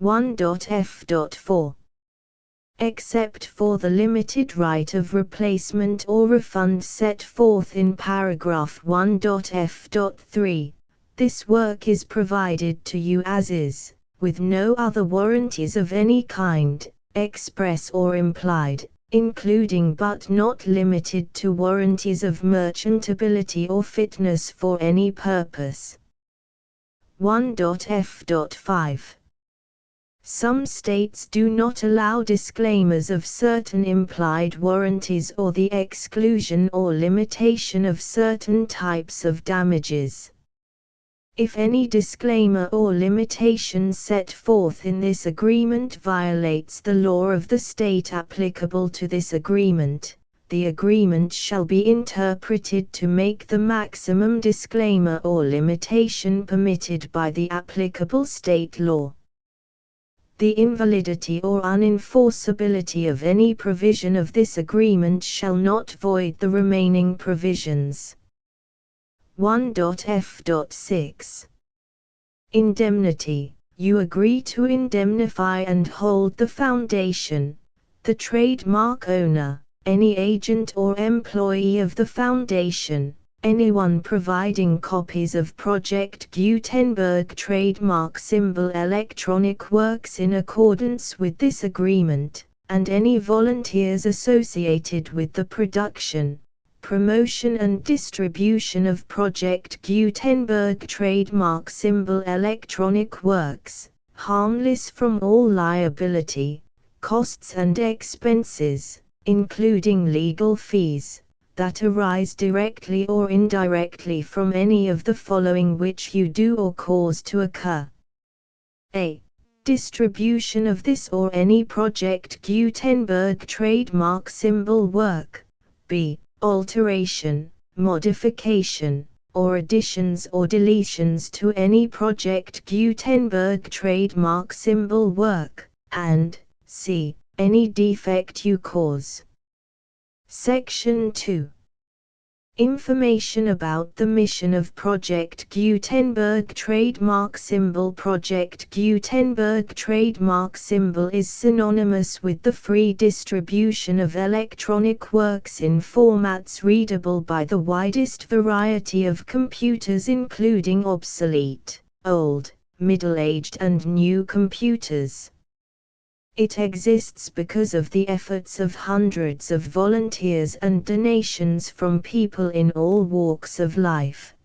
1.f.4 Except for the limited right of replacement or refund set forth in paragraph 1.f.3, this work is provided to you as is, with no other warranties of any kind, express or implied, including but not limited to warranties of merchantability or fitness for any purpose. 1.f.5 Some states do not allow disclaimers of certain implied warranties or the exclusion or limitation of certain types of damages. If any disclaimer or limitation set forth in this agreement violates the law of the state applicable to this agreement, the agreement shall be interpreted to make the maximum disclaimer or limitation permitted by the applicable state law. The invalidity or unenforceability of any provision of this agreement shall not void the remaining provisions. 1.f.6 Indemnity. You agree to indemnify and hold the foundation, the trademark owner, any agent or employee of the foundation, anyone providing copies of Project Gutenberg trademark symbol electronic works in accordance with this agreement, and any volunteers associated with the production, promotion and distribution of Project Gutenberg trademark symbol electronic works, harmless from all liability, costs and expenses, including legal fees, that arise directly or indirectly from any of the following which you do or cause to occur. A. Distribution of this or any Project Gutenberg trademark symbol work. B. Alteration, modification, or additions or deletions to any Project Gutenberg trademark symbol work, and C. Any defect you cause. Section 2. Information about the mission of Project Gutenberg trademark symbol. Project Gutenberg trademark symbol is synonymous with the free distribution of electronic works in formats readable by the widest variety of computers, including obsolete, old, middle-aged and new computers. It exists because of the efforts of hundreds of volunteers and donations from people in all walks of life.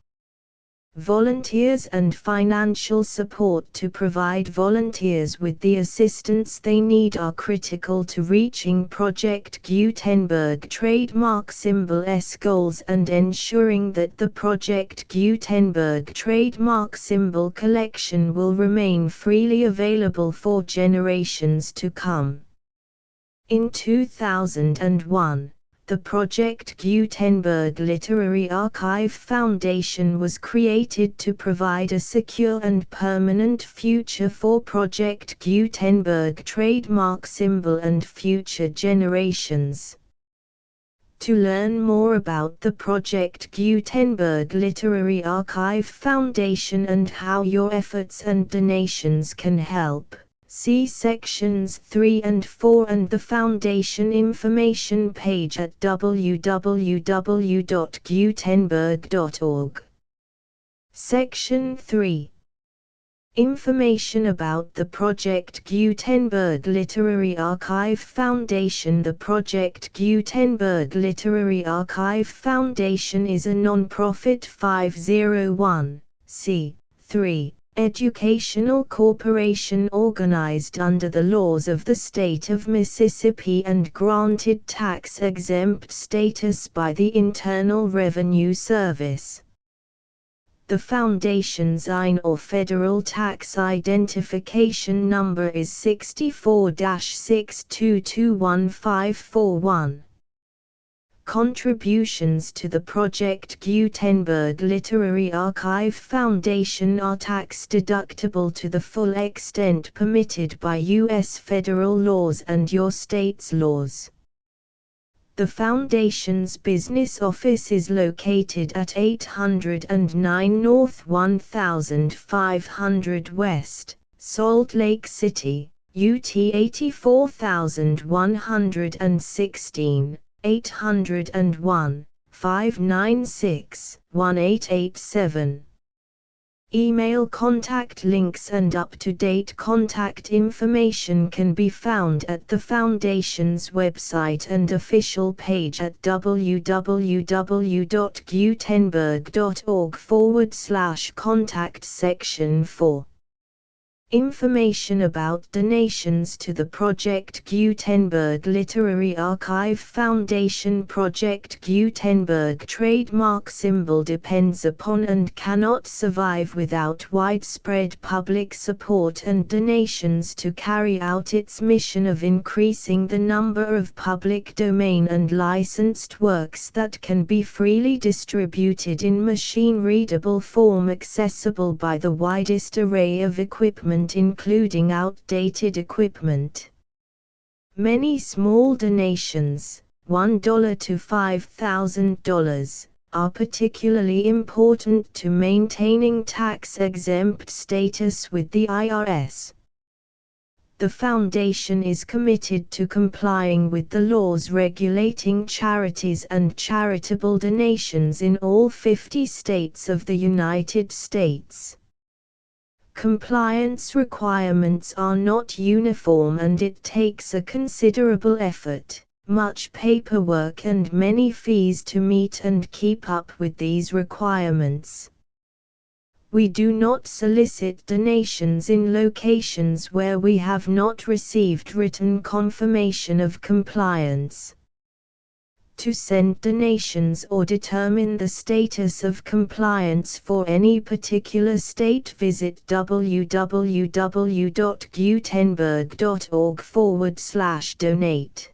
Volunteers and financial support to provide volunteers with the assistance they need are critical to reaching Project Gutenberg trademark symbol's goals and ensuring that the Project Gutenberg trademark symbol collection will remain freely available for generations to come. In 2001, the Project Gutenberg Literary Archive Foundation was created to provide a secure and permanent future for Project Gutenberg trademark symbol and future generations. To learn more about the Project Gutenberg Literary Archive Foundation and how your efforts and donations can help, see sections 3 and 4 and the Foundation information page at www.gutenberg.org. Section 3. Information about the Project Gutenberg Literary Archive Foundation. The Project Gutenberg Literary Archive Foundation is a non-profit 501(c)(3) educational corporation organized under the laws of the state of Mississippi and granted tax-exempt status by the Internal Revenue Service. The Foundation's IN or Federal Tax Identification Number is 64-6221541. Contributions to the Project Gutenberg Literary Archive Foundation are tax-deductible to the full extent permitted by U.S. federal laws and your state's laws. The Foundation's business office is located at 809 North 1500 West, Salt Lake City, UT 84116. 801-596-1887. Email contact links and up-to-date contact information can be found at the Foundation's website and official page at www.gutenberg.org/contact section 4. Information about donations to the Project Gutenberg Literary Archive Foundation. Project Gutenberg trademark symbol depends upon and cannot survive without widespread public support and donations to carry out its mission of increasing the number of public domain and licensed works that can be freely distributed in machine-readable form accessible by the widest array of equipment, including outdated equipment. Many small donations, $1 to $5,000, are particularly important to maintaining tax-exempt status with the IRS. The Foundation is committed to complying with the laws regulating charities and charitable donations in all 50 states of the United States. Compliance requirements are not uniform and it takes a considerable effort, much paperwork and many fees to meet and keep up with these requirements. We do not solicit donations in locations where we have not received written confirmation of compliance. To send donations or determine the status of compliance for any particular state, visit www.gutenberg.org/donate.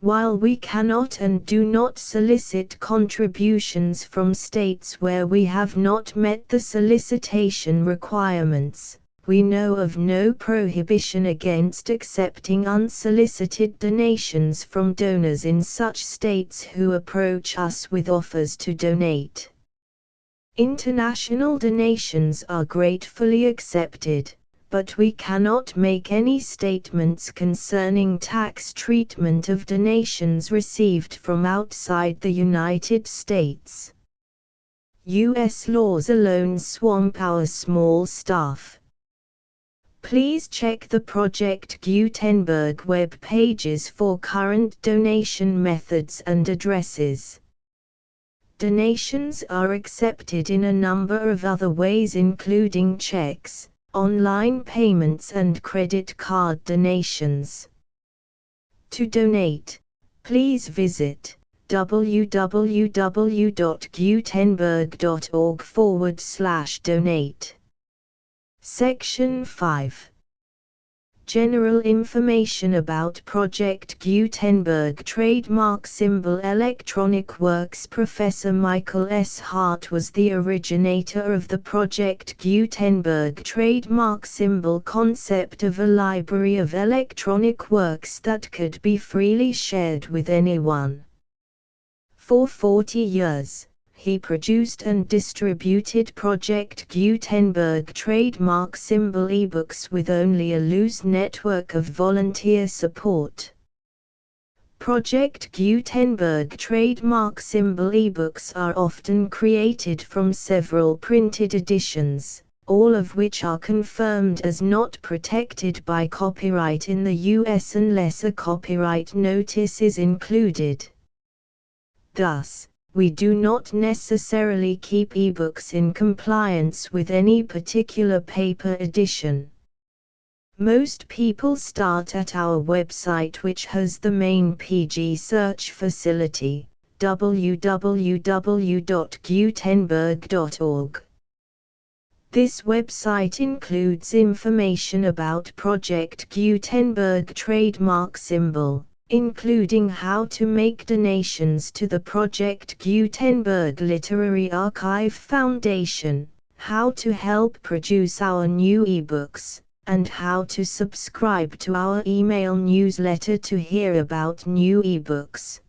While we cannot and do not solicit contributions from states where we have not met the solicitation requirements, we know of no prohibition against accepting unsolicited donations from donors in such states who approach us with offers to donate. International donations are gratefully accepted, but we cannot make any statements concerning tax treatment of donations received from outside the United States. U.S. laws alone swamp our small staff. Please check the Project Gutenberg web pages for current donation methods and addresses. Donations are accepted in a number of other ways, including checks, online payments and credit card donations. To donate, please visit www.gutenberg.org/donate. Section 5. General information about Project Gutenberg trademark symbol electronic works. Professor Michael S. Hart was the originator of the Project Gutenberg trademark symbol concept of a library of electronic works that could be freely shared with anyone. For 40 years, he produced and distributed Project Gutenberg trademark symbol ebooks with only a loose network of volunteer support. Project Gutenberg trademark symbol ebooks are often created from several printed editions, all of which are confirmed as not protected by copyright in the US unless a copyright notice is included. Thus, we do not necessarily keep ebooks in compliance with any particular paper edition. Most people start at our website, which has the main PG search facility, www.gutenberg.org. This website includes information about Project Gutenberg trademark symbol, including how to make donations to the Project Gutenberg Literary Archive Foundation, how to help produce our new ebooks, and how to subscribe to our email newsletter to hear about new ebooks.